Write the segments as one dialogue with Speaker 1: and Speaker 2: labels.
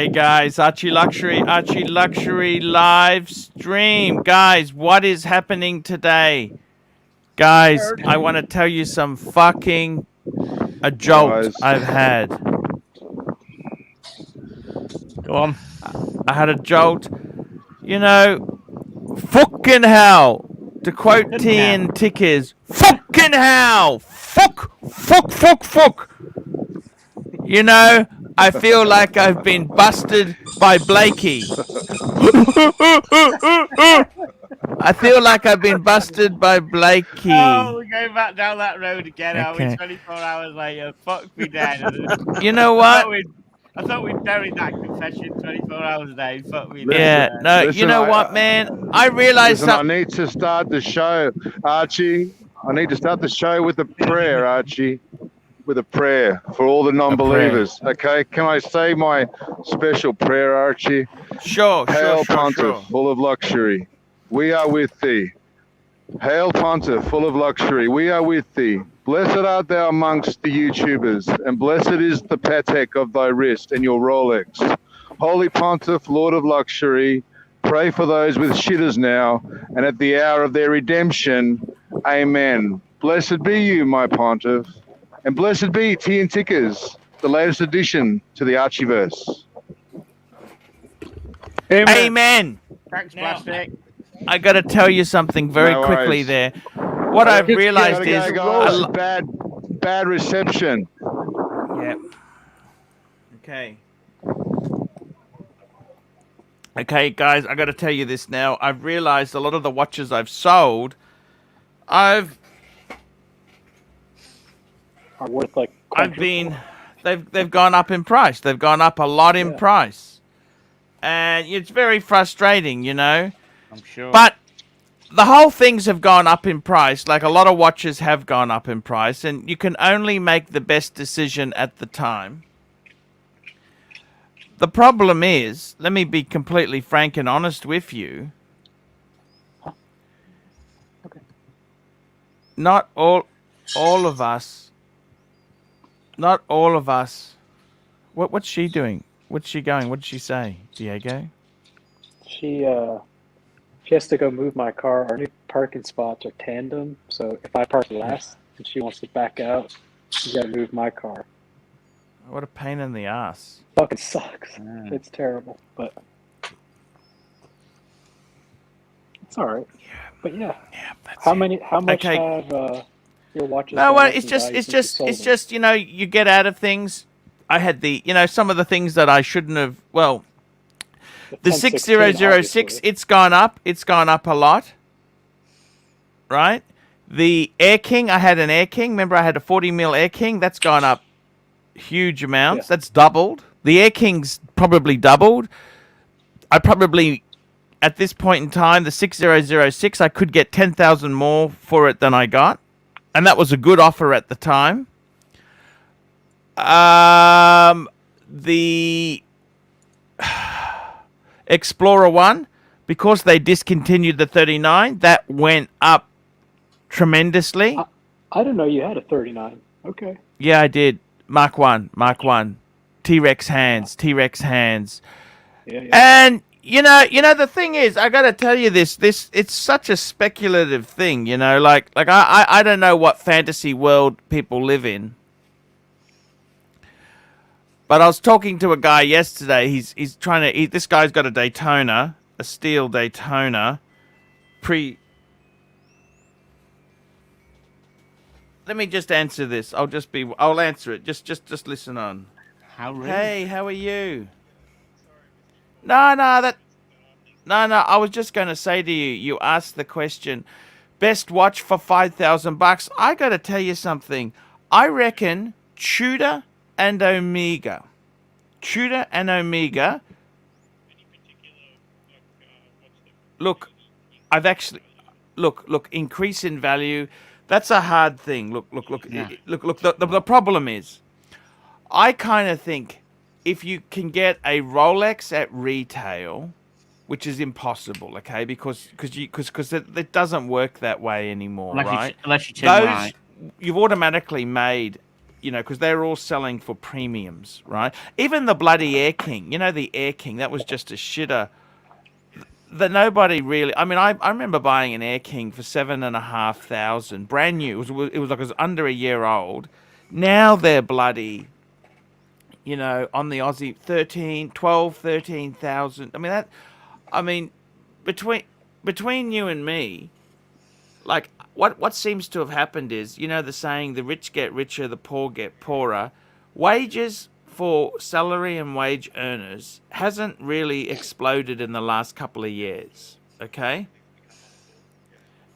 Speaker 1: Hey guys, ArchieLuxury live stream. Guys, what is happening today? Guys, I want to tell you some fucking a jolt I've had.
Speaker 2: Go on.
Speaker 1: I had a jolt. You know, fucking hell. To quote TINT is fucking hell. Fuck. You know, I feel like I've been busted by Blakey. I feel like I've been busted by Blakey.
Speaker 2: Oh, we're going back down that road again, okay. Are we? 24 hours later. Fuck me dead.
Speaker 1: You know what?
Speaker 2: I thought we'd buried that confession 24 hours a day. Fuck me
Speaker 1: dead. Yeah, no, listen, you know what, man? I realized something.
Speaker 3: I need to start the show, Archie. I need to start the show with a prayer, Archie. With a prayer for all the non-believers. Okay, can I say my special prayer, Archie?
Speaker 1: Sure.
Speaker 3: Hail Pontiff, full of luxury, we are with thee. Hail Pontiff, full of luxury, we are with thee. Blessed art thou amongst the YouTubers, and blessed is the Patek of thy wrist and your Rolex. Holy Pontiff, Lord of luxury, pray for those with shitters now, and at the hour of their redemption. Amen. Blessed be you, my Pontiff. And blessed be TINT, the latest addition to the Archieverse.
Speaker 1: Amen.
Speaker 2: Thanks, Plastic.
Speaker 1: I got to tell you something very quickly there. What I've realized is
Speaker 3: bad reception.
Speaker 1: Yeah. Okay, guys, I got to tell you this now. I've realized a lot of the watches I've sold, are
Speaker 4: worth like
Speaker 1: they've gone up in price. They've gone up a lot in price. And it's very frustrating, you know.
Speaker 2: I'm sure.
Speaker 1: But the whole things have gone up in price. Like a lot of watches have gone up in price, and you can only make the best decision at the time. The problem is, let me be completely frank and honest with you.
Speaker 4: Okay.
Speaker 1: Not all of us. Not all of us. What's she doing? What's she going? What did she say, Diego?
Speaker 4: She has to go move my car. Our new parking spots are tandem, so if I park last and she wants to back out, she's got to move my car.
Speaker 1: What a pain in the ass.
Speaker 4: Fucking sucks. It's terrible, but it's all right.
Speaker 1: Yeah.
Speaker 4: But yeah.
Speaker 1: How
Speaker 4: much have your watches?
Speaker 1: No, well, it's just you know, you get out of things. I had some of the things that I shouldn't have. Well, the 6006, it's gone up. It's gone up a lot. Right? The Air King, I had an Air King. Remember, I had a 40mm Air King. That's gone up huge amounts. Yeah. That's doubled. The Air King's probably doubled. I probably, at this point in time, the 6006, I could get 10,000 more for it than I got. And that was a good offer at the time. The Explorer 1, because they discontinued the 39, that went up tremendously.
Speaker 4: I didn't know you had a 39. Okay.
Speaker 1: Yeah, I did. Mark 1. T-Rex hands.
Speaker 4: Yeah.
Speaker 1: And You know, the thing is, I got to tell you this. It's such a speculative thing. You know, like I don't know what fantasy world people live in. But I was talking to a guy yesterday. He's trying to. This guy's got a Daytona, a steel Daytona, Let me just answer this. I'll answer it. Just listen on.
Speaker 2: How rude.
Speaker 1: Hey, how are you? No. I was just going to say to you. You asked the question, best watch for $5,000. I got to tell you something. I reckon Tudor and Omega. Look, look. Increase in value. That's a hard thing. Look.
Speaker 2: Yeah.
Speaker 1: Look. The problem is, I kind of think if you can get a Rolex at retail, which is impossible, okay, because it doesn't work that way anymore, right?
Speaker 2: Unless you turn right.
Speaker 1: You've automatically made, because they're all selling for premiums, right? Even the bloody Air King, the Air King, that was just a shitter. That nobody really. I mean, I remember buying an Air King for $7,500, brand new. It was under a year old. Now they're bloody, on the Aussie 13,000. I mean, between you and me, like what seems to have happened is, the saying, the rich get richer, the poor get poorer. Wages for salary and wage earners hasn't really exploded in the last couple of years, okay?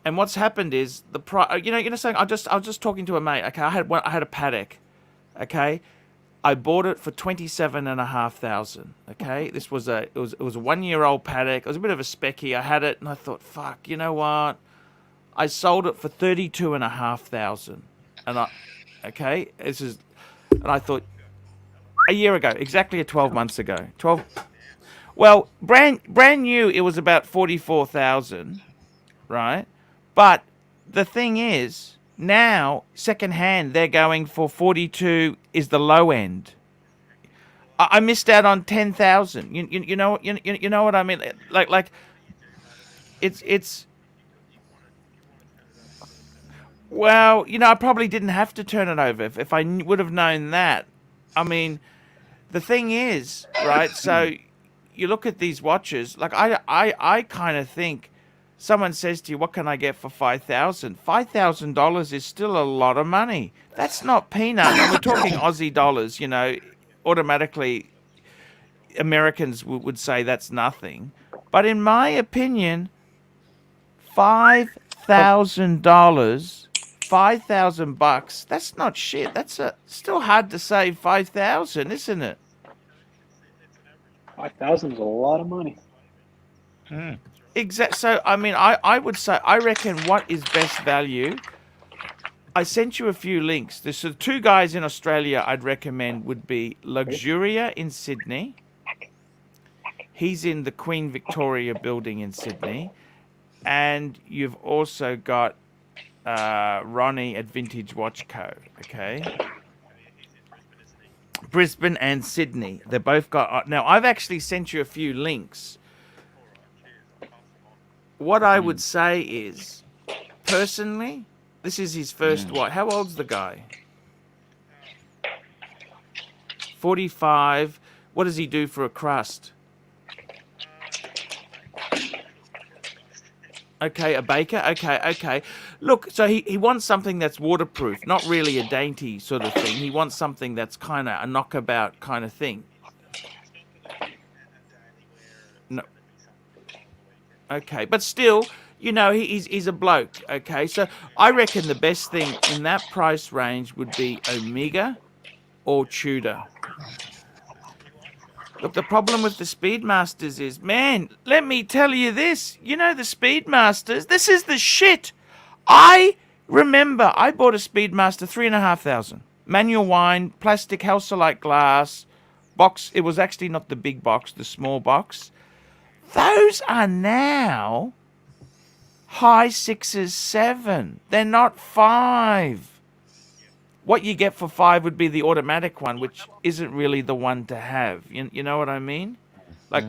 Speaker 1: And what's happened is saying I was just talking to a mate. Okay, I had a paddock, okay. I bought it for $27,500. Okay, it was a 1-year-old paddock. It was a bit of a specky. I had it, and I thought, fuck, you know what? I sold it for $32,500, and I thought, a year ago, exactly 12 months ago. Well, brand new, it was about 44,000, right? But the thing is, now secondhand they're going for 42 is the low end. I missed out on 10,000. You know what I mean? Like it's. Well, I probably didn't have to turn it over if I would have known that. I mean. The thing is, right, so you look at these watches, like I kind of think someone says to you, what can I get for $5,000? $5,000 is still a lot of money. That's not peanut. And we're talking Aussie dollars, automatically Americans would say that's nothing. But in my opinion, $5,000, $5,000, that's not shit. That's still hard to save 5,000, isn't it?
Speaker 4: 5,000 is a lot of money.
Speaker 1: Exactly. So, I mean, I would say, I reckon what is best value. I sent you a few links. There's the two guys in Australia I'd recommend would be Luxuria in Sydney. He's in the Queen Victoria building in Sydney. And you've also got Ronnie at Vintage Watch Co. Okay. Brisbane and Sydney. They both got. Now, I've actually sent you a few links. What I would say is, personally, this is his first watch. How old's the guy? 45. What does he do for a crust? Okay, a baker. Okay. Look, so he wants something that's waterproof, not really a dainty sort of thing. He wants something that's kind of a knockabout kind of thing. No. Okay, but still, he's a bloke. Okay, so I reckon the best thing in that price range would be Omega or Tudor. Look, the problem with the Speedmasters is, man, let me tell you this. The Speedmasters, this is the shit. I remember I bought a Speedmaster, $3,500. Manual wind, plastic Halcyon glass, box. It was actually not the big box, the small box. Those are now high 6s, 7. They're not 5. What you get for 5 would be the automatic one, which isn't really the one to have. You know what I mean? Like,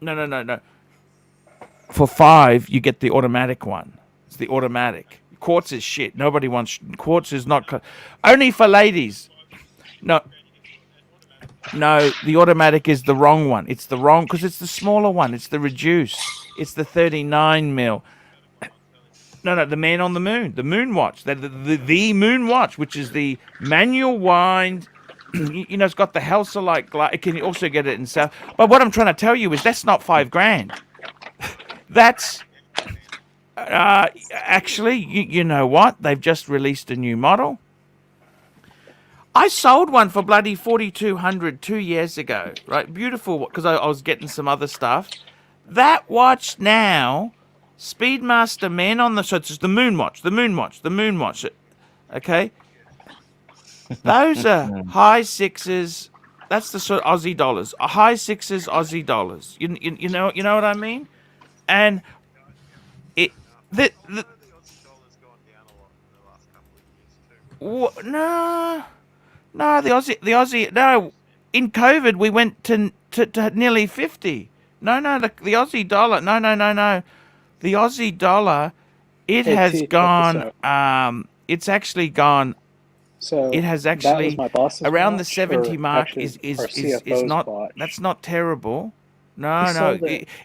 Speaker 1: No. For $5, you get the automatic one. It's the automatic. Quartz is shit. Nobody wants quartz. Is not only for ladies. No, the automatic is the wrong one. It's the wrong because it's the smaller one. It's the reduced. It's the 39 mil. No, the man on the moon, the moon watch, the moon watch, which is the manual wind. You know, it's got the Helsa-like glass. It can also get it in South. But what I'm trying to tell you is that's not $5,000. That's actually, you know what? They've just released a new model. I sold one for bloody 4,200 2 years ago, right? Beautiful, because I was getting some other stuff. That watch now, Speedmaster Man on the, so it's the moon watch. Okay, those are high sixes. That's the sort of Aussie dollars. High sixes Aussie dollars. You know what I mean? And it the the Aussie no. In COVID we went to nearly 50. No, the Aussie dollar. No. The Aussie dollar, it has gone. It's actually gone.
Speaker 4: So
Speaker 1: it has actually around the 70 mark. Is not.
Speaker 4: Watch.
Speaker 1: That's not terrible. No.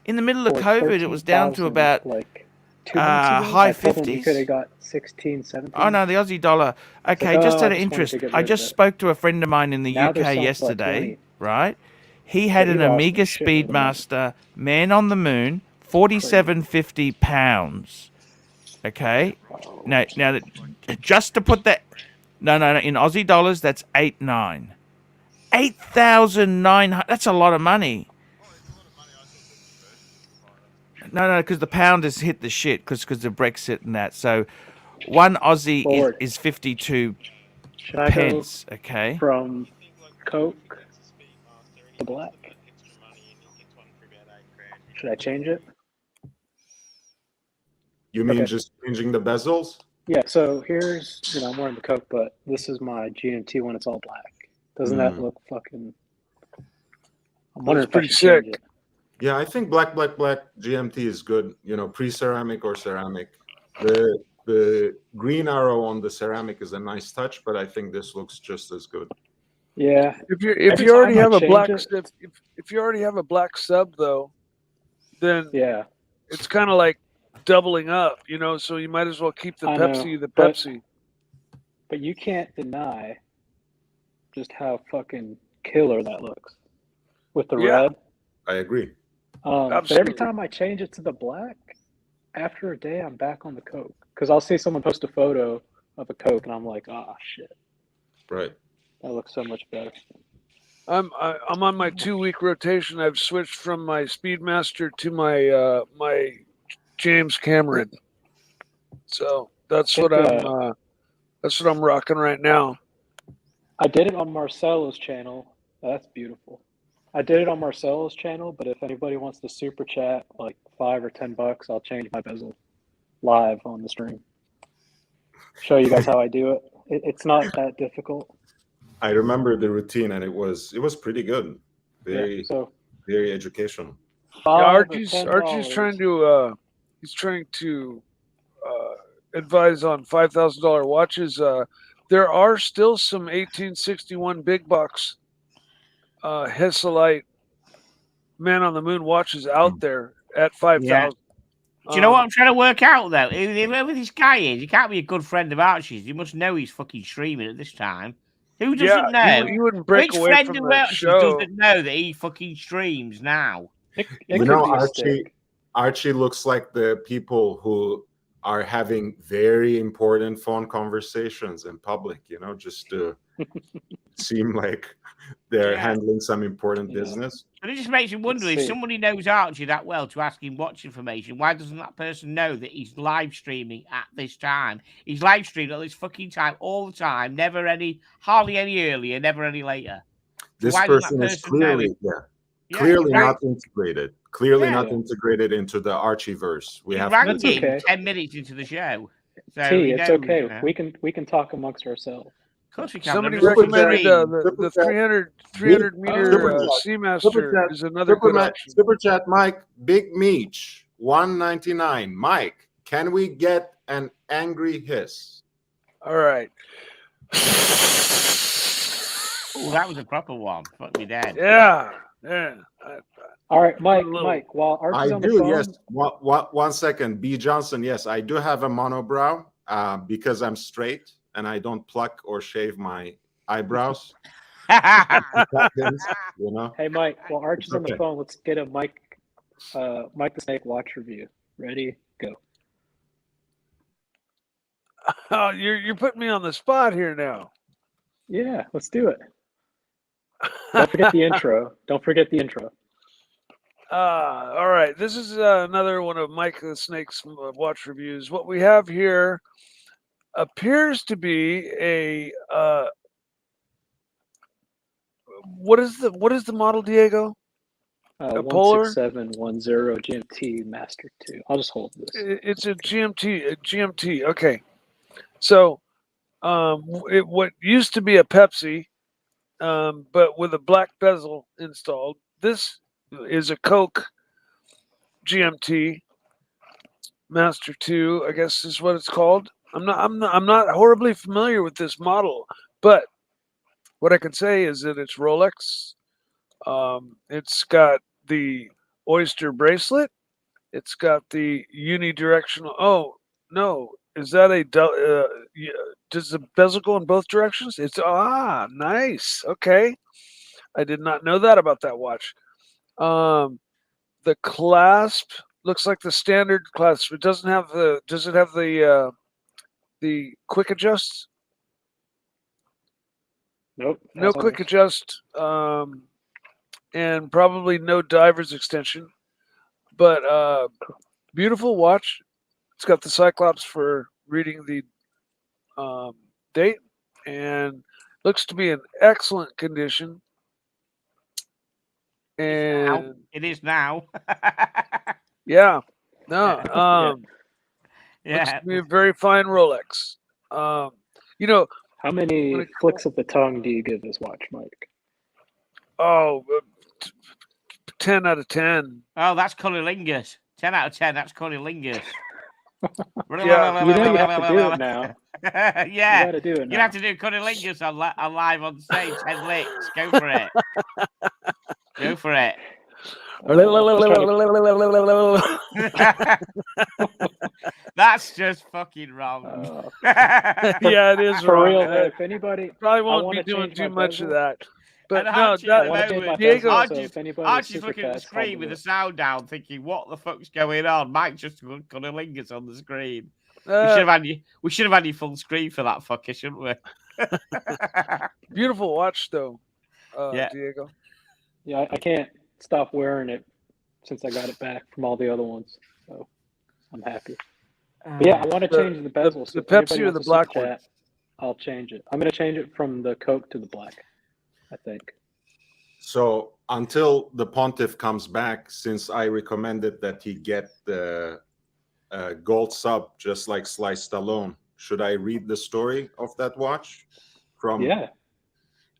Speaker 1: In the middle of COVID, it was down to about
Speaker 4: like 2 months ago.
Speaker 1: High
Speaker 4: 50s. You could have got 16, 17.
Speaker 1: Oh no, the Aussie dollar. Okay, just out of interest, I just spoke to a friend of mine in the UK yesterday. Right, he had an Omega Speedmaster Man on the Moon, £4,750. Okay, now just to put that, no, in Aussie dollars, that's 8,900. That's a lot of money. No, because the pound has hit the shit because of Brexit and that. So, one Aussie is 52 pence. Okay.
Speaker 4: From Coke to black. Should I change it?
Speaker 5: You mean just changing the bezels?
Speaker 4: Yeah. So here's, I'm wearing the Coke, but this is my GMT when it's all black. Doesn't that look fucking? I'm wondering if I should change it.
Speaker 5: Yeah, I think black GMT is good. Pre-ceramic or ceramic. The green arrow on the ceramic is a nice touch, but I think this looks just as good.
Speaker 4: Yeah.
Speaker 6: If you already have a black if you already have a black sub though, then it's kind of like doubling up, so you might as well keep the Pepsi.
Speaker 4: But you can't deny just how fucking killer that looks with the red.
Speaker 5: I agree.
Speaker 4: But every time I change it to the black, after a day, I'm back on the Coke. Because I'll see someone post a photo of a Coke, and I'm like, shit.
Speaker 5: Right.
Speaker 4: That looks so much better.
Speaker 6: I'm on my 2-week rotation. I've switched from my Speedmaster to my my James Cameron. So that's what I'm rocking right now.
Speaker 4: I did it on Marcelo's channel. That's beautiful. I did it on Marcelo's channel, but if anybody wants to super chat like $5 or $10, I'll change my bezel live on the stream. Show you guys how I do it. It's not that difficult.
Speaker 5: I remember the routine, and it was pretty good. Very educational.
Speaker 6: Archie's trying to advise on $5,000 watches. There are still some 1861 big bucks Hesalite Man on the Moon watches out there at 5,000.
Speaker 2: Do you know what I'm trying to work out though? Whoever this guy is, he can't be a good friend of Archie's. You must know he's fucking streaming at this time. Who doesn't know?
Speaker 6: You wouldn't break
Speaker 2: Which
Speaker 6: away
Speaker 2: friend
Speaker 6: from
Speaker 2: of
Speaker 6: the
Speaker 2: Archie's
Speaker 6: show.
Speaker 2: doesn't know that he fucking streams now?
Speaker 5: Archie looks like the people who are having very important phone conversations in public, just to seem like they're handling some important business.
Speaker 2: But it just makes you wonder, if somebody knows Archie that well to ask him watch information, why doesn't that person know that he's live streaming at this time? He's live streaming at this fucking time all the time, hardly any earlier, never any later.
Speaker 5: This person is clearly not integrated. Clearly not integrated into the Archieverse. We have
Speaker 2: rang him 10 minutes into the show. So
Speaker 4: it's okay. We can talk amongst ourselves.
Speaker 2: course we can.
Speaker 6: Somebody
Speaker 2: Super
Speaker 6: recommended
Speaker 2: chat.
Speaker 6: the 300 meter Seamaster is another good option.
Speaker 5: Super chat, Mike. Big Meech, $1.99. Mike, can we get an angry hiss?
Speaker 6: All right.
Speaker 2: Oh, that was a proper one. Fuck me dead.
Speaker 6: Yeah.
Speaker 4: All right, Mike. While Archie's on the phone,
Speaker 5: yes. One second. B. Johnson, yes, I do have a monobrow because I'm straight and I don't pluck or shave my eyebrows. You know?
Speaker 4: Hey, Mike. While Archie's on the phone, let's get a Mike the Snake watch review. Ready? Go.
Speaker 6: Oh, you're putting me on the spot here now.
Speaker 4: Yeah, let's do it. Don't forget the intro. Don't forget the intro.
Speaker 6: All right. This is another one of Mike the Snake's watch reviews. What we have here appears to be a what is the model, Diego?
Speaker 4: A Polar 16710 GMT Master 2. I'll just hold this.
Speaker 6: It's a GMT. Okay. So, what used to be a Pepsi, but with a black bezel installed. This is a Coke GMT Master 2, I guess is what it's called. I'm not horribly familiar with this model, but what I can say is that it's Rolex. It's got the Oyster bracelet. It's got the unidirectional. Oh no, is that a? Does the bezel go in both directions? It's nice. Okay, I did not know that about that watch. The clasp looks like the standard clasp. It doesn't have the. Does it have the quick adjust?
Speaker 4: Nope.
Speaker 6: No quick adjust. And probably no diver's extension, but beautiful watch. It's got the Cyclops for reading the date, and looks to be in excellent condition. And
Speaker 2: it is now.
Speaker 6: Yeah, no,
Speaker 2: yeah,
Speaker 6: looks to be a very fine Rolex. You know,
Speaker 4: how many flicks of the tongue do you give this watch, Mike?
Speaker 6: Oh, 10 out of 10.
Speaker 2: Oh, that's cunnilingus. 10 out of 10. That's cunnilingus.
Speaker 4: Yeah, you know you have to do it now.
Speaker 2: Yeah,
Speaker 4: you got to do it now.
Speaker 2: You have to do cunnilingus on live on stage. 10 licks. Go for it. Go for it. That's just fucking wrong.
Speaker 6: Yeah, it is
Speaker 4: for
Speaker 6: wrong.
Speaker 4: real. If anybody
Speaker 6: probably won't be doing too much of that. But no,
Speaker 2: Diego, Archie's looking at the screen with the sound down, thinking, "What the fuck's going on?" Mike just cunnilingus on the screen. We should have had you full screen for that fucker, shouldn't we?
Speaker 6: Beautiful watch, though.
Speaker 2: Yeah,
Speaker 6: Diego.
Speaker 4: Yeah, I can't stop wearing it since I got it back from all the other ones, so I'm happy. But yeah, I want to change the bezel.
Speaker 6: The Pepsi or the black one?
Speaker 4: I'll change it. I'm going to change it from the Coke to the black, I think.
Speaker 5: So until the Pontiff comes back, since I recommended that he get the gold sub, just like Sly Stallone, should I read the story of that watch?
Speaker 4: Yeah.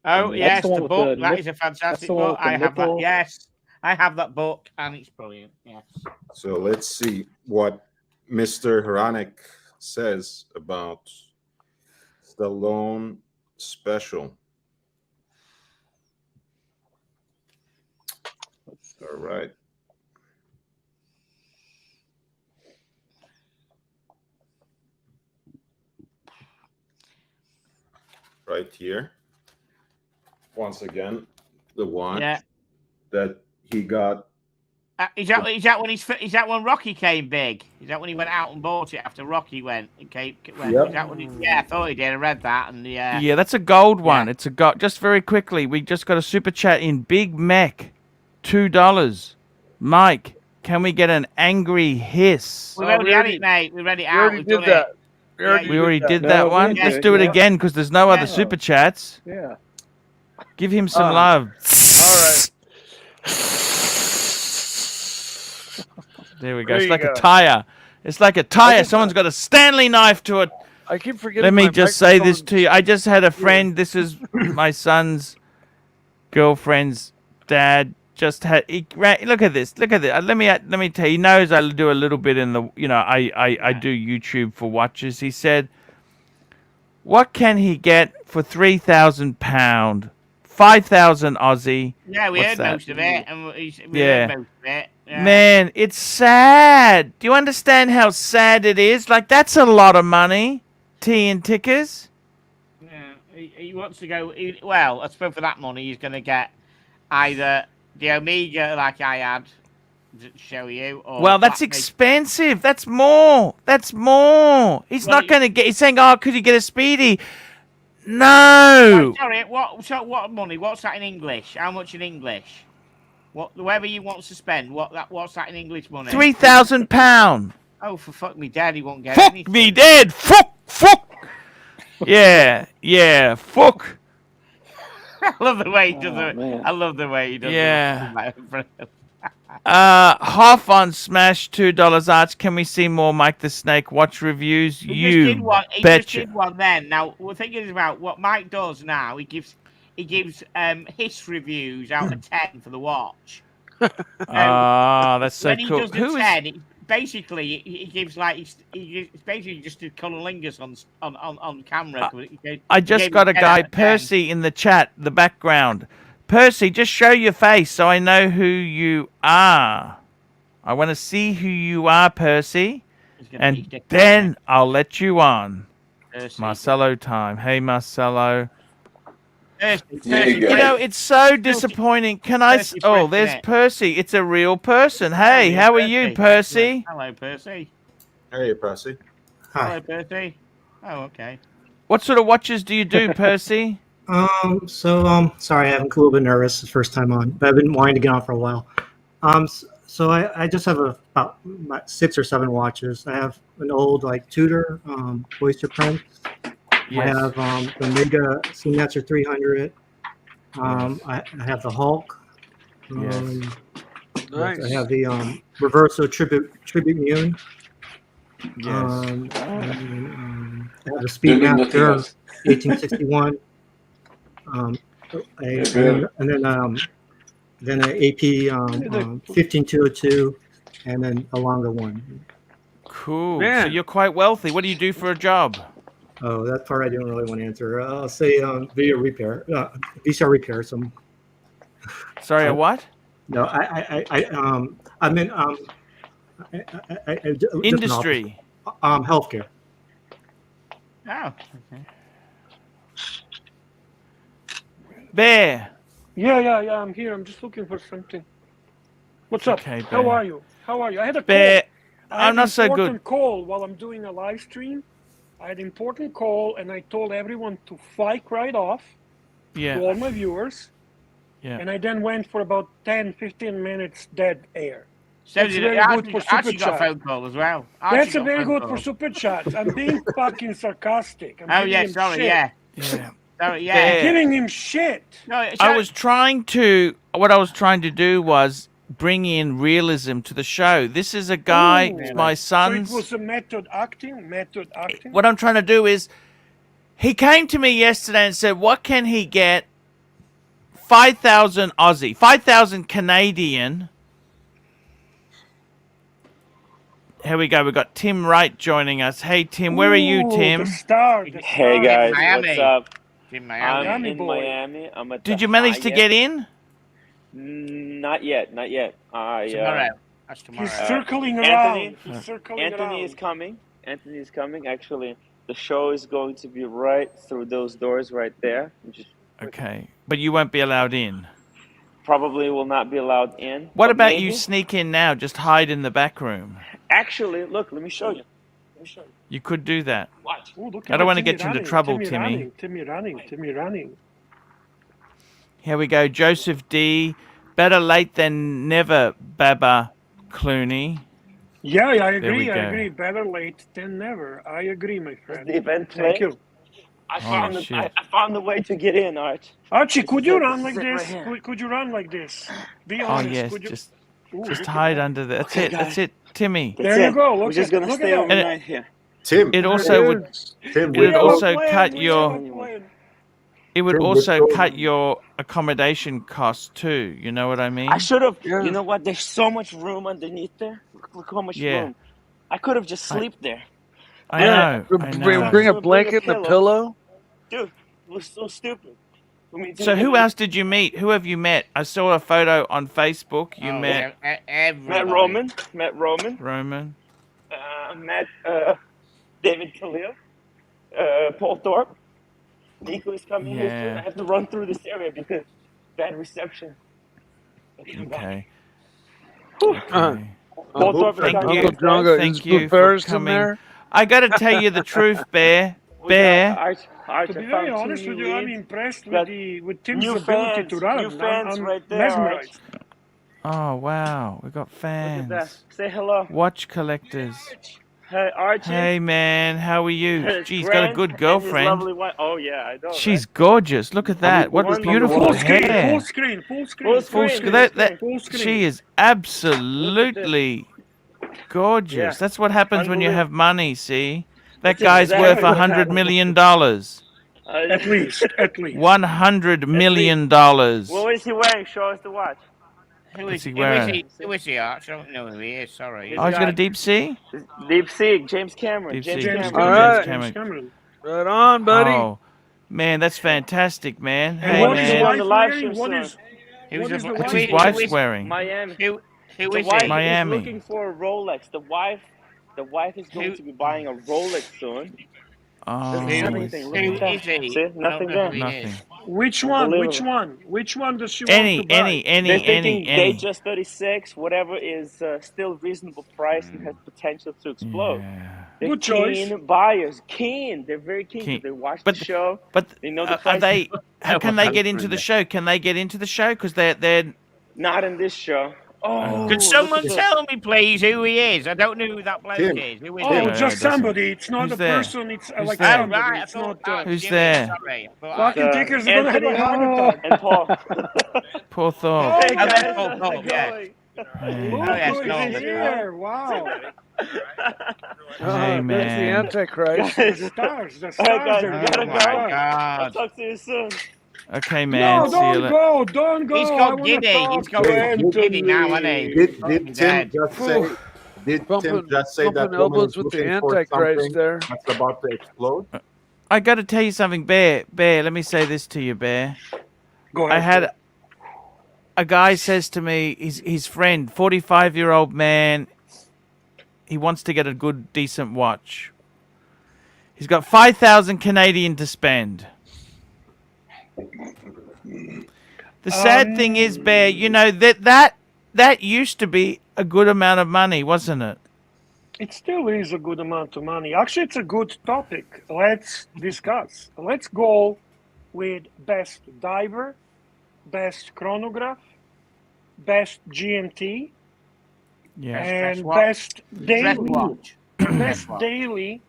Speaker 2: Oh, yes, the book. That is a fantastic book. I have that. Yes, I have that book, and it's brilliant. Yes.
Speaker 5: So let's see what Mr. Hranek says about Stallone special. All right. Right here. Once again, the watch that he got.
Speaker 2: Is that when Rocky came big? Is that when he went out and bought it after Rocky went? Okay,
Speaker 5: Yep.
Speaker 2: Is that when I thought he did. I read that, and
Speaker 1: yeah, that's a gold one. It's a gold. Just very quickly, we just got a super chat in Big Mac, $2. Mike, can we get an angry hiss?
Speaker 2: We already had it, mate. We read it out.
Speaker 6: We did that.
Speaker 1: We already did that one. Let's do it again because there's no other super chats.
Speaker 4: Yeah.
Speaker 1: Give him some love.
Speaker 6: All right.
Speaker 1: There we go. It's like a tire. It's like a tire. Someone's got a Stanley knife to
Speaker 6: I keep forgetting.
Speaker 1: Let me
Speaker 6: my
Speaker 1: just say this
Speaker 6: microphone-
Speaker 1: to you. I just had a friend. This is my son's girlfriend's dad. Just had. Look at this. Look at this. Let me tell you. He knows I do a little bit in the. I do YouTube for watches. He said, "What can he get for £3,000? 5,000 Aussie."
Speaker 2: Yeah, we
Speaker 1: What's
Speaker 2: heard
Speaker 1: that?
Speaker 2: most of it. And we
Speaker 1: Yeah.
Speaker 2: heard most of it. Yeah.
Speaker 1: Man, it's sad. Do you understand how sad it is? Like, that's a lot of money. Tea and tickers.
Speaker 2: Yeah, he wants to go. Well, I suppose for that money, he's going to get either the Omega, like I had to show you, or
Speaker 1: Well, that's expensive. That's more. That's more. He's not going to get. He's saying, "Oh, could you get a Speedy?" No.
Speaker 2: Sorry, what money? What's that in English? How much in English? Whatever you want to spend. What's that in English money?
Speaker 1: £3,000.
Speaker 2: Oh, for fuck me, Dad, he won't get
Speaker 1: Fuck
Speaker 2: anything.
Speaker 1: me dead. Fuck. Yeah. Fuck.
Speaker 2: I love the way he does it.
Speaker 4: man.
Speaker 2: I love the way he does
Speaker 1: Yeah.
Speaker 2: it.
Speaker 1: Half on Smash, $2. Arch. Can we see more Mike the Snake watch reviews?
Speaker 2: He
Speaker 1: You
Speaker 2: just
Speaker 1: betcha.
Speaker 2: did one then. Now we're thinking about what Mike does now. He gives his reviews out of 10 for the watch.
Speaker 1: That's so
Speaker 2: when he
Speaker 1: cool.
Speaker 2: does the 10, basically he gives like he basically just did cunnilingus on camera.
Speaker 1: I just got a guy, Percy, in the chat, the background. Percy, just show your face so I know who you are. I want to see who you are, Percy. And then I'll let you on.
Speaker 2: Percy.
Speaker 1: Marcelo time. Hey, Marcelo.
Speaker 2: Percy,
Speaker 1: You know, it's so disappointing. Can I...
Speaker 2: Percy
Speaker 1: Oh,
Speaker 2: pressing
Speaker 1: there's
Speaker 2: it.
Speaker 1: Percy. It's a real person. Hey, how are you, Percy?
Speaker 2: Hello, Percy.
Speaker 5: Hey, Percy.
Speaker 2: Hello, Percy. Oh, okay.
Speaker 1: What sort of watches do you do, Percy?
Speaker 7: Sorry, I'm a little bit nervous. The first time on, but I've been wanting to get on for a while. So I just have about 6 or 7 watches. I have an old Tudor oyster print.
Speaker 1: Yes.
Speaker 7: I have the Omega Seamaster 300. I have the Hulk.
Speaker 1: Yes.
Speaker 6: Nice.
Speaker 7: I have the Reverso Tribute Mune.
Speaker 1: Yes.
Speaker 7: I have the Speedmaster 1861. Then an AP 15202, and then a longer one.
Speaker 1: Cool.
Speaker 6: Man.
Speaker 1: So you're quite wealthy. What do you do for a job?
Speaker 7: Oh, that part I don't really want to answer. I'll say video repair, VCR repair. Some.
Speaker 1: Sorry, a what?
Speaker 7: No, I mean
Speaker 1: Industry.
Speaker 7: Healthcare.
Speaker 2: Oh, okay.
Speaker 1: Bear.
Speaker 8: Yeah, I'm here. I'm just looking for something. What's up?
Speaker 1: Okay,
Speaker 8: How
Speaker 1: Bear.
Speaker 8: are you? I had a
Speaker 1: Bear.
Speaker 8: call. I had
Speaker 1: I'm not
Speaker 8: an
Speaker 1: so
Speaker 8: important
Speaker 1: good.
Speaker 8: call while I'm doing a live stream. I had an important call, and I told everyone to flake right off to all
Speaker 1: Yeah.
Speaker 8: my viewers.
Speaker 1: Yeah.
Speaker 8: And I then went for about 10, 15 minutes dead air.
Speaker 2: So
Speaker 8: That's
Speaker 2: did
Speaker 8: very good for
Speaker 2: Archie
Speaker 8: super
Speaker 2: got a
Speaker 8: chat.
Speaker 2: phone call as well.
Speaker 8: That's a very good for super chats. I'm being fucking sarcastic. I'm giving him shit.
Speaker 1: Yeah.
Speaker 2: Sorry, yeah.
Speaker 1: Bear.
Speaker 8: Giving him shit.
Speaker 2: No,
Speaker 1: What I was trying to do was bring in realism to the show. This is a guy,
Speaker 8: Ooh.
Speaker 1: my
Speaker 8: So
Speaker 1: son's.
Speaker 8: it was a method acting.
Speaker 1: What I'm trying to do is, he came to me yesterday and said, what can he get? 5,000 Aussie, 5,000 Canadian. Here we go. We've got Tim Wright joining us. Hey, Tim, where are you,
Speaker 8: Ooh,
Speaker 1: Tim?
Speaker 8: The star.
Speaker 9: Hey guys,
Speaker 2: Miami.
Speaker 9: what's up?
Speaker 2: In
Speaker 9: I'm
Speaker 2: Miami.
Speaker 8: Miami
Speaker 9: in
Speaker 8: boy.
Speaker 9: Miami. I'm at
Speaker 1: Did
Speaker 9: the
Speaker 1: you manage to
Speaker 9: Hyatt.
Speaker 1: get in?
Speaker 9: Not yet.
Speaker 2: Tomorrow. That's tomorrow.
Speaker 8: He's circling
Speaker 9: Anthony?
Speaker 8: around. He's circling
Speaker 9: Anthony
Speaker 8: around.
Speaker 9: is coming. Anthony is coming. Actually, the show is going to be right through those doors right there. Just
Speaker 1: Okay, but you won't be allowed in.
Speaker 9: probably will not be allowed in.
Speaker 1: What
Speaker 9: but
Speaker 1: about
Speaker 9: maybe.
Speaker 1: you sneak in now? Just hide in the back room.
Speaker 9: Actually, look. Let me show you.
Speaker 1: You could do that.
Speaker 9: Watch.
Speaker 8: Ooh, look
Speaker 1: I
Speaker 8: at
Speaker 1: don't want to
Speaker 8: Timmy
Speaker 1: get you into
Speaker 8: running,
Speaker 1: trouble,
Speaker 8: Timmy
Speaker 1: Timmy.
Speaker 8: Timmy running.
Speaker 1: Here we go. Joseph D. Better late than never, Baba Clooney.
Speaker 8: Yeah, I
Speaker 1: There we
Speaker 8: agree. I
Speaker 1: go.
Speaker 8: agree. Better late than never. I agree, my friend.
Speaker 9: The event
Speaker 8: Thank
Speaker 9: play.
Speaker 8: you.
Speaker 9: I
Speaker 1: shit.
Speaker 9: found the way to get in, Arch.
Speaker 8: Archie, could you run like
Speaker 9: Sit right
Speaker 8: this?
Speaker 9: here.
Speaker 8: Could you run like this? Be
Speaker 1: Oh,
Speaker 8: honest.
Speaker 1: yes.
Speaker 8: Could you?
Speaker 1: Just
Speaker 8: Ooh,
Speaker 1: just
Speaker 8: look at
Speaker 1: hide
Speaker 8: that.
Speaker 1: under there. That's
Speaker 9: Okay,
Speaker 1: it. That's
Speaker 9: guys.
Speaker 1: it. Timmy.
Speaker 8: There you go. Look
Speaker 9: We're just
Speaker 8: at-
Speaker 9: gonna
Speaker 8: look
Speaker 9: stay
Speaker 8: at that.
Speaker 9: overnight here.
Speaker 5: Tim.
Speaker 1: It also would.
Speaker 5: Tim,
Speaker 1: It would
Speaker 5: with
Speaker 1: also
Speaker 5: those-
Speaker 1: cut your. It would
Speaker 5: Tim, with
Speaker 1: also
Speaker 5: those-
Speaker 1: cut your accommodation costs too. You know what I mean?
Speaker 9: I should have.
Speaker 6: Yeah.
Speaker 9: You know what? There's so much room underneath there. Look how much
Speaker 1: Yeah.
Speaker 9: room. I could have just slept there.
Speaker 1: I know. I know.
Speaker 6: Bring a
Speaker 9: Bring a
Speaker 6: blanket and a pillow.
Speaker 9: Dude, it was so stupid. I mean,
Speaker 1: So who else did you meet? Who have you met? I saw a photo on Facebook. You met
Speaker 9: Met Roman. Met Roman.
Speaker 1: Roman.
Speaker 9: Met David Khalil. Paul Thorpe. Nico is coming here soon. I have to run through this area because bad reception.
Speaker 1: Okay.
Speaker 9: Okay. Paul Thorpe is
Speaker 1: Thank
Speaker 9: coming
Speaker 1: you.
Speaker 9: here.
Speaker 1: Thank you for coming. I got to tell you the truth, Bear. Bear.
Speaker 8: To be very honest with you, I'm impressed with Tim's ability to run.
Speaker 9: New fans
Speaker 8: I'm
Speaker 9: right there.
Speaker 8: mesmerized.
Speaker 1: Oh wow, we got fans.
Speaker 9: Look at that. Say hello.
Speaker 1: Watch collectors.
Speaker 9: Hey, Archie.
Speaker 1: Hey man, how are you?
Speaker 9: His
Speaker 1: She's got a
Speaker 9: Grant
Speaker 1: good
Speaker 9: and his
Speaker 1: girlfriend.
Speaker 9: lovely wife. Oh yeah, I know.
Speaker 1: She's gorgeous. Look at that. What beautiful
Speaker 8: Full screen,
Speaker 1: hair.
Speaker 8: full screen, full screen.
Speaker 1: Full screen.
Speaker 8: Full screen.
Speaker 1: She is absolutely gorgeous.
Speaker 9: Yeah.
Speaker 1: That's what happens when you have money. See, that
Speaker 9: That's
Speaker 1: guy's
Speaker 9: exactly
Speaker 1: worth
Speaker 9: what
Speaker 1: $100 million.
Speaker 8: At least.
Speaker 1: $100 million.
Speaker 9: What is he wearing? Show us the watch.
Speaker 2: Who
Speaker 1: What's
Speaker 2: is
Speaker 1: he
Speaker 2: he?
Speaker 1: wearing?
Speaker 2: Who is he, Arch? I don't know who he is. Sorry.
Speaker 1: Oh, he's got a deep sea.
Speaker 9: Deep Sea, James Cameron.
Speaker 1: Deep
Speaker 9: James
Speaker 1: sea.
Speaker 9: Cameron.
Speaker 6: All right.
Speaker 1: James
Speaker 8: Cameron.
Speaker 6: Right on, buddy.
Speaker 1: Oh, man, that's fantastic, man.
Speaker 8: And
Speaker 1: Hey,
Speaker 8: what is the
Speaker 1: man.
Speaker 8: wife
Speaker 9: the live
Speaker 8: wearing?
Speaker 9: stream
Speaker 8: What
Speaker 9: soon.
Speaker 8: is
Speaker 2: Who's
Speaker 8: the
Speaker 1: What's
Speaker 8: wife
Speaker 1: his wife's wearing?
Speaker 9: Miami.
Speaker 2: Who
Speaker 9: The
Speaker 2: is
Speaker 9: wife
Speaker 2: he?
Speaker 1: Miami.
Speaker 9: is looking for a Rolex. The wife is going to be buying a Rolex soon.
Speaker 1: Oh,
Speaker 9: Doesn't have
Speaker 2: Who
Speaker 9: anything. Look
Speaker 2: who
Speaker 9: at that.
Speaker 2: is he?
Speaker 9: See,
Speaker 2: I don't
Speaker 9: nothing
Speaker 2: know
Speaker 9: there.
Speaker 2: who he
Speaker 1: nothing.
Speaker 2: is.
Speaker 8: which one? Which
Speaker 9: Unbelievable.
Speaker 8: one? Which one does she want to buy?
Speaker 9: They're thinking
Speaker 1: any.
Speaker 9: Datejust 36, whatever is still reasonable price and has potential to explode.
Speaker 1: Yeah.
Speaker 9: They're
Speaker 8: Good choice.
Speaker 9: keen buyers. Keen. They're very keen.
Speaker 1: Keen.
Speaker 9: They watch
Speaker 1: But-
Speaker 9: the show.
Speaker 1: But
Speaker 9: They know the
Speaker 1: are
Speaker 9: price.
Speaker 1: they? How can they get into
Speaker 2: husband.
Speaker 1: the show? Can they get into the show? Because they're.
Speaker 9: Not in this show. Oh,
Speaker 2: Could someone
Speaker 9: look at
Speaker 2: tell me, please, who he is? I don't know who that bloke
Speaker 5: Tim.
Speaker 2: is. Who is
Speaker 8: Oh,
Speaker 1: Yeah,
Speaker 2: he?
Speaker 1: it
Speaker 8: just
Speaker 1: doesn't-
Speaker 8: somebody. It's not
Speaker 1: Who's
Speaker 8: a
Speaker 1: there?
Speaker 8: person. It's
Speaker 1: Who's
Speaker 8: like
Speaker 1: there?
Speaker 2: Oh,
Speaker 8: somebody.
Speaker 2: right. I
Speaker 8: It's
Speaker 2: thought,
Speaker 8: not.
Speaker 1: Who's
Speaker 2: Jimmy,
Speaker 1: there?
Speaker 2: Sorry. I thought
Speaker 8: Fucking tickers are gonna have a
Speaker 9: Anthony
Speaker 8: heart attack.
Speaker 9: and Paul.
Speaker 1: Poor Thorpe.
Speaker 8: Oh,
Speaker 9: Hey
Speaker 2: I
Speaker 9: guys,
Speaker 2: meant Paul
Speaker 9: how's
Speaker 2: Thorpe,
Speaker 9: it
Speaker 2: yeah.
Speaker 9: going?
Speaker 1: Hey,
Speaker 8: Look
Speaker 2: yes,
Speaker 8: who
Speaker 2: no,
Speaker 8: is
Speaker 2: that's
Speaker 8: here! Wow.
Speaker 1: Hey,
Speaker 6: There's the
Speaker 1: man.
Speaker 6: Antichrist.
Speaker 8: The stars. The
Speaker 9: All
Speaker 8: stars
Speaker 9: right, guys,
Speaker 8: are
Speaker 9: we
Speaker 8: here.
Speaker 9: gotta
Speaker 2: Oh,
Speaker 9: go.
Speaker 2: my
Speaker 9: I'll
Speaker 2: God.
Speaker 9: talk to you soon.
Speaker 1: Okay, man.
Speaker 8: No,
Speaker 1: See you
Speaker 8: don't
Speaker 1: later.
Speaker 8: go. Don't go.
Speaker 2: He's
Speaker 8: I
Speaker 2: got
Speaker 8: wanna
Speaker 2: giddy.
Speaker 8: talk
Speaker 2: He's got
Speaker 8: to
Speaker 2: giddy now, hasn't
Speaker 8: Anthony.
Speaker 2: he?
Speaker 5: Did
Speaker 2: Fucking
Speaker 5: Tim
Speaker 2: dead.
Speaker 5: just say? Did Tim
Speaker 6: Bumping,
Speaker 5: just say that
Speaker 6: bumping
Speaker 5: woman
Speaker 6: elbows
Speaker 5: is
Speaker 6: with the
Speaker 5: looking for
Speaker 6: Antichrist
Speaker 5: something
Speaker 6: there.
Speaker 5: that's about to explode?
Speaker 1: I got to tell you something, Bear. Bear, let me say this to you, Bear.
Speaker 8: Go
Speaker 1: I
Speaker 8: ahead.
Speaker 1: had a guy says to me, his friend, 45-year-old man, he wants to get a good, decent watch. He's got 5,000 Canadian to spend. The sad thing is, Bear, you know that used to be a good amount of money, wasn't it?
Speaker 8: It still is a good amount of money. Actually, it's a good topic. Let's discuss. Let's go with best diver, best chronograph, best GMT,
Speaker 1: Yeah.
Speaker 8: and
Speaker 2: watch.
Speaker 8: best
Speaker 2: Dress
Speaker 8: daily.
Speaker 2: watch.
Speaker 8: Best
Speaker 2: watch.
Speaker 8: daily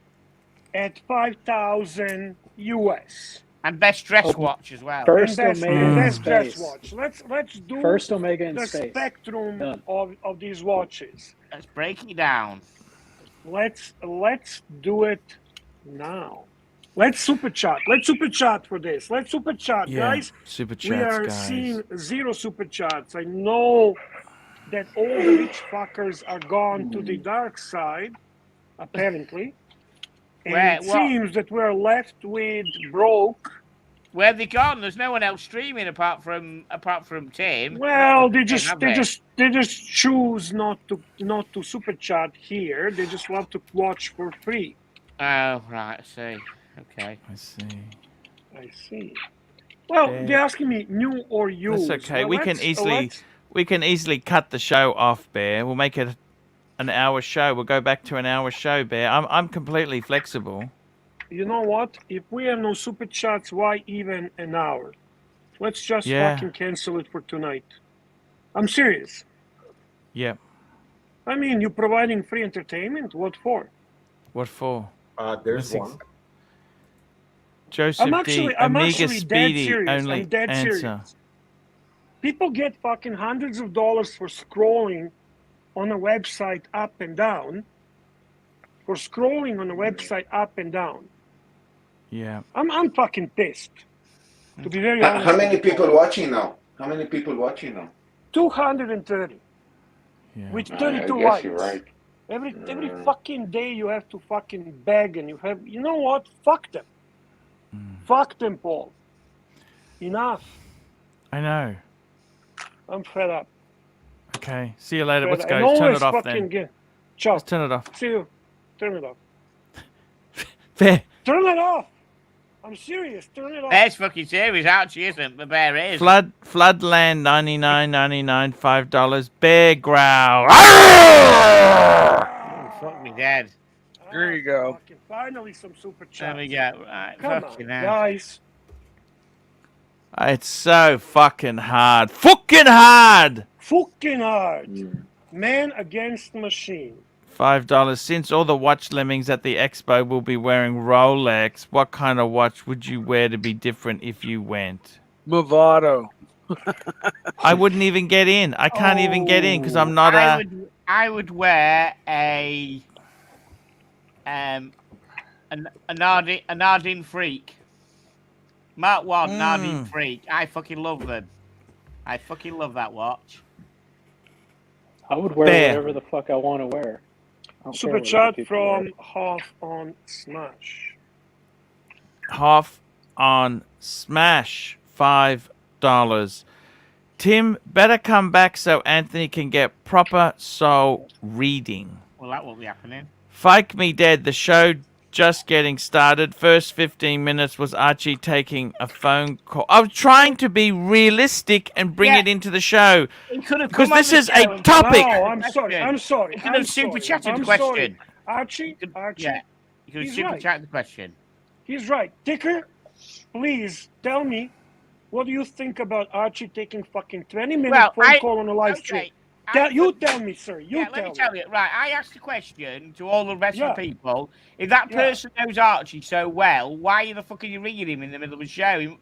Speaker 8: at 5,000 US.
Speaker 2: And best dress watch as well.
Speaker 4: First
Speaker 8: And best,
Speaker 4: Omega
Speaker 8: and
Speaker 4: in
Speaker 8: best dress
Speaker 4: space.
Speaker 8: watch. Let's do
Speaker 4: First Omega in
Speaker 8: the
Speaker 4: space.
Speaker 8: spectrum
Speaker 4: Done.
Speaker 8: of these watches.
Speaker 2: Let's break it down.
Speaker 8: Let's do it now. Let's super chat. Let's super chat for this. Let's super chat,
Speaker 1: Yeah.
Speaker 8: guys.
Speaker 1: Super
Speaker 8: We
Speaker 1: chats,
Speaker 8: are
Speaker 1: guys.
Speaker 8: seeing 0 super chats. I know that all the rich fuckers are gone to the dark side, apparently. And
Speaker 2: Where-
Speaker 8: it
Speaker 2: what?
Speaker 8: seems that we're left with broke.
Speaker 2: Where have they gone? There's no one else streaming apart from Tim.
Speaker 8: Well, they just
Speaker 2: have
Speaker 8: they
Speaker 2: they?
Speaker 8: just choose not to super chat here. They just want to watch for free.
Speaker 2: Oh, right. I see. Okay.
Speaker 1: I see.
Speaker 8: I see. Well,
Speaker 1: Yeah.
Speaker 8: they're asking me new or used.
Speaker 1: That's okay.
Speaker 8: Well,
Speaker 1: We can easily cut the show off, Bear. We'll make it an hour show. We'll go back to an hour show, Bear. I'm completely flexible.
Speaker 8: You know what? If we have no super chats, why even an hour? Let's just
Speaker 1: Yeah.
Speaker 8: fucking cancel it for tonight. I'm serious.
Speaker 1: Yep.
Speaker 8: I mean, you're providing free entertainment. What for?
Speaker 1: What for?
Speaker 5: There's
Speaker 1: Let's
Speaker 5: one.
Speaker 1: Joseph
Speaker 8: I'm
Speaker 1: D.
Speaker 8: actually
Speaker 1: Amiga
Speaker 8: dead
Speaker 1: Speedy
Speaker 8: serious.
Speaker 1: only
Speaker 8: I'm dead
Speaker 1: answer.
Speaker 8: serious. People get fucking hundreds of dollars for scrolling on a website up and down. for scrolling on the website up and down.
Speaker 1: Yeah.
Speaker 8: I'm fucking pissed. To be very honest.
Speaker 5: How many people watching now? How many people watching now?
Speaker 8: 230.
Speaker 1: Yeah.
Speaker 8: With
Speaker 5: I
Speaker 8: 32
Speaker 5: guess
Speaker 8: likes.
Speaker 5: you're right.
Speaker 8: Every fucking day you have to fucking beg, and you know what? Fuck them. Fuck them, Paul. Enough.
Speaker 1: I know.
Speaker 8: I'm fed up.
Speaker 1: Okay. See you later. Let's
Speaker 8: And
Speaker 1: go. Turn
Speaker 8: always
Speaker 1: it off
Speaker 8: fucking
Speaker 1: then.
Speaker 8: Ciao.
Speaker 1: Let's turn it off.
Speaker 8: See you. Turn it off.
Speaker 1: Fair.
Speaker 8: Turn it off. I'm serious. Turn it off.
Speaker 2: Bear's fucking serious. Archie isn't, but Bear is.
Speaker 1: Floodland 99.99 $5. Bear growl.
Speaker 2: Oh, fuck me dead.
Speaker 6: There you go.
Speaker 8: Fucking finally some super chats.
Speaker 2: There we go. Right,
Speaker 8: Come
Speaker 2: fucking
Speaker 8: on,
Speaker 2: hell.
Speaker 8: guys.
Speaker 1: It's so fucking hard. Fucking hard.
Speaker 8: Fucking hard. Man against machine.
Speaker 1: $5. Since all the watch lemmings at the expo will be wearing Rolex, what kind of watch would you wear to be different if you went?
Speaker 6: Movado.
Speaker 1: I wouldn't even get in. I can't even get in because I'm not
Speaker 2: I would wear a Nardin Freak. Mark 1 Nardin Freak. I fucking love them. I fucking love that watch.
Speaker 4: I would wear
Speaker 1: Bear.
Speaker 4: whatever the fuck I want to wear. I don't care
Speaker 8: Super
Speaker 4: what other
Speaker 8: chat
Speaker 4: people wear.
Speaker 8: from Half on Smash.
Speaker 1: half on Smash. $5. Tim, better come back so Anthony can get proper soul reading.
Speaker 2: Well, that won't be happening.
Speaker 1: Fike me dead. The show just getting started. First 15 minutes was Archie taking a phone call. I was trying to be realistic and bring it into the show. Because this is a topic.
Speaker 8: No, I'm sorry. I'm sorry.
Speaker 2: You could have super chatted the
Speaker 8: I'm
Speaker 2: question.
Speaker 8: sorry. Archie,
Speaker 2: Yeah. You could have
Speaker 8: he's
Speaker 2: super
Speaker 8: right.
Speaker 2: chatted the question.
Speaker 8: He's right. Dicker, please tell me, what do you think about Archie taking fucking 20-minute phone call on a live stream? You tell me, sir.
Speaker 2: Let me tell you. Right, I asked a question to all the rest of the people. If that person knows Archie so well, why the fuck are you ringing him in the middle of a show?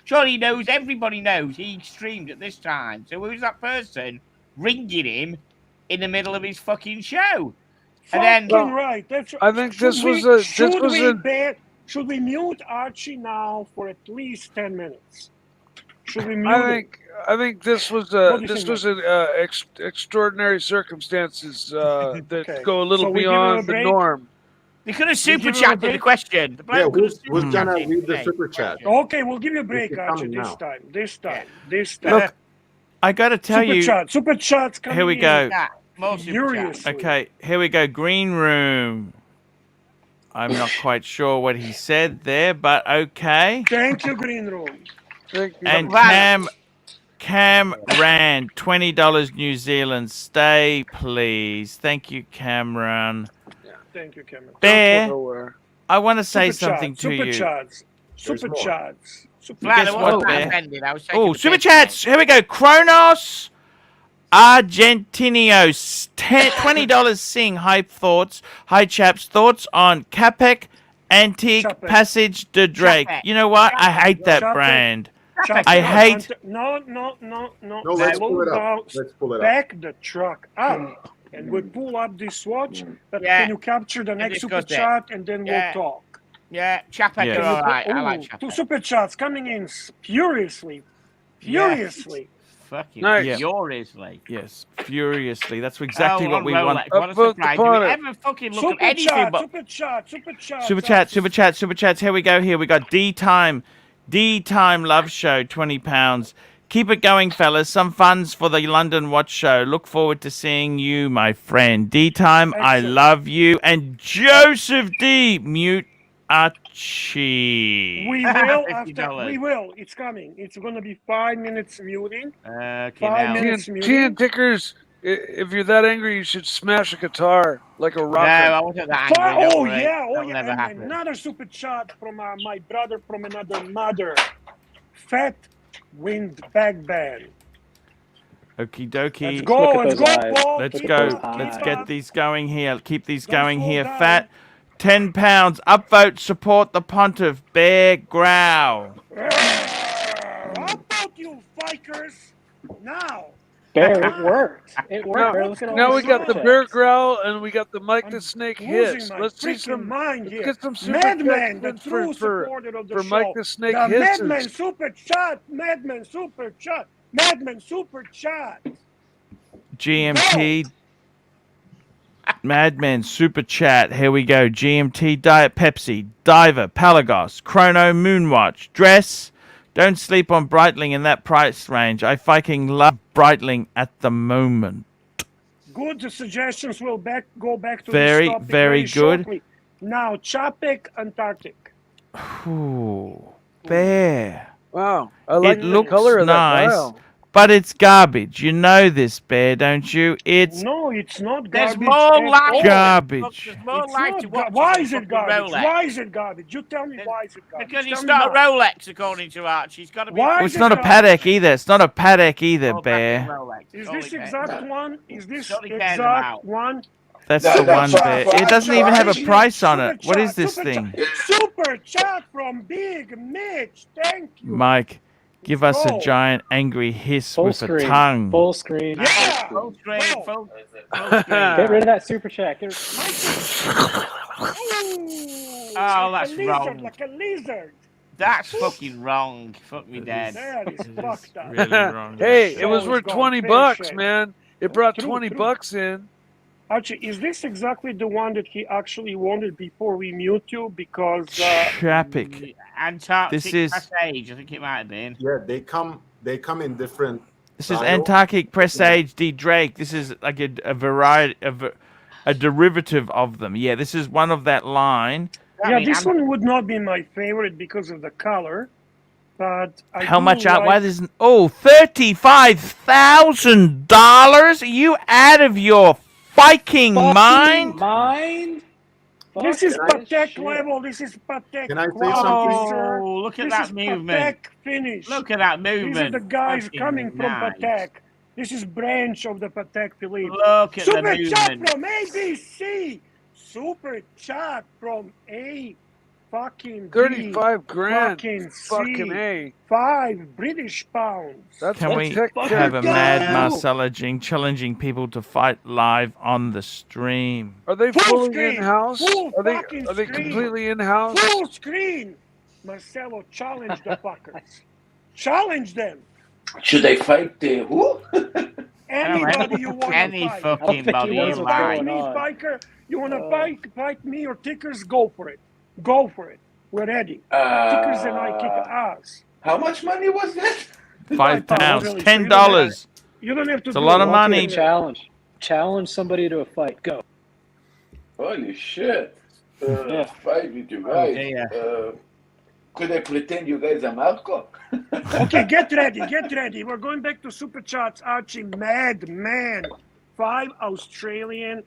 Speaker 2: Surely he knows, everybody knows he streamed at this time. So who's that person ringing him in the middle of his fucking show? And then,
Speaker 8: right.
Speaker 6: I think
Speaker 8: should we mute Archie now for at least 10 minutes? Should we mute him?
Speaker 6: I think this was extraordinary circumstances that go a little beyond the norm.
Speaker 2: They could have super chatted the question. The bloke could have
Speaker 5: Who's
Speaker 2: super
Speaker 5: gonna
Speaker 2: chatted
Speaker 5: read the
Speaker 2: the
Speaker 5: super chat?
Speaker 8: Okay, we'll give you a break,
Speaker 5: It's
Speaker 8: Archie,
Speaker 5: coming
Speaker 8: this time.
Speaker 1: Look, I got to tell you.
Speaker 8: Super chats coming
Speaker 1: Here we go.
Speaker 8: Furiously.
Speaker 1: Okay, here we go. Green room. I'm not quite sure what he said there, but okay.
Speaker 8: Thank you, Green Room.
Speaker 6: Thank you.
Speaker 1: And Cam Rand, $20 New Zealand. Stay, please. Thank you, Cameron.
Speaker 8: Thank you, Cameron.
Speaker 1: Bear, I want to say something to
Speaker 8: Super
Speaker 1: you.
Speaker 8: chats. Super chats.
Speaker 1: Guess what, Bear?
Speaker 2: Oh,
Speaker 1: super chats. Here we go. Kronos Argentinio, $20 Sing. Hi, thoughts. Hi, chaps. Thoughts on Capek Antique Passage de Drake. You know what? I hate that brand. I hate.
Speaker 8: No.
Speaker 5: Let's pull it up. Let's pull it up.
Speaker 8: Back the truck up, and we'll pull up this watch. But can you capture the next super chat, and then we'll talk.
Speaker 2: Yeah, Chapek, all right. I like Chapek.
Speaker 8: 2 super chats coming in furiously.
Speaker 2: Fucking furiously.
Speaker 1: Yes, furiously. That's exactly what we want.
Speaker 2: What a surprise. Do we ever fucking look at anything but...
Speaker 8: Super chats.
Speaker 1: Here we go. Here we got D-Time Love Show, £20. Keep it going, fellas. Some funds for the London Watch Show. Look forward to seeing you, my friend. D-Time, I love you. And Joseph D, mute Archie.
Speaker 8: We will. It's coming. It's going to be 5 minutes muting. 5 minutes muting.
Speaker 6: Tickers, if you're that angry, you should smash a guitar like a rocker.
Speaker 2: No, I wasn't that angry.
Speaker 8: Never happen. Another super chat from my brother from another mother. Fat Wind Bag Band.
Speaker 1: Okie dokie.
Speaker 8: Let's go, Paul.
Speaker 1: Let's go. Let's get these going here. Keep these going here. Fat. £10. Upvote. Support the pontiff. Bear growl.
Speaker 8: How about you, fikers? Now.
Speaker 4: Bear, it worked. It worked.
Speaker 6: Now,
Speaker 4: Bear, look at all
Speaker 6: now
Speaker 4: the
Speaker 6: we got the
Speaker 4: super
Speaker 6: bear
Speaker 4: chats.
Speaker 6: growl and we got the Mike
Speaker 8: I'm
Speaker 6: the Snake
Speaker 8: losing
Speaker 6: hiss.
Speaker 8: my
Speaker 6: Let's see
Speaker 8: freaking
Speaker 6: some.
Speaker 8: mind
Speaker 6: Let's
Speaker 8: here.
Speaker 6: get some super
Speaker 8: Madman, the
Speaker 6: chats
Speaker 8: true
Speaker 6: for
Speaker 8: supporter of the
Speaker 6: for
Speaker 8: show.
Speaker 6: Mike the Snake
Speaker 8: The
Speaker 6: hisses.
Speaker 8: Madman super chat. Madman super chat. Madman super chat.
Speaker 1: GMT Madman Super Chat. Here we go. GMT Diet Pepsi, Diver, Pelagos, Chrono, Moonwatch, Dress. Don't sleep on Breitling in that price range. I fucking love Breitling at the moment.
Speaker 8: Good suggestions. We'll go back to
Speaker 1: Very,
Speaker 8: this topic
Speaker 1: very good.
Speaker 8: shortly. Now, Chapek Antarctic.
Speaker 1: Ooh, Bear.
Speaker 6: Wow, I like
Speaker 1: It
Speaker 6: the
Speaker 1: looks
Speaker 6: color of
Speaker 1: nice,
Speaker 6: that dial.
Speaker 1: but it's garbage. You know this, Bear, don't you? It's
Speaker 8: No, it's not
Speaker 2: There's
Speaker 8: garbage.
Speaker 2: more
Speaker 8: at
Speaker 2: life.
Speaker 8: all.
Speaker 1: garbage.
Speaker 2: There's more
Speaker 8: It's
Speaker 2: life
Speaker 8: not
Speaker 2: to watch.
Speaker 8: Why
Speaker 2: than
Speaker 8: is it
Speaker 2: fucking
Speaker 8: garbage?
Speaker 2: Rolex.
Speaker 8: Why is it garbage? You tell me why is it garbage?
Speaker 2: Because it's
Speaker 8: Tell me
Speaker 2: not a
Speaker 8: why.
Speaker 2: Rolex, according to Archie. It's got to be.
Speaker 8: Why
Speaker 1: Well,
Speaker 8: is
Speaker 1: it's
Speaker 8: it
Speaker 1: not a
Speaker 8: garbage?
Speaker 1: Patek either. It's not a Patek either,
Speaker 2: Oh,
Speaker 1: Bear.
Speaker 2: Rolex.
Speaker 8: Is
Speaker 2: All
Speaker 8: this
Speaker 2: it cares.
Speaker 8: exact one? Is this
Speaker 2: All he cares
Speaker 8: exact
Speaker 2: about.
Speaker 8: one?
Speaker 1: That's
Speaker 10: No,
Speaker 1: the
Speaker 10: no,
Speaker 1: one,
Speaker 10: for-
Speaker 1: Bear.
Speaker 10: for
Speaker 1: It doesn't even have a
Speaker 10: Archie,
Speaker 1: price on
Speaker 8: Super
Speaker 1: it. What is
Speaker 8: chat,
Speaker 1: this
Speaker 8: super
Speaker 1: thing?
Speaker 8: chat. Super chat from Big Mitch. Thank you.
Speaker 1: Mike, give us a
Speaker 8: Go.
Speaker 1: giant angry hiss
Speaker 4: Full
Speaker 1: with
Speaker 4: screen.
Speaker 1: a tongue.
Speaker 4: Full screen.
Speaker 8: Yeah.
Speaker 2: Full screen.
Speaker 8: Go.
Speaker 2: Full
Speaker 4: Get
Speaker 2: screen.
Speaker 4: rid of that super chat. Get rid-
Speaker 2: Oh,
Speaker 8: Like
Speaker 2: that's
Speaker 8: a lizard,
Speaker 2: wrong.
Speaker 8: like a lizard.
Speaker 2: That's fucking wrong. Fuck me dead.
Speaker 8: That is fucked up.
Speaker 1: Really wrong.
Speaker 6: Hey,
Speaker 8: Show
Speaker 6: it was
Speaker 8: is
Speaker 6: worth
Speaker 8: gone
Speaker 6: 20
Speaker 8: pear
Speaker 6: bucks,
Speaker 8: shaped.
Speaker 6: man. It brought
Speaker 8: True,
Speaker 6: 20
Speaker 8: true.
Speaker 6: bucks in.
Speaker 8: Archie, is this exactly the one that he actually wanted before we mute you? Because
Speaker 1: Chapek.
Speaker 2: Antarctic
Speaker 1: This is-
Speaker 2: Passage, I think it might have been.
Speaker 5: Yeah, they come in different.
Speaker 1: This is
Speaker 5: styles.
Speaker 1: Antarctic Presage D Drake. This is like a variety of a derivative of them. Yeah, this is one of that line.
Speaker 8: yeah, this one would not be my favorite because of the color. But I
Speaker 1: How
Speaker 8: do
Speaker 1: much out? Why
Speaker 8: like-
Speaker 1: there's $35,000? Are you out of your fucking mind?
Speaker 4: Mind?
Speaker 8: This is
Speaker 5: Fuck
Speaker 8: Patek
Speaker 4: shit.
Speaker 8: level. This is Patek
Speaker 5: Can I say
Speaker 8: quality,
Speaker 5: something?
Speaker 8: sir.
Speaker 2: Oh, look at
Speaker 8: This
Speaker 2: that
Speaker 8: is
Speaker 2: movement.
Speaker 8: Patek finish.
Speaker 2: Look at that movement.
Speaker 8: These are the guys
Speaker 2: Fucking
Speaker 8: coming from
Speaker 2: nice.
Speaker 8: Patek. This is branch of the Patek Philippe.
Speaker 2: Look at the
Speaker 8: Super chat
Speaker 2: movement.
Speaker 8: from ABC. Super chat from A. Fucking
Speaker 6: 35 grand.
Speaker 8: Fucking
Speaker 6: Fucking
Speaker 8: C.
Speaker 6: A.
Speaker 8: 5 British pounds.
Speaker 6: That's
Speaker 1: Can we
Speaker 6: tech-
Speaker 1: have a
Speaker 8: go.
Speaker 1: mad Marcella Jing challenging people to fight live on the stream?
Speaker 6: Are they
Speaker 8: Full
Speaker 6: fully
Speaker 8: screen.
Speaker 6: in-house?
Speaker 8: Full
Speaker 6: Are they
Speaker 8: fucking screen.
Speaker 6: completely in-house?
Speaker 8: Full screen. Marcelo, challenge the fuckers. Challenge them.
Speaker 10: Should I fight who?
Speaker 8: Anybody you want
Speaker 2: Any
Speaker 8: to fight.
Speaker 2: fucking
Speaker 4: I don't think
Speaker 2: body
Speaker 4: he knows
Speaker 2: you
Speaker 4: what's
Speaker 2: like.
Speaker 4: going
Speaker 8: Me,
Speaker 4: on.
Speaker 8: Spiker, you want to fight me or Tickers? Go for it. Go for it. We're ready.
Speaker 10: Uh,
Speaker 8: Tickers and I kick ass.
Speaker 10: How much money was that?
Speaker 1: £5,
Speaker 8: really,
Speaker 1: $10.
Speaker 8: You don't have to
Speaker 1: It's a
Speaker 8: do
Speaker 1: lot of
Speaker 8: it.
Speaker 1: money.
Speaker 4: Challenge. Challenge somebody to a fight. Go.
Speaker 10: Holy shit.
Speaker 4: Yeah.
Speaker 10: Fight with you
Speaker 2: Oh,
Speaker 10: guys.
Speaker 2: dear.
Speaker 10: Could I pretend you guys are Marco?
Speaker 8: Okay, get ready. Get ready. We're going back to Super Chats. Archie, madman. $5 Australian.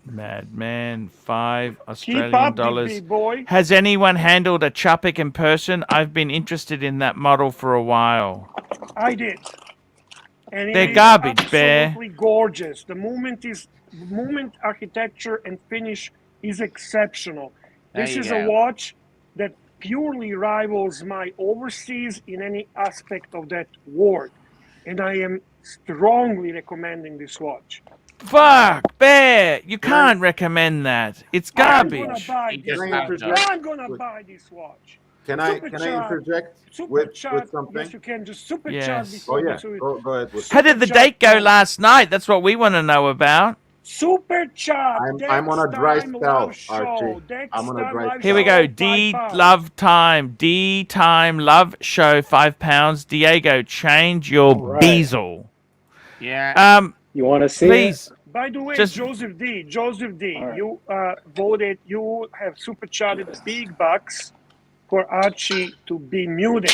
Speaker 1: Madman, $5
Speaker 8: Keep
Speaker 1: Australian
Speaker 8: up,
Speaker 1: dollars.
Speaker 8: big boy.
Speaker 1: Has anyone handled a Chapek in person? I've been interested in that model for a while.
Speaker 8: I did. And it
Speaker 1: They're
Speaker 8: is
Speaker 1: garbage, Bear.
Speaker 8: absolutely gorgeous. The movement architecture and finish is exceptional.
Speaker 2: There
Speaker 8: This
Speaker 2: you
Speaker 8: is
Speaker 2: go.
Speaker 8: a watch that purely rivals my overseas in any aspect of that word. And I am strongly recommending this watch.
Speaker 1: Fuck, Bear, you can't recommend that. It's garbage.
Speaker 2: He just
Speaker 8: I'm
Speaker 2: has
Speaker 8: gonna
Speaker 2: that.
Speaker 8: buy this watch.
Speaker 5: Can I
Speaker 8: Super chat.
Speaker 5: interject
Speaker 8: Super
Speaker 5: with
Speaker 8: chat.
Speaker 5: something?
Speaker 8: Yes, you can. Just super
Speaker 1: Yes.
Speaker 8: chat
Speaker 5: Oh
Speaker 8: before
Speaker 5: yeah,
Speaker 8: we do it.
Speaker 5: go ahead. With
Speaker 1: How did the
Speaker 8: Super
Speaker 1: date go
Speaker 8: chat.
Speaker 1: last night? That's what we want to know about.
Speaker 8: Super chat.
Speaker 5: I'm on a dry
Speaker 8: Next time
Speaker 5: spell,
Speaker 8: live show.
Speaker 5: Archie.
Speaker 8: Next
Speaker 5: I'm on a
Speaker 8: time
Speaker 5: dry
Speaker 8: live
Speaker 1: Here we
Speaker 8: show,
Speaker 1: go. D
Speaker 8: £5.
Speaker 1: Love Time. D Time Love Show, £5. Diego, change your
Speaker 4: All right.
Speaker 1: bezel.
Speaker 2: Yeah.
Speaker 4: You want to see
Speaker 1: Please.
Speaker 8: By the way,
Speaker 1: Just-
Speaker 8: Joseph D,
Speaker 4: All right.
Speaker 8: you voted, you have super chatted big bucks for Archie to be muted.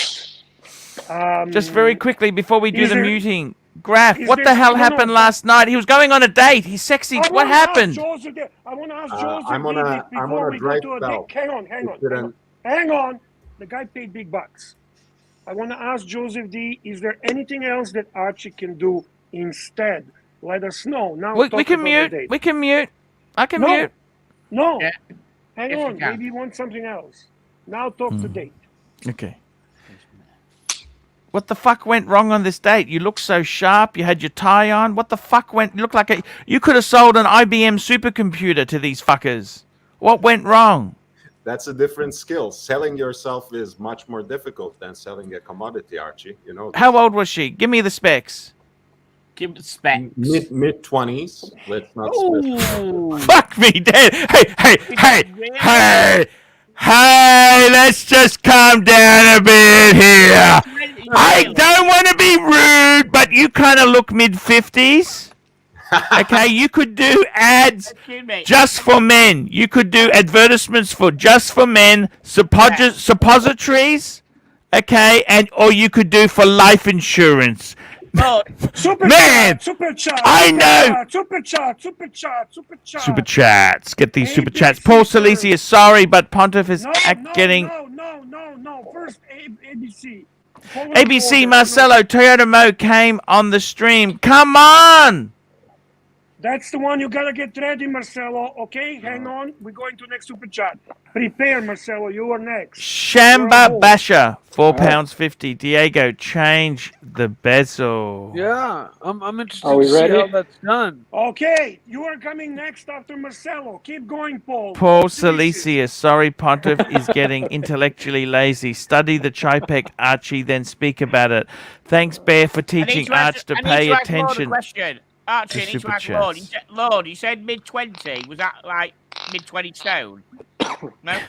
Speaker 1: Just very quickly before we do
Speaker 8: Is
Speaker 1: the
Speaker 8: there-
Speaker 1: muting. Graf,
Speaker 8: is
Speaker 1: what
Speaker 8: there-
Speaker 1: the hell
Speaker 8: no, no,
Speaker 1: happened
Speaker 8: no.
Speaker 1: last night? He was going on a date. He's sexy.
Speaker 8: I
Speaker 1: What
Speaker 8: wanna ask
Speaker 1: happened?
Speaker 8: Joseph D, I want to ask Joseph
Speaker 5: I'm on
Speaker 8: D
Speaker 5: a-
Speaker 8: before
Speaker 5: I'm on a
Speaker 8: we
Speaker 5: dry
Speaker 8: go to a
Speaker 5: spell.
Speaker 8: date. Hang on.
Speaker 5: Didn't-
Speaker 8: Hang on. The guy paid big bucks. I want to ask Joseph D, is there anything else that Archie can do instead? Let us know. Now
Speaker 1: We
Speaker 8: talk
Speaker 1: can
Speaker 8: about the
Speaker 1: mute.
Speaker 8: date.
Speaker 1: We can mute. I can
Speaker 8: No.
Speaker 1: mute.
Speaker 8: No.
Speaker 2: Yeah.
Speaker 8: Hang
Speaker 2: If you
Speaker 8: on.
Speaker 2: can.
Speaker 8: Maybe you want something else. Now talk to date.
Speaker 1: Okay. What the fuck went wrong on this date? You looked so sharp. You had your tie on. What the fuck went? You looked like you could have sold an IBM supercomputer to these fuckers. What went wrong?
Speaker 5: That's a different skill. Selling yourself is much more difficult than selling a commodity, Archie. You know.
Speaker 1: How old was she? Give me the specs.
Speaker 2: Give the specs.
Speaker 5: Mid-20s. Let's not specify.
Speaker 1: Fuck me dead. Hey, let's just calm down a bit here. I don't want to be rude, but you kind of look mid-50s. Okay, you could do ads just for men. You could do advertisements for just for men, suppositories, okay, or you could do for life insurance. Man,
Speaker 8: super chat,
Speaker 1: I know.
Speaker 8: super chat.
Speaker 1: Super chats. Get these super chats. Paul Salisi, sorry, but Pontiff is getting.
Speaker 8: No. First, ABC.
Speaker 1: ABC Marcelo Toyota Mo came on the stream. Come on.
Speaker 8: That's the one you gotta get ready, Marcelo. Okay, hang on. We're going to next super chat. Prepare, Marcelo. You are next.
Speaker 1: Shamba Basha, £4.50. Diego, change the bezel.
Speaker 6: Yeah, I'm interested to see how that's done.
Speaker 8: Okay, you are coming next after Marcelo. Keep going, Paul.
Speaker 1: Paul Salisius, sorry, Pontiff is getting intellectually lazy. Study the Chipek, Archie, then speak about it. Thanks, Bear, for teaching Arch to pay attention.
Speaker 2: Archie, I need to ask Lord, you said mid-20. Was that like mid-20 stone? No?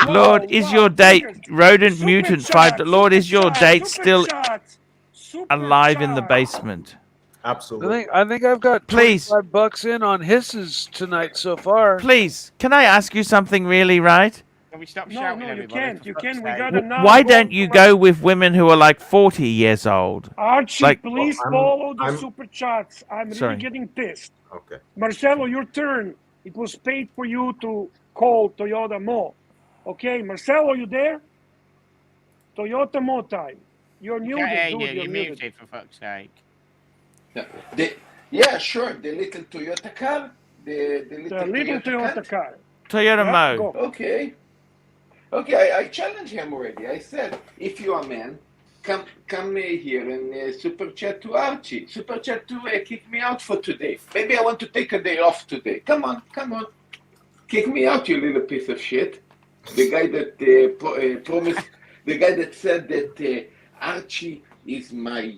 Speaker 1: Lord, is your date Rodent Mutant 5? Lord, is your date still alive in the basement?
Speaker 5: Absolutely.
Speaker 6: I think I've got $25 in on hisses tonight so far.
Speaker 1: Please, can I ask you something really right?
Speaker 2: Can we stop shouting?
Speaker 8: No, you can't. You can. We gotta now.
Speaker 1: Why don't you go with women who are like 40 years old?
Speaker 8: Archie, please follow the super chats. I'm really getting pissed.
Speaker 5: Okay.
Speaker 8: Marcelo, your turn. It was paid for you to call Toyota Mo. Okay, Marcelo, you there? Toyota Mo time. You're muted, dude.
Speaker 2: You're muted, for fuck's sake.
Speaker 10: Yeah, sure. The little Toyota car. The little
Speaker 8: Toyota car.
Speaker 1: Toyota Mo.
Speaker 10: Okay. Okay, I challenged him already. I said, if you are a man, come here and super chat to Archie. Super chat to kick me out for today. Maybe I want to take a day off today. Come on. Kick me out, you little piece of shit. The guy that promised, the guy that said that Archie is my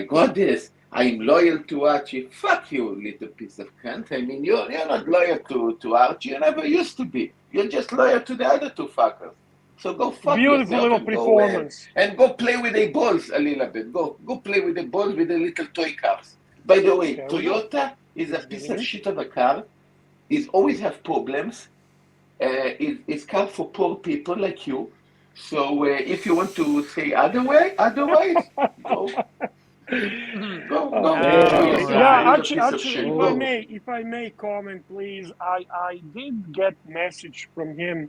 Speaker 10: goddess. I'm loyal to Archie. Fuck you, little piece of cunt. I mean, you're not loyal to Archie. You never used to be. You're just loyal to the other two fuckers. So go fuck
Speaker 8: Beautiful
Speaker 10: yourself
Speaker 8: little
Speaker 10: and
Speaker 8: performance.
Speaker 10: And go play with the balls a little bit. Go play with the balls with the little toy cars. By the way, Toyota is a piece of shit of a car. It always have problems. It's car for poor people like you. So if you want to say otherwise, go.
Speaker 8: Archie, if I may comment, please. I did get message from him.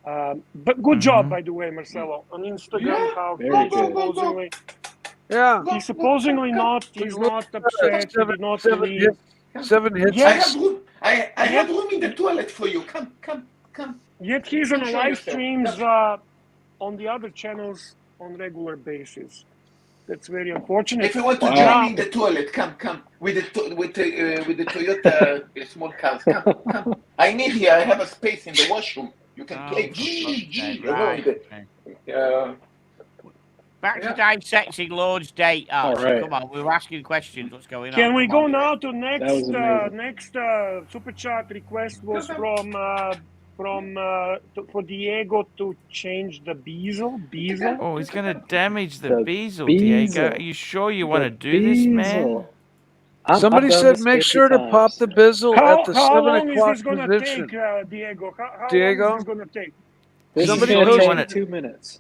Speaker 8: But good job, by the way, Marcelo, on Instagram. Supposedly, he's supposedly he's not upset. He did not leave.
Speaker 6: 7 hits.
Speaker 10: Yes. I have room in the toilet for you. Come.
Speaker 8: Yet he's on live streams on the other channels on regular basis. That's very unfortunate.
Speaker 10: If you want to join me in the toilet, come with the Toyota small cars. Come. I need here. I have a space in the washroom. You can play.
Speaker 2: Back to dissecting Lord's date, Archie. Right. Come on, we were asking questions. What's going on?
Speaker 8: Can we go now to next super chat request was for Diego to change the bezel.
Speaker 1: Oh, he's going to damage the bezel, Diego. Are you sure you want to do this, man?
Speaker 6: Somebody said make sure to pop the bezel at the 7 o'clock position.
Speaker 8: How long is this going to take, Diego? How long is this going to take?
Speaker 4: Somebody told 2 minutes.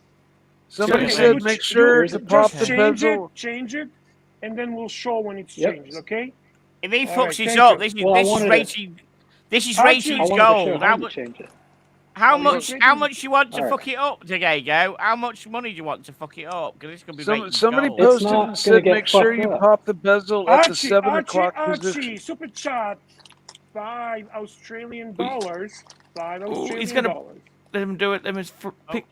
Speaker 6: Somebody said make sure to pop the bezel.
Speaker 8: Change it, and then we'll show when it's changed, okay?
Speaker 2: If he fucks this up, this is rating. This is ratings gold. How much you want to fuck it up, Diego? How much money do you want to fuck it up? Because this could be
Speaker 6: somebody posted and said make sure you pop the bezel at the 7 o'clock position.
Speaker 8: Super chat, $5 Australian. $5 Australian.
Speaker 1: He's gonna let him do it. Let him pick.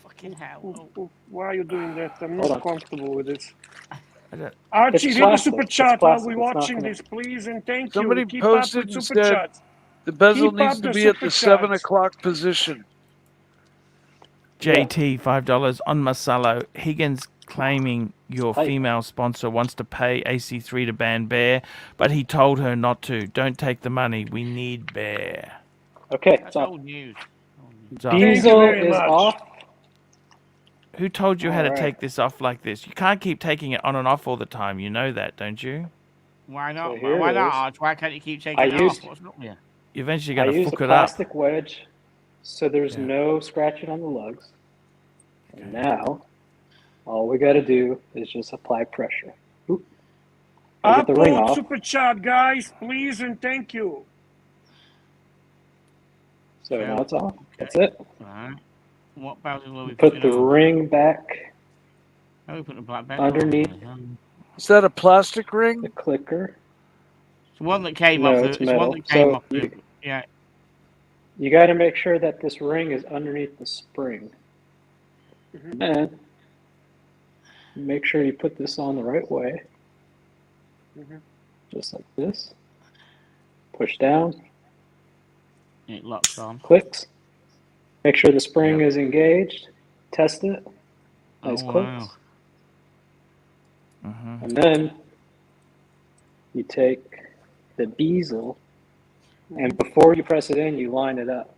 Speaker 2: Fucking fucking hell.
Speaker 8: Why are you doing that? I'm
Speaker 4: Hold
Speaker 8: not
Speaker 4: on.
Speaker 8: comfortable with this.
Speaker 1: don't-
Speaker 8: Archie,
Speaker 4: It's
Speaker 8: read the
Speaker 4: plastic.
Speaker 8: super
Speaker 4: It's
Speaker 8: chat while
Speaker 4: plastic.
Speaker 8: we're
Speaker 4: It's not
Speaker 8: watching
Speaker 4: gonna-
Speaker 8: this, please, and thank
Speaker 6: Somebody
Speaker 8: you. Keep up
Speaker 6: posted
Speaker 8: with
Speaker 6: and
Speaker 8: super
Speaker 6: said
Speaker 8: chats.
Speaker 6: the bezel
Speaker 8: Keep
Speaker 6: needs
Speaker 8: up
Speaker 6: to
Speaker 8: the
Speaker 6: be at
Speaker 8: super
Speaker 6: the 7
Speaker 8: chats.
Speaker 6: o'clock position.
Speaker 1: JT $5 on Marcelo. Higgins claiming your
Speaker 4: Tight.
Speaker 1: female sponsor wants to pay AC3 to ban Bear, but he told her not to. Don't take the money. We need Bear.
Speaker 4: Okay,
Speaker 2: That's
Speaker 4: it's off.
Speaker 2: old news.
Speaker 1: It's off.
Speaker 8: Thank you
Speaker 4: Diesel
Speaker 8: very
Speaker 4: is
Speaker 8: much.
Speaker 4: off.
Speaker 1: Who told you how to
Speaker 4: Alright.
Speaker 1: take this off like this? You can't keep taking it on and off all the time. You know that, don't you?
Speaker 2: Why not?
Speaker 4: So here
Speaker 2: Why
Speaker 4: it
Speaker 2: not,
Speaker 4: is.
Speaker 2: Arch? Why can't you keep taking
Speaker 4: I
Speaker 2: it
Speaker 4: used-
Speaker 2: off? What's wrong with you?
Speaker 1: You're eventually
Speaker 4: I
Speaker 1: going to
Speaker 4: used
Speaker 1: fuck
Speaker 4: a
Speaker 1: it up.
Speaker 4: plastic wedge, so there's
Speaker 1: Yeah.
Speaker 4: no scratching on the lugs. And now, all we got to do is just apply pressure. Oop. Gotta get the ring
Speaker 8: Upload
Speaker 4: off.
Speaker 8: super chat, guys, please, and thank you.
Speaker 4: So
Speaker 2: Okay.
Speaker 4: now it's off. That's it.
Speaker 2: Alright. What bezel are we
Speaker 4: Put
Speaker 2: putting
Speaker 4: the
Speaker 2: on?
Speaker 4: ring back
Speaker 2: Oh, we put the black bezel
Speaker 4: underneath.
Speaker 2: on.
Speaker 6: Is that a plastic ring?
Speaker 4: the clicker.
Speaker 2: It's the one that came
Speaker 4: No,
Speaker 2: off.
Speaker 4: it's
Speaker 2: It's the one
Speaker 4: metal.
Speaker 2: that came
Speaker 4: So
Speaker 2: off.
Speaker 4: you-
Speaker 2: Yeah.
Speaker 4: You got to make sure that this ring is underneath the spring.
Speaker 8: Mhm.
Speaker 4: And make sure you put this on the right way.
Speaker 8: Mhm.
Speaker 4: Just like this. Push down,
Speaker 2: It locks on.
Speaker 4: clicks. Make sure the spring is engaged. Test it. Nice
Speaker 2: Oh,
Speaker 4: clicks.
Speaker 2: wow.
Speaker 1: Mm-hmm.
Speaker 4: And then you take the bezel, and before you press it in, you line it up.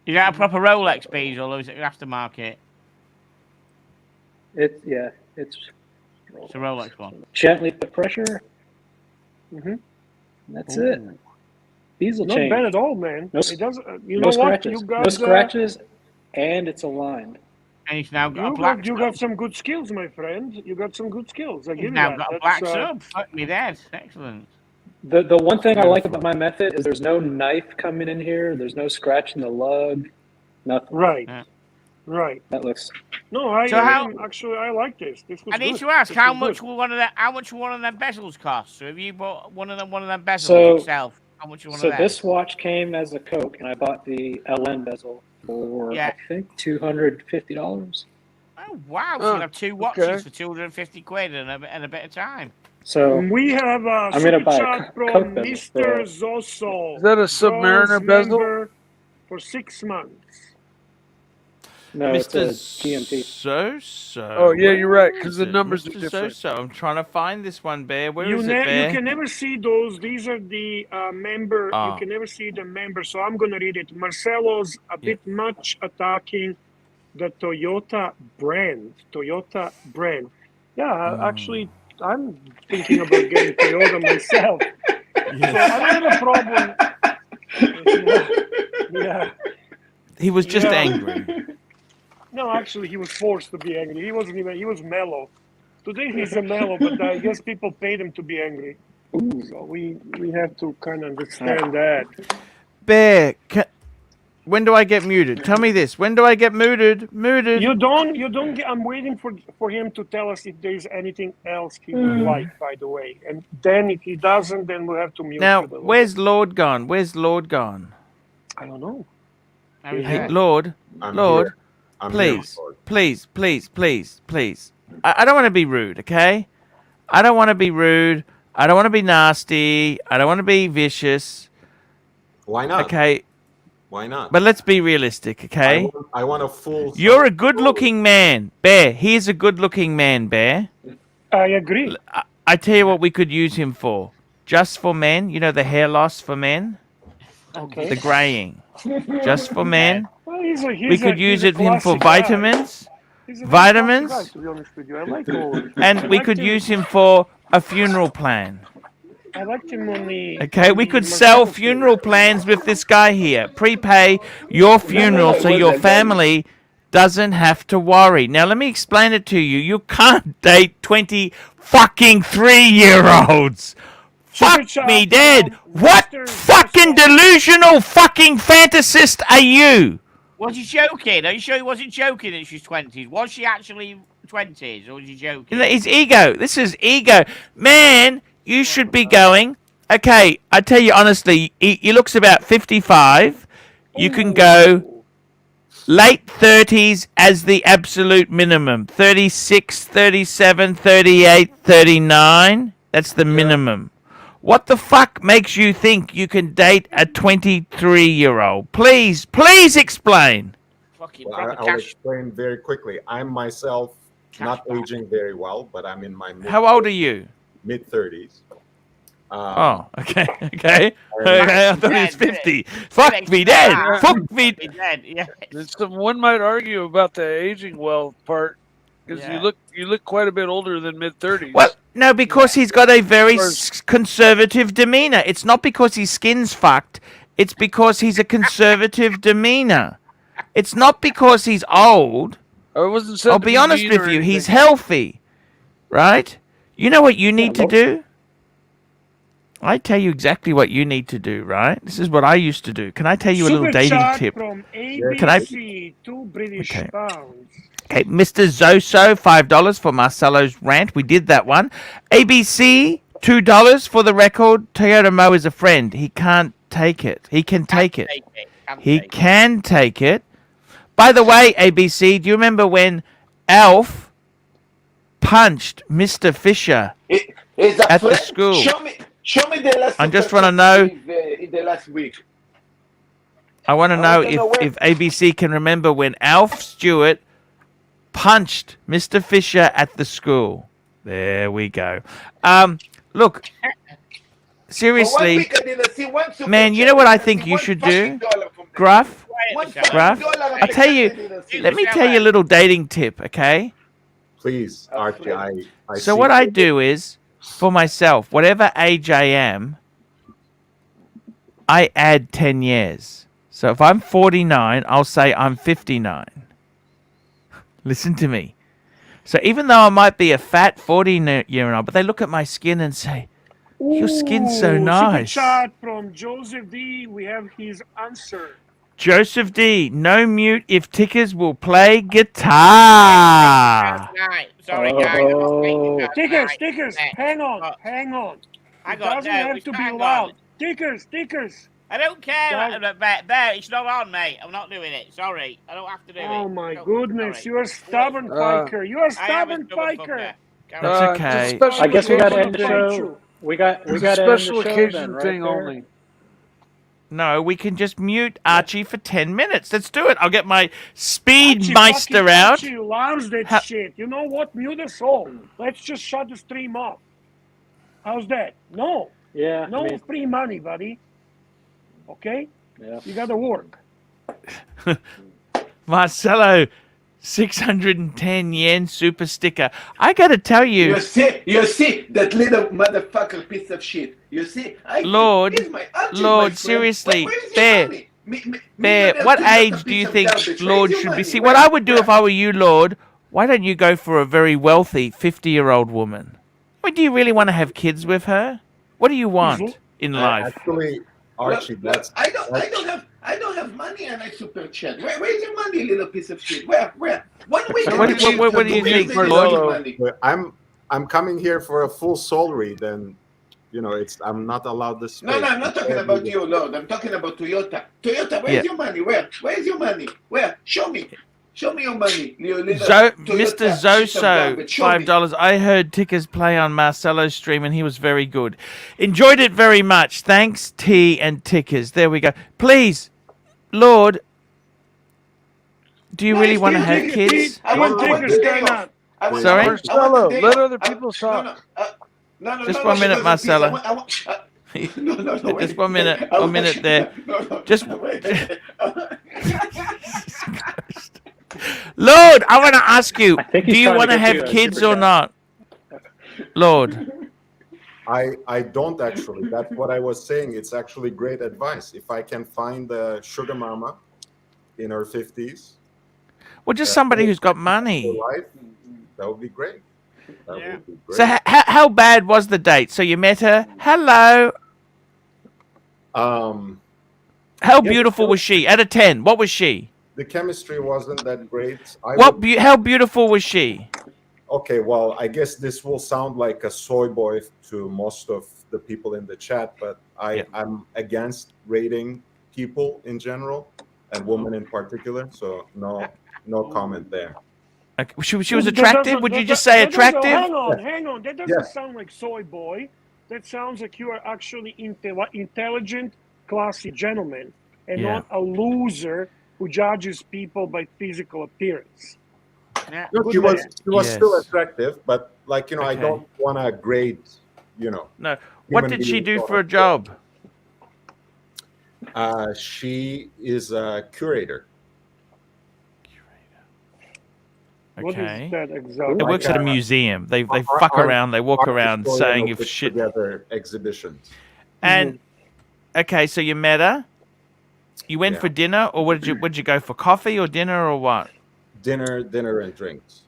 Speaker 2: Is that a proper Rolex bezel or is it aftermarket?
Speaker 4: It's
Speaker 2: It's a Rolex one.
Speaker 4: gently put pressure.
Speaker 8: Mhm.
Speaker 4: That's it. Bezel
Speaker 8: Not
Speaker 4: change.
Speaker 8: bad at all, man.
Speaker 4: No,
Speaker 8: It does. You
Speaker 4: no
Speaker 8: know what?
Speaker 4: scratches.
Speaker 8: You got
Speaker 4: No scratches, and it's aligned.
Speaker 2: And it's now got a
Speaker 8: You
Speaker 2: black
Speaker 8: got, you
Speaker 2: sub.
Speaker 8: got some good skills, my friend. You got some good skills. I
Speaker 2: He's
Speaker 8: give you
Speaker 2: now
Speaker 8: that.
Speaker 2: got a
Speaker 8: That's,
Speaker 2: black sub. Fuck me dead. Excellent.
Speaker 4: The one thing I like about my method is there's no knife coming in here. There's no scratching the lug. Nothing.
Speaker 8: Right.
Speaker 2: Yeah.
Speaker 8: Right.
Speaker 4: That looks.
Speaker 8: No,
Speaker 2: So how-
Speaker 8: actually I like this. This was
Speaker 2: I need
Speaker 8: good.
Speaker 2: to ask
Speaker 8: This
Speaker 2: how
Speaker 8: was
Speaker 2: much
Speaker 8: good.
Speaker 2: will one of them bezels cost? So if you bought one of them bezels
Speaker 4: So-
Speaker 2: yourself, how much you one
Speaker 4: So
Speaker 2: of them?
Speaker 4: this watch came as a Coke, and I bought the LN bezel for
Speaker 2: Yeah.
Speaker 4: I think $250.
Speaker 2: Oh wow! So
Speaker 6: Oh,
Speaker 2: you have two watches
Speaker 6: okay.
Speaker 2: for 250 quid and a bit of time.
Speaker 4: So
Speaker 8: We have a
Speaker 4: I'm gonna
Speaker 8: super
Speaker 4: buy a
Speaker 8: chat
Speaker 4: Coke
Speaker 8: from
Speaker 4: bezel
Speaker 8: Mr.
Speaker 4: for-
Speaker 8: Zoso.
Speaker 6: Is that a Submariner
Speaker 8: Bronze
Speaker 6: bezel?
Speaker 8: member for 6 months.
Speaker 4: no, it's a
Speaker 1: Mr.
Speaker 4: GMT.
Speaker 1: So.
Speaker 6: Oh, yeah, you're right,
Speaker 1: Where
Speaker 6: 'cause
Speaker 1: is
Speaker 6: the
Speaker 1: it?
Speaker 6: numbers are
Speaker 1: Mr.
Speaker 6: different.
Speaker 1: So. I'm trying to find this one, Bear. Where
Speaker 8: You
Speaker 1: is it, Bear?
Speaker 8: You can never see those. These are the member.
Speaker 1: Ah.
Speaker 8: You can never see the member. So I'm going to read it. Marcelo's a
Speaker 1: Yeah.
Speaker 8: bit much attacking the Toyota brand. Yeah, actually, I'm thinking about getting Toyota myself. So I don't have a problem. Yeah.
Speaker 1: He was just
Speaker 8: Yeah.
Speaker 1: angry.
Speaker 8: No, actually, he was forced to be angry. He wasn't even. He was mellow. Today he's a mellow, but I guess people paid him to be angry. So we have to kind of understand that.
Speaker 1: Bear, when do I get muted? Tell me this. When do I get muted? Muted.
Speaker 8: You don't get. I'm waiting for him to tell us if there's anything else he would like. By the way, and then if he doesn't, then we'll have to mute.
Speaker 1: Now,
Speaker 8: for the-
Speaker 1: where's Lord gone? Where's Lord gone?
Speaker 8: I don't know.
Speaker 1: Hey, Lord,
Speaker 5: I'm
Speaker 1: Lord,
Speaker 5: here. I'm
Speaker 1: please,
Speaker 5: here, Lord.
Speaker 1: please. I don't want to be rude, okay? I don't want to be rude. I don't want to be nasty. I don't want to be vicious.
Speaker 5: Why not?
Speaker 1: Okay,
Speaker 5: Why not?
Speaker 1: but let's be realistic, okay?
Speaker 5: I want a full.
Speaker 1: You're a good-looking man, Bear. He's a good-looking man, Bear.
Speaker 8: I agree.
Speaker 1: I tell you what we could use him for. Just for men. You know, the hair loss for men?
Speaker 8: Okay.
Speaker 1: The graying. Just for men.
Speaker 8: Well,
Speaker 1: We could use him for
Speaker 8: classy guy.
Speaker 1: vitamins.
Speaker 8: He's a very
Speaker 1: Vitamins?
Speaker 8: classy guy, to be honest with you. I like all.
Speaker 1: And we could use him for a funeral plan.
Speaker 8: I liked him on the.
Speaker 1: Okay,
Speaker 8: on
Speaker 1: we
Speaker 8: the
Speaker 1: could sell
Speaker 8: Marcelo
Speaker 1: funeral plans with this guy here. Prepay your funeral so your family doesn't have to worry. Now, let me explain it to you. You can't date 20 fucking 3-year-olds. Fuck
Speaker 8: Super
Speaker 1: me
Speaker 8: chat
Speaker 1: dead.
Speaker 8: from
Speaker 1: What
Speaker 8: Mr.
Speaker 1: fucking
Speaker 8: Zoso.
Speaker 1: delusional fucking fantasist are you?
Speaker 2: Was he joking? Are you sure he wasn't joking that she's 20s? Was she actually 20s or was he joking?
Speaker 1: It's ego. This is ego. Man, you should be going. Okay, I tell you honestly, he looks about 55. You can go Late 30s as the absolute minimum. 36, 37, 38, 39. That's the minimum. What the fuck makes you think you can date a 23-year-old? Please explain.
Speaker 5: Well, I'll explain very quickly. I'm myself not aging very well, but I'm in my
Speaker 1: How old are you?
Speaker 5: Mid-30s.
Speaker 1: Okay. I thought he was 50. Fuck me dead. Fuck me
Speaker 2: dead. Yeah.
Speaker 6: One might argue about the aging well part, because you look quite a bit older than mid-30s.
Speaker 1: Well, no, because he's got a very conservative demeanor. It's not because his skin's fucked. It's because he's a conservative demeanor. It's not because he's old. I'll be honest with you. He's healthy, right? You know what you need to do? I tell you exactly what you need to do, right? This is what I used to do. Can I tell you a little dating tip?
Speaker 8: From ABC, 2 British pounds.
Speaker 1: Okay, Mr. Zoso, $5 for Marcelo's rant. We did that one. ABC, $2 for the record. Toyota Mo is a friend. He can't take it. He can take it. He can take it. By the way, ABC, do you remember when Alf punched Mr. Fisher at the school?
Speaker 10: Show me the last.
Speaker 1: I just want to know.
Speaker 10: In the last week.
Speaker 1: I want to know if ABC can remember when Alf Stewart punched Mr. Fisher at the school. There we go. Look, seriously, man, you know what I think you should do? Gruff? I tell you, let me tell you a little dating tip, okay?
Speaker 5: Please, Archie, I
Speaker 1: so what I do is, for myself, whatever age I am, I add 10 years. So if I'm 49, I'll say I'm 59. Listen to me. So even though I might be a fat 40-year-old, but they look at my skin and say, your skin's so nice.
Speaker 8: Super chat from Joseph D. We have his answer.
Speaker 1: Joseph D, no mute if Tickers will play guitar.
Speaker 2: Sorry, guys.
Speaker 8: Tickers, hang on. It doesn't have to be loud. Tickers.
Speaker 2: I don't care. Bear, it's not on, mate. I'm not doing it. Sorry. I don't have to do it.
Speaker 8: Oh, my goodness. You're a stubborn piker. You're a stubborn piker.
Speaker 1: That's okay.
Speaker 4: I guess we got to end the show. We got to end the
Speaker 6: special
Speaker 4: show
Speaker 6: occasion
Speaker 4: then,
Speaker 6: thing
Speaker 4: right
Speaker 6: only.
Speaker 1: No, we can just mute Archie for 10 minutes. Let's do it. I'll get my Speedmeister out.
Speaker 8: Archie loves that shit. You know what? Mute us all. Let's just shut the stream off. How's that? No.
Speaker 4: Yeah.
Speaker 8: No free money, buddy. Okay?
Speaker 4: Yeah.
Speaker 8: You got to work.
Speaker 1: Marcelo, 610 yen super sticker. I got to tell you.
Speaker 10: You see that little motherfucker piece of shit. You see?
Speaker 1: Lord, seriously, Bear, what age do you think Lord should be? See, what I would do if I were you, Lord, why don't you go for a very wealthy 50-year-old woman? I mean, do you really want to have kids with her? What do you want in life?
Speaker 5: Actually, Archie,
Speaker 10: I don't have money and I super chat. Where's your money, little piece of shit? Where? What do
Speaker 1: you think, Lord?
Speaker 5: I'm coming here for a full soul read, and I'm not allowed this.
Speaker 10: No, I'm not talking about you, Lord. I'm talking about Toyota. Where's your money? Where's your money? Where? Show me your money.
Speaker 1: Mr. Zoso, $5. I heard Tickers play on Marcelo's stream and he was very good. Enjoyed it very much. Thanks, T and Tickers. There we go. Please, Lord, do you really want to have kids?
Speaker 8: I want Tickers going on.
Speaker 1: Sorry?
Speaker 6: Marcelo, let other people talk.
Speaker 1: Just 1 minute, Marcelo. Just 1 minute. 1 minute there. Just. Lord, I want to ask you, do you want to have kids or not? Lord.
Speaker 5: I don't actually. That's what I was saying. It's actually great advice. If I can find a sugar mama in her 50s.
Speaker 1: Well, just somebody who's got money.
Speaker 5: That would be great. Would be great.
Speaker 1: So how bad was the date? So you met her. Hello. How beautiful was she? Out of 10, what was she?
Speaker 5: The chemistry wasn't that great.
Speaker 1: How beautiful was she?
Speaker 5: Okay, well, I guess this will sound like a soy boy to most of the people in the chat, but I'm against rating people in general. and woman in particular. So no comment there.
Speaker 1: Okay. She was attractive. Would you just say attractive?
Speaker 8: Hang on. That doesn't
Speaker 5: Yeah.
Speaker 8: sound like soy boy. That sounds like you are actually intelligent, classy gentleman, and
Speaker 1: Yeah.
Speaker 8: not a loser who judges people by physical appearance.
Speaker 2: Yeah.
Speaker 5: No,
Speaker 8: Good
Speaker 5: she was
Speaker 8: man.
Speaker 5: still
Speaker 1: Yes.
Speaker 5: attractive, but like, you know, I
Speaker 1: Okay.
Speaker 5: don't want to grade, you know.
Speaker 1: No. What
Speaker 5: human
Speaker 1: did she
Speaker 5: beings
Speaker 1: do
Speaker 5: on
Speaker 1: for a
Speaker 5: a-
Speaker 1: job?
Speaker 5: She is a curator.
Speaker 8: What
Speaker 1: Okay.
Speaker 8: is that
Speaker 1: It
Speaker 8: exactly?
Speaker 1: works at a museum. They fuck around. They walk
Speaker 5: Art
Speaker 1: around
Speaker 5: historian
Speaker 1: saying
Speaker 5: who
Speaker 1: if
Speaker 5: puts
Speaker 1: shit.
Speaker 5: together exhibitions.
Speaker 1: And okay, so you met her. You went
Speaker 5: Yeah.
Speaker 1: for dinner, or would you go for coffee or dinner or what?
Speaker 5: Dinner and drinks.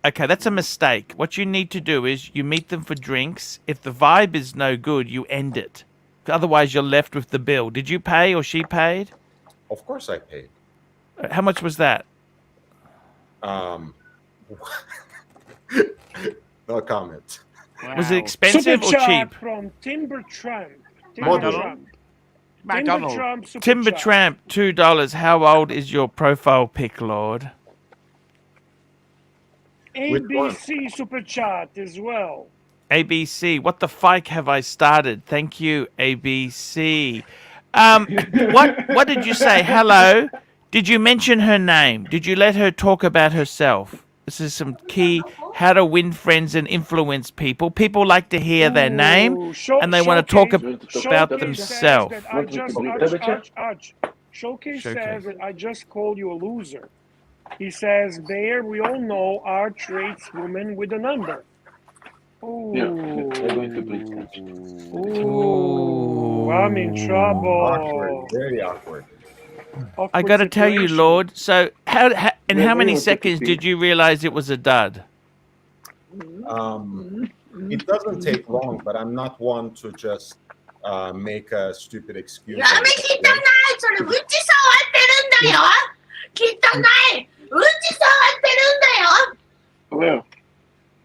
Speaker 1: Okay, that's a mistake. What you need to do is you meet them for drinks. If the vibe is no good, you end it. Otherwise, you're left with the bill. Did you pay or she paid?
Speaker 5: Of course, I paid.
Speaker 1: How much was that?
Speaker 5: No comment.
Speaker 1: Was it
Speaker 2: Wow.
Speaker 1: expensive
Speaker 8: Super
Speaker 1: or
Speaker 8: chat
Speaker 1: cheap?
Speaker 8: from Timber Tramp.
Speaker 2: McDonald.
Speaker 8: Timber Tramp. Super
Speaker 1: Timber
Speaker 8: chat.
Speaker 1: Tramp, $2. How old is your profile pic, Lord?
Speaker 8: ABC Super Chat as well.
Speaker 1: ABC, what the fuck have I started? Thank you, ABC. What did you say? Hello? Did you mention her name? Did you let her talk about herself? This is some key how to win friends and influence people. People like to hear their name and they want to talk about themselves.
Speaker 8: Showcase
Speaker 1: Showcase.
Speaker 8: says that I just called you a loser. He says, Bear, we all know Arch rates women with a number. Ooh.
Speaker 10: Yeah, they're going to break.
Speaker 8: Ooh, I'm in trouble.
Speaker 5: Awkward, very awkward.
Speaker 1: I got to tell you, Lord. So, in how many
Speaker 10: want to
Speaker 1: seconds
Speaker 10: see.
Speaker 1: did you realize it was a dud?
Speaker 5: It doesn't take long, but I'm not one to just make a stupid excuse.
Speaker 11: やめきたないそれうんち触ってるんだよきたないうんち触ってるんだよ
Speaker 10: Well,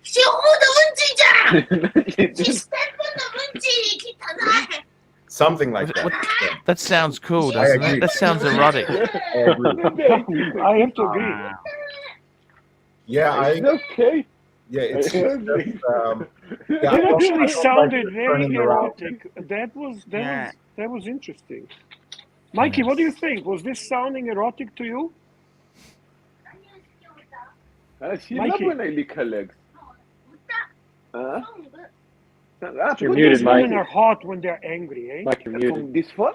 Speaker 11: ショーのうんちじゃんシステムのうんちきたない
Speaker 5: Something like that. Yeah.
Speaker 1: That sounds cool, doesn't
Speaker 5: agree.
Speaker 1: it? That sounds erotic.
Speaker 5: I agree.
Speaker 8: I have to agree.
Speaker 5: Yeah,
Speaker 10: it's okay.
Speaker 5: yeah, it's
Speaker 10: I
Speaker 5: just,
Speaker 10: agree.
Speaker 5: yeah,
Speaker 8: It actually
Speaker 5: like
Speaker 8: sounded
Speaker 5: to
Speaker 8: very
Speaker 5: turn it around.
Speaker 8: erotic. That was interesting. Mikey, what do you think? Was this sounding erotic to you?
Speaker 10: She
Speaker 8: Mikey.
Speaker 10: loves when I lick her legs. Huh?
Speaker 4: You're muted, Mike.
Speaker 8: Women are hot when they're angry, eh?
Speaker 4: Mike, you're muted.
Speaker 10: From this one?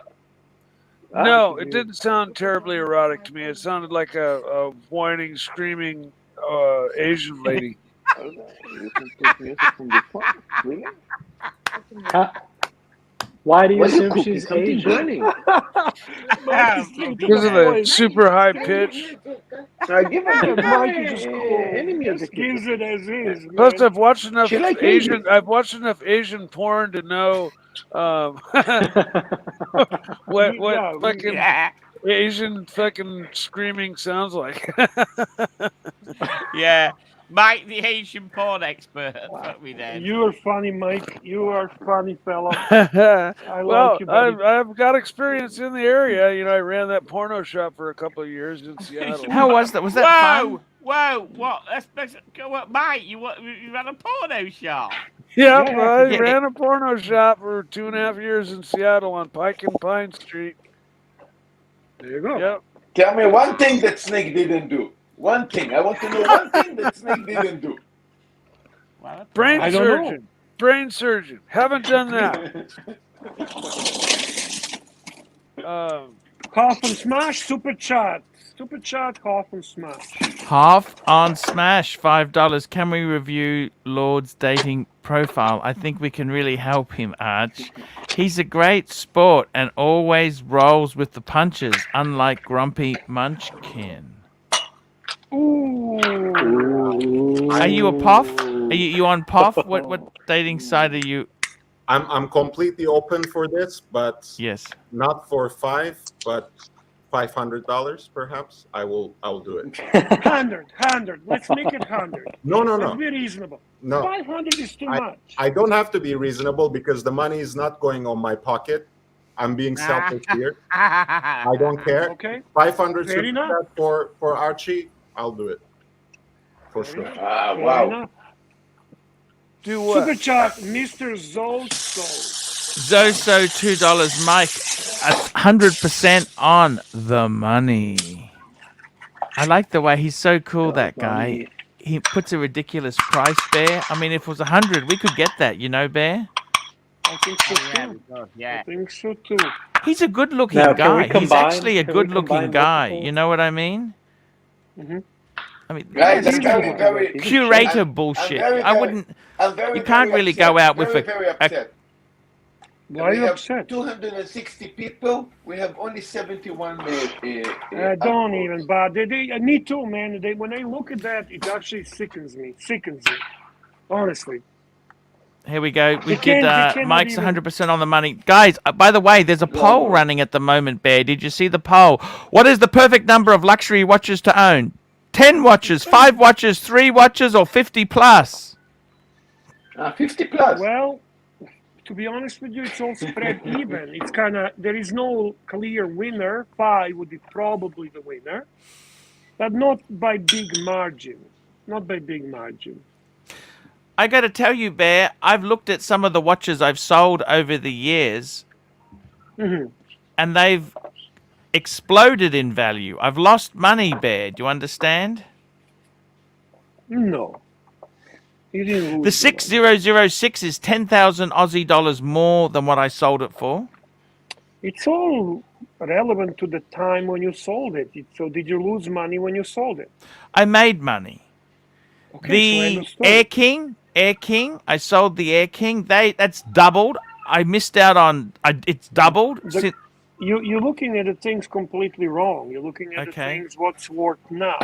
Speaker 6: No, it didn't sound terribly erotic to me. It sounded like a whining, screaming Asian lady.
Speaker 10: You can take music from this one? Really?
Speaker 4: Why do you
Speaker 10: What are you
Speaker 4: assume
Speaker 10: cooking?
Speaker 4: she's
Speaker 10: Something
Speaker 4: Asian?
Speaker 10: burning.
Speaker 6: Because of the super high pitch.
Speaker 10: Give her
Speaker 8: Mikey just
Speaker 10: any music.
Speaker 8: gives it as is.
Speaker 6: Plus,
Speaker 8: man.
Speaker 6: I've watched enough
Speaker 10: She like
Speaker 6: Asian.
Speaker 10: Asian.
Speaker 6: I've watched enough Asian porn to know what
Speaker 8: Yeah,
Speaker 6: fucking
Speaker 2: Yeah.
Speaker 6: Asian fucking screaming sounds like.
Speaker 2: Yeah. Mike, the Asian porn expert. Fuck me then.
Speaker 8: You are funny, Mike. You are funny, fella. I
Speaker 6: Well,
Speaker 8: like you, buddy.
Speaker 6: I've got experience in the area. You know, I ran that porno shop for a couple of years in Seattle.
Speaker 1: How was that? Was that fun?
Speaker 2: Whoa! What? Let's go. What, Mike? You ran a porno shop?
Speaker 6: Yeah,
Speaker 8: Yeah,
Speaker 6: I
Speaker 1: yeah.
Speaker 6: ran a porno shop for 2.5 years in Seattle on Pike and Pine Street.
Speaker 8: There you go.
Speaker 6: Yep.
Speaker 10: Tell me one thing that Snake didn't do. One thing. I want to know one thing that Snake didn't do.
Speaker 2: Well,
Speaker 6: Brain
Speaker 8: I don't know.
Speaker 6: surgeon. Brain surgeon. Haven't done that.
Speaker 8: Cough and smash, super chat. Super chat, cough and smash.
Speaker 1: Half on Smash, $5. Can we review Lord's dating profile? I think we can really help him, Arch. He's a great sport and always rolls with the punches, unlike Grumpy Munchkin.
Speaker 8: Ooh.
Speaker 1: Are you a POF? Are you on POF? What dating site are you?
Speaker 5: I'm completely open for this, but
Speaker 1: Yes.
Speaker 5: not for $5, but $500 perhaps. I will do it.
Speaker 8: 100. Let's make it 100.
Speaker 5: No.
Speaker 8: Let's be reasonable.
Speaker 5: No.
Speaker 8: 500 is too much.
Speaker 5: I don't have to be reasonable because the money is not going on my pocket. I'm being selfish here. I don't care.
Speaker 8: Okay.
Speaker 5: 500
Speaker 8: Fair
Speaker 5: super
Speaker 8: enough.
Speaker 5: chat for Archie. I'll do it for
Speaker 8: Fair
Speaker 5: sure.
Speaker 8: enough. Fair
Speaker 10: Wow.
Speaker 8: enough.
Speaker 6: Do what?
Speaker 8: Super chat, Mr. Zoso.
Speaker 1: Zoso $2, Mike. 100% on the money. I like the way he's so cool. That guy. He puts a ridiculous price, Bear. I mean, if it was 100, we could get that, you know, Bear.
Speaker 8: I think so
Speaker 2: Yeah,
Speaker 8: too.
Speaker 2: we could, yeah.
Speaker 8: I think so too.
Speaker 1: He's a good-looking
Speaker 4: Now, can we
Speaker 1: guy. He's
Speaker 4: combine-
Speaker 1: actually a
Speaker 4: can we
Speaker 1: good-looking
Speaker 4: combine
Speaker 1: guy.
Speaker 4: multiple?
Speaker 1: You know what I mean?
Speaker 8: Mm-hmm.
Speaker 1: I mean,
Speaker 10: Guys,
Speaker 8: he's
Speaker 10: I'm very,
Speaker 8: good.
Speaker 10: very.
Speaker 1: curator
Speaker 10: I'm
Speaker 1: bullshit.
Speaker 10: very,
Speaker 1: I
Speaker 10: very-
Speaker 1: wouldn't.
Speaker 10: I'm very,
Speaker 1: You can't
Speaker 10: very
Speaker 1: really
Speaker 10: upset.
Speaker 1: go out with
Speaker 10: very,
Speaker 1: a-
Speaker 10: very upset.
Speaker 8: Why are
Speaker 10: we
Speaker 8: you
Speaker 10: have
Speaker 8: upset?
Speaker 10: 260 people. We have only 71.
Speaker 8: Don't even bother. Me too, man. When I look at that, it actually sickens me. Honestly.
Speaker 1: Here we go. We
Speaker 8: They can't- they cannot
Speaker 1: Mike's
Speaker 8: even-
Speaker 1: 100% on the money. Guys, by the way, there's a poll running at the moment, Bear. Did you see the poll? What is the perfect number of luxury watches to own? 10 watches, 5 watches, 3 watches, or 50 plus?
Speaker 10: 50 plus.
Speaker 8: Well, to be honest with you, it's all spread even. It's kind of, there is no clear winner. 5 would be probably the winner, but not by big margin. Not by big margin.
Speaker 1: I got to tell you, Bear, I've looked at some of the watches I've sold over the years,
Speaker 8: Mm-hmm.
Speaker 1: and they've exploded in value. I've lost money, Bear. Do you understand?
Speaker 8: No. You didn't lose
Speaker 1: The 6006 is 10,000 Aussie dollars more than what I sold it for.
Speaker 8: It's all relevant to the time when you sold it. So did you lose money when you sold it?
Speaker 1: I made money.
Speaker 8: Okay, so I
Speaker 1: The
Speaker 8: understood.
Speaker 1: Air King, I sold the Air King. That's doubled. I missed out on. It's doubled.
Speaker 8: You're looking at the things completely wrong. You're looking at the things what's worth now.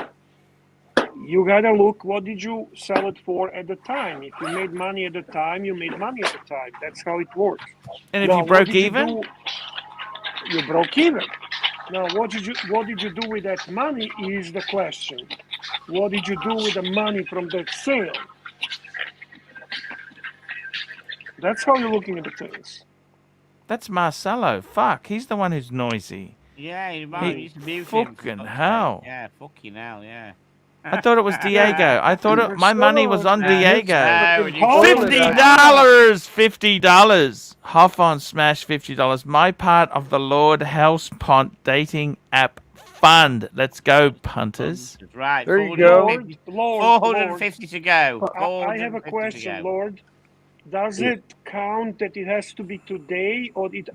Speaker 8: You gotta look what did you sell it for at the time. If you made money at the time, you made money at the time. That's how it works.
Speaker 1: And if
Speaker 8: Now,
Speaker 1: you
Speaker 8: what
Speaker 1: broke
Speaker 8: did you
Speaker 1: even,
Speaker 8: do? You broke even. Now, what did you do with that money is the question. What did you do with the money from that sale? That's how you're looking at the things.
Speaker 1: that's Marcelo. Fuck, he's the one who's noisy.
Speaker 2: Yeah, you might use to mute him.
Speaker 1: Fucking hell.
Speaker 2: Yeah, fucking hell, yeah.
Speaker 1: I thought it was Diego. I thought my money was on Diego. $50. $50. Hoff on Smash $50. My part of the Lord House Pont dating app fund. Let's go, punters.
Speaker 2: Right.
Speaker 6: There you go.
Speaker 2: 450 to go.
Speaker 8: I have a question, Lord. Does it count that it has to be today or it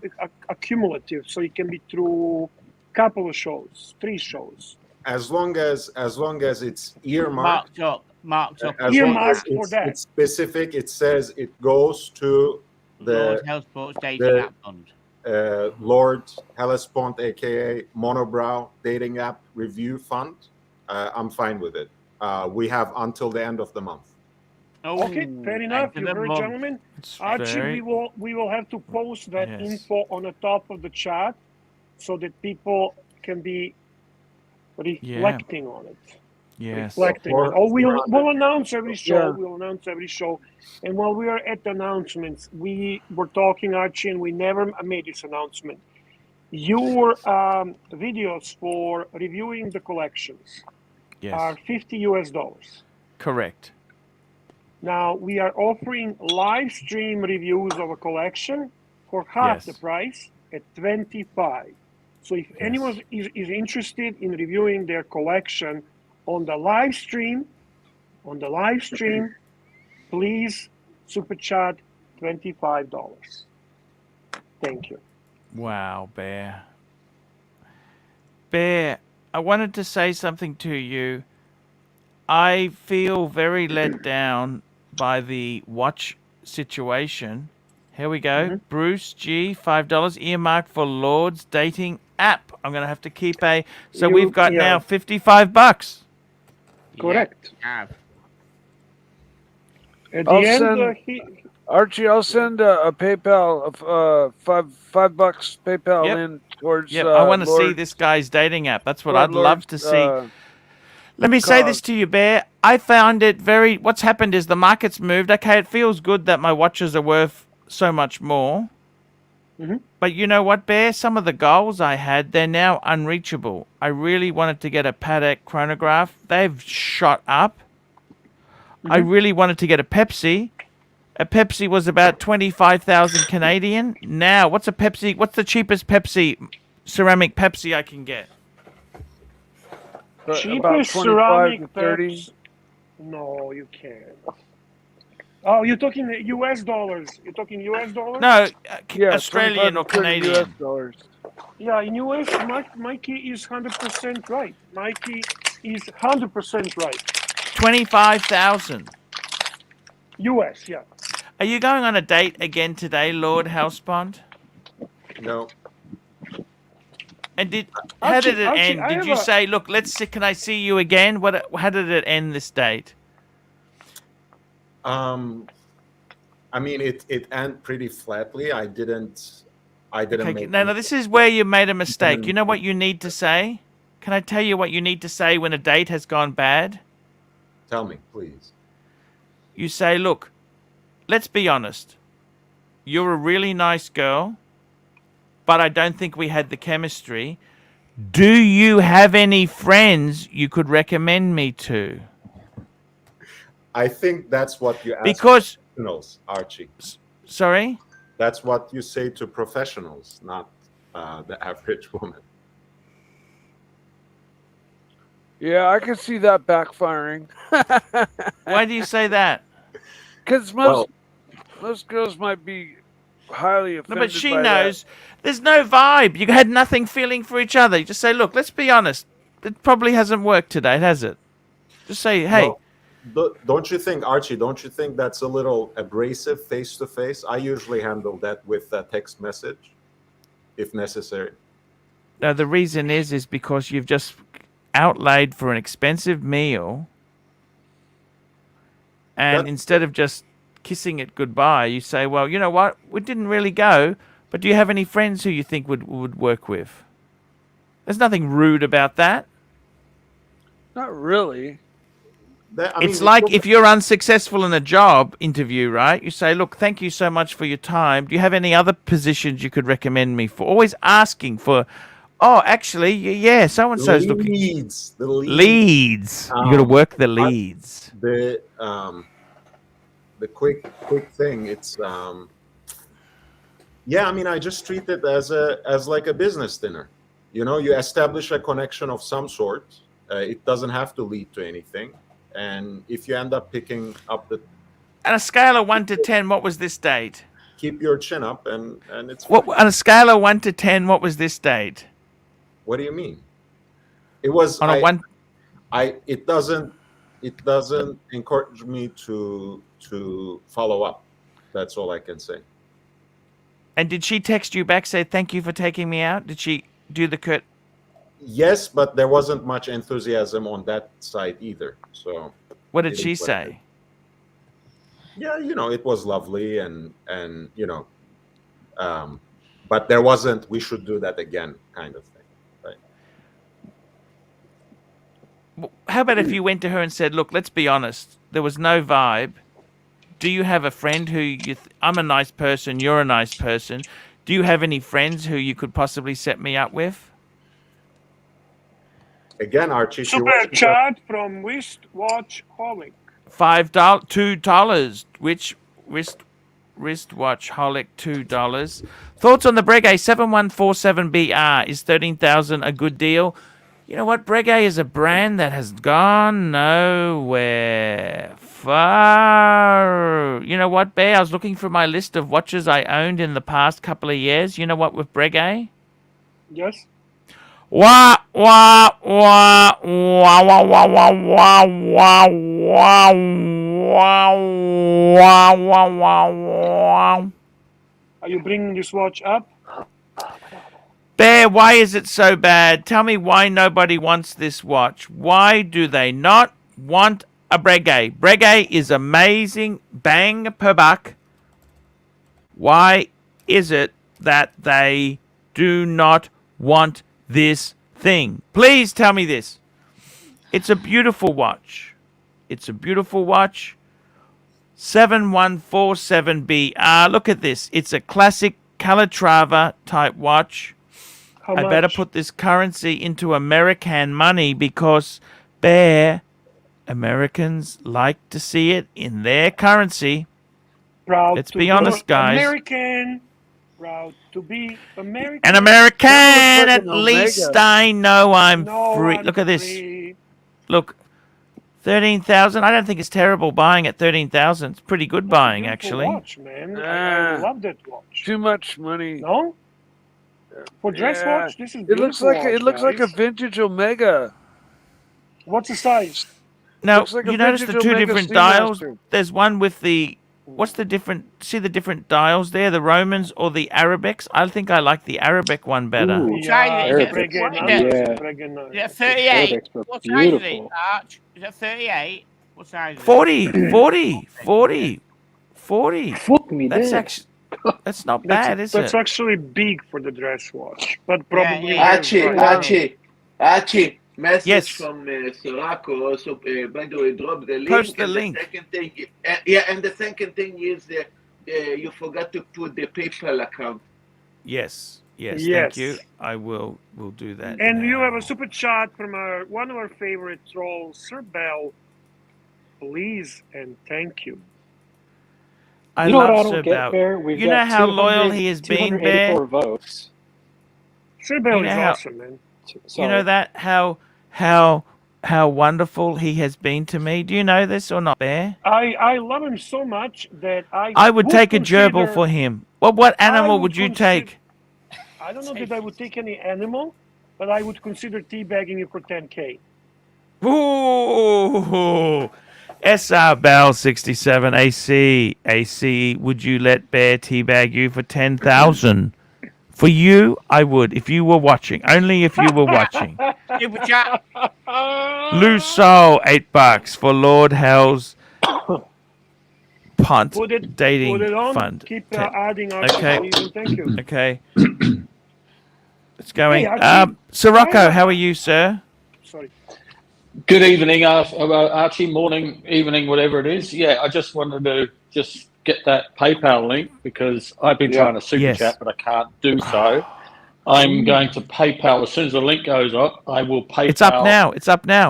Speaker 8: accumulative? So it can be through a couple of shows, 3 shows.
Speaker 5: As long as it's earmarked,
Speaker 2: marked up.
Speaker 5: as long as it's specific, it says it goes to the
Speaker 2: Lord Hellsport's dating app fund.
Speaker 5: Lord Hellespont, aka Monobrow Dating App Review Fund. I'm fine with it. We have until the end of the month.
Speaker 8: Okay, fair enough. You're very gentlemen. Archie, we will have to post that info on the top of the chat so that people can be reflecting on it.
Speaker 1: Yes.
Speaker 8: Reflecting. We'll announce every show. Yeah. We'll announce every show. And while we are at the announcements, we were talking, Archie, and we never made this announcement. Your videos for reviewing the collections are $50 US.
Speaker 1: Correct.
Speaker 8: Now, we are offering live stream reviews of a collection for half the price at $25. So if anyone is interested in reviewing their collection on the live stream, please super chat $25. Thank you.
Speaker 1: Wow, Bear. Bear, I wanted to say something to you. I feel very let down by the watch situation. Here we go. Bruce G, $5 earmarked for Lord's dating app. I'm going to have to keep a... So we've got now $55.
Speaker 8: Correct.
Speaker 2: Yeah.
Speaker 8: At the end,
Speaker 6: Archie, I'll send a PayPal of $5 PayPal in towards.
Speaker 1: I want to see this guy's dating app. That's what I'd love to see. Let me say this to you, Bear. I found it very... What's happened is the market's moved. Okay, it feels good that my watches are worth so much more. But you know what, Bear? Some of the goals I had, they're now unreachable. I really wanted to get a Patek chronograph. They've shot up. I really wanted to get a Pepsi. A Pepsi was about 25,000 Canadian. Now, what's a Pepsi? What's the cheapest Pepsi, ceramic Pepsi I can get?
Speaker 8: Cheapest ceramic Pepsi? No, you can't. Oh, you're talking US dollars. You're talking US dollars?
Speaker 1: No, Australian or Canadian.
Speaker 6: US dollars.
Speaker 8: Yeah, in US, Mikey is 100% right. Mikey is 100% right.
Speaker 1: 25,000.
Speaker 8: US, yeah.
Speaker 1: Are you going on a date again today, Lord Housebond?
Speaker 5: No.
Speaker 1: And how did it end? Did you say, look, let's see, can I see you again? How did it end this date?
Speaker 5: I mean, it ended pretty flatly. I didn't make
Speaker 1: No, this is where you made a mistake. You know what you need to say? Can I tell you what you need to say when a date has gone bad?
Speaker 5: Tell me, please.
Speaker 1: You say, look, let's be honest. You're a really nice girl, but I don't think we had the chemistry. Do you have any friends you could recommend me to?
Speaker 5: I think that's what you ask professionals, Archie.
Speaker 1: Sorry?
Speaker 5: That's what you say to professionals, not the average woman.
Speaker 6: Yeah, I can see that backfiring.
Speaker 1: Why do you say that?
Speaker 6: Because most girls might be highly offended.
Speaker 1: No, but she knows there's no vibe. You had nothing feeling for each other. You just say, look, let's be honest. It probably hasn't worked today, has it? Just say, hey.
Speaker 5: Well, don't you think, Archie, don't you think that's a little abrasive face-to-face? I usually handle that with a text message, if necessary.
Speaker 1: No, the reason is because you've just outlaid for an expensive meal, and instead of just kissing it goodbye, you say, well, you know what? We didn't really go, but do you have any friends who you think would work with? There's nothing rude about that.
Speaker 6: Not really.
Speaker 1: It's like if you're unsuccessful in a job interview, right? You say, look, thank you so much for your time. Do you have any other positions you could recommend me for? Always asking for, oh, actually, yeah, so-and-so's looking.
Speaker 5: The
Speaker 1: leads. You got to work the leads.
Speaker 5: The quick thing, it's, yeah, I mean, I just treat it as like a business dinner. You know, you establish a connection of some sort. It doesn't have to lead to anything. And if you end up picking up the...
Speaker 1: On a scale of 1 to 10, what was this date?
Speaker 5: Keep your chin up and it's
Speaker 1: fine. On a scale of 1 to 10, what was this date?
Speaker 5: What do you mean? It was...
Speaker 1: On a 1...
Speaker 5: It doesn't encourage me to follow up. That's all I can say.
Speaker 1: And did she text you back, say, thank you for taking me out? Did she do the curt...
Speaker 5: Yes, but there wasn't much enthusiasm on that side either. So
Speaker 1: what did she say?
Speaker 5: Yeah, you know, it was lovely and you know, but there wasn't, we should do that again kind of thing, right?
Speaker 1: How about if you went to her and said, look, let's be honest, there was no vibe. Do you have a friend who I'm a nice person, you're a nice person. Do you have any friends who you could possibly set me up with?
Speaker 5: Again, Archie.
Speaker 8: Super chat from Wristwatch Holic.
Speaker 1: $2. Which wristwatch Holic $2. Thoughts on the Breguet 7147BR? Is 13,000 a good deal? You know what? Breguet is a brand that has gone nowhere. Far. You know what, Bear? I was looking for my list of watches I owned in the past couple of years. You know what with Breguet?
Speaker 8: Yes.
Speaker 1: Wah wah wah wah wah wah wah wah wah wah wah wah wah wah.
Speaker 8: Are you bringing this watch up?
Speaker 1: Bear, why is it so bad? Tell me why nobody wants this watch. Why do they not want a Breguet? Breguet is amazing, bang per buck. Why is it that they do not want this thing? Please tell me this. It's a beautiful watch. It's a beautiful watch. 7147BR. Look at this. It's a classic Calatrava type watch.
Speaker 8: How
Speaker 1: I
Speaker 8: much?
Speaker 1: better put this currency into American money because Americans like to see it in their currency.
Speaker 8: Proud
Speaker 1: Let's
Speaker 8: to
Speaker 1: be honest, guys.
Speaker 8: American. Proud to be American.
Speaker 1: An American,
Speaker 6: That looks
Speaker 1: at
Speaker 6: like an
Speaker 1: least
Speaker 6: Omega.
Speaker 1: I know I'm
Speaker 8: No,
Speaker 1: free.
Speaker 8: I'm
Speaker 1: Look at this.
Speaker 8: free.
Speaker 1: Look, 13,000. I don't think it's terrible buying at 13,000. It's pretty good buying,
Speaker 8: Beautiful
Speaker 1: actually.
Speaker 8: watch, man. I love that watch.
Speaker 6: Too much money.
Speaker 8: No? For dress
Speaker 6: Yeah.
Speaker 8: watch, this is
Speaker 6: It looks
Speaker 8: beautiful
Speaker 6: like
Speaker 8: watch,
Speaker 6: it looks like a
Speaker 8: guys.
Speaker 6: vintage Omega.
Speaker 8: What's the size?
Speaker 1: Now,
Speaker 6: Looks like a
Speaker 1: you notice the
Speaker 6: vintage
Speaker 1: two
Speaker 6: Omega
Speaker 1: different dials?
Speaker 6: Seamaster.
Speaker 1: There's one with the... What's the different... See the different dials there? The Romans or the Arabics? I think I like the Arabic one better.
Speaker 11: Ooh,
Speaker 8: Yeah,
Speaker 11: Arabic.
Speaker 8: friggin'
Speaker 11: Yeah.
Speaker 8: friggin',
Speaker 2: Is it 38?
Speaker 11: Arabics were
Speaker 2: What size is it,
Speaker 11: beautiful.
Speaker 2: Arch? Is it 38? What size is it?
Speaker 1: 40.
Speaker 11: Fuck me
Speaker 1: That's
Speaker 11: there.
Speaker 1: actually... That's not bad, is
Speaker 8: That's
Speaker 1: it?
Speaker 8: actually big for the dress watch, but probably
Speaker 2: yeah.
Speaker 10: Archie, message
Speaker 1: Yes.
Speaker 10: from Sirocco. Also, by the way, drop the link.
Speaker 1: Post the
Speaker 10: and
Speaker 1: link.
Speaker 10: The second thing, and the second thing is you forgot to put the PayPal account.
Speaker 1: Yes. Thank
Speaker 8: Yes.
Speaker 1: you. I will do that.
Speaker 8: And
Speaker 1: now.
Speaker 8: you have a super chat from one of our favorite trolls, Sir Bell. Please and thank you.
Speaker 1: I
Speaker 4: You know what I
Speaker 1: love
Speaker 4: don't
Speaker 1: Sir
Speaker 4: get,
Speaker 1: Bell.
Speaker 4: Bear? We've
Speaker 1: You know
Speaker 4: got
Speaker 1: how loyal he has been, Bear?
Speaker 4: 284 votes.
Speaker 8: Sir Bell
Speaker 1: You know
Speaker 8: is
Speaker 1: how-
Speaker 8: awesome, man.
Speaker 1: You know that how wonderful he has been to me. Do you know this or not, Bear?
Speaker 8: I love him so much that
Speaker 1: I would take a gerbil
Speaker 8: consider-
Speaker 1: for him. What animal would you
Speaker 8: consider-
Speaker 1: take?
Speaker 8: I don't know that I would take any animal, but I would consider teabagging you for 10K.
Speaker 1: Ooh, SR Bell 67 AC. Would you let Bear teabag you for 10,000? For you, I would. If you were watching, only if you were watching.
Speaker 2: Super chat.
Speaker 1: Loose Soul, $8 for Lord Hell's punt
Speaker 8: Put it
Speaker 1: dating
Speaker 8: on.
Speaker 1: fund.
Speaker 8: Keep
Speaker 1: 10.
Speaker 8: adding Archie,
Speaker 1: Okay.
Speaker 8: please, and thank you.
Speaker 1: Okay. It's going.
Speaker 8: Hey, Archie,
Speaker 1: Sirocco, how are you, sir?
Speaker 8: Sorry.
Speaker 12: Good evening, Archie. Morning, evening, whatever it is. Yeah, I just wanted to just get that PayPal link because I've been trying to super
Speaker 1: Yes.
Speaker 12: chat, but I can't do so. I'm going to PayPal as soon as the link goes up. I will PayPal.
Speaker 1: It's up now.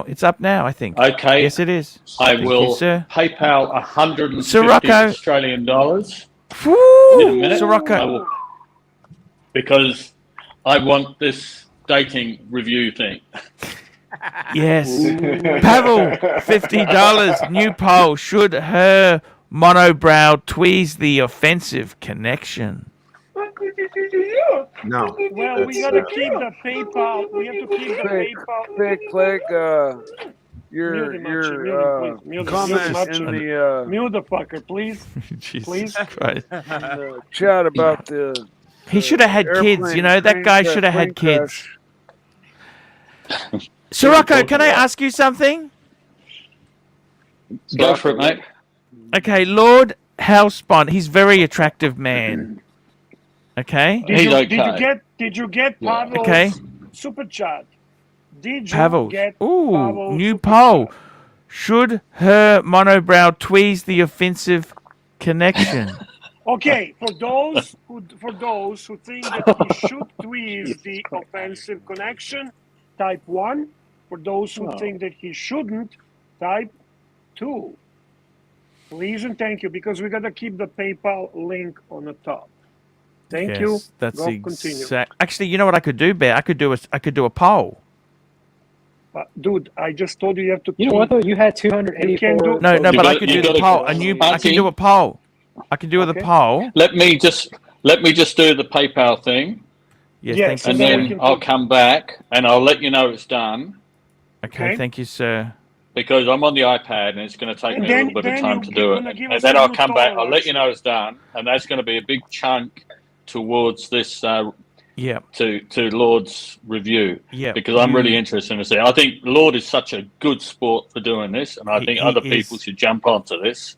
Speaker 1: It's up now, I think.
Speaker 12: Okay.
Speaker 1: Yes, it is.
Speaker 12: I
Speaker 1: Thank
Speaker 12: will
Speaker 1: you, sir.
Speaker 12: PayPal 150
Speaker 1: Sirocco.
Speaker 12: Australian dollars
Speaker 1: Woo!
Speaker 12: in a minute.
Speaker 1: Sirocco.
Speaker 12: I will, because I want this dating review thing.
Speaker 1: Yes. Pavel, $50. New poll. Should her monobrow tweeze the offensive connection?
Speaker 5: No.
Speaker 8: Well, we gotta keep the PayPal. We have to keep the PayPal.
Speaker 6: Fake flag.
Speaker 8: Mute him,
Speaker 6: Your
Speaker 8: please. Mute him,
Speaker 6: comment
Speaker 8: mute
Speaker 6: in
Speaker 8: him.
Speaker 6: the
Speaker 8: Mute the fucker, please.
Speaker 1: Jesus
Speaker 8: Please.
Speaker 1: Christ.
Speaker 6: chat about the.
Speaker 1: He should have had kids. You know, that guy should have had kids. Sirocco, can I ask you something?
Speaker 12: Go for it, mate.
Speaker 1: Okay, Lord Hellspawn, he's a very attractive man. Okay?
Speaker 8: Did you get Pavel's
Speaker 1: Okay.
Speaker 8: super chat? Did you
Speaker 1: Pavel.
Speaker 8: get
Speaker 1: Ooh,
Speaker 8: Pavel's
Speaker 1: new
Speaker 8: super
Speaker 1: poll.
Speaker 8: chat?
Speaker 1: Should her monobrow tweeze the offensive connection?
Speaker 8: Okay, for those who think that he should tweeze the offensive connection, type 1. For those who think that he shouldn't, type 2. Please and thank you, because we gotta keep the PayPal link on the top. Thank you.
Speaker 1: That's
Speaker 8: Go continue.
Speaker 1: exact. Actually, you know what I could do, Bear? I could do a poll.
Speaker 8: Dude, I just told you you have to.
Speaker 4: You know what though? You had 284.
Speaker 8: You can do-
Speaker 1: No, but
Speaker 12: You
Speaker 1: I
Speaker 12: got-
Speaker 1: could
Speaker 12: you
Speaker 1: do the
Speaker 12: gotta-
Speaker 1: poll. I can do a poll. I can do the
Speaker 8: Okay.
Speaker 1: poll.
Speaker 12: Let me just do the PayPal thing,
Speaker 1: Yes,
Speaker 8: Yes,
Speaker 1: thank you,
Speaker 12: and
Speaker 8: then
Speaker 1: sir.
Speaker 8: we
Speaker 12: then
Speaker 8: can
Speaker 12: I'll
Speaker 8: put-
Speaker 12: come back and I'll let you know it's done
Speaker 1: Okay,
Speaker 8: Okay.
Speaker 1: thank you, sir.
Speaker 12: because I'm on the iPad and it's going to take
Speaker 8: And
Speaker 12: me a
Speaker 8: then-
Speaker 12: little bit of
Speaker 8: then
Speaker 12: time
Speaker 8: you
Speaker 12: to do
Speaker 8: gonna
Speaker 12: it.
Speaker 8: give
Speaker 12: And
Speaker 8: us
Speaker 12: then
Speaker 8: a
Speaker 12: I'll
Speaker 8: new
Speaker 12: come back. I'll let
Speaker 8: tolerance.
Speaker 12: you know it's done, and that's going to be a big chunk towards this
Speaker 1: Yeah,
Speaker 12: to Lord's review.
Speaker 1: yeah.
Speaker 12: Because I'm really interested in this. I think Lord is such a good sport for doing this, and I think
Speaker 1: He
Speaker 12: other
Speaker 1: is.
Speaker 12: people should jump onto this.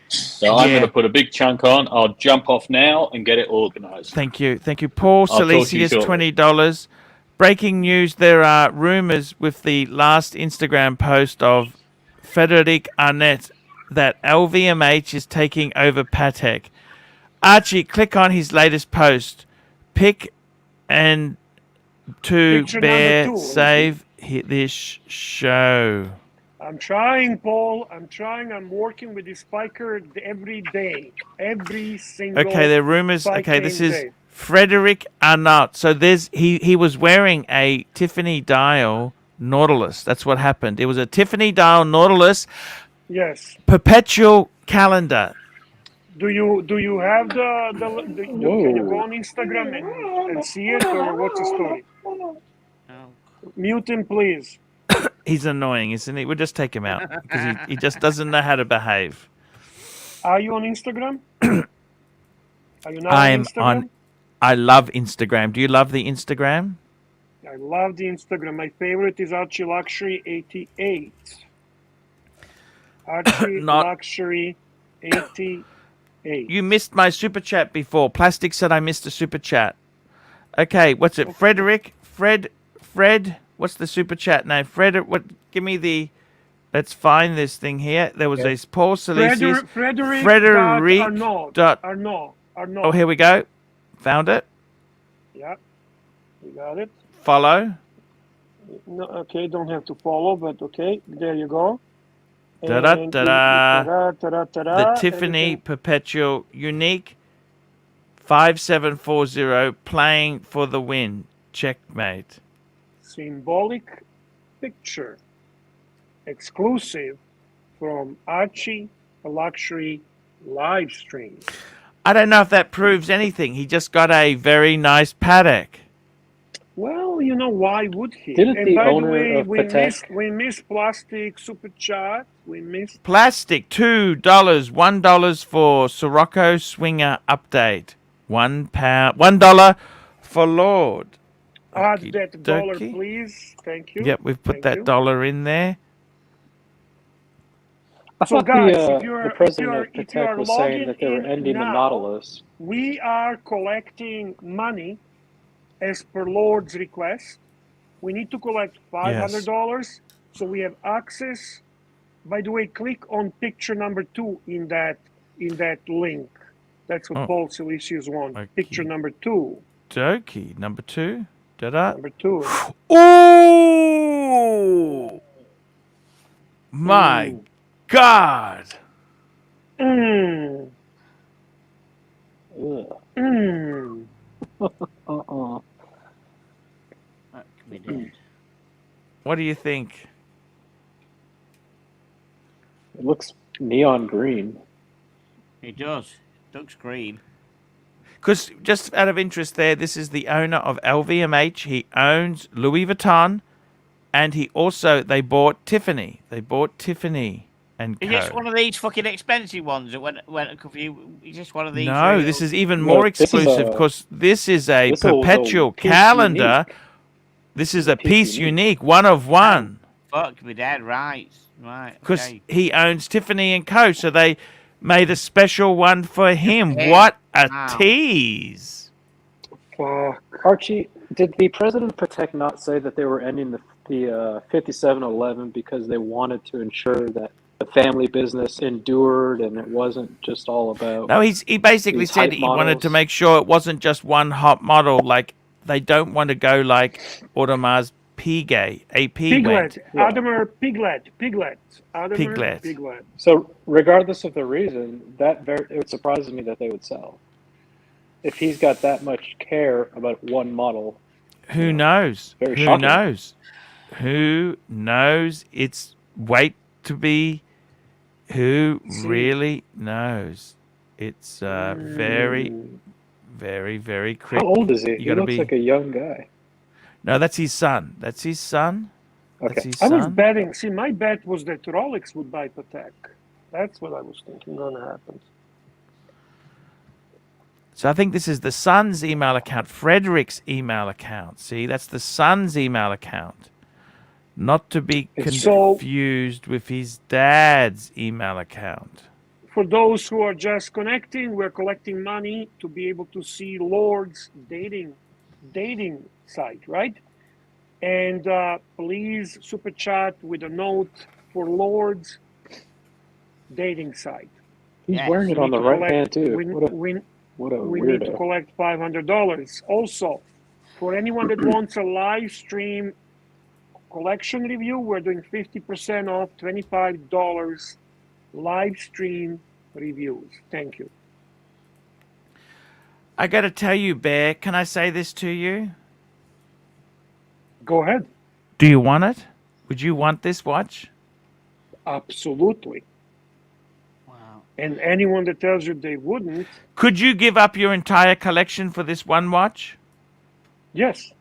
Speaker 12: So I'm
Speaker 1: Yeah.
Speaker 12: going to put a big chunk on. I'll jump off now and get it organised.
Speaker 1: Thank you. Paul
Speaker 12: I'll talk to you
Speaker 1: Salesius,
Speaker 12: shortly.
Speaker 1: $20. Breaking news: there are rumours with the last Instagram post of Frederic Arnett that LVMH is taking over Patek. Archie, click on his latest post. Pick and to
Speaker 8: Picture
Speaker 1: bear
Speaker 8: number 2.
Speaker 1: save this show.
Speaker 8: I'm trying, Paul. I'm trying. I'm working with this spiker every day. Every single
Speaker 1: Okay, there are rumors. Okay, this is
Speaker 8: day.
Speaker 1: Frederick Arnott. So there's he was wearing a Tiffany dial Nautilus. That's what happened. It was a Tiffany dial Nautilus.
Speaker 8: Yes.
Speaker 1: Perpetual calendar.
Speaker 8: Do you have can you go on Instagram and see it, or what's the story?
Speaker 2: No.
Speaker 8: Mute him, please.
Speaker 1: He's annoying, isn't he? We'll just take him out because he just doesn't know how to behave.
Speaker 8: Are you on Instagram? Are you not
Speaker 1: I
Speaker 8: on
Speaker 1: am
Speaker 8: Instagram?
Speaker 1: on. I love Instagram. Do you love the Instagram?
Speaker 8: I love the Instagram. My favorite is ArchieLuxury 88. ArchieLuxury 88.
Speaker 1: You missed my super chat before. Plastic said I missed a super chat. Okay, what's it? Frederick? Fred? What's the super chat name? Frederick, what? Give me the... Let's find this thing here. There was a Paul Salesius.
Speaker 8: Frederick. Arnaud.
Speaker 1: Oh, here we go. Found it.
Speaker 8: Yeah, we got it.
Speaker 1: Follow.
Speaker 8: No, okay, don't have to follow, but okay, there you go.
Speaker 1: Da-da-da-da. The Tiffany Perpetual Unique 5740 playing for the win. Checkmate.
Speaker 8: Symbolic picture. Exclusive from ArchieLuxury live stream.
Speaker 1: I don't know if that proves anything. He just got a very nice paddock.
Speaker 8: Well, you know, why would he?
Speaker 4: Didn't
Speaker 8: and
Speaker 4: the
Speaker 8: by
Speaker 4: owner
Speaker 8: the way,
Speaker 4: of
Speaker 8: we
Speaker 4: Patek...
Speaker 8: missed plastic super chat. We missed
Speaker 1: Plastic $2, $1 for Sirocco Swinger update. $1 for Lord.
Speaker 8: Add
Speaker 1: Okey
Speaker 8: that dollar,
Speaker 1: dokey.
Speaker 8: please. Thank you.
Speaker 1: Yep, we've put
Speaker 8: Thank
Speaker 1: that
Speaker 8: you.
Speaker 1: dollar in there.
Speaker 8: So guys, if
Speaker 4: the president of Patek was saying that they were ending the Nautilus.
Speaker 8: We are collecting money as per Lord's request. We need to collect $500, so we have access. By the way, click on picture number 2 in that link. That's what Paul Salesius wants.
Speaker 1: Okay.
Speaker 8: Picture number 2.
Speaker 1: Dokey. Number 2. Da-da.
Speaker 8: Number 2.
Speaker 1: Ooh! My God!
Speaker 8: Mm.
Speaker 4: Ugh.
Speaker 8: Mm.
Speaker 2: That could be dead.
Speaker 1: What do you think?
Speaker 4: It looks neon green.
Speaker 2: It does. Looks green.
Speaker 1: Because just out of interest there, this is the owner of LVMH. He owns Louis Vuitton. And they bought Tiffany. They bought Tiffany and Co.
Speaker 2: Is this one of these fucking expensive ones that went a few? Is this one of these?
Speaker 1: No, this is even more exclusive because this is a perpetual calendar.
Speaker 4: Unique.
Speaker 1: This is a piece unique, one of one.
Speaker 2: Fuck me, Dad. Right.
Speaker 1: Because he owns Tiffany and Co. So they made a special one for him. What a tease!
Speaker 4: Archie, did the president of Patek not say that they were ending the 5711 because they wanted to ensure that the family business endured and it wasn't just all about...
Speaker 1: No, he basically said he wanted to make sure it wasn't just one hot model. Like, they don't want to go like Audemars Piguet, AP went.
Speaker 8: Audemars Piguet.
Speaker 4: So regardless of the reason, it surprises me that they would sell. If he's got that much care about one model...
Speaker 1: Who knows?
Speaker 4: Very
Speaker 1: Who
Speaker 4: shocking.
Speaker 1: knows? Who knows? It's wait to be. Who really knows? It's very, very, very quick.
Speaker 4: How old is he?
Speaker 1: You
Speaker 4: He
Speaker 1: gotta
Speaker 4: looks like a young guy.
Speaker 1: No, that's his son. That's his son.
Speaker 4: Okay.
Speaker 1: That's his
Speaker 8: I was
Speaker 1: son.
Speaker 8: betting. See, my bet was that Rolex would buy Patek. That's what I was thinking gonna happen.
Speaker 1: So I think this is the son's email account, Frederick's email account. See, that's the son's email account. Not to be confused with his dad's email account.
Speaker 8: For those who are just connecting, we're collecting money to be able to see Lord's dating site, right? And please super chat with a note for Lord's dating site.
Speaker 4: He's wearing it on the right hand too. What a
Speaker 8: we
Speaker 4: weirdo.
Speaker 8: need to collect $500. Also, for anyone that wants a live stream collection review, we're doing 50% off, $25 live stream reviews. Thank you.
Speaker 1: I got to tell you, Bear, can I say this to you?
Speaker 8: Go ahead.
Speaker 1: Do you want it? Would you want this watch?
Speaker 8: Absolutely.
Speaker 2: Wow.
Speaker 8: And anyone that tells you they wouldn't.
Speaker 1: Could you give up your entire collection for this one watch?
Speaker 8: Yes.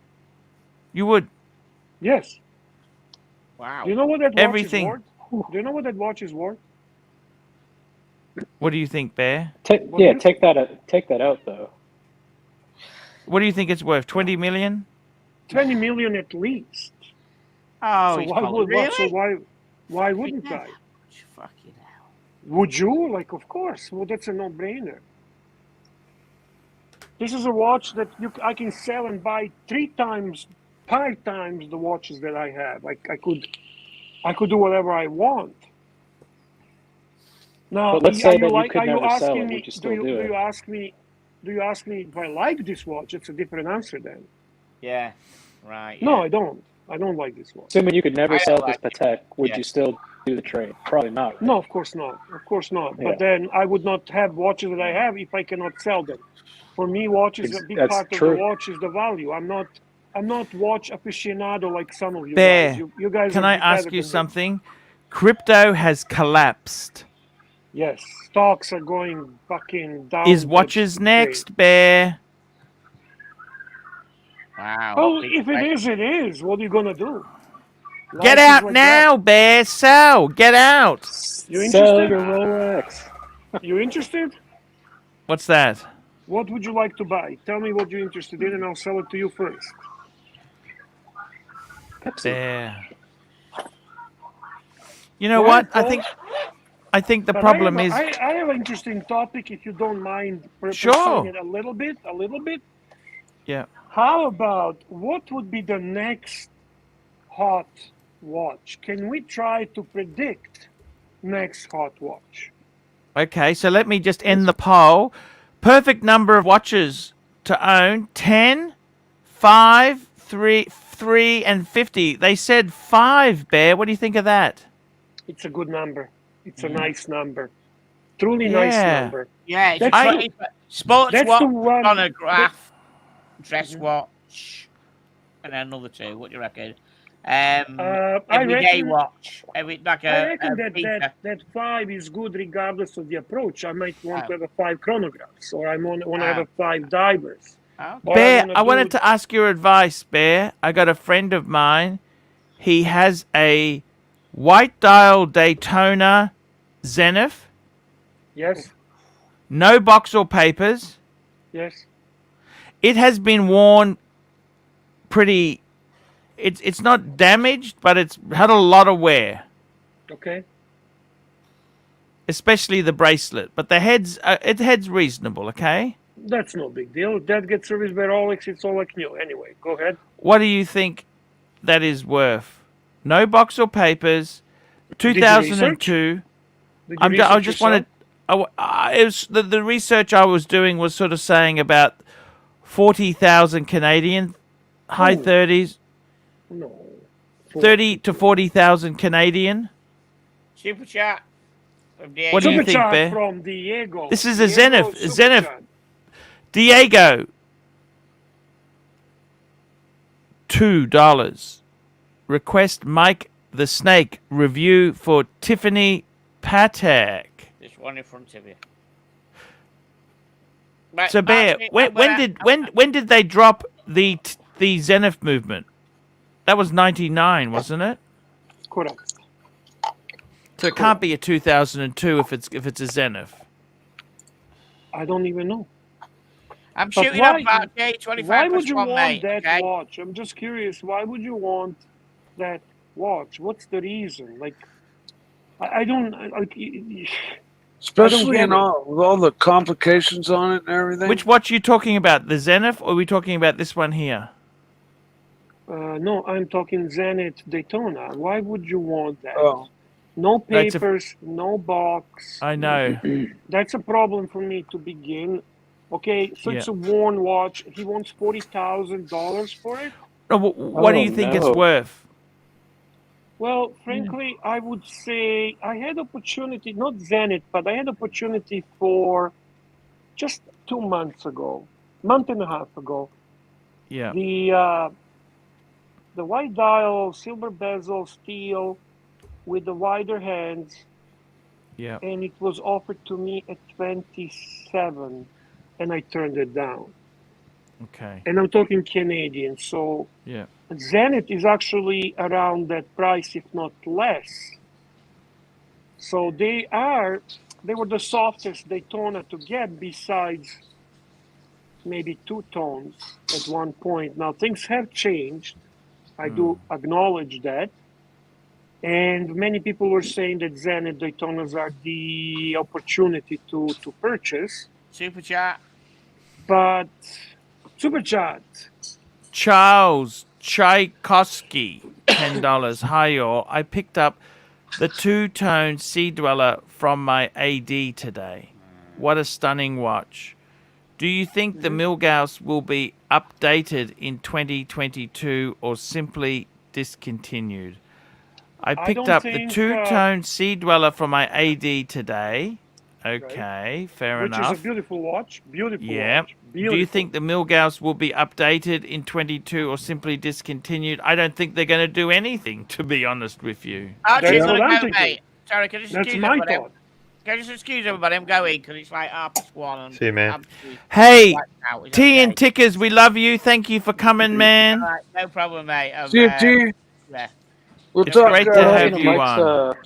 Speaker 1: You would?
Speaker 8: Yes.
Speaker 2: Wow.
Speaker 8: Do you know what that watch
Speaker 1: Everything.
Speaker 8: is worth? Do you know what that watch is worth?
Speaker 1: What do you think, Bear?
Speaker 4: Take that out though.
Speaker 1: What do you think it's worth? 20 million?
Speaker 8: 20 million at least.
Speaker 2: Oh,
Speaker 8: So
Speaker 2: he's
Speaker 8: why would
Speaker 2: really?
Speaker 8: so why wouldn't I?
Speaker 2: Fucking hell.
Speaker 8: Would you? Like, of course. Well, that's a no-brainer. This is a watch that I can sell and buy 5 times the watches that I have. Like, I could do whatever I want. Now,
Speaker 4: But let's say that you
Speaker 8: are
Speaker 4: could
Speaker 8: you
Speaker 4: never sell
Speaker 8: asking
Speaker 4: it,
Speaker 8: me?
Speaker 4: would you still do
Speaker 8: Do
Speaker 4: it?
Speaker 8: you ask me if I like this watch? It's a different answer then.
Speaker 2: Yeah. Right.
Speaker 8: No,
Speaker 2: yeah.
Speaker 8: I don't. I don't like this watch.
Speaker 4: Assuming you could never
Speaker 2: I
Speaker 4: sell
Speaker 2: like
Speaker 4: this Patek, would
Speaker 2: yeah.
Speaker 4: you still do the trade? Probably not. Right?
Speaker 8: No, of course not. Of course not.
Speaker 4: Yeah.
Speaker 8: But then I would not have watches that I have if I cannot sell them. For me, watches, a big
Speaker 4: That's
Speaker 8: part
Speaker 4: true.
Speaker 8: of the watch is the value. I'm not watch aficionado like some of you
Speaker 1: Bear,
Speaker 8: guys. You guys
Speaker 1: can
Speaker 8: are
Speaker 1: I
Speaker 8: better
Speaker 1: ask
Speaker 8: than
Speaker 1: you
Speaker 8: me.
Speaker 1: something? Crypto has collapsed.
Speaker 8: Yes, stocks are going fucking down.
Speaker 1: Is watches next, Bear?
Speaker 2: Wow.
Speaker 8: Oh, if it is, it is. What are you gonna do?
Speaker 1: Get
Speaker 8: Life is
Speaker 1: out
Speaker 8: like
Speaker 1: now, Bear. Sell. Get out.
Speaker 8: You
Speaker 4: Sell
Speaker 8: interested?
Speaker 4: your Rolex.
Speaker 8: You interested?
Speaker 1: What's that?
Speaker 8: What would you like to buy? Tell me what you're interested in, and I'll sell it to you first.
Speaker 4: Pepsi.
Speaker 1: Bear. You know
Speaker 8: Go
Speaker 1: what?
Speaker 8: ahead,
Speaker 1: I think the
Speaker 8: But
Speaker 1: problem is.
Speaker 8: I have an interesting topic, if you don't mind
Speaker 1: Sure.
Speaker 8: pursuing it a little bit.
Speaker 1: Yeah.
Speaker 8: How about what would be the next hot watch? Can we try to predict next hot watch?
Speaker 1: Okay, so let me just end the poll. Perfect number of watches to own: 10, 5, 3, and 50. They said 5, Bear. What do you think of that?
Speaker 8: It's a good number. It's a nice number. Truly nice
Speaker 1: Yeah.
Speaker 8: number.
Speaker 2: Yeah,
Speaker 8: That's
Speaker 2: it's sports
Speaker 8: that's
Speaker 2: watch,
Speaker 8: the one-
Speaker 2: chronograph, dress watch, and then another 2. What do you reckon? Everyday watch.
Speaker 8: I reckon that 5 is good regardless of the approach. I might want to have a 5 chronographs, or I want to have a 5 divers. Or
Speaker 1: Bear, I
Speaker 8: do-
Speaker 1: wanted to ask your advice, Bear. I got a friend of mine. He has a white dial Daytona Zenith.
Speaker 8: Yes,
Speaker 1: No box or papers.
Speaker 8: yes.
Speaker 1: It has been worn pretty. It's not damaged, but it's had a lot of wear,
Speaker 8: Okay.
Speaker 1: especially the bracelet. But the head's reasonable. Okay.
Speaker 8: That's no big deal. If that gets serviced by Rolex, it's all like new. Anyway, go ahead.
Speaker 1: What do you think that is worth? No box or papers.
Speaker 8: Did you
Speaker 1: 2002.
Speaker 8: Did you
Speaker 1: I
Speaker 8: research
Speaker 1: just
Speaker 8: yourself?
Speaker 1: wanted. It was the research I was doing was sort of saying about 40,000 Canadian, high
Speaker 8: Ooh.
Speaker 1: 30s,
Speaker 8: No.
Speaker 1: 30 to 40,000 Canadian.
Speaker 2: Super chat. From the
Speaker 1: What do you
Speaker 8: Super
Speaker 1: think,
Speaker 8: chat
Speaker 1: Bear?
Speaker 8: from Diego.
Speaker 1: This is a
Speaker 8: Diego,
Speaker 1: Zenith.
Speaker 8: super
Speaker 1: Zenith.
Speaker 8: chat.
Speaker 1: Diego. $2. Request Mike the Snake review for Tiffany Patek.
Speaker 2: This one in front of you.
Speaker 1: So Bear, when did they drop the Zenith movement? That was 99, wasn't it?
Speaker 8: Correct.
Speaker 1: So it can't be a 2002 if it's a Zenith.
Speaker 8: I don't even know.
Speaker 2: I'm
Speaker 8: But
Speaker 2: shooting
Speaker 8: why-
Speaker 2: up about day 25
Speaker 8: Why
Speaker 2: plus
Speaker 8: would you
Speaker 2: 1,
Speaker 8: want
Speaker 2: mate,
Speaker 8: that
Speaker 2: okay?
Speaker 8: watch? I'm just curious. Why would you want that watch? What's the reason? Like, I don't like.
Speaker 6: Especially
Speaker 8: get
Speaker 6: in
Speaker 8: it.
Speaker 6: all with all the complications on it and everything.
Speaker 1: Which watch are you talking about? The Zenith, or are we talking about this one here?
Speaker 8: No, I'm talking Zenith Daytona. Why would you want that?
Speaker 6: Oh.
Speaker 8: No
Speaker 1: That's a-
Speaker 8: papers, no box.
Speaker 1: I know.
Speaker 8: That's a problem for me to begin. Okay, so it's a worn watch. He wants $40,000 for it.
Speaker 1: No, what do you think it's worth?
Speaker 8: Well, frankly, I would say I had opportunity, not Zenith, but I had opportunity for just 2 months ago, month and a half ago.
Speaker 1: Yeah.
Speaker 8: The white dial, silver bezel, steel, with the wider hands.
Speaker 1: Yeah.
Speaker 8: And it was offered to me at 27, and I turned it down.
Speaker 1: Okay.
Speaker 8: And I'm talking Canadian, so
Speaker 1: yeah.
Speaker 8: Zenith is actually around that price, if not less. So they were the softest Daytona to get, besides maybe two tones at one point. Now things have changed. I do acknowledge that. And many people were saying that Zenith Daytonas are the opportunity to purchase.
Speaker 2: Super chat.
Speaker 8: But super chat.
Speaker 1: Charles Tchaikovsky, $10. Hi, y'all. I picked up the two-tone Sea Dweller from my AD today. What a stunning watch. Do you think the Milgauss will be updated in 2022 or simply discontinued? I picked up the two-tone Sea Dweller from my AD today. Okay, fair enough.
Speaker 8: Which is a beautiful watch. Beautiful
Speaker 1: yeah.
Speaker 8: watch. Beautiful.
Speaker 1: Do you think the Milgauss will be updated in 22 or simply discontinued? I don't think they're going to do anything, to be honest with you.
Speaker 2: Archie, mate. Sorry, can I just excuse
Speaker 8: my
Speaker 2: everybody?
Speaker 8: thought.
Speaker 2: Can I just excuse everybody? I'm going because it's like 1:30.
Speaker 13: See you, man.
Speaker 1: Hey, T and Tickers, we love you. Thank you for coming, man.
Speaker 2: All right, no problem, mate.
Speaker 6: See you, T.
Speaker 2: Yeah.
Speaker 1: It's great to have you on.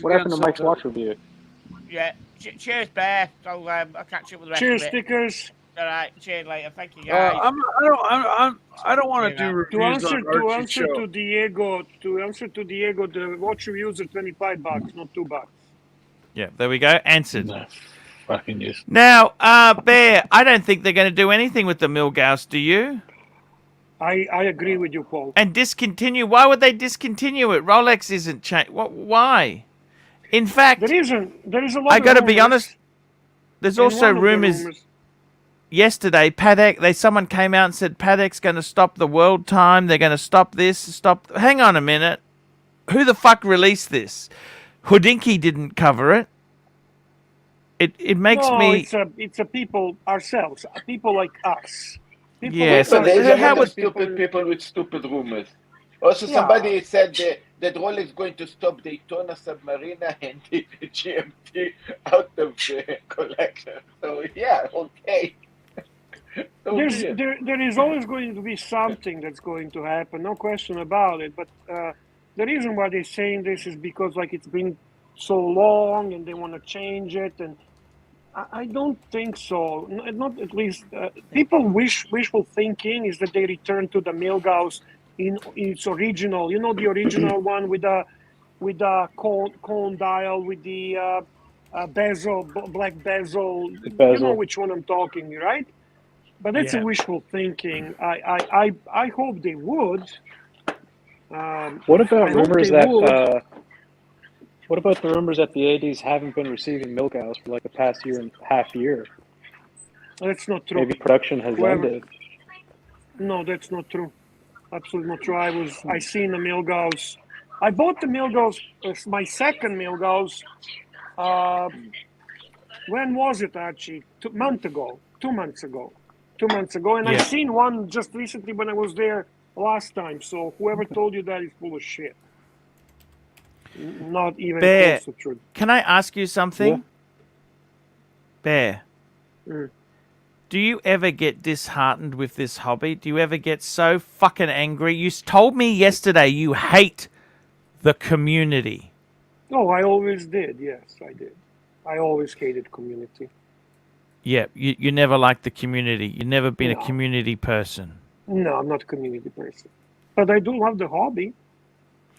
Speaker 4: What happened to Mike's watch review?
Speaker 2: Yeah. Cheers, Bear. So I'll catch up with the rest
Speaker 8: Cheers,
Speaker 2: of it.
Speaker 8: Stickers.
Speaker 2: All right. Cheers later. Thank you, guys.
Speaker 6: I don't want to do reviews on Archie
Speaker 8: answer
Speaker 6: show.
Speaker 8: to Diego. To answer to Diego, the watch reviews are $25, not $2.
Speaker 1: Yeah, there we go. Answered.
Speaker 12: No, fucking yes.
Speaker 1: Now, Bear, I don't think they're going to do anything with the Milgauss, do you?
Speaker 8: I agree with you, Paul.
Speaker 1: And discontinue? Why would they discontinue it? Rolex isn't changed. Why? In fact,
Speaker 8: there is a lot.
Speaker 1: I got to be honest. There's also rumors. Yesterday, Patek. Someone came out and said Patek's going to stop the world time. They're going to stop this. Hang on a minute. Who the fuck released this? Houdinki didn't cover it. It makes me.
Speaker 8: It's a people ourselves. People like us. People
Speaker 1: yes.
Speaker 10: But there's a lot of stupid people with stupid rumors. Also, somebody said that Rolex is going to stop Daytona Submarina and the GMT out of the collection. So, yeah, okay.
Speaker 8: There is always going to be something that's going to happen, no question about it. But the reason why they're saying this is because it's been so long and they want to change it. And I don't think so. Not at least. People wishful thinking is that they return to the Milgauss in its original, the original one with the cone dial, with the bezel, black bezel. You know which one I'm talking, right? But that's a wishful thinking. I hope they would.
Speaker 4: What about rumors that? What about the rumors that the ADs haven't been receiving Milgauss for the past year and half year?
Speaker 8: That's not true.
Speaker 4: Maybe production has ended.
Speaker 8: No, that's not true. Absolutely not true. I seen the Milgauss. I bought the Milgauss, my second Milgauss. When was it, Archie? 2 months ago. 2 months ago. 2 months ago. And I seen one just recently when I was there last time. So whoever told you that is full of shit. Not even
Speaker 1: Bear,
Speaker 8: close to truth.
Speaker 1: Can I ask you something?
Speaker 8: Yeah.
Speaker 1: Bear. Do you ever get disheartened with this hobby? Do you ever get so fucking angry? You told me yesterday you hate the community.
Speaker 8: No, I always did. Yes, I did. I always hated community.
Speaker 1: Yeah, you never liked the community. You've never been a community person.
Speaker 8: No, I'm not a community person. But I do love the hobby.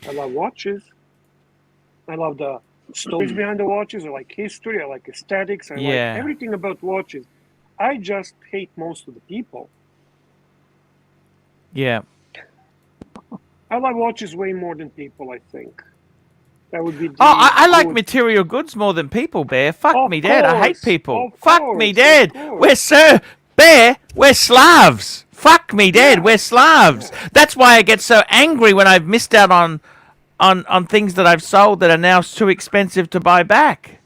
Speaker 8: I love watches. I love the stories behind the watches. I like history. I like aesthetics. I like everything about watches. I just hate most of the people.
Speaker 1: Yeah.
Speaker 8: I love watches way more than people, I think. That would be.
Speaker 1: I like material goods more than people, Bear. Fuck me dead. I hate people. Fuck me dead. Bear, we're Slavs. Fuck me dead. We're Slavs. That's why I get so angry when I've missed out on things that I've sold that are now too expensive to buy back.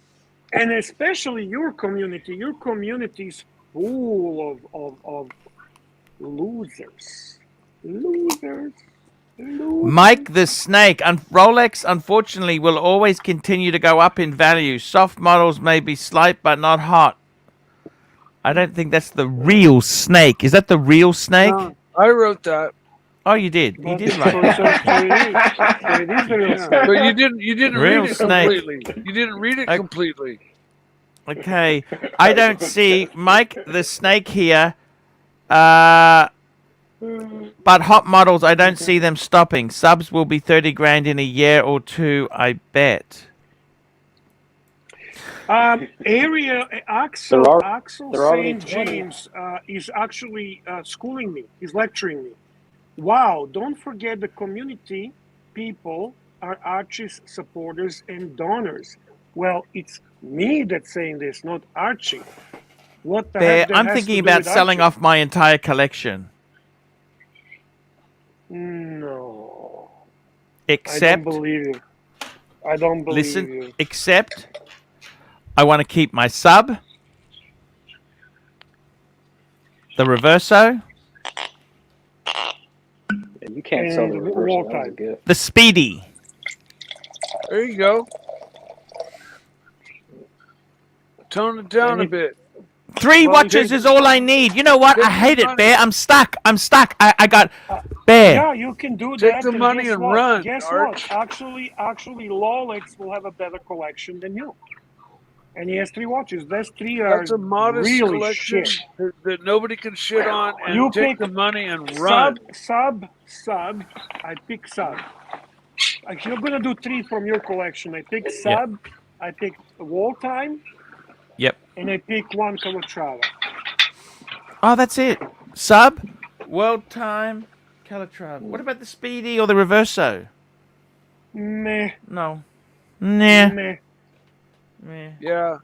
Speaker 8: And especially your community. Your community is full of losers. Losers.
Speaker 1: Mike the Snake. Rolex, unfortunately, will always continue to go up in value. Soft models may be slight, but not hot. I don't think that's the real Snake. Is that the real Snake?
Speaker 6: No, I wrote that.
Speaker 1: Oh, you did. You did write that.
Speaker 6: But you didn't
Speaker 1: Real
Speaker 6: read it
Speaker 1: Snake.
Speaker 6: completely. You didn't read it completely.
Speaker 1: Okay. I don't see Mike the Snake here. But hot models, I don't see them stopping. Subs will be 30 grand in a year or two, I bet.
Speaker 8: Axel St. James is actually schooling me. He's lecturing me. Wow, don't forget the community people are Archie's supporters and donors. Well, it's me that's saying this, not Archie. What the heck?
Speaker 1: I'm thinking about selling off my entire collection.
Speaker 8: No.
Speaker 1: Except,
Speaker 8: I don't believe you. I don't believe you.
Speaker 1: Except, I want to keep my sub, the Reverso.
Speaker 4: Yeah, you can't sell the Reverso. That was a gift.
Speaker 1: The Speedy.
Speaker 6: There you go. Tone it down a bit.
Speaker 1: 3 watches is all I need. You know what? I hate it, Bear. I'm stuck. I got Bear.
Speaker 8: Yeah, you can do that.
Speaker 6: Take the money and run.
Speaker 8: Guess
Speaker 6: Arch.
Speaker 8: what? Actually, Rolex will have a better collection than you. And he has 3 watches. Those 3 are
Speaker 6: That's a modest
Speaker 8: really
Speaker 6: collection
Speaker 8: shit.
Speaker 6: that nobody can shit on, and
Speaker 8: You
Speaker 6: take
Speaker 8: pick
Speaker 6: the money and run.
Speaker 8: Sub. I pick sub. If you're gonna do 3 from your collection, I pick sub. I pick wall time.
Speaker 1: Yep.
Speaker 8: And I pick 1 Calatrava.
Speaker 1: Oh, that's it. Sub, World Time, Calatrava. What about the Speedy or the Reverso?
Speaker 8: Meh.
Speaker 1: No. Nah.
Speaker 8: Meh.
Speaker 1: Meh.
Speaker 6: Yeah,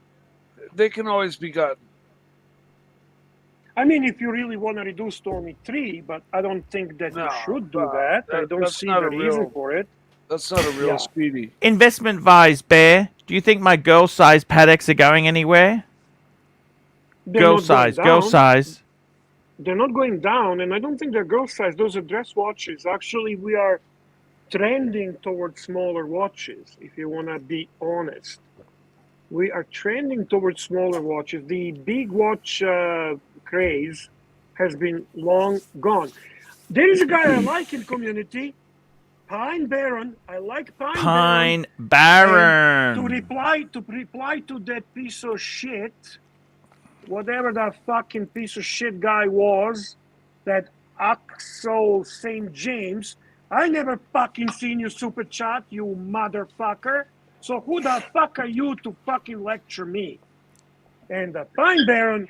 Speaker 6: they can always be gotten.
Speaker 8: I mean, if you really want to reduce Stormy 3, but I don't think that you should do that. I don't see the reason for it.
Speaker 6: That's not a real Speedy.
Speaker 1: Investment Vise, Bear. Do you think my girl size Pateks are going anywhere? Girl size.
Speaker 8: They're not going down, and I don't think they're girl size. Those are dress watches. Actually, we are trending towards smaller watches, if you want to be honest. We are trending towards smaller watches. The big watch craze has been long gone. There is a guy I like in community, Pine Baron. I like Pine
Speaker 1: Baron.
Speaker 8: To reply to that piece of shit, whatever that fucking piece of shit guy was, that Axel St. James, I never fucking seen you super chat, you motherfucker. So who the fuck are you to fucking lecture me? And the Pine Baron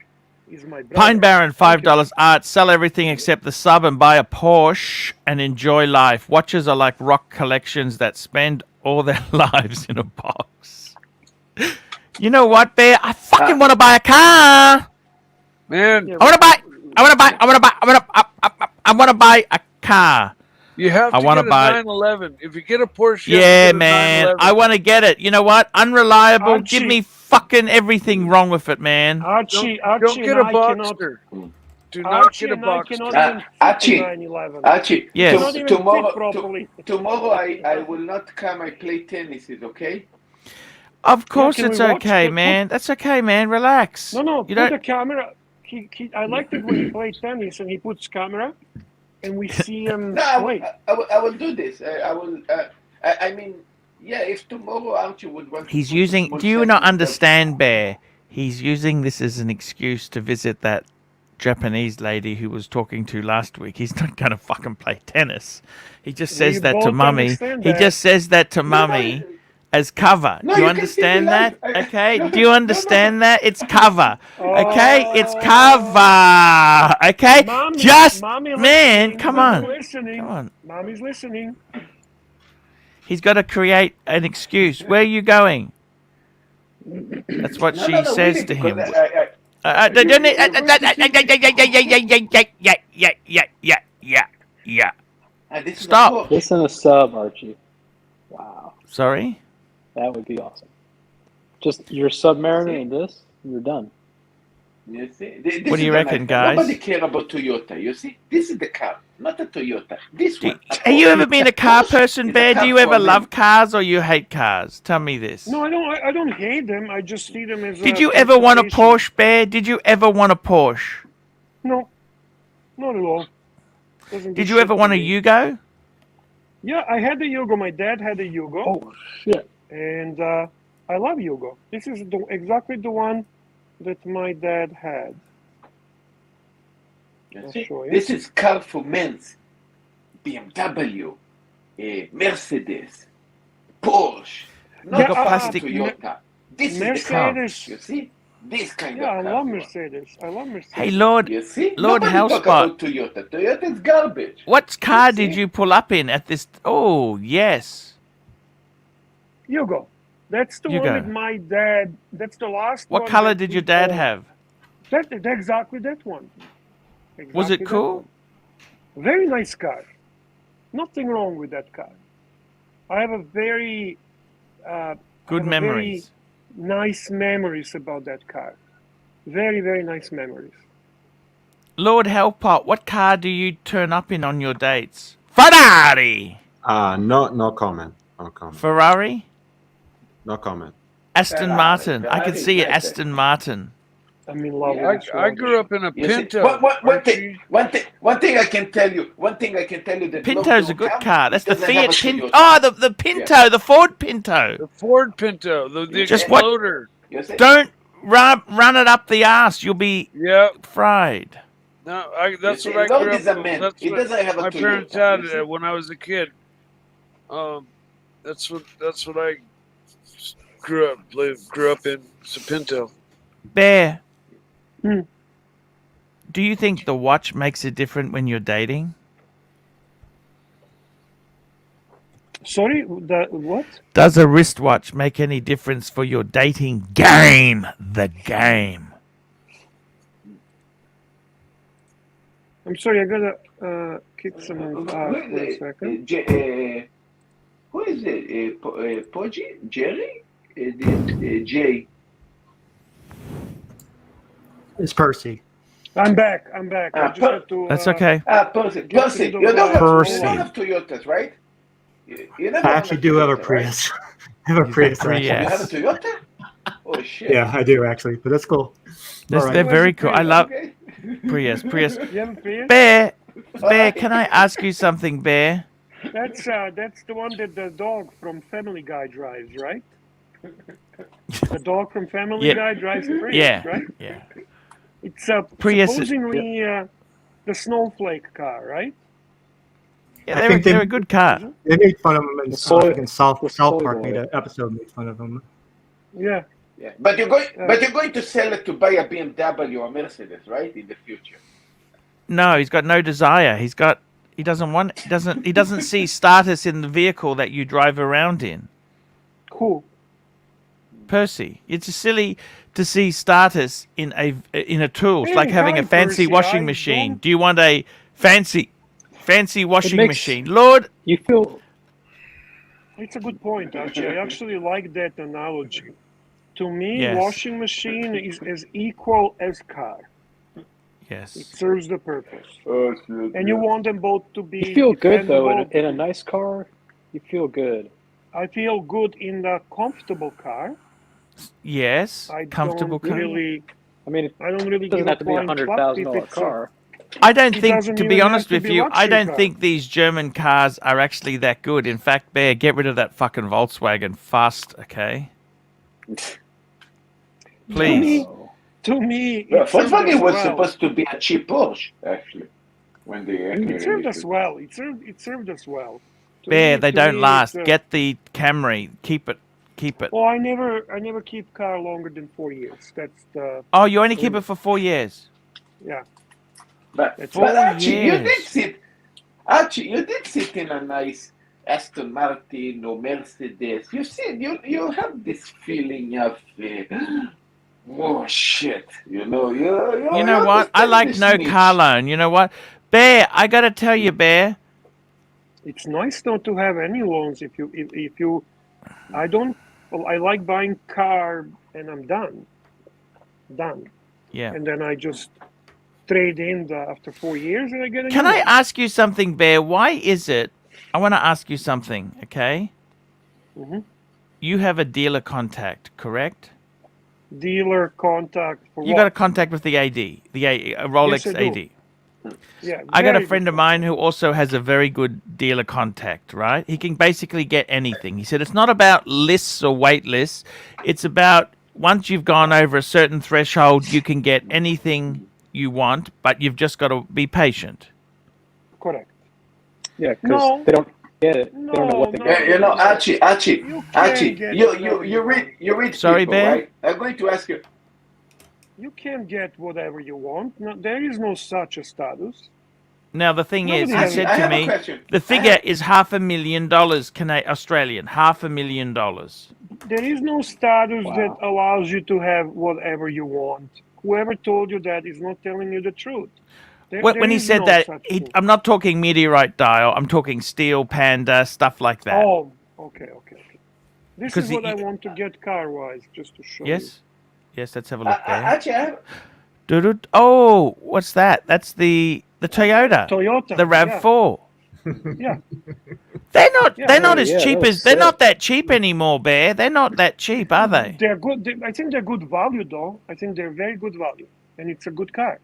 Speaker 8: is my brother.
Speaker 1: Pine Baron, $5. Art, sell everything except the sub and buy a Porsche and enjoy life. Watches are like rock collections that spend all their lives in a box. You know what, Bear? I fucking want to buy a car.
Speaker 6: Man,
Speaker 1: I want to buy a car.
Speaker 6: You have to get a 911. If you get a Porsche, you have to get a 911.
Speaker 1: I want to get it. You know what? Unreliable. Archie, give me fucking everything wrong with it, man.
Speaker 8: Archie,
Speaker 6: don't get a Boxster. Do not get a Boxster.
Speaker 10: Archie.
Speaker 1: Yes.
Speaker 10: Tomorrow I will not come. I play tennis. Okay.
Speaker 1: Of course it's okay, man. That's okay, man. Relax.
Speaker 8: No. Put the camera. I like it when he plays tennis and he puts camera. And we see him.
Speaker 10: No, I will do this. I will. I mean, yeah. If tomorrow Archie would want.
Speaker 1: He's using. Do you not understand, Bear? He's using this as an excuse to visit that Japanese lady who was talking to last week. He's not going to fucking play tennis. He just says that to Mummy. He just says that to Mummy as cover. Do you understand that? Okay. Do you understand that? It's cover. Okay. It's cover. Okay. Man, come on.
Speaker 8: Mommy's listening.
Speaker 1: He's got to create an excuse. Where are you going? That's what she says to him. Yeah. Stop.
Speaker 4: Listen to sub, Archie. Wow.
Speaker 1: Sorry?
Speaker 4: That would be awesome. Just your Submariner and this, you're done.
Speaker 10: You see?
Speaker 1: What do you reckon, guys?
Speaker 10: Nobody care about Toyota. You see? This is the car, not a Toyota. This one.
Speaker 1: Have you ever been a car person, Bear? Do you ever love cars or you hate cars? Tell me this.
Speaker 8: No, I don't hate them. I just see them as.
Speaker 1: Did you ever want a Porsche, Bear? Did you ever want a Porsche?
Speaker 8: No, not at all.
Speaker 1: Did you ever want a Yugo?
Speaker 8: Yeah, I had a Yugo. My dad had a Yugo.
Speaker 4: Oh shit!
Speaker 8: And I love Yugo. This is exactly the one that my dad had.
Speaker 10: This is car for men's. BMW, Mercedes, Porsche. Not plastic. Toyota. This
Speaker 8: Mercedes.
Speaker 10: is the car. You see? This kind of car.
Speaker 8: I love Mercedes.
Speaker 1: Hey, Lord.
Speaker 10: You see?
Speaker 1: Lord
Speaker 10: Nobody talk
Speaker 1: Hellspot.
Speaker 10: about Toyota. Toyota is garbage.
Speaker 1: What car did you pull up in at this? Oh, yes.
Speaker 8: Yugo. That's the one that my dad. That's the last one.
Speaker 1: What color did your dad have?
Speaker 8: Exactly that one.
Speaker 1: Was it cool?
Speaker 8: Very nice car. Nothing wrong with that car. I have a very
Speaker 1: good memories.
Speaker 8: Very nice memories about that car. Very, very nice memories.
Speaker 1: Lord Hellpot, what car do you turn up in on your dates? Ferrari.
Speaker 5: No comment. No comment.
Speaker 1: Ferrari.
Speaker 5: No comment.
Speaker 1: Aston Martin. I can see it. Aston Martin.
Speaker 8: I'm in love
Speaker 6: with I grew up in a Pinto.
Speaker 10: One thing I can tell you. That
Speaker 1: Pinto's a good car. That's the Fiat Pinto. Oh, the Pinto, the Ford Pinto.
Speaker 6: The Ford Pinto, the
Speaker 1: Just
Speaker 6: exploder.
Speaker 1: Don't run it up the ass. You'll be fried.
Speaker 6: No, that's what I grew up with. That's what my parents had when I was a kid. That's what I grew up in. It's a Pinto.
Speaker 1: Bear. Do you think the watch makes it different when you're dating?
Speaker 8: Sorry, what?
Speaker 1: Does a wristwatch make any difference for your dating game? The game.
Speaker 8: I'm sorry, I gotta kick someone out for a second.
Speaker 10: Who is it? Poggi? Jerry? Jay?
Speaker 7: It's Percy.
Speaker 8: I'm back. I just have to.
Speaker 1: That's okay.
Speaker 10: Percy. You don't have Toyotas, right? You never
Speaker 7: I actually do have a Prius.
Speaker 10: Right?
Speaker 7: I have a Prius.
Speaker 10: You have a Toyota? Oh shit.
Speaker 7: Yeah, I do actually, but that's cool.
Speaker 1: They're very cool. I love Prius. Bear, can I ask you something, Bear?
Speaker 8: That's the one that the dog from Family Guy drives, right? The dog from Family Guy drives the Prius, right?
Speaker 1: Yeah.
Speaker 8: It's
Speaker 1: Prius
Speaker 8: supposedly the snowflake car, right?
Speaker 1: Yeah, they're a good car.
Speaker 7: They made fun of them in South Park. Made an episode made fun of them.
Speaker 8: Yeah.
Speaker 10: Yeah, but you're going to sell it to buy a BMW or a Mercedes, right? In the future.
Speaker 1: No, he's got no desire. He doesn't see status in the vehicle that you drive around in.
Speaker 8: Cool.
Speaker 1: Percy, it's just silly to see status in a tool. It's like having a fancy washing machine. Do you want a fancy washing machine? Lord,
Speaker 4: you feel.
Speaker 8: It's a good point, Archie. I actually like that analogy. To me, washing machine is as equal as car.
Speaker 1: Yes.
Speaker 8: It serves the purpose. And you want them both to be.
Speaker 4: You feel good though in a nice car. You feel good.
Speaker 8: I feel good in the comfortable car.
Speaker 1: Yes, comfortable car.
Speaker 4: I mean,
Speaker 8: I don't really
Speaker 4: doesn't have to be $100,000 car.
Speaker 1: I don't think, to be honest with you, I don't think these German cars are actually that good. In fact, Bear, get rid of that fucking Volkswagen fast, okay? Please.
Speaker 8: To me,
Speaker 10: Volkswagen was supposed to be a cheap Porsche, actually. When they
Speaker 8: it served us well. It served us well.
Speaker 1: Bear, they don't last. Get the Camry. Keep it.
Speaker 8: Oh, I never keep car longer than 4 years. That's the.
Speaker 1: Oh, you only keep it for 4 years.
Speaker 8: Yeah.
Speaker 10: But Archie, you did sit in a nice Aston Martin or Mercedes, you see, you have this feeling of, oh shit,
Speaker 1: You know what? I like no car loan. You know what? Bear, I got to tell you, Bear.
Speaker 8: It's nice not to have any loans if you I don't well, I like buying car and I'm done.
Speaker 1: Yeah.
Speaker 8: And then I just trade in after 4 years and I get a
Speaker 1: Can
Speaker 8: new
Speaker 1: I
Speaker 8: one.
Speaker 1: ask you something, Bear? Why is it? I want to ask you something, okay?
Speaker 8: Mm-hmm.
Speaker 1: You have a dealer contact, correct?
Speaker 8: Dealer contact for
Speaker 1: You
Speaker 8: what?
Speaker 1: got a contact with the AD, a Rolex
Speaker 8: Yes, I do.
Speaker 1: AD.
Speaker 8: Yeah,
Speaker 1: I got a
Speaker 8: very
Speaker 1: friend
Speaker 8: good
Speaker 1: of mine who also has a very good dealer contact, right? He can basically get anything. He said it's not about lists or wait lists. It's about once you've gone over a certain threshold, you can get anything you want, but you've just got to be patient.
Speaker 8: Correct.
Speaker 4: Yeah, because they don't get it. They don't know what they get.
Speaker 10: You know, Archie,
Speaker 8: get
Speaker 10: you read
Speaker 1: Sorry,
Speaker 10: people,
Speaker 1: Bear?
Speaker 10: right? I'm going to ask you.
Speaker 8: You can get whatever you want. No, there is no such a status.
Speaker 1: Now, the thing is,
Speaker 8: Nobody
Speaker 1: he
Speaker 8: has-
Speaker 1: said to me, the figure is $500,000 Australian, $500,000.
Speaker 8: There is no status that allows you to have whatever you want. Whoever told you that is not telling you the truth.
Speaker 1: When he said that, I'm not talking meteorite dial. I'm talking steel, panda, stuff like that.
Speaker 8: Oh, okay. This
Speaker 1: 'Cause
Speaker 8: is what I want to get car-wise, just to show you.
Speaker 1: Yes, let's have a look there.
Speaker 10: Archie, I have,
Speaker 1: Oh, what's that? That's the Toyota.
Speaker 8: Toyota,
Speaker 1: The RAV4.
Speaker 8: Yeah.
Speaker 1: They're not as cheap
Speaker 8: that's
Speaker 1: as they're
Speaker 8: sick.
Speaker 1: not that cheap anymore, Bear. They're not that cheap, are they?
Speaker 8: They're good. I think they're good value, though. I think they're very good value, and it's a good car.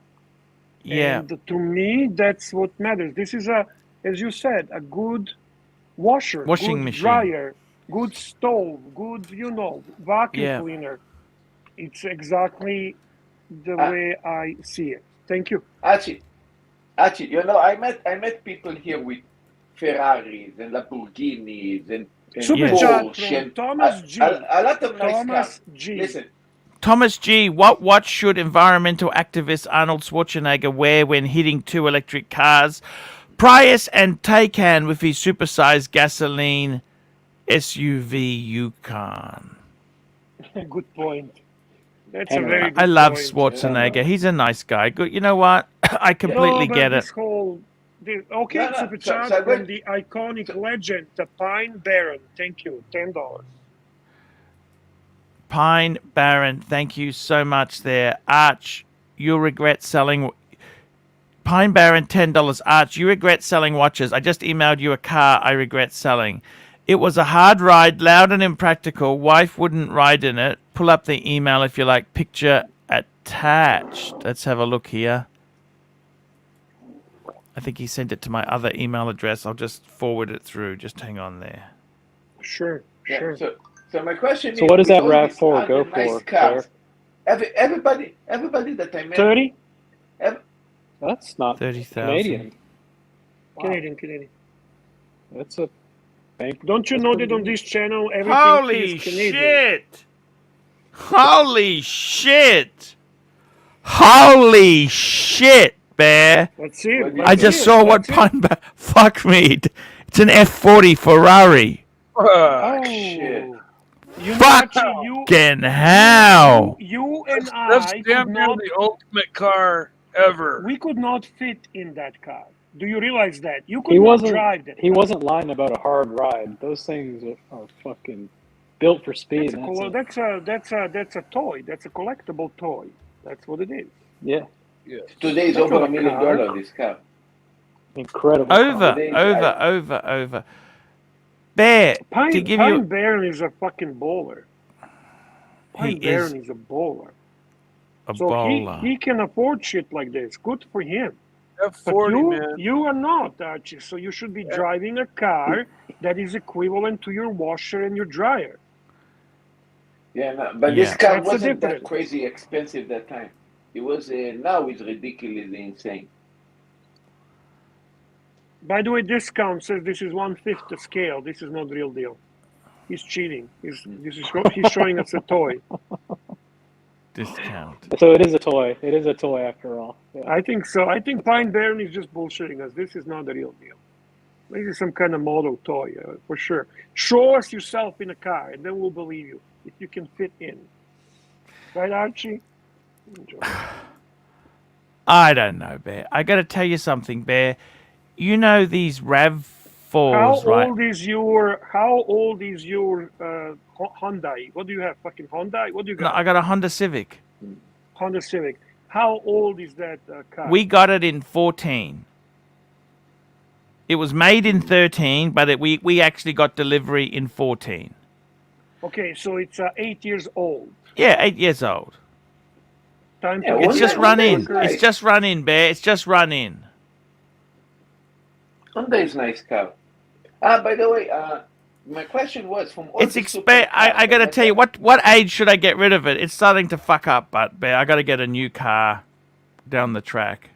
Speaker 1: Yeah.
Speaker 8: And to me, that's what matters. This is as you said, a good washer,
Speaker 1: Washing
Speaker 8: good
Speaker 1: machine.
Speaker 8: dryer, good stove, good, vacuum
Speaker 1: Yeah.
Speaker 8: cleaner. It's exactly the way I see it. Thank you.
Speaker 10: Archie, I met people here with Ferraris and Lamborghinis and
Speaker 8: Super chat
Speaker 10: Porsche
Speaker 8: from
Speaker 10: and
Speaker 8: Thomas G.
Speaker 10: a lot of nice
Speaker 8: Thomas
Speaker 10: cars.
Speaker 8: G.
Speaker 10: Listen,
Speaker 1: Thomas G, what watch should environmental activist Arnold Schwarzenegger wear when hitting 2 electric cars? Prius and Taycan with his supersized gasoline SUV Yukon.
Speaker 8: Good point. That's a very good
Speaker 1: I love
Speaker 8: point.
Speaker 1: Schwarzenegger. He's a nice guy. Good. You know what? I completely get it.
Speaker 8: This whole, okay,
Speaker 10: No, no,
Speaker 8: super
Speaker 10: so-
Speaker 8: chat
Speaker 10: so
Speaker 8: from
Speaker 10: good.
Speaker 8: the iconic legend, the Pine Baron. Thank you, $10.
Speaker 1: Pine Baron, thank you so much there. Arch, you'll regret selling. Pine Baron, $10. Arch, you regret selling watches. I just emailed you a car I regret selling. It was a hard ride, loud and impractical. Wife wouldn't ride in it. Pull up the email if you like. Picture attached. Let's have a look here. I think he sent it to my other email address. I'll just forward it through. Just hang on there.
Speaker 8: Sure.
Speaker 10: So my question is,
Speaker 4: So what does that
Speaker 10: with all these
Speaker 4: RAV4 go
Speaker 10: other nice
Speaker 4: for,
Speaker 10: cars, everybody that I met,
Speaker 8: 30?
Speaker 4: That's not
Speaker 1: 30,000.
Speaker 4: Canadian.
Speaker 8: Canadian.
Speaker 4: That's a bank.
Speaker 8: Don't you know that on this channel everything
Speaker 1: Holy
Speaker 8: is Canadian?
Speaker 1: shit! Holy shit! Holy shit, Bear!
Speaker 8: Let's see it.
Speaker 1: I just saw what Pine Baron. Fuck me. It's an F40 Ferrari.
Speaker 8: Oh,
Speaker 10: shit.
Speaker 1: Fucking hell!
Speaker 8: You and
Speaker 6: That's
Speaker 8: I
Speaker 6: damn
Speaker 8: could
Speaker 6: near
Speaker 8: not.
Speaker 6: the ultimate car ever.
Speaker 8: We could not fit in that car. Do you realize that? You could
Speaker 4: He
Speaker 8: not
Speaker 4: wasn't.
Speaker 8: drive that.
Speaker 4: He wasn't lying about a hard ride. Those things are fucking built for speed.
Speaker 8: That's a toy. That's a collectible toy. That's what it is.
Speaker 4: Yeah.
Speaker 10: Today is
Speaker 8: That's
Speaker 10: over
Speaker 8: not
Speaker 10: $1
Speaker 8: a
Speaker 10: million,
Speaker 8: car.
Speaker 10: this car.
Speaker 4: Incredible.
Speaker 1: Over. Bear, to
Speaker 8: Pine
Speaker 1: give you
Speaker 8: Baron is a fucking bowler. Pine
Speaker 1: He
Speaker 8: Baron
Speaker 1: is
Speaker 8: is a bowler.
Speaker 1: a
Speaker 8: So
Speaker 1: bowler.
Speaker 8: he can afford shit like this. Good for him. But
Speaker 6: F40, man.
Speaker 8: you are not, Archie. So you should be driving a car that is equivalent to your washer and your dryer.
Speaker 10: Yeah, no, but
Speaker 1: Yeah.
Speaker 10: this car
Speaker 8: That's the
Speaker 10: wasn't that
Speaker 8: difference.
Speaker 10: crazy expensive that time. It was now it's ridiculously insane.
Speaker 8: By the way, discount says this is 1/5 the scale. This is not the real deal. He's cheating. He's showing us a toy.
Speaker 1: discount.
Speaker 4: So it is a toy. It is a toy after all. Yeah.
Speaker 8: I think so. I think Pine Baron is just bullshitting us. This is not the real deal. Maybe some kind of model toy, for sure. Show us yourself in a car, and then we'll believe you if you can fit in. Right, Archie? Enjoy.
Speaker 1: I don't know, Bear. I got to tell you something, Bear. You know these RAV4s, right?
Speaker 8: How old is your Hyundai? What do you have? Fucking Hyundai? What do you got?
Speaker 1: No, I got a Honda Civic.
Speaker 8: Honda Civic. How old is that car?
Speaker 1: We got it in 14. It was made in 13, but we actually got delivery in 14.
Speaker 8: Okay, so it's 8 years old.
Speaker 1: Yeah, 8 years old.
Speaker 8: Time
Speaker 10: Yeah,
Speaker 8: to
Speaker 1: It's just run in.
Speaker 10: nice.
Speaker 1: It's just run in, Bear. It's just run in.
Speaker 10: Hyundai is nice car. By the way, my question was from all
Speaker 1: It's
Speaker 10: the
Speaker 1: I got to tell you, what age should I get rid of it? It's starting to fuck up, but Bear, I got to get a new car down the track.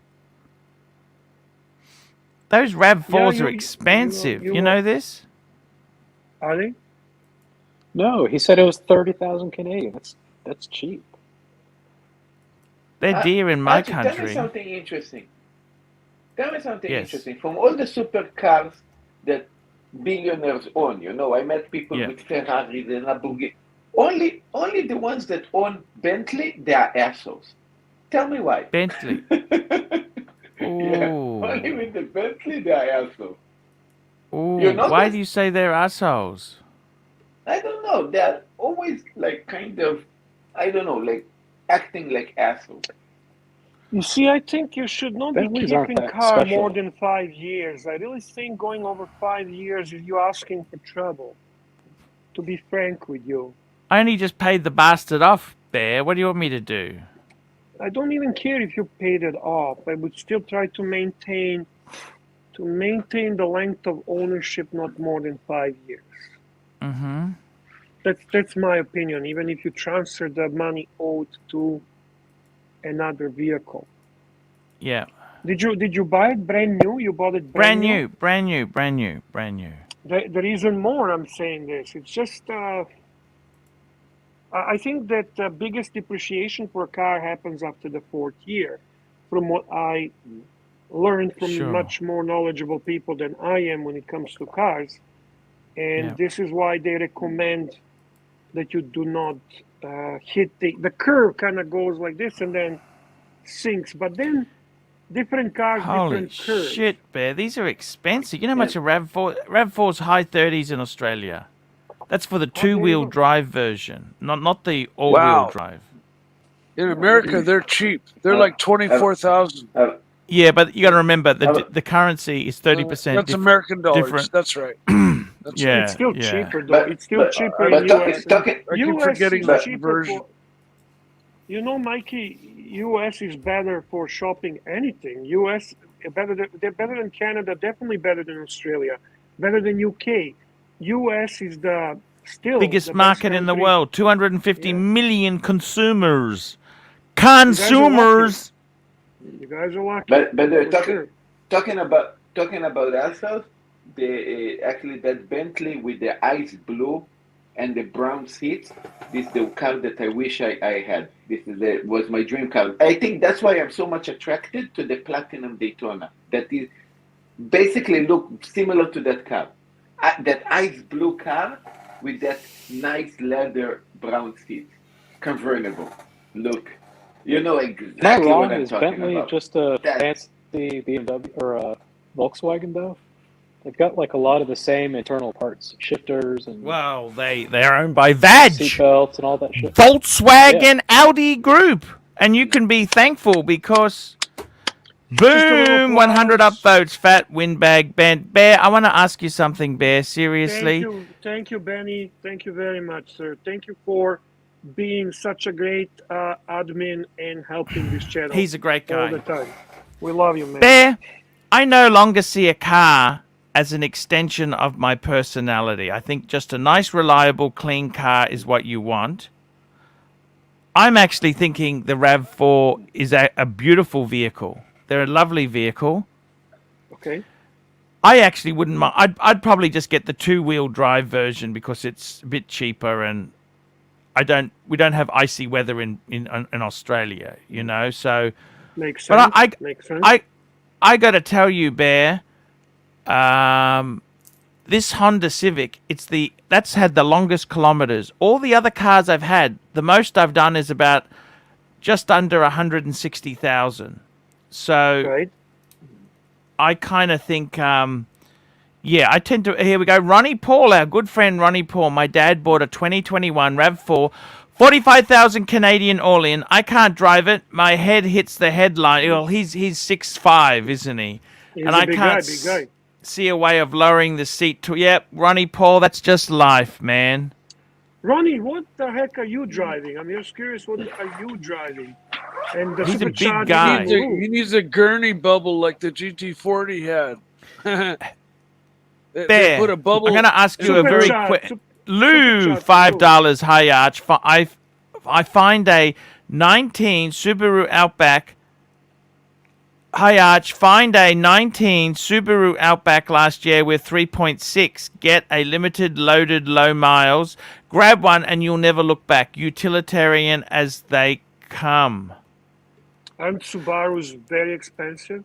Speaker 1: Those RAV4s are expensive. You know this?
Speaker 8: Are they?
Speaker 4: No, he said it was 30,000 Canadian. That's cheap.
Speaker 1: They're dear in my
Speaker 10: Archie, Tell me
Speaker 1: country.
Speaker 10: something interesting.
Speaker 1: Yes.
Speaker 10: Interesting. From all the supercars that billionaires own, I met people
Speaker 1: Yeah.
Speaker 10: with Ferraris and Lamborghini. Only the ones that own Bentley, they are assholes. Tell me why.
Speaker 1: Bentley.
Speaker 10: Yeah.
Speaker 1: Ooh.
Speaker 10: Only with the Bentley, they are assholes.
Speaker 1: Ooh.
Speaker 10: You know
Speaker 1: Why
Speaker 10: that?
Speaker 1: do you say they're assholes?
Speaker 10: I don't know. They're always acting like assholes.
Speaker 8: You see, I think you should not be
Speaker 4: Bentleys aren't
Speaker 8: keeping
Speaker 4: that
Speaker 8: car
Speaker 4: special.
Speaker 8: more than 5 years. I really think going over 5 years is you asking for trouble. To be frank with you,
Speaker 1: I only just paid the bastard off, Bear. What do you want me to do?
Speaker 8: I don't even care if you paid it off. I would still try to maintain the length of ownership not more than 5 years.
Speaker 1: Mm-hmm.
Speaker 8: That's my opinion. Even if you transfer the money owed to another vehicle.
Speaker 1: Yeah.
Speaker 8: Did you buy it brand new? You bought it
Speaker 1: Brand new. Brand new. Brand new. Brand new.
Speaker 8: The reason more I'm saying this, it's just I think that the biggest depreciation for a car happens after the 4th year, from what I learned from
Speaker 1: Sure.
Speaker 8: much more knowledgeable people than I am when it comes to cars. And
Speaker 1: Yeah.
Speaker 8: this is why they recommend that you do not hit the curve kind of goes like this and then sinks. But then different cars,
Speaker 1: Holy
Speaker 8: different curves.
Speaker 1: shit, Bear. These are expensive. You know how much a RAV4... RAV4's high 30s in Australia. That's for the two-wheel drive version, not the all-wheel
Speaker 6: Wow.
Speaker 1: drive.
Speaker 6: In America, they're cheap. They're like 24,000.
Speaker 1: Yeah, but you got to remember the currency is 30%.
Speaker 6: That's American dollars.
Speaker 1: different.
Speaker 6: That's right. That's
Speaker 1: Yeah,
Speaker 8: It's still
Speaker 1: yeah.
Speaker 8: cheaper though. It's still cheaper in US.
Speaker 6: I keep forgetting
Speaker 8: is
Speaker 6: that
Speaker 8: cheaper
Speaker 6: version.
Speaker 8: Mikey, US is better for shopping anything. US they're better than Canada, definitely better than Australia, better than UK. US is the still
Speaker 1: Biggest
Speaker 8: the
Speaker 1: market
Speaker 8: best
Speaker 1: in the
Speaker 8: country.
Speaker 1: world. 250 million consumers.
Speaker 8: You guys are
Speaker 1: Consumers.
Speaker 8: You guys are lucky.
Speaker 10: But
Speaker 8: for
Speaker 10: talking about assholes, actually that Bentley with the ice blue and the brown seats, this is the car that I wish I had. Was my dream car. I think that's why I'm so much attracted to the Platinum Daytona. That is basically look similar to that car. That ice blue car with that nice leather brown seat, convertible. Look, you know exactly
Speaker 4: Am I wrong?
Speaker 10: what I'm
Speaker 4: Is
Speaker 10: talking
Speaker 4: Bentley
Speaker 10: about.
Speaker 4: just a fancy BMW or a Volkswagen though? They've got like a lot of the same internal parts, shifters and
Speaker 1: Well, they're owned by VAG.
Speaker 4: seatbelts and all that shit.
Speaker 1: Volkswagen Audi Group. And you can be thankful because... Boom! 100 upvotes, fat windbag, Bear. I want to ask you something, Bear. Seriously.
Speaker 8: Thank you, Benny. Thank you very much, sir. Thank you for being such a great admin and helping this channel.
Speaker 1: He's a great guy.
Speaker 8: all the time. We love you, man.
Speaker 1: Bear, I no longer see a car as an extension of my personality. I think just a nice, reliable, clean car is what you want. I'm actually thinking the RAV4 is a beautiful vehicle. They're a lovely vehicle.
Speaker 8: Okay.
Speaker 1: I actually wouldn't mind. I'd probably just get the two-wheel drive version because it's a bit cheaper, and we don't have icy weather in Australia, you know. So,
Speaker 8: Makes sense.
Speaker 1: but
Speaker 8: Makes sense.
Speaker 1: I got to tell you, Bear, This Honda Civic, that's had the longest kilometers. All the other cars I've had, the most I've done is about just under 160,000. So
Speaker 8: Right.
Speaker 1: I kind of think, I tend to. Here we go. Ronnie Paul, our good friend Ronnie Paul. My dad bought a 2021 RAV4, 45,000 Canadian all in. I can't drive it. My head hits the headline. Well, he's 6'5", isn't he?
Speaker 8: He's
Speaker 1: and
Speaker 8: a
Speaker 1: I
Speaker 8: big
Speaker 1: can't
Speaker 8: guy.
Speaker 1: see a way of lowering the seat to. Yep, Ronnie Paul. That's just life, man.
Speaker 8: Ronnie, what the heck are you driving? I'm just curious. What are you driving? And the
Speaker 1: He's a
Speaker 8: supercharged
Speaker 1: big guy.
Speaker 6: He needs a gurney bubble like the GT40 had. They put a bubble.
Speaker 1: I'm going to ask you a very quick. Lou, $5. Hi, Arch. I find a 19 Subaru Outback. Hi, Arch. Find a 19 Subaru Outback last year with 3.6. Get a limited loaded low miles. Grab one and you'll never look back. Utilitarian as they come.
Speaker 8: And Subaru's very expensive.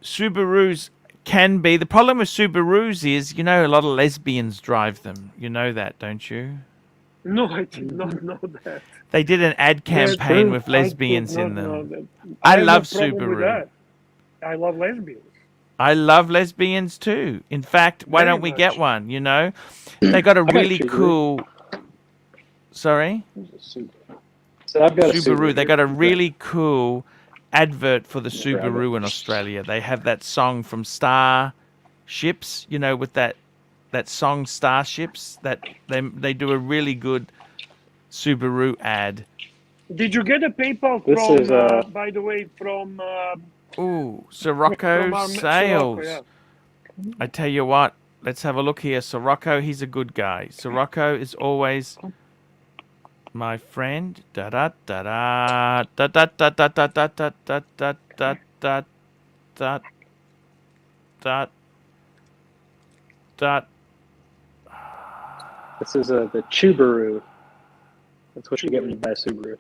Speaker 1: Subarus can be. The problem with Subarus is, a lot of lesbians drive them. You know that, don't you?
Speaker 8: No, I did not know that.
Speaker 1: They did an ad campaign with lesbians in them. I love Subaru.
Speaker 8: I love lesbians.
Speaker 1: I love lesbians too. In fact, why don't we get one? They got a really cool. Sorry?
Speaker 4: So I've got
Speaker 1: Subaru. They got a really cool advert for the Subaru in Australia. They have that song from Starships, with that song Starships. That they do a really good Subaru ad.
Speaker 8: Did you get a PayPal from? By the way, from.
Speaker 1: Sirocco
Speaker 8: from
Speaker 1: Sales.
Speaker 8: Sirocco, yeah.
Speaker 1: I tell you what. Let's have a look here. Sirocco, he's a good guy. Sirocco is always my friend. Da da da da da da da da da da da da da da da da da.
Speaker 4: This is the Chubaru. That's what you get when you buy a Subaru.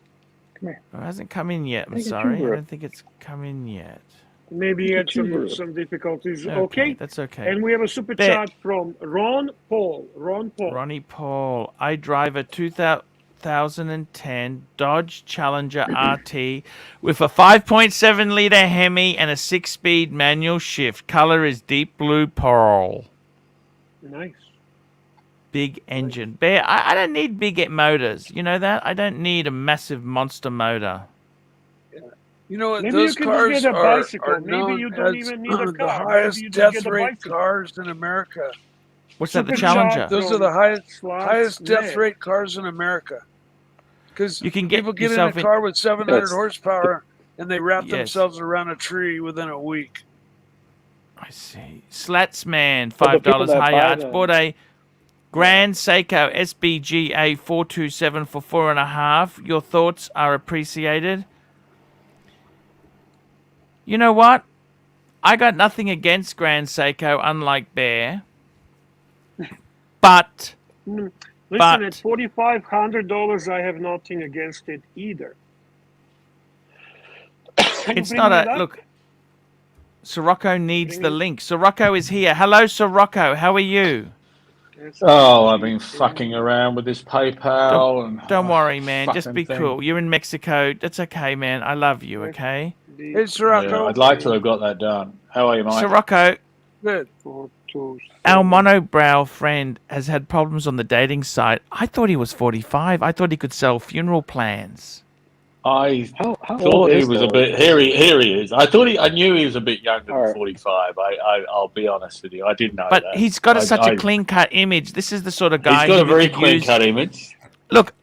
Speaker 4: Come here.
Speaker 1: It hasn't come in yet. I'm sorry. I don't think it's come in yet.
Speaker 8: Maybe you had some difficulties. Okay,
Speaker 1: that's okay.
Speaker 8: And we have a super chat from Ron Paul.
Speaker 1: Ronnie Paul. I drive a 2010 Dodge Challenger RT with a 5.7 liter Hemi and a 6-speed manual shift. Color is deep blue pearl.
Speaker 8: Nice.
Speaker 1: Big engine. Bear, I don't need big motors. You know that? I don't need a massive monster motor.
Speaker 6: You know what?
Speaker 8: Maybe
Speaker 6: those
Speaker 8: you can
Speaker 6: cars
Speaker 8: just get a
Speaker 6: are
Speaker 8: bicycle. Maybe
Speaker 6: known
Speaker 8: you don't
Speaker 6: as
Speaker 8: even need a
Speaker 6: the
Speaker 8: car.
Speaker 6: highest
Speaker 8: Maybe you just
Speaker 6: death
Speaker 8: get a
Speaker 6: rate
Speaker 8: bicycle.
Speaker 6: cars in America.
Speaker 1: What's that? The Challenger.
Speaker 6: Those are the highest death rate cars in America. Because people get in a car with 700 horsepower and they wrap themselves around a tree within a week.
Speaker 1: I see. Slatsman, $5. Hi, Arch. Bought a Grand Seiko SBGA 427 for 4.5. Your thoughts are appreciated. You know what? I got nothing against Grand Seiko, unlike Bear. But
Speaker 8: Listen, at $4,500, I have nothing against it either.
Speaker 1: It's not a look. Sirocco needs the link. Sirocco is here. Hello, Sirocco. How are you?
Speaker 12: Oh, I've been fucking around with this PayPal.
Speaker 1: Don't worry, man. Just be cool. You're in Mexico. That's okay, man. I love you, okay?
Speaker 6: Hey, Sirocco.
Speaker 12: Yeah, I'd like to have got that done. How are you, Mike?
Speaker 1: Sirocco,
Speaker 6: good.
Speaker 1: Our monobrow friend has had problems on the dating site. I thought he was 45. I thought he could sell funeral plans.
Speaker 12: I thought he was a bit. Here he is. I knew he was a bit younger than 45. I'll be honest with you. I didn't know
Speaker 1: but
Speaker 12: that.
Speaker 1: He's got such a clean-cut image. This is the sort of guy.
Speaker 12: He's got a very clean-cut image.
Speaker 1: Look,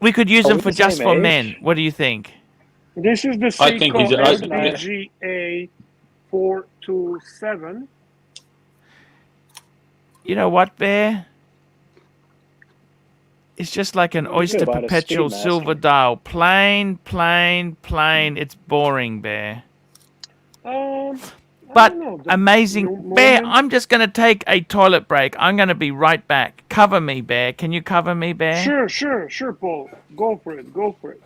Speaker 1: we could use him for just for men. What do you think?
Speaker 8: This is the Seiko SBGA 427.
Speaker 1: You know what, Bear? It's just like an Oyster Perpetual silver dial. Plain. It's boring, Bear. But amazing. Bear, I'm just going to take a toilet break. I'm going to be right back. Cover me, Bear. Can you cover me, Bear?
Speaker 8: Sure, Paul. Go for it.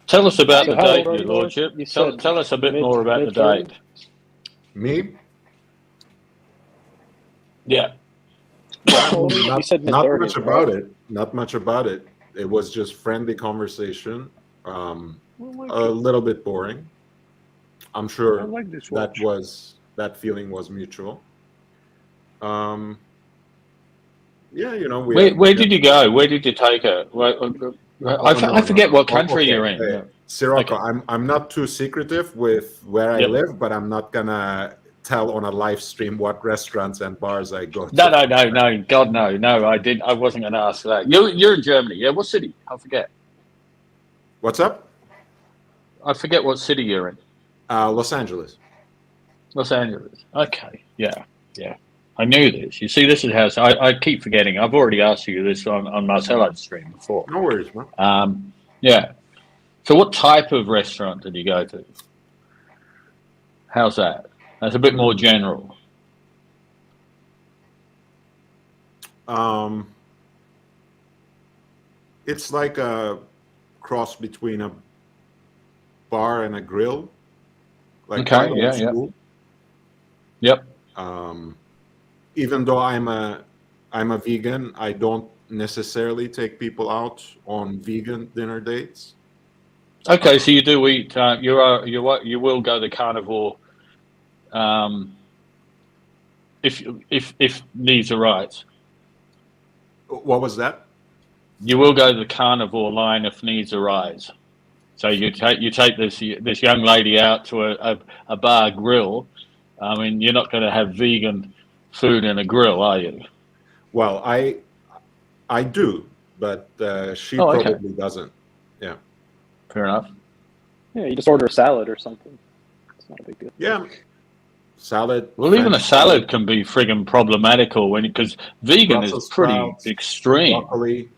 Speaker 12: Tell us about the date, Your Lordship. Tell us a bit more about the date.
Speaker 5: Me?
Speaker 12: Yeah.
Speaker 4: You said
Speaker 5: Not
Speaker 4: mid-30s,
Speaker 5: much about it. Not much about it. It was just friendly conversation. A little bit boring. I'm sure
Speaker 8: I like this watch.
Speaker 5: that feeling was mutual. Yeah, you know,
Speaker 12: Where did you go? Where did you take her? I forget what country you're in. Yeah.
Speaker 5: Sirocco,
Speaker 12: Okay.
Speaker 5: I'm not too secretive with where I
Speaker 12: Yep.
Speaker 5: live, but I'm not gonna tell on a live stream what restaurants and bars I go to.
Speaker 12: No. God, no. I didn't. I wasn't going to ask that. You're in Germany. Yeah. What city? I forget.
Speaker 5: What's up?
Speaker 12: I forget what city you're in.
Speaker 5: Los Angeles.
Speaker 12: Los Angeles. Okay. Yeah. I knew this. You see, this is how I keep forgetting. I've already asked you this on Marcelo's stream before.
Speaker 5: No worries, man.
Speaker 12: Yeah. So what type of restaurant did you go to? How's that? That's a bit more general.
Speaker 5: It's like a cross between a bar and a grill. Like
Speaker 12: okay, yeah. Yep.
Speaker 5: Even though I'm a vegan, I don't necessarily take people out on vegan dinner dates.
Speaker 12: Okay, so you do eat. You will go the carnivore. If needs arise.
Speaker 5: What was that?
Speaker 12: You will go the carnivore line if needs arise. So you take this young lady out to a bar grill. I mean, you're not going to have vegan food in a grill, are you?
Speaker 5: Well, I do, but she probably doesn't. Yeah.
Speaker 12: Fair enough.
Speaker 4: Yeah, you just order a salad or something. It's not a big deal.
Speaker 5: Yeah. Salad.
Speaker 12: Well, even a salad can be friggin' problematical because vegan is pretty extreme.
Speaker 5: Broccoli,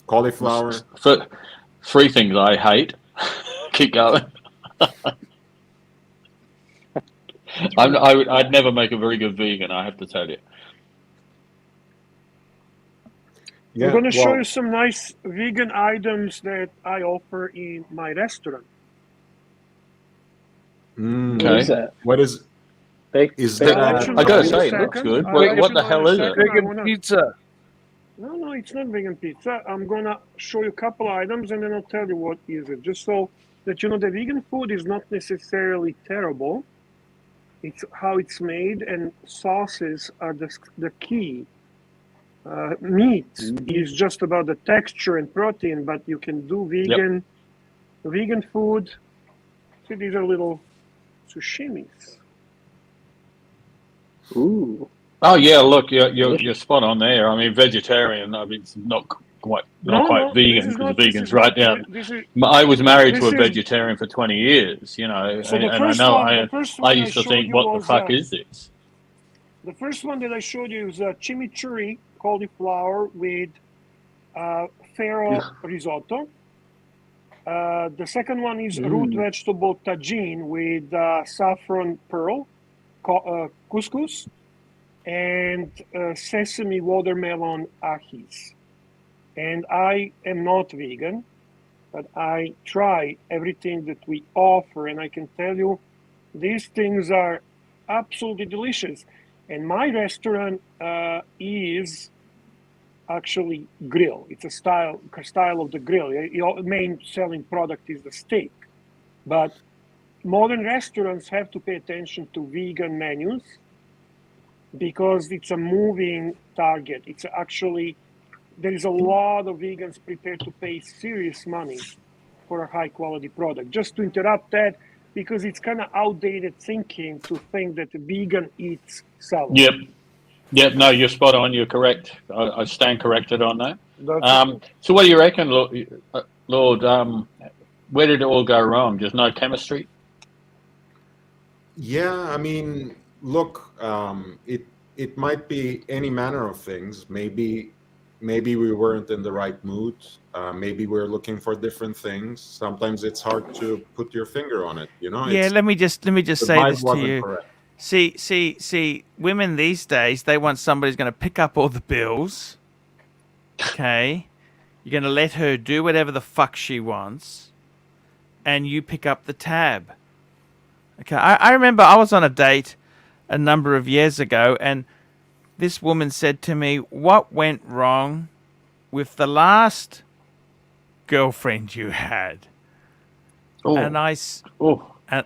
Speaker 5: cauliflower.
Speaker 12: Three things I hate. Keep going. I'd never make a very good vegan, I have to tell you.
Speaker 8: Yeah, I'm going to show you some nice vegan items that I offer in my restaurant.
Speaker 12: Okay.
Speaker 5: What is that?
Speaker 12: I gotta say, it looks good. What the hell is it?
Speaker 6: Vegan pizza.
Speaker 8: No, it's not vegan pizza. I'm going to show you a couple items and then I'll tell you what is it. Just so that you know, the vegan food is not necessarily terrible. It's how it's made, and sauces are the key. Meat is just about the texture and protein, but you can do vegan food. See, these are little sashimis.
Speaker 4: Ooh.
Speaker 12: Oh yeah, look, you're spot on there. I mean, vegetarian. I mean, it's not quite vegan because vegan's right down. I was married to a vegetarian for 20 years, you know,
Speaker 8: so
Speaker 12: and I know I used to think, what the fuck is this?
Speaker 8: The first one that I showed you is a chimichurri cauliflower with farro risotto. The second one is root vegetable tagine with saffron pearl, couscous, and sesame watermelon ajis. And I am not vegan, but I try everything that we offer, and I can tell you these things are absolutely delicious. And my restaurant is actually grill. It's a style of the grill. Your main selling product is the steak, but modern restaurants have to pay attention to vegan menus because it's a moving target. It's actually, there is a lot of vegans prepared to pay serious money for a high quality product. Just to interrupt that, because it's kind of outdated thinking to think that a vegan eats salad.
Speaker 12: Yep. No, you're spot on. You're correct. I stand corrected on that. So what do you reckon, Lord? Where did it all go wrong? Just no chemistry?
Speaker 5: Yeah, I mean, look, it might be any manner of things. Maybe we weren't in the right mood. Maybe we're looking for different things. Sometimes it's hard to put your finger on it. You know.
Speaker 1: Yeah. Let me just say this to you.
Speaker 5: Correct.
Speaker 1: See, women these days, they want somebody who's going to pick up all the bills. Okay. You're going to let her do whatever the fuck she wants, and you pick up the tab. Okay. I remember I was on a date a number of years ago, and this woman said to me, "What went wrong with the last girlfriend you had?"
Speaker 12: Oh.
Speaker 1: And and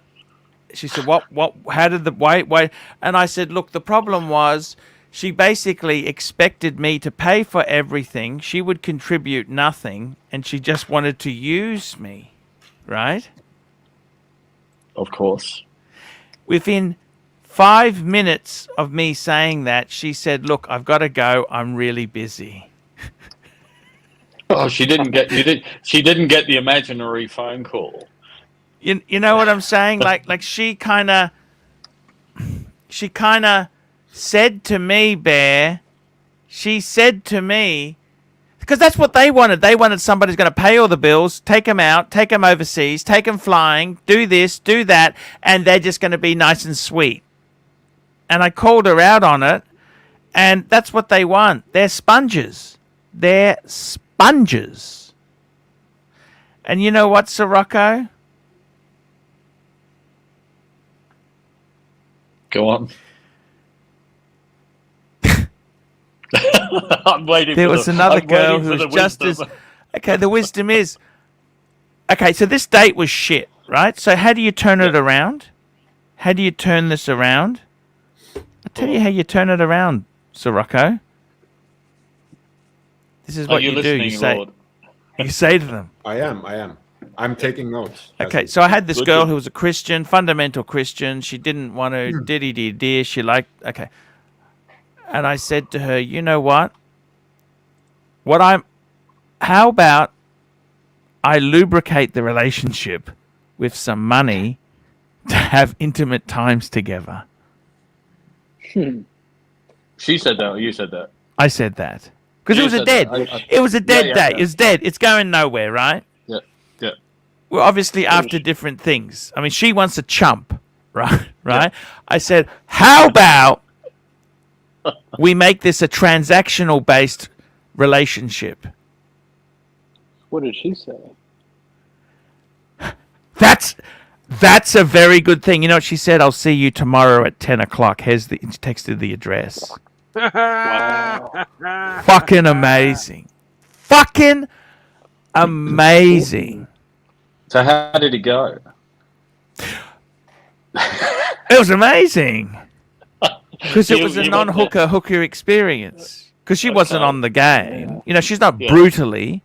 Speaker 1: she said, "What? How did why?" And I said, "Look, the problem was she basically expected me to pay for everything. She would contribute nothing, and she just wanted to use me, right?"
Speaker 12: Of course.
Speaker 1: Within 5 minutes of me saying that, she said, "Look, I've got to go. I'm really busy."
Speaker 12: Oh, she didn't get She didn't get the imaginary phone call.
Speaker 1: You know what I'm saying? Like she kind of said to me, Bear. She said to me, because that's what they wanted. They wanted somebody who's going to pay all the bills, take them out, take them overseas, take them flying, do this, do that, and they're just going to be nice and sweet. And I called her out on it, and that's what they want. They're sponges. They're sponges. And you know what, Sirocco?
Speaker 12: Go on. I'm waiting.
Speaker 1: There was another girl who was just as... Okay, the wisdom is... Okay, so this date was shit, right? So how do you turn it around? How do you turn this around? I'll tell you how you turn it around, Sirocco. This is what you do. You say to them.
Speaker 5: I am. I'm taking notes.
Speaker 1: Okay, so I had this girl who was a Christian, fundamental Christian. She didn't want to diddy-dee-dee. She liked... Okay. And I said to her, you know what? How about I lubricate the relationship with some money to have intimate times together?
Speaker 12: She said that, or you said that?
Speaker 1: I said that. Because it was a dead. It was a dead day. It's dead. It's going nowhere, right?
Speaker 12: Yeah. Yeah.
Speaker 1: We're obviously after different things. I mean, she wants a chump, right? Right? Yeah. I said, how about we make this a transactional-based relationship?
Speaker 4: What did she say?
Speaker 1: That's a very good thing. You know what she said? I'll see you tomorrow at 10 o'clock. She texted the address.
Speaker 6: Wow.
Speaker 1: Fucking amazing. Fucking amazing.
Speaker 12: So how did it go?
Speaker 1: It was amazing. Because it was a non-hooker experience. Because she wasn't on the game. Yeah. You know, she's not brutally,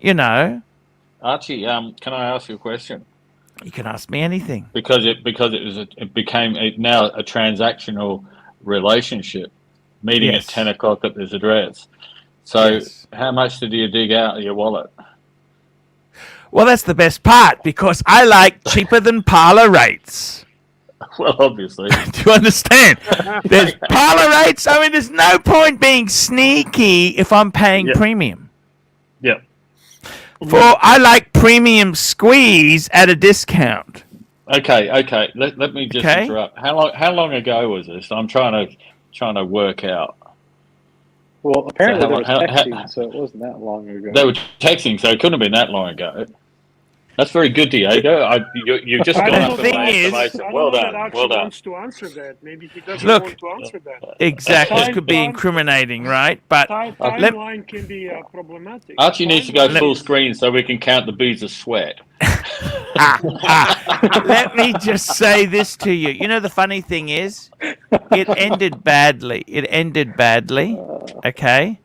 Speaker 1: you know.
Speaker 12: Archie, can I ask you a question?
Speaker 1: You can ask me anything.
Speaker 12: Because it became now a transactional relationship, meeting at 10 o'clock at this address. So how much did you dig out of your wallet?
Speaker 1: Well, that's the best part, because I like cheaper than parlor rates.
Speaker 12: Well, obviously.
Speaker 1: Do you understand? There's parlor rates. I mean, there's no point being sneaky if I'm paying premium.
Speaker 12: Yeah.
Speaker 1: I like premium squeeze at a discount.
Speaker 12: Okay. Let me just interrupt. How long ago was this? I'm trying to work out.
Speaker 4: Well, apparently they were texting, so it wasn't that long ago.
Speaker 12: They were texting, so it couldn't have been that long ago. That's very good, Diego. You just got up with my information. Well done. Well done.
Speaker 8: Wants to answer that. Maybe he doesn't want to answer that.
Speaker 1: Exactly. It could be incriminating, right? But
Speaker 8: timeline can be problematic.
Speaker 12: Archie needs to go full screen so we can count the beads of sweat.
Speaker 1: Let me just say this to you. You know, the funny thing is, it ended badly. Okay?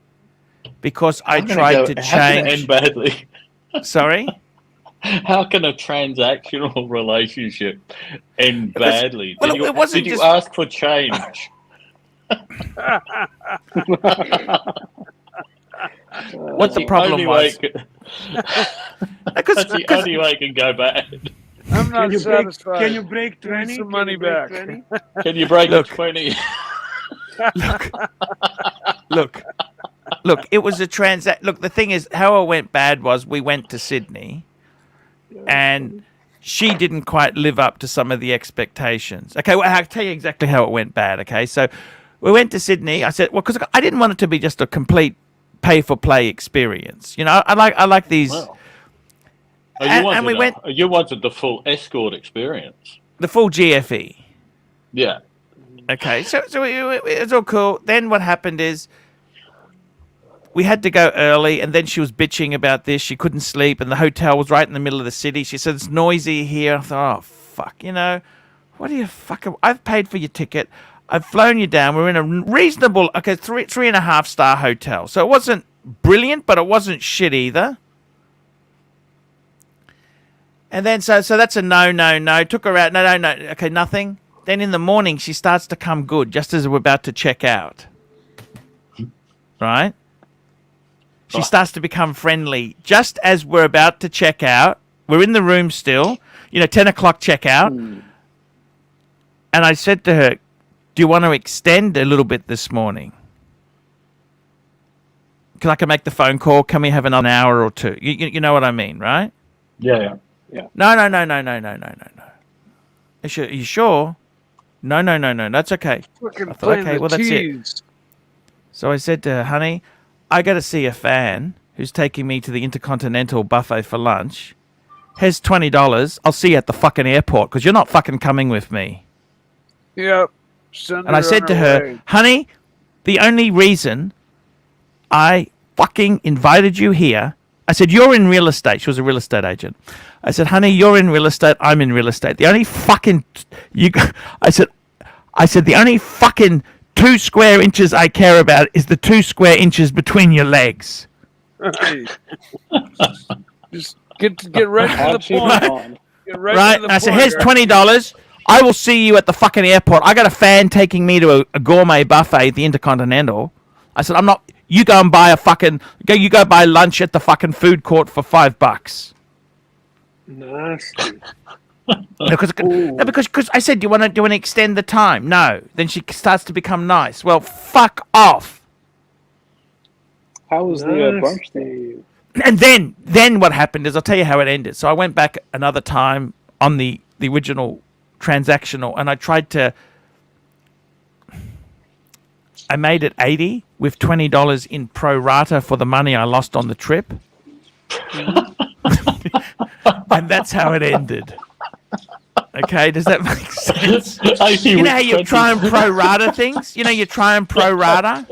Speaker 1: Because I tried to change.
Speaker 12: How can it end badly?
Speaker 1: Sorry?
Speaker 12: How can a transactional relationship end badly? Did you ask for change?
Speaker 1: What the problem was?
Speaker 12: That's the only way it can go bad.
Speaker 6: I'm not satisfied.
Speaker 8: Can you break 20?
Speaker 6: Some money back.
Speaker 12: Can you break 20?
Speaker 1: Look, it was a Look, the thing is, how it went bad was we went to Sydney, and she didn't quite live up to some of the expectations. Okay, well, I'll tell you exactly how it went bad, okay? So we went to Sydney. I said, well, because I didn't want it to be just a complete pay-for-play experience. You know, I like these...
Speaker 12: Wow. You wanted the full escort experience.
Speaker 1: The full GFE.
Speaker 12: Yeah.
Speaker 1: Okay, so it's all cool. Then what happened is we had to go early, and then she was bitching about this. She couldn't sleep, and the hotel was right in the middle of the city. She said, it's noisy here. I thought, oh, fuck, what do you fucking... I've paid for your ticket. I've flown you down. We're in a reasonable, 3.5-star hotel. So it wasn't brilliant, but it wasn't shit either. And then, so that's a no. Took her out. No. Okay, nothing. Then in the morning, she starts to come good, just as we're about to check out. Right? She starts to become friendly. Just as we're about to check out, we're in the room still, 10 o'clock check out. And I said to her, do you want to extend a little bit this morning? Because I can make the phone call. Can we have another hour or two? You know what I mean, right?
Speaker 12: Yeah.
Speaker 1: No. Are you sure? No. That's okay. I thought, okay, well, that's it. So I said to her, honey, I got to see a fan who's taking me to the Intercontinental buffet for lunch. Here's $20. I'll see you at the fucking airport because you're not fucking coming with me.
Speaker 6: Yep.
Speaker 1: And I said to her, honey, the only reason I fucking invited you here, I said, you're in real estate. She was a real estate agent. I said, honey, you're in real estate. I'm in real estate. The only fucking, I said, the only fucking 2 square inches I care about is the 2 square inches between your legs.
Speaker 6: Just get right to the point.
Speaker 1: Right? I said, here's $20. I will see you at the fucking airport. I got a fan taking me to a gourmet buffet at the Intercontinental. I said, I'm not. You go and buy you go buy lunch at the fucking food court for $5.
Speaker 8: Nasty.
Speaker 1: Because I said, do you want to extend the time? No. Then she starts to become nice. Well, fuck off.
Speaker 4: How was the brunch thing?
Speaker 1: And then what happened is, I'll tell you how it ended. So I went back another time on the original transactional, and I made it 80 with $20 in pro rata for the money I lost on the trip. And that's how it ended. Okay, does that make sense? You know how you try and pro rata things? You try and pro rata?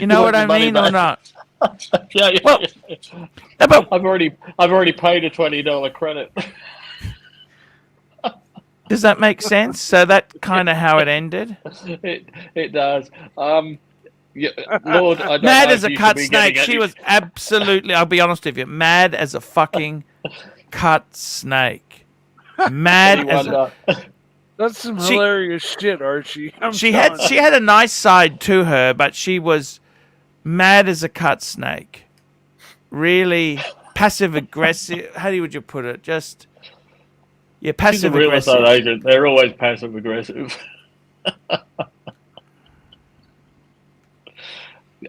Speaker 1: You know what I mean or not?
Speaker 12: Yeah.
Speaker 1: Well,
Speaker 12: I've already paid a $20 credit.
Speaker 1: Does that make sense? So that kind of how it ended.
Speaker 12: It does. Lord, I don't
Speaker 1: mad
Speaker 12: know
Speaker 1: as
Speaker 12: if
Speaker 1: a
Speaker 12: you
Speaker 1: cut
Speaker 12: should be
Speaker 1: snake.
Speaker 12: getting
Speaker 1: She was absolutely. I'll be honest with you. Mad as a fucking cut snake. Mad as a.
Speaker 6: That's some hilarious shit, Archie.
Speaker 1: She had a nice side to her, but she was mad as a cut snake. Really passive aggressive. How would you put it? Just. Yeah, passive
Speaker 12: She's a real
Speaker 1: aggressive.
Speaker 12: estate agent. They're always passive aggressive.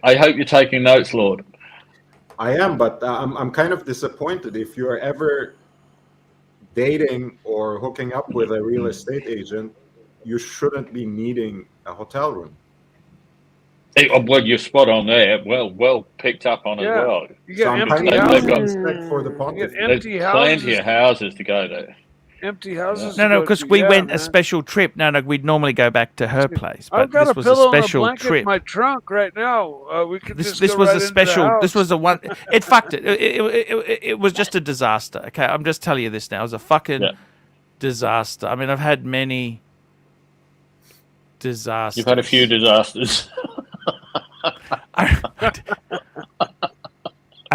Speaker 12: I hope you're taking notes, Lord.
Speaker 5: I am, but I'm kind of disappointed. If you're ever dating or hooking up with a real estate agent, you shouldn't be needing a hotel room.
Speaker 12: Well, you're spot on there. Well picked up on as well.
Speaker 6: You get empty houses. Empty houses.
Speaker 12: Plenty of houses to go to.
Speaker 6: Empty houses.
Speaker 1: No, because we went a special trip. No, we'd normally go back to her place, but
Speaker 6: I've got
Speaker 1: this was
Speaker 6: pillow
Speaker 1: a special
Speaker 6: and a blanket
Speaker 1: trip.
Speaker 6: in my trunk right now. We could
Speaker 1: This
Speaker 6: just
Speaker 1: was
Speaker 6: right
Speaker 1: a special.
Speaker 6: into the
Speaker 1: This was
Speaker 6: house.
Speaker 1: a one. It fucked it. It was just a disaster. Okay, I'm just telling you this now. It was a fucking disaster. I mean, I've had many disasters.
Speaker 12: You've had a few disasters.
Speaker 1: I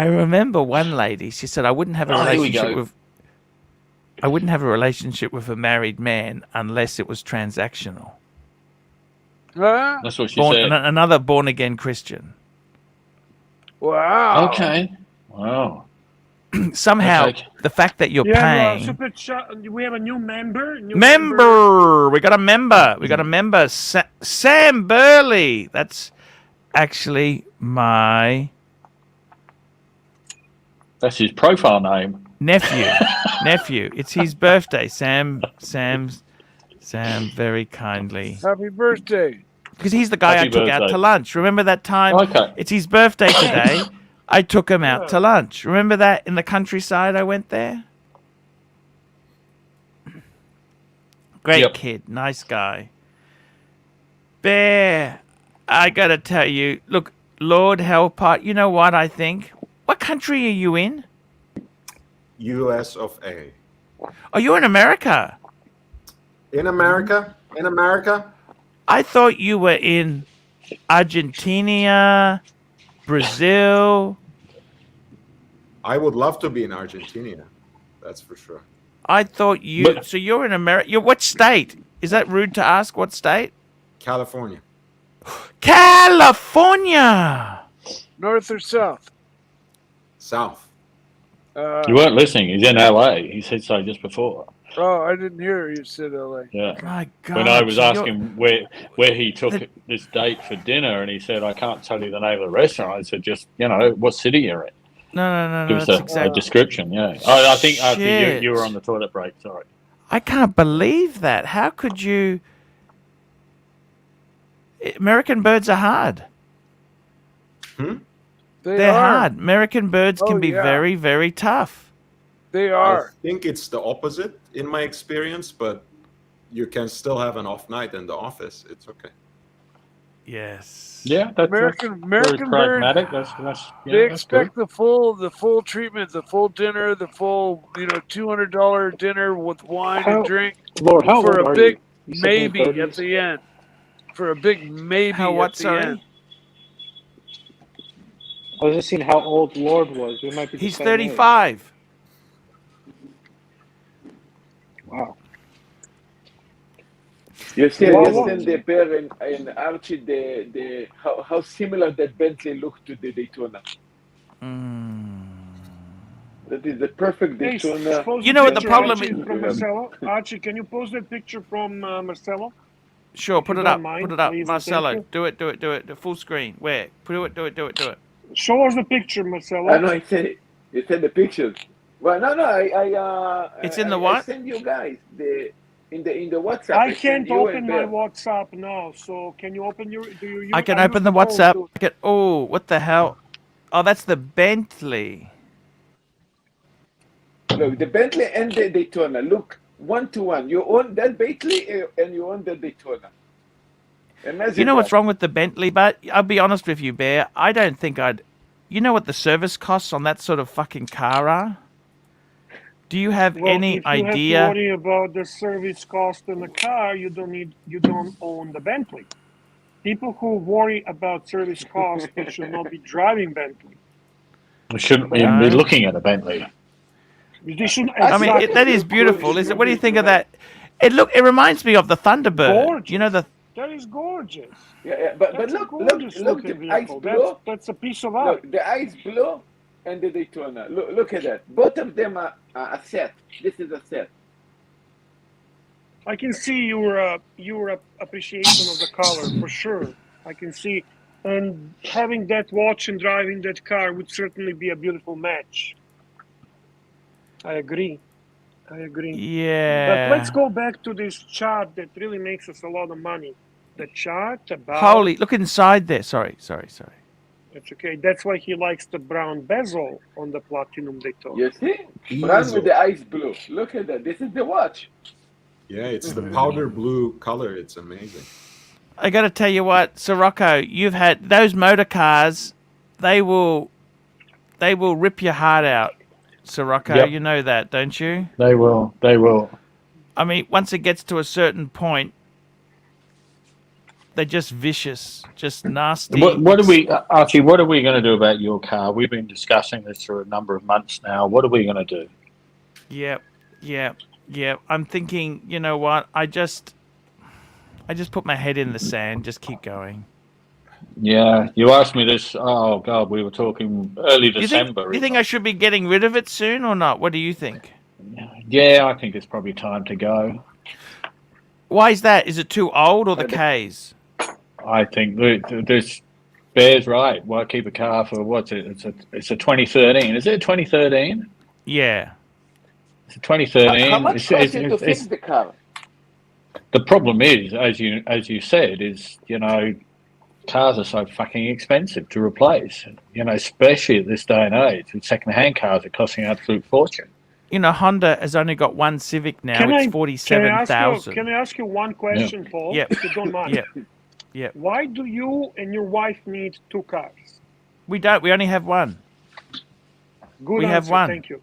Speaker 1: remember one lady. She said, "I wouldn't have a relationship with." I wouldn't have a relationship with a married man unless it was transactional.
Speaker 12: That's what she said.
Speaker 1: Another born-again Christian.
Speaker 6: Wow.
Speaker 12: Okay. Wow.
Speaker 1: Somehow, the fact that you're paying...
Speaker 8: Super chat. We have a new member.
Speaker 1: We got a member. We got a member. Sam Burley. That's actually my...
Speaker 12: That's his profile name.
Speaker 1: Nephew. It's his birthday. Sam very kindly.
Speaker 6: Happy birthday.
Speaker 1: Because he's the guy I took out to lunch. Remember that time?
Speaker 12: Okay.
Speaker 1: It's his birthday today. I took him out to lunch. Remember that in the countryside I went there? Great kid. Nice guy. Bear, I gotta tell you, look, Lord help us. You know what I think? What country are you in?
Speaker 5: US of A.
Speaker 1: Oh, you're in America.
Speaker 5: In America? In America?
Speaker 1: I thought you were in Argentina, Brazil.
Speaker 5: I would love to be in Argentina. That's for sure.
Speaker 1: I thought you. So you're in America. You're what state? Is that rude to ask? What state?
Speaker 5: California.
Speaker 1: California.
Speaker 6: North or south?
Speaker 5: South.
Speaker 12: You weren't listening. He's in LA. He said so just before.
Speaker 6: Oh, I didn't hear you said LA.
Speaker 12: Yeah.
Speaker 1: My God.
Speaker 12: When I was asking where he took this date for dinner, and he said, I can't tell you the name of the restaurant. I said, just, what city you're in.
Speaker 1: No.
Speaker 12: Give us
Speaker 1: That's
Speaker 12: a description, yeah. I think you were on the toilet break, sorry.
Speaker 1: I can't believe that. How could you... American birds are hard. They're hard. American birds can be very, very tough.
Speaker 6: They are.
Speaker 5: I think it's the opposite in my experience, but you can still have an off night in the office. It's okay.
Speaker 1: Yes.
Speaker 12: Yeah, that's
Speaker 6: American
Speaker 12: very pragmatic.
Speaker 6: birds.
Speaker 12: They
Speaker 6: expect the full treatment, the full dinner, the full $200 dinner with wine and drink.
Speaker 4: Lord, how
Speaker 6: for
Speaker 4: old
Speaker 6: a
Speaker 4: are
Speaker 6: big
Speaker 4: you? You said in
Speaker 6: maybe
Speaker 4: the
Speaker 6: at the end. For a big maybe
Speaker 1: How what,
Speaker 6: at the
Speaker 1: sorry?
Speaker 6: end.
Speaker 4: I was just seeing how old Lord was. We might be.
Speaker 1: He's 35.
Speaker 4: Wow.
Speaker 10: You see,
Speaker 4: Wow.
Speaker 10: yesterday the bear and Archie, the how similar that Bentley looked to the Daytona. That is the perfect Daytona.
Speaker 1: You know what the problem
Speaker 8: is? From Marcelo. Archie, can you post that picture from Marcelo?
Speaker 1: Sure, put it up.
Speaker 8: Mind,
Speaker 1: Put it up.
Speaker 8: please,
Speaker 1: Marcelo, do it. The full screen. Where? Do it.
Speaker 8: Show us the picture, Marcelo.
Speaker 10: I know, I said the picture. Well, no,
Speaker 1: It's in the
Speaker 10: I
Speaker 1: what?
Speaker 10: send you guys in the WhatsApp.
Speaker 8: I can't open my WhatsApp now, so can you open your?
Speaker 1: I can open the WhatsApp. Oh, what the hell? Oh, that's the Bentley.
Speaker 10: Look, the Bentley and the Daytona. Look, 1-to-1. You own that Bentley and you own the Daytona. Imagine
Speaker 1: You know what's
Speaker 10: that.
Speaker 1: wrong with the Bentley? But I'll be honest with you, Bear. I don't think I'd. You know what the service costs on that sort of fucking car are? Do you have any
Speaker 8: if you
Speaker 1: idea?
Speaker 8: have to worry about the service cost in the car, you don't own the Bentley. People who worry about service costs should not be driving Bentley.
Speaker 12: We shouldn't even be looking at a Bentley.
Speaker 8: They shouldn't.
Speaker 1: I mean, that is beautiful, isn't it? What do you think of that? It reminds me of the Thunderbird.
Speaker 8: Gorgeous.
Speaker 1: You know the.
Speaker 8: That is gorgeous.
Speaker 10: Yeah, but
Speaker 8: That's
Speaker 10: look,
Speaker 8: a gorgeous
Speaker 10: look,
Speaker 8: looking
Speaker 10: the ice
Speaker 8: vehicle.
Speaker 10: blue.
Speaker 8: That's a piece of art.
Speaker 10: Look, the ice blue and the Daytona. Look at that. Both of them are a set. This is a set.
Speaker 8: I can see your appreciation of the color for sure. I can see, and having that watch and driving that car would certainly be a beautiful match. I agree.
Speaker 1: Yeah.
Speaker 8: But let's go back to this chart that really makes us a lot of money. The chart about...
Speaker 1: Holy, look inside there. Sorry.
Speaker 8: It's okay. That's why he likes the brown bezel on the Platinum Daytona.
Speaker 10: You see? Brown with the ice blue. Look at that. This is the watch.
Speaker 5: Yeah, it's the powder blue color. It's amazing.
Speaker 1: I got to tell you what, Sirocco, you've had those motor cars. They will rip your heart out, Sirocco.
Speaker 12: Yep.
Speaker 1: You know that, don't you?
Speaker 12: They will.
Speaker 1: I mean, once it gets to a certain point, they're just vicious, just nasty.
Speaker 12: What are we, Archie? What are we going to do about your car? We've been discussing this for a number of months now. What are we going to do?
Speaker 1: Yep. I'm thinking. You know what? I just put my head in the sand. Just keep going.
Speaker 12: Yeah, you asked me this. Oh God, we were talking early December.
Speaker 1: Do you think I should be getting rid of it soon or not? What do you think?
Speaker 12: Yeah, I think it's probably time to go.
Speaker 1: Why is that? Is it too old or the K's?
Speaker 12: I think this Bear's right. Why keep a car for what's it? It's a 2013. Is it 2013?
Speaker 1: Yeah.
Speaker 12: It's a 2013.
Speaker 10: How much cost it to fix the car?
Speaker 12: The problem is, as you said, is cars are so fucking expensive to replace. Especially at this day and age, with second-hand cars are costing an absolute fortune.
Speaker 1: Honda has only got one Civic now. It's 47,000.
Speaker 8: Can I ask you one question, Paul?
Speaker 1: Yep.
Speaker 8: If you don't mind.
Speaker 1: Yep. Yep.
Speaker 8: Why do you and your wife need 2 cars?
Speaker 1: We don't. We only have one.
Speaker 8: Good
Speaker 1: We
Speaker 8: answer.
Speaker 1: have one.
Speaker 8: Thank you.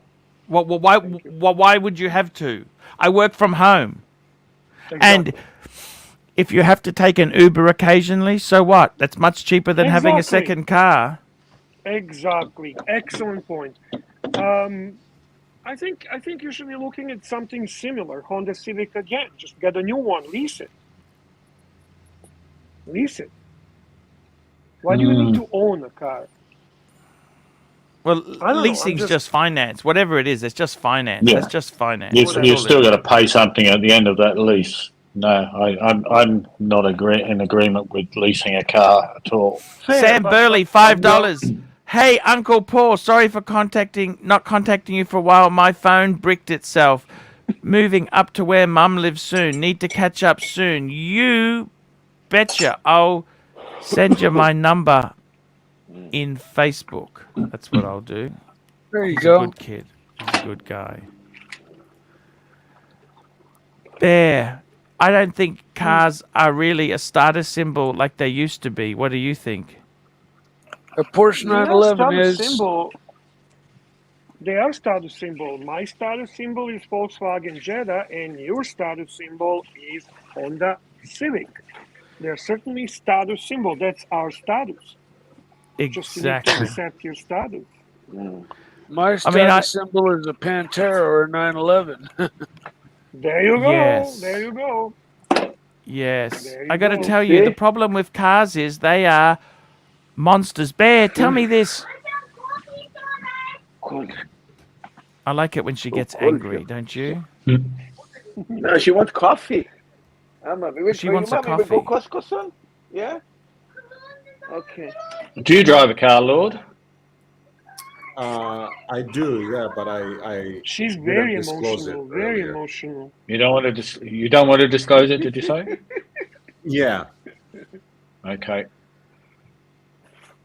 Speaker 1: Well, why would you have two? I work from home.
Speaker 8: Exactly.
Speaker 1: And if you have to take an Uber occasionally, so what? That's much cheaper than having a second car.
Speaker 8: Exactly. Excellent point. I think you should be looking at something similar. Honda Civic again. Just get a new one. Lease it. Lease it. Why do you need to own a car?
Speaker 1: Well, leasing's just finance. Whatever it is, it's just finance.
Speaker 12: Yeah.
Speaker 1: That's just finance.
Speaker 12: You've still got to pay something at the end of that lease. No, I'm not in agreement with leasing a car at all.
Speaker 1: Sam Burley, $5. Hey, Uncle Paul, sorry for not contacting you for a while. My phone bricked itself. Moving up to where Mum lives soon. Need to catch up soon. You betcha. I'll send you my number in Facebook. That's what I'll do.
Speaker 6: There you
Speaker 1: He's
Speaker 6: go.
Speaker 1: a good kid. He's a good guy. Bear, I don't think cars are really a status symbol like they used to be. What do you think?
Speaker 6: A Porsche 911 is.
Speaker 8: Symbol. They are status symbol. My status symbol is Volkswagen Jetta, and your status symbol is Honda Civic. They're certainly status symbol. That's our status. Just you need to
Speaker 1: Exactly.
Speaker 8: accept your status.
Speaker 6: My status symbol is a Pantera or a 911.
Speaker 8: There you go.
Speaker 1: Yes.
Speaker 8: There you go.
Speaker 1: Yes.
Speaker 8: There you
Speaker 1: I got to
Speaker 8: go.
Speaker 1: tell you, the problem with cars is they are monsters. Bear, tell me this. I like it when she gets angry, don't you?
Speaker 10: No, she wants coffee.
Speaker 1: She wants a coffee.
Speaker 10: We go Costco soon? Yeah? Okay.
Speaker 12: Do you drive a car, Lord?
Speaker 5: I do, yeah, but I
Speaker 8: She's
Speaker 5: didn't
Speaker 8: very
Speaker 5: disclose it
Speaker 8: emotional. Very
Speaker 5: earlier.
Speaker 8: emotional.
Speaker 12: You don't want to disclose it, did you say?
Speaker 5: Yeah.
Speaker 12: Okay.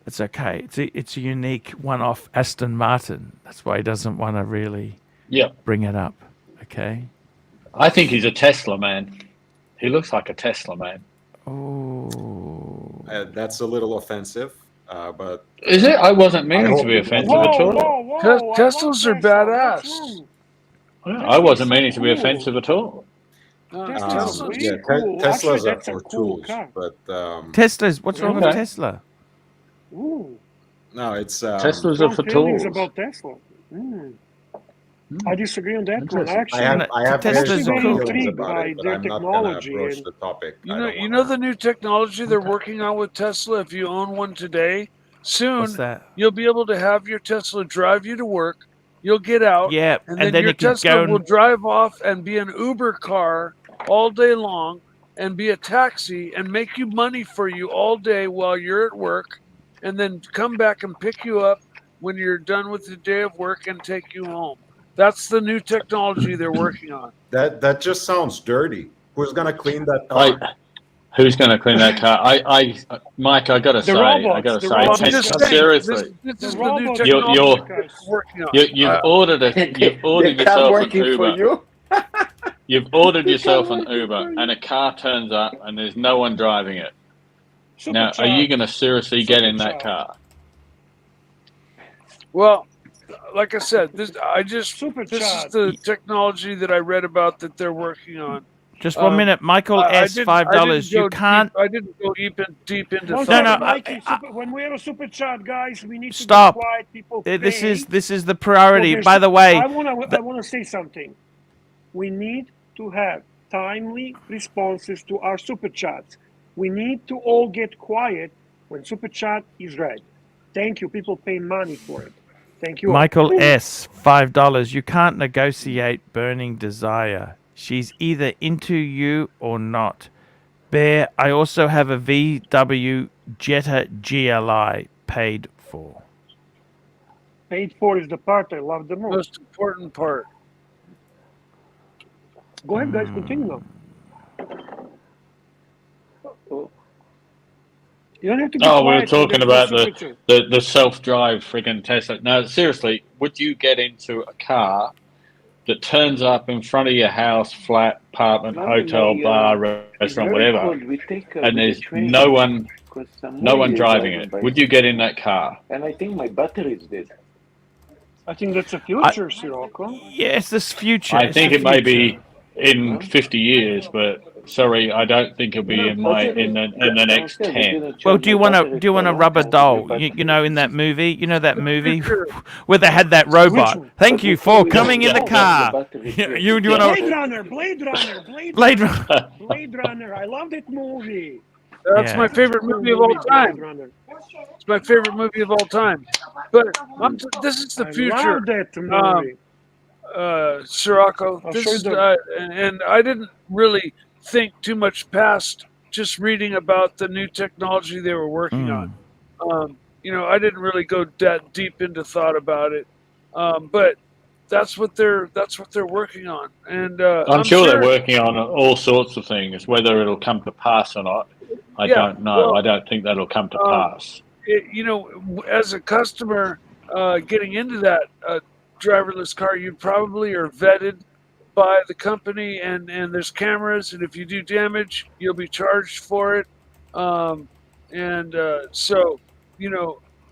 Speaker 1: It's okay. It's a unique one-off Aston Martin. That's why he doesn't want to really bring it up. Okay.
Speaker 12: I think he's a Tesla man. He looks like a Tesla man.
Speaker 1: Oh.
Speaker 5: That's a little offensive, but
Speaker 12: is it? I wasn't meaning to be offensive at all.
Speaker 6: Teslas are badass.
Speaker 12: I wasn't meaning to be offensive at all.
Speaker 5: Teslas are for tools, but
Speaker 1: Teslas. What's wrong with Tesla?
Speaker 8: Ooh.
Speaker 5: No, it's
Speaker 12: Teslas are for tools.
Speaker 8: About Tesla. I disagree on that one. Actually,
Speaker 5: I have
Speaker 8: Tesla's
Speaker 5: very
Speaker 8: very
Speaker 5: strong feelings
Speaker 8: intrigued
Speaker 5: about
Speaker 8: by
Speaker 5: it, but
Speaker 8: their
Speaker 5: I'm not
Speaker 8: technology.
Speaker 5: going to broach the topic.
Speaker 6: You know the new technology they're working on with Tesla. If you own one today, soon
Speaker 1: What's that?
Speaker 6: you'll be able to have your Tesla drive you to work. You'll get out,
Speaker 1: Yeah,
Speaker 6: and
Speaker 1: and
Speaker 6: then
Speaker 1: then
Speaker 6: your
Speaker 1: you can
Speaker 6: Tesla
Speaker 1: go
Speaker 6: will drive off and be an Uber car all day long, and be a taxi and make you money for you all day while you're at work, and then come back and pick you up when you're done with the day of work and take you home. That's the new technology they're working on.
Speaker 5: That just sounds dirty. Who's going to clean that car?
Speaker 12: Who's going to clean that car? Mike, I got to say, seriously,
Speaker 6: this is the new technology they're working on.
Speaker 12: You've ordered yourself an Uber. You've ordered yourself an Uber, and a car turns up, and there's no one driving it. Now, are you going to seriously get in that car?
Speaker 6: Well, like I said, this is the technology that I read about that they're working on.
Speaker 1: Just 1 minute, Michael S. $5. You can't.
Speaker 6: I didn't go deep into.
Speaker 8: When we have a super chat, guys, we need to
Speaker 1: stop.
Speaker 8: be quiet. People,
Speaker 1: this is the priority. By the way,
Speaker 8: I want to say something. We need to have timely responses to our super chats. We need to all get quiet when super chat is read. Thank you. People pay money for it. Thank you.
Speaker 1: Michael S. $5. You can't negotiate burning desire. She's either into you or not. Bear, I also have a VW Jetta GLI paid for.
Speaker 8: Paid for is the part I love the most.
Speaker 6: Important part.
Speaker 8: Go ahead, guys. Continue now. You don't have to be
Speaker 12: we were
Speaker 8: quiet
Speaker 12: talking about the self-drive friggin' Tesla. Now, seriously, would you get into a car that turns up in front of your house, flat, apartment, hotel, bar, restaurant, whatever, and there's no one driving it. Would you get in that car?
Speaker 10: And I think my battery is dead.
Speaker 8: I think that's the future, Sirocco.
Speaker 1: Yes, this future.
Speaker 12: I think it may be in 50 years, but sorry, I don't think it'll be in the next 10.
Speaker 1: Well, do you want a rubber doll? You know, in that movie, where they had that robot. Thank you for coming in the car. You want
Speaker 8: Blade Runner. I love that movie.
Speaker 6: That's my favorite movie of all time. It's my favorite movie of all time. But this is the future.
Speaker 8: I love that movie.
Speaker 6: Sirocco. And I didn't really think too much past just reading about the new technology they were working on. I didn't really go that deep into thought about it. But that's what they're working on. And
Speaker 12: I'm sure they're working on all sorts of things. Whether it'll come to pass or not, I don't know. Well, I don't think that'll come to pass.
Speaker 6: As a customer getting into that driverless car, you probably are vetted by the company, and there's cameras, and if you do damage, you'll be charged for it. So,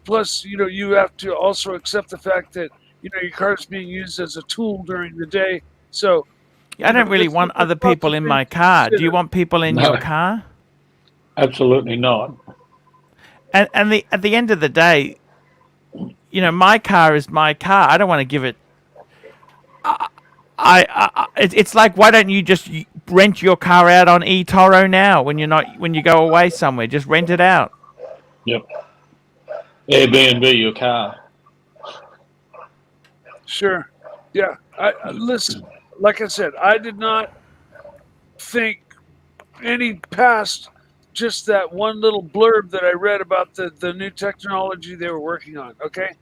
Speaker 6: plus, you have to also accept the fact that, your car is being used as a tool during the day. So,
Speaker 1: I don't really want other people in my car. Do you want people in your car?
Speaker 12: Absolutely not.
Speaker 1: And at the end of the day, my car is my car. I don't want to give it. It's like, why don't you just rent your car out on eToro now when you go away somewhere? Just rent it out.
Speaker 12: Yep. Airbnb your car.
Speaker 6: Sure. Yeah. Listen. Like I said, I did not think any past just that one little blurb that I read about the new technology they were working on. Okay.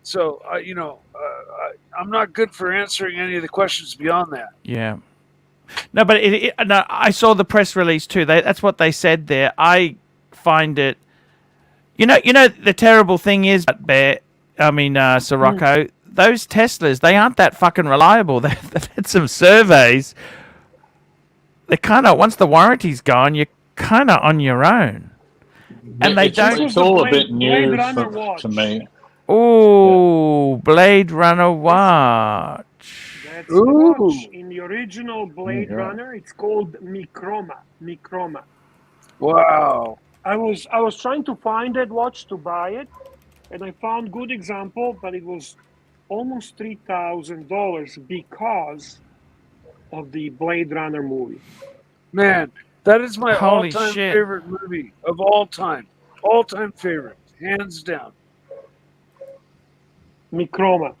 Speaker 6: So, I'm not good for answering any of the questions beyond that.
Speaker 1: Yeah. No, but no, I saw the press release too. That's what they said there. I find it, the terrible thing is, Sirocco, those Teslas, they aren't that fucking reliable. They've had some surveys. They kind of, once the warranty's gone, you're kind of on your own. And they don't.
Speaker 12: It's all a bit new to me.
Speaker 1: Oh, Blade Runner watch.
Speaker 8: That's the watch. In the original Blade Runner, it's called Microma.
Speaker 6: Wow.
Speaker 8: I was trying to find that watch to buy it, and I found good example, but it was almost $3,000 because of the Blade Runner movie.
Speaker 6: Man, that is my
Speaker 1: Holy
Speaker 6: all-time
Speaker 1: shit.
Speaker 6: favorite movie of all time. All-time favorite, hands down.
Speaker 8: Microma.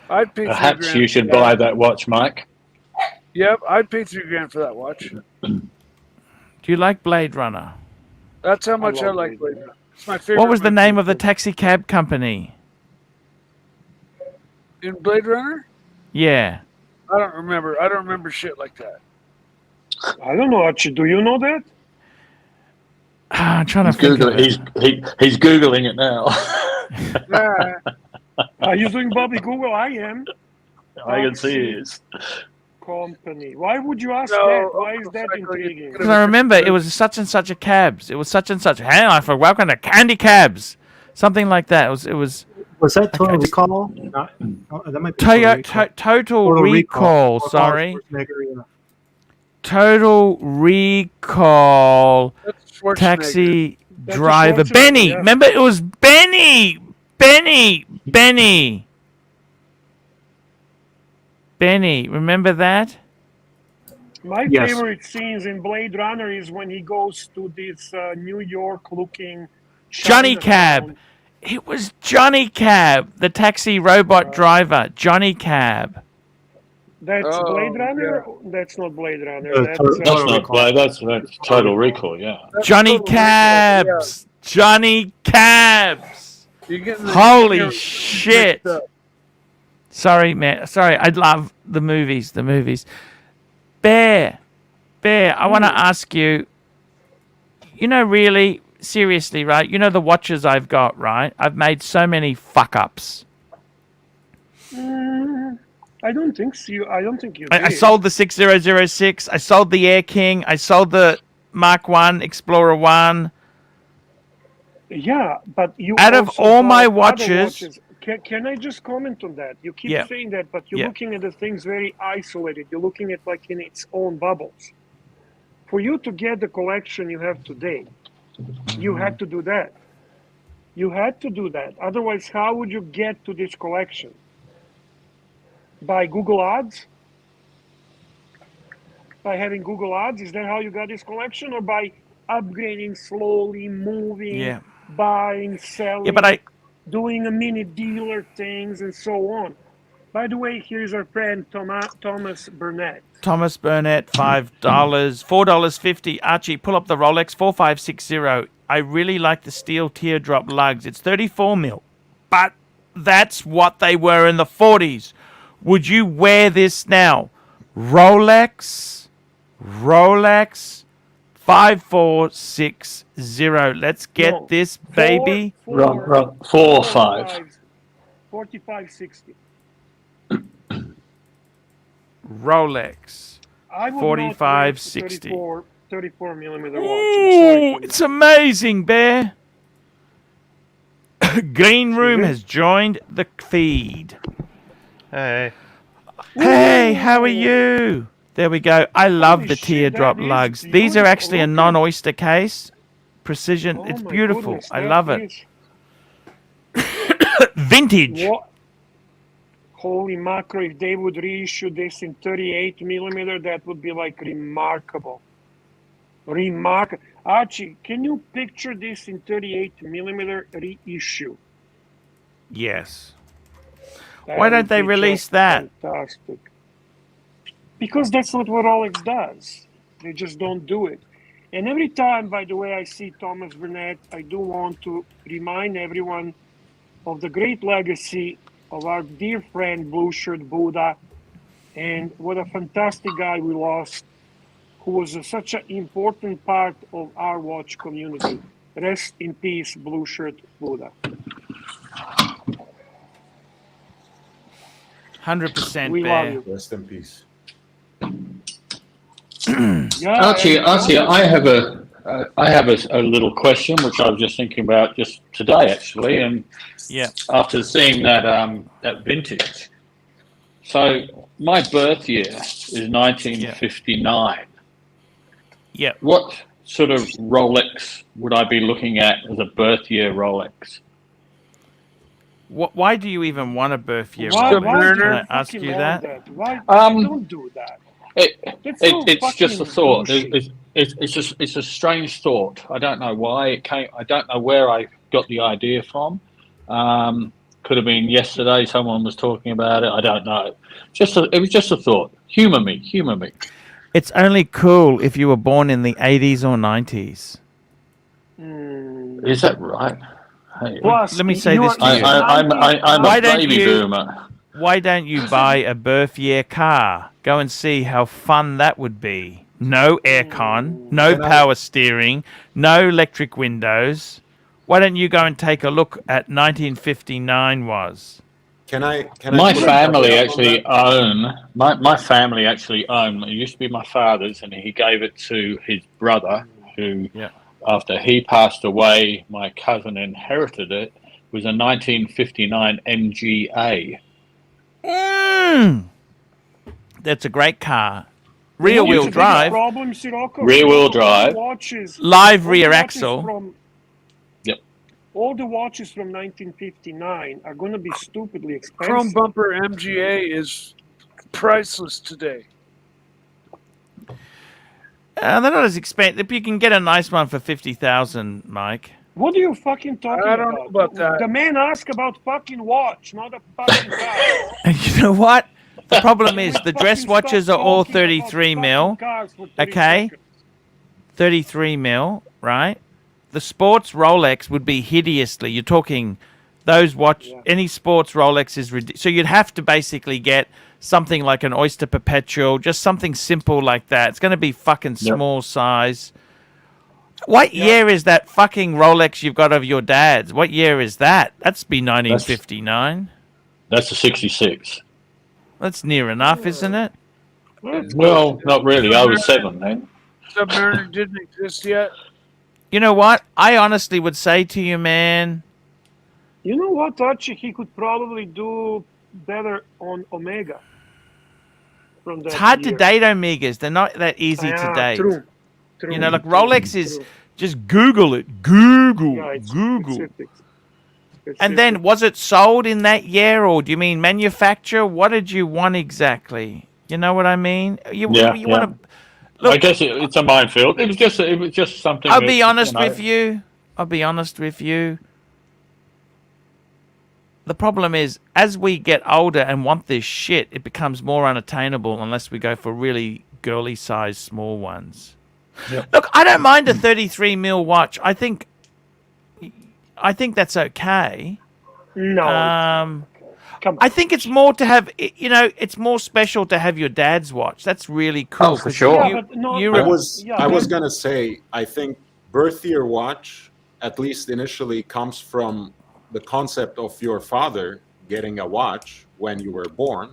Speaker 6: I'd pay
Speaker 12: Perhaps you should buy that watch, Mike.
Speaker 6: Yep, I'd pay $3,000 for that watch.
Speaker 1: Do you like Blade Runner?
Speaker 6: That's how much I like Blade Runner. It's my favorite.
Speaker 1: What was the name of the taxi cab company?
Speaker 6: In Blade Runner?
Speaker 1: Yeah.
Speaker 6: I don't remember. I don't remember shit like that.
Speaker 8: I don't know, Archie. Do you know that?
Speaker 1: I'm trying to think of it.
Speaker 12: He's Googling it now.
Speaker 8: Are you doing Bobby Google? I am.
Speaker 12: I can see it is.
Speaker 8: Company. Why would you ask that? Why is that intriguing?
Speaker 1: Because I remember it was such and such a cabs. It was such and such. Hang on, for welcome to Candy Cabs. Something like that. It was.
Speaker 7: Was that Total Recall? That might be
Speaker 1: Total Recall. Sorry. Total Recall. Taxi driver. Benny. Yeah. Remember, it was Benny. Benny. Remember that?
Speaker 8: My favorite scenes in Blade Runner is when he goes to this New York-looking
Speaker 1: Johnny Cab. It was Johnny Cab, the taxi robot driver. Johnny Cab.
Speaker 8: That's Blade Runner? Yeah. That's not Blade Runner. That's
Speaker 12: not Blade. That's Total Recall, yeah.
Speaker 1: Johnny Cabs. Yeah. Johnny Cabs. Holy shit. Sorry, man. Sorry, I love the movies. Bear, I want to ask you, really, seriously, right? The watches I've got, right? I've made so many fuck-ups.
Speaker 8: I don't think so. I don't think you
Speaker 1: I
Speaker 8: did.
Speaker 1: sold the 6006. I sold the Air King. I sold the Mark 1, Explorer 1.
Speaker 8: Yeah, but you
Speaker 1: out of
Speaker 8: also
Speaker 1: all
Speaker 8: bought
Speaker 1: my
Speaker 8: other
Speaker 1: watches.
Speaker 8: Can I just comment on that? You keep
Speaker 1: Yeah.
Speaker 8: saying that, but you're
Speaker 1: Yeah.
Speaker 8: looking at the things very isolated. You're looking at like in its own bubbles. For you to get the collection you have today, you had to do that. You had to do that. Otherwise, how would you get to this collection? By Google Ads? By having Google Ads? Is that how you got this collection? Or by upgrading slowly, moving,
Speaker 1: Yeah.
Speaker 8: buying, selling,
Speaker 1: Yeah, but
Speaker 8: doing a mini dealer things and so on? By the way, here's our friend Thomas Burnett.
Speaker 1: Thomas Burnett, $5, $4.50. Archie, pull up the Rolex 4560. I really like the steel teardrop lugs. It's 34 mil, but that's what they were in the 40s. Would you wear this now? Rolex 5460. Let's get this baby.
Speaker 12: 45.
Speaker 8: 4560.
Speaker 1: Rolex
Speaker 8: I would
Speaker 1: 4560.
Speaker 8: 34 millimeter watch.
Speaker 1: Ooh, it's amazing, Bear. Green Room has joined the feed.
Speaker 13: Hey.
Speaker 1: Hey, how are you? There we go. I love the teardrop lugs. These are actually a non-oyster case. Precision. It's beautiful. I love it. Vintage.
Speaker 8: What? Holy macro, if they would reissue this in 38 millimeter, that would be like remarkable. Archie, can you picture this in 38 millimeter reissue?
Speaker 1: Yes. Why don't they release that?
Speaker 8: Fantastic. Because that's not what Rolex does. They just don't do it. And every time, by the way, I see Thomas Burnett, I do want to remind everyone of the great legacy of our dear friend Blue Shirt Buddha, and what a fantastic guy we lost, who was such an important part of our watch community. Rest in peace, Blue Shirt Buddha.
Speaker 1: 100%.
Speaker 8: We love you.
Speaker 5: Rest in peace.
Speaker 12: Archie, I have a little question which I was just thinking about just today actually, and after seeing that vintage. So my birth year is 1959.
Speaker 1: Yeah.
Speaker 12: What sort of Rolex would I be looking at as a birth year Rolex?
Speaker 1: Why do you even want a birth year?
Speaker 8: Why
Speaker 1: Rolex?
Speaker 8: do
Speaker 1: Can
Speaker 8: you
Speaker 1: I ask
Speaker 8: fucking
Speaker 1: you
Speaker 8: want
Speaker 1: that?
Speaker 8: Why don't do that?
Speaker 12: It's just a thought.
Speaker 8: Bullshit.
Speaker 12: It's a strange thought. I don't know why it came. I don't know where I got the idea from. Could have been yesterday. Someone was talking about it. I don't know. It was just a thought. Humor me.
Speaker 1: It's only cool if you were born in the 80s or 90s.
Speaker 12: Is that right? Hey,
Speaker 8: Plus,
Speaker 1: let me say this to you.
Speaker 12: I'm a baby boomer.
Speaker 1: Why don't you buy a birth year car? Go and see how fun that would be. No aircon, no power steering, no electric windows. Why don't you go and take a look at 1959 was?
Speaker 12: My family actually own. My family actually own. It used to be my father's, and he gave it to his brother, who, after he passed away, my cousin inherited it. It was a 1959 MGA.
Speaker 1: That's a great car. Rear-wheel drive.
Speaker 12: Rear-wheel drive.
Speaker 1: Live rear axle.
Speaker 12: Yep.
Speaker 8: All the watches from 1959 are going to be stupidly expensive.
Speaker 6: Chrome bumper MGA is priceless today.
Speaker 1: They're not as expensive. You can get a nice one for 50,000, Mike.
Speaker 8: What are you fucking talking about?
Speaker 6: I don't know about that.
Speaker 8: The man asked about fucking watch, not a fucking car.
Speaker 1: You know what? The problem is the dress watches are all 33 mil. Okay? 33 mil, right? The sports Rolex would be hideously. You're talking those any sports Rolex is ridiculous. So you'd have to basically get something like an Oyster Perpetual, just something simple like that. It's going to be fucking small size. What year is that fucking Rolex you've got of your dad's? What year is that? That's be 1959.
Speaker 12: That's a 66.
Speaker 1: That's near enough, isn't it?
Speaker 12: Well, not really. I was 7 then.
Speaker 6: Submariner didn't exist yet.
Speaker 1: You know what? I honestly would say to you, man.
Speaker 8: You know what, Archie? He could probably do better on Omega. From that
Speaker 1: It's hard to
Speaker 8: year.
Speaker 1: date Omegas. They're not that easy to date.
Speaker 8: True.
Speaker 1: You know, like Rolex is just Google it. Google.
Speaker 8: Yeah, it's
Speaker 1: Google.
Speaker 8: specific.
Speaker 1: And then, was it sold in that year, or do you mean manufacture? What did you want exactly? You know what I mean? You want to.
Speaker 12: I guess it's a minefield. It was just something.
Speaker 1: I'll be honest with you. I'll be honest with you. The problem is, as we get older and want this shit, it becomes more unattainable unless we go for really girly-sized small ones.
Speaker 12: Yep.
Speaker 1: Look, I don't mind a 33 mil watch. I think that's okay.
Speaker 8: No.
Speaker 1: I think it's more to have, you know, it's more special to have your dad's watch. That's really cool.
Speaker 5: Oh, for sure.
Speaker 1: I
Speaker 5: was gonna say, I think birth year watch, at least initially, comes from the concept of your father getting a watch when you were born,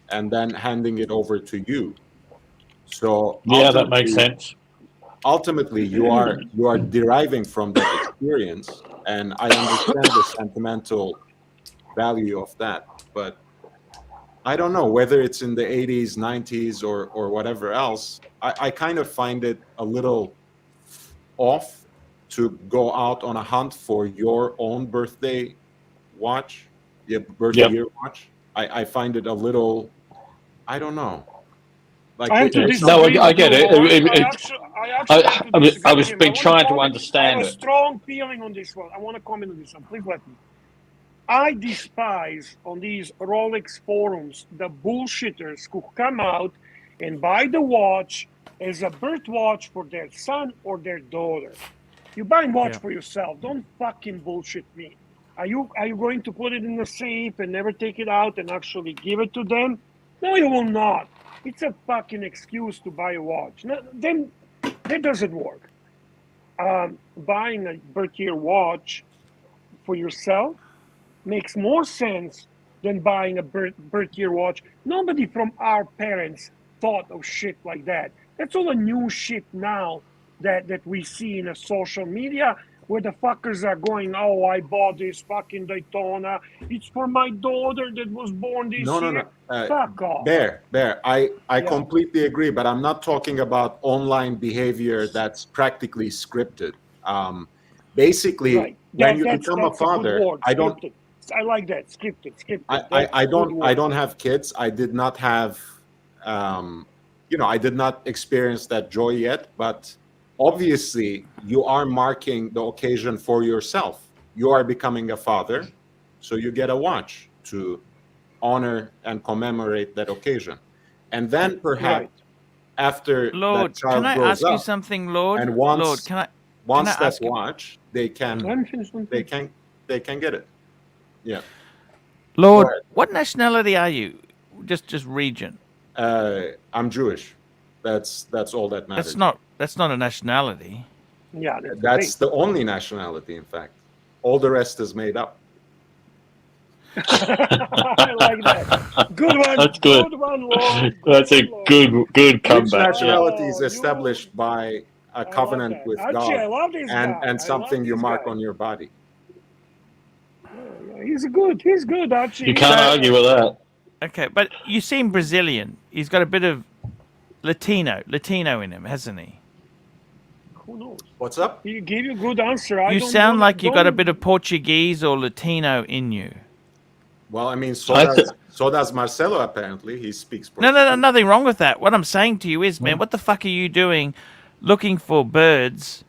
Speaker 5: and then handing it over to you. So
Speaker 12: yeah, that makes sense.
Speaker 5: Ultimately, you are deriving from that experience, and I understand the sentimental value of that. But I don't know whether it's in the 80s, 90s, or whatever else. I kind of find it a little off to go out on a hunt for your own birthday watch, your birthday year watch. I find it a little, I don't know. Like
Speaker 12: I get it. I was been trying to understand
Speaker 8: I have a
Speaker 12: it.
Speaker 8: strong feeling on this one. I want to comment on this one. Please let me. I despise on these Rolex forums the bullshitters who come out and buy the watch as a birth watch for their son or their daughter. You buy a watch for yourself. Don't fucking bullshit me. Are you going to put it in the safe and never take it out and actually give it to them? No, you will not. It's a fucking excuse to buy a watch. No, then that doesn't work. Buying a birth year watch for yourself makes more sense than buying a birth year watch. Nobody from our parents thought of shit like that. That's all the new shit now that we see in a social media where the fuckers are going, oh, I bought this fucking Daytona. It's for my daughter that was born this year.
Speaker 5: No.
Speaker 8: Fuck off.
Speaker 5: Bear, I completely agree, but I'm not talking about online behavior that's practically scripted. Basically, when you become a father, I don't.
Speaker 8: I like that, scripted.
Speaker 5: I don't have kids. I did not have, I did not experience that joy yet, but obviously you are marking the occasion for yourself. You are becoming a father, so you get a watch to honor and commemorate that occasion. And then perhaps after
Speaker 1: Lord,
Speaker 5: that child
Speaker 1: can I
Speaker 5: grows
Speaker 1: ask
Speaker 5: up,
Speaker 1: you something, Lord?
Speaker 5: and once,
Speaker 1: Lord, can I
Speaker 5: that's
Speaker 1: ask you-
Speaker 5: watch, they can get it. Yeah.
Speaker 1: Lord, what nationality are you? Just region.
Speaker 5: I'm Jewish. That's all that matters.
Speaker 1: That's not a nationality.
Speaker 8: Yeah,
Speaker 5: that's the only nationality, in fact. All the rest is made up.
Speaker 8: I like that. Good one.
Speaker 12: That's good.
Speaker 8: Good one, Lord.
Speaker 12: That's a good comeback.
Speaker 5: Each nationality is established by a covenant with
Speaker 8: Archie,
Speaker 5: God,
Speaker 8: I love this guy.
Speaker 5: and something you mark
Speaker 8: guy.
Speaker 5: on your body.
Speaker 8: He's good, Archie.
Speaker 12: You can't argue with that.
Speaker 1: Okay, but you seem Brazilian. He's got a bit of Latino in him, hasn't he?
Speaker 8: Who knows?
Speaker 5: What's up?
Speaker 8: He gave you a good answer.
Speaker 1: You sound like you got a bit of Portuguese or Latino in you.
Speaker 5: Well, I mean, so does Marcelo, apparently. He speaks Portuguese.
Speaker 1: No, nothing wrong with that. What I'm saying to you is, man, what the fuck are you doing looking for birds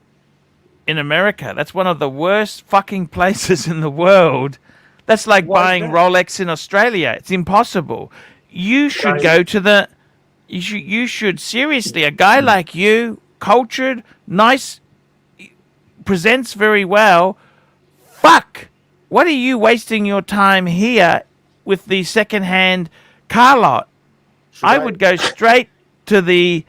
Speaker 1: in America? That's one of the worst fucking places in the world. That's like buying Rolex in Australia. It's impossible. You should go to the... You should seriously, a guy like you, cultured, nice, presents very well. Fuck! What are you wasting your time here with the second-hand car lot? I would go straight to the...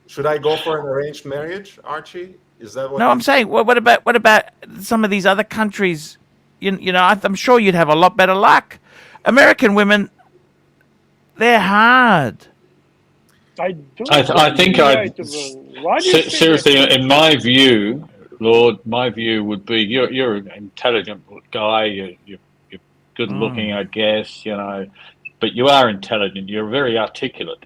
Speaker 5: Should I go for an arranged marriage, Archie? Is that what?
Speaker 1: No, I'm saying, what about some of these other countries? You know, I'm sure you'd have a lot better luck. American women, they're hard.
Speaker 8: I don't.
Speaker 12: I think
Speaker 8: Why do you say
Speaker 12: seriously,
Speaker 8: that?
Speaker 12: in my view, Lord, my view would be you're an intelligent guy. You're good looking, I guess. You know, but you are intelligent. You're very articulate.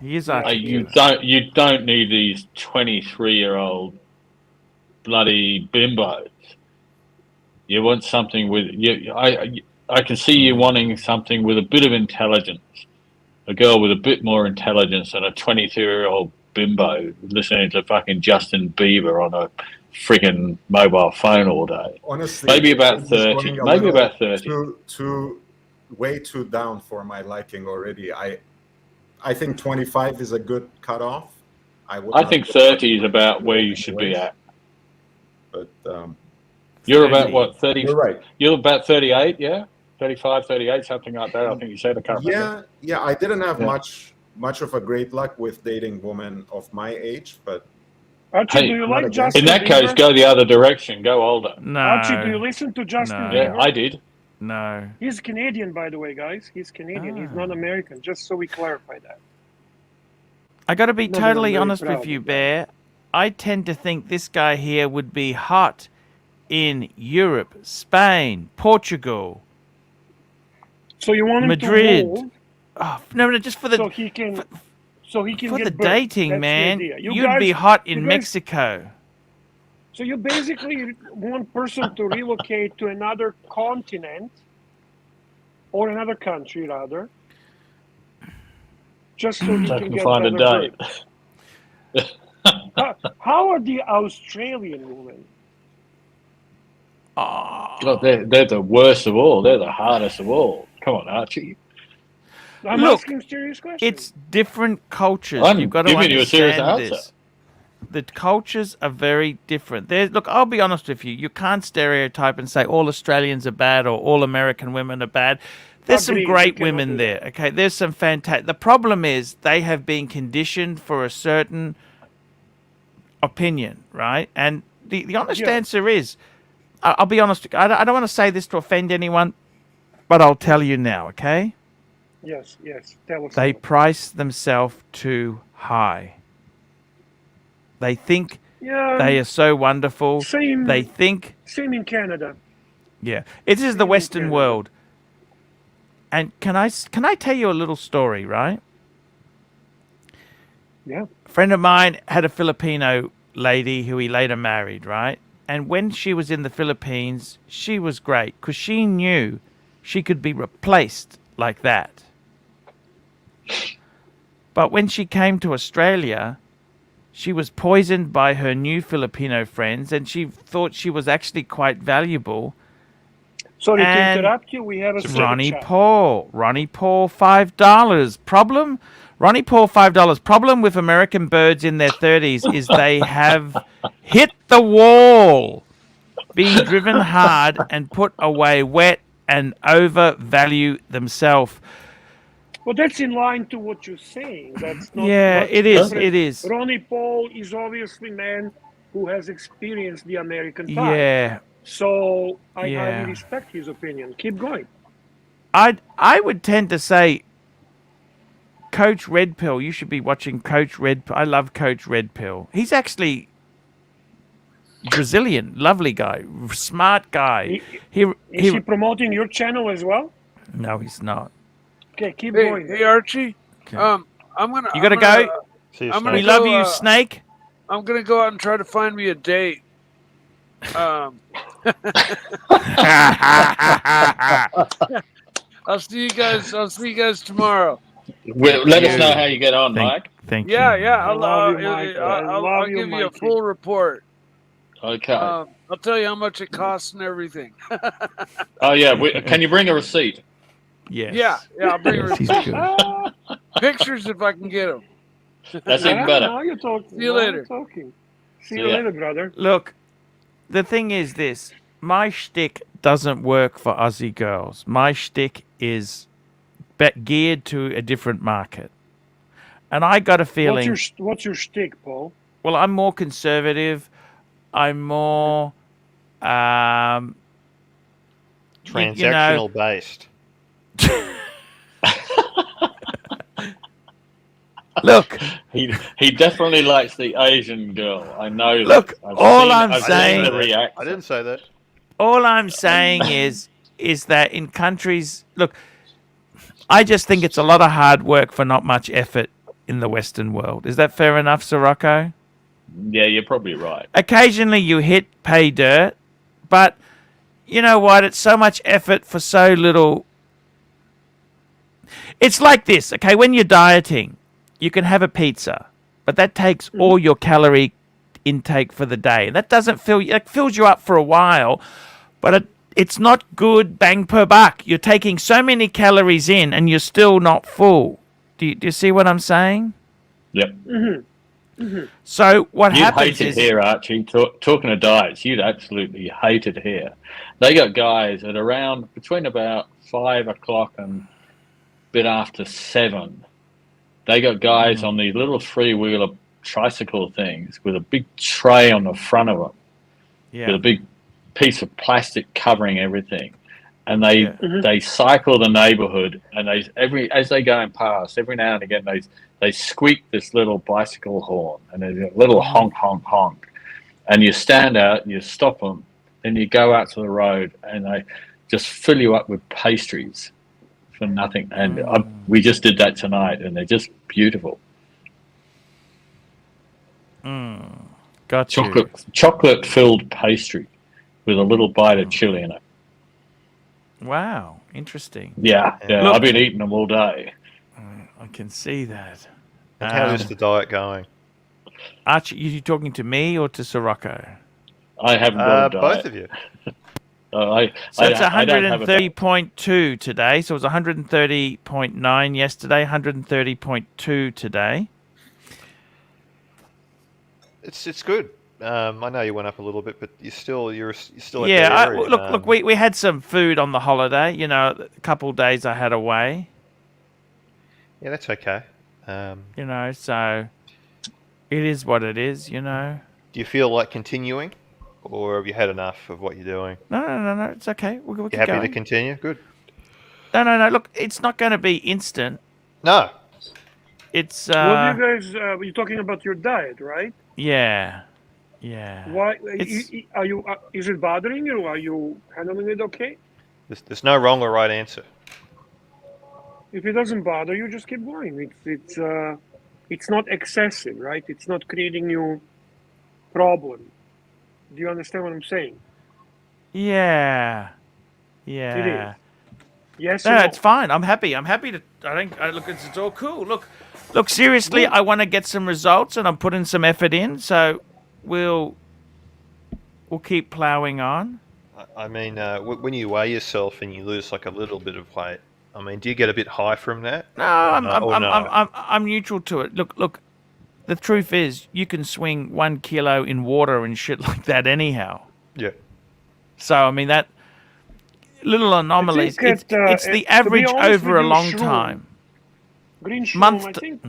Speaker 1: He is articulate.
Speaker 12: You don't need these 23-year-old bloody bimbos. You want something with you. I can see you wanting something with a bit of intelligence. A girl with a bit more intelligence than a 22-year-old bimbo listening to fucking Justin Bieber on a freaking mobile phone all day.
Speaker 5: Honestly,
Speaker 12: maybe about
Speaker 5: this is
Speaker 12: 30.
Speaker 5: going a
Speaker 12: Maybe
Speaker 5: little
Speaker 12: about 30.
Speaker 5: Way too down for my liking already. I think 25 is a good cutoff.
Speaker 12: I think 30 is about where you should be at.
Speaker 5: But
Speaker 12: you're about what, 30?
Speaker 5: You're right.
Speaker 12: You're about 38, yeah? 35, 38, something like that. I think you said. I can't remember.
Speaker 5: Yeah. I didn't have much of a great luck with dating women of my age, but
Speaker 8: Archie, do you like Justin
Speaker 12: in that
Speaker 8: Bieber?
Speaker 12: case, go the other direction. Go older.
Speaker 1: No.
Speaker 8: Archie, do you listen to Justin Bieber?
Speaker 12: Yeah, I did.
Speaker 1: No.
Speaker 8: He's Canadian, by the way, guys. He's Canadian. He's not American. Just so we clarify that.
Speaker 1: I got to be
Speaker 8: Not that
Speaker 1: totally
Speaker 8: I'm very
Speaker 1: honest with
Speaker 8: proud
Speaker 1: you,
Speaker 8: of that.
Speaker 1: Bear. I tend to think this guy here would be hot in Europe, Spain, Portugal.
Speaker 8: So you want him
Speaker 1: Madrid.
Speaker 8: to hold
Speaker 1: Oh, no, just for the
Speaker 8: so he can
Speaker 1: for
Speaker 8: get
Speaker 1: the
Speaker 8: birth.
Speaker 1: dating,
Speaker 8: That's the
Speaker 1: man.
Speaker 8: idea.
Speaker 1: You'd be hot in Mexico.
Speaker 8: So you basically want person to relocate to another continent or another country, rather, just so he
Speaker 12: So I
Speaker 8: can
Speaker 12: can
Speaker 8: get
Speaker 12: find a
Speaker 8: better
Speaker 12: date.
Speaker 8: birth. How are the Australian women?
Speaker 12: God, they're the worst of all. They're the hardest of all. Come on, Archie.
Speaker 8: I'm
Speaker 1: Look,
Speaker 8: asking serious questions.
Speaker 1: It's different cultures.
Speaker 12: I'm
Speaker 1: You've got to
Speaker 12: giving you a serious
Speaker 1: understand
Speaker 12: answer.
Speaker 1: this. The cultures are very different. Look, I'll be honest with you. You can't stereotype and say all Australians are bad or all American women are bad. There's
Speaker 8: Agreed,
Speaker 1: some great
Speaker 8: we cannot
Speaker 1: women
Speaker 8: do
Speaker 1: there. Okay, there's some fantastic. The problem is they have been conditioned for a certain opinion, right? And the honest answer is, I'll be honest. I don't want to say this to offend anyone, but I'll tell you now. Okay.
Speaker 8: Yes. Tell us.
Speaker 1: They price themselves too high. They think they are so wonderful.
Speaker 8: Same in Canada.
Speaker 1: Yeah, it is the Western world. And can I tell you a little story, right?
Speaker 8: Yeah.
Speaker 1: A friend of mine had a Filipino lady who he later married, right? And when she was in the Philippines, she was great because she knew she could be replaced like that. But when she came to Australia, she was poisoned by her new Filipino friends, and she thought she was actually quite valuable.
Speaker 8: Sorry to interrupt you. We have a
Speaker 1: Ronnie
Speaker 8: chat.
Speaker 1: Paul, $5. Problem? Ronnie Paul, $5. Problem with American birds in their 30s is they have hit the wall, being driven hard and put away wet and overvalue themselves.
Speaker 8: Well, that's in line to what you're saying. That's not.
Speaker 1: Yeah,
Speaker 8: much
Speaker 1: it is.
Speaker 8: different.
Speaker 1: It is.
Speaker 8: Ronnie Paul is obviously a man who has experienced the American type.
Speaker 1: Yeah.
Speaker 8: So I
Speaker 1: Yeah.
Speaker 8: highly respect his opinion. Keep going.
Speaker 1: I would tend to say Coach Red Pill. You should be watching Coach Red Pill. I love Coach Red Pill. He's actually Brazilian, lovely guy, smart guy.
Speaker 8: Is he promoting your channel as well?
Speaker 1: No, he's not.
Speaker 8: Okay, keep going.
Speaker 6: Hey, Archie.
Speaker 1: Okay.
Speaker 6: I'm gonna.
Speaker 1: You gotta go. We love you, Snake.
Speaker 6: I'm gonna go out and try to find me a date. I'll see you guys. I'll see you guys tomorrow.
Speaker 12: Let us know how you get on, Mike.
Speaker 1: Thank
Speaker 6: you. Yeah. I'll give you a full report.
Speaker 12: Okay.
Speaker 6: I'll tell you how much it costs and everything.
Speaker 12: Oh yeah. Can you bring a receipt?
Speaker 1: Yes.
Speaker 6: Yeah. I'll bring a
Speaker 1: He's
Speaker 6: receipt.
Speaker 1: good.
Speaker 6: Pictures if I can get them.
Speaker 12: That's even better.
Speaker 8: Now you're talking.
Speaker 6: See you later.
Speaker 8: See you later, brother.
Speaker 1: Look, the thing is this. My shtick doesn't work for Aussie girls. My shtick is geared to a different market. And I got a feeling...
Speaker 8: What's your shtick, Paul?
Speaker 1: Well, I'm more conservative. I'm more...
Speaker 13: transactional based.
Speaker 1: Look,
Speaker 12: he definitely likes the Asian girl. I know.
Speaker 1: Look,
Speaker 12: that.
Speaker 1: I'm
Speaker 12: I've
Speaker 1: saying,
Speaker 12: seen the reaction.
Speaker 13: I didn't say that.
Speaker 1: all I'm saying is that in countries, look, I just think it's a lot of hard work for not much effort in the Western world. Is that fair enough, Sirocco?
Speaker 12: Yeah, you're probably right.
Speaker 1: Occasionally you hit pay dirt, but you know what? It's so much effort for so little. It's like this, okay? When you're dieting, you can have a pizza, but that takes all your calorie intake for the day. That doesn't fill you. It fills you up for a while, but it's not good bang per buck. You're taking so many calories in, and you're still not full. Do you see what I'm saying?
Speaker 12: Yep.
Speaker 1: So what happens
Speaker 12: You'd hate
Speaker 1: is
Speaker 12: it here, Archie. Talking of diets, you'd absolutely hate it here. They got guys at around between about 5 o'clock and a bit after 7. They got guys on these little freewheeler tricycle things with a big tray on the front of them, with a big piece of plastic covering everything, and they cycle the neighborhood, and as they going past, every now and again they squeak this little bicycle horn, and there's a little honk honk honk, and you stand out, you stop them, then you go out to the road, and they just fill you up with pastries for nothing. And we just did that tonight, and they're just beautiful.
Speaker 1: Got
Speaker 12: chocolate filled pastry with a little bite of chili in it.
Speaker 1: Wow, interesting.
Speaker 12: Yeah.
Speaker 1: Look,
Speaker 12: I've been eating them all day.
Speaker 1: I can see that.
Speaker 13: And how is the diet going?
Speaker 1: Archie, you talking to me or to Sirocco?
Speaker 12: I haven't got a diet.
Speaker 13: Both of you.
Speaker 1: So it's 130.2 today. So it was 130.9 yesterday, 130.2 today.
Speaker 13: It's good. I know you went up a little bit, but you're still at that area.
Speaker 1: Look. We had some food on the holiday. You know, a couple of days I had away.
Speaker 13: Yeah, that's okay.
Speaker 1: You know, so it is what it is. You know.
Speaker 13: Do you feel like continuing, or have you had enough of what you're doing?
Speaker 1: No. It's okay. We
Speaker 13: you happy to continue? Good.
Speaker 1: No. Look, it's not going to be instant.
Speaker 13: No.
Speaker 8: What
Speaker 1: It's.
Speaker 8: do you guys? You're talking about your diet, right?
Speaker 1: Yeah.
Speaker 8: Why are you? Is it bothering you? Are you handling it okay?
Speaker 13: There's no wrong or right answer.
Speaker 8: If it doesn't bother you, just keep going. It's not excessive, right? It's not creating you problem. Do you understand what I'm saying?
Speaker 1: Yeah.
Speaker 8: It is. Yes.
Speaker 1: No, it's fine. I'm happy. To. I think. Look, it's all cool. Look. Seriously, I want to get some results, and I'm putting some effort in. So we'll keep plowing on.
Speaker 13: I mean, when you weigh yourself and you lose like a little bit of weight, I mean, do you get a bit high from that?
Speaker 1: No, I'm neutral to it. Look. The truth is, you can swing 1 kilo in water and shit like that anyhow.
Speaker 13: Yeah.
Speaker 1: So I mean that little anomalies. It's the average over a long time.
Speaker 8: Green Shroom, I think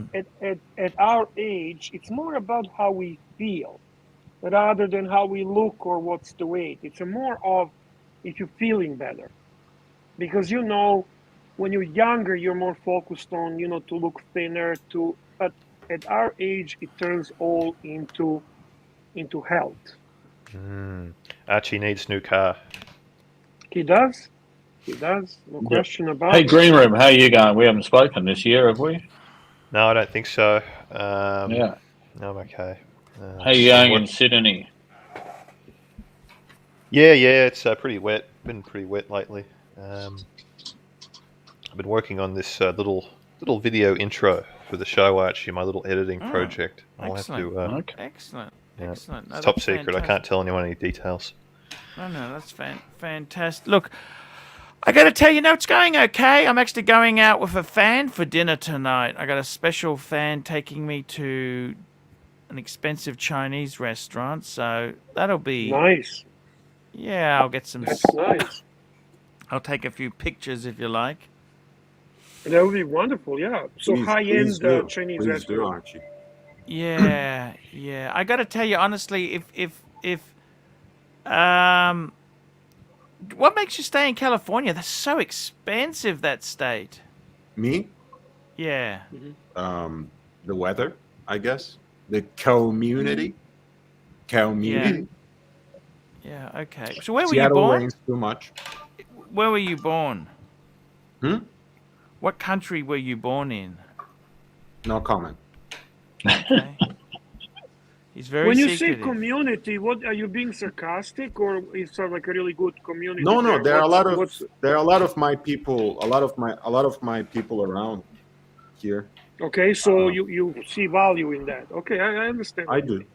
Speaker 8: at our age, it's more about how we feel rather than how we look or what's the weight. It's more of if you're feeling better. Because, you know, when you're younger, you're more focused on, you know, to look thinner, but at our age, it turns all into health.
Speaker 13: Archie needs a new car.
Speaker 8: He does. No question about it.
Speaker 12: Hey, Green Room, how are you going? We haven't spoken this year, have we?
Speaker 13: No, I don't think so.
Speaker 12: Yeah.
Speaker 13: No, I'm okay.
Speaker 12: How are you going in Sydney?
Speaker 13: Yeah, it's pretty wet. Been pretty wet lately. I've been working on this little video intro for the show, Archie, my little editing project. I'll have to.
Speaker 1: Excellent.
Speaker 13: Yeah,
Speaker 1: Excellent. No,
Speaker 13: it's top
Speaker 1: that's
Speaker 13: secret.
Speaker 1: fantastic.
Speaker 13: I can't tell anyone any details.
Speaker 1: No, that's fantastic. Look, I got to tell you, it's going okay. I'm actually going out with a fan for dinner tonight. I got a special fan taking me to an expensive Chinese restaurant, so that'll be
Speaker 8: nice.
Speaker 1: Yeah, I'll get some.
Speaker 8: That's nice.
Speaker 1: I'll take a few pictures if you like.
Speaker 8: That would be wonderful. Yeah. So high-end Chinese restaurant.
Speaker 5: Do, Archie.
Speaker 1: Yeah. I got to tell you honestly, if What makes you stay in California? That's so expensive, that state.
Speaker 5: Me?
Speaker 1: Yeah.
Speaker 5: The weather, I guess. The community. Community.
Speaker 1: Yeah. Okay. So where were
Speaker 5: Seattle
Speaker 1: you born?
Speaker 5: rains too much.
Speaker 1: Where were you born?
Speaker 5: What
Speaker 1: country were you born in?
Speaker 5: No comment.
Speaker 1: Okay. He's very
Speaker 8: When you
Speaker 1: secretive.
Speaker 8: say community, what are you being sarcastic, or is it like a really good community?
Speaker 5: No, there are a lot of my people, a lot of my people around here.
Speaker 8: Okay, so you see value in that. Okay, I understand.
Speaker 5: I do.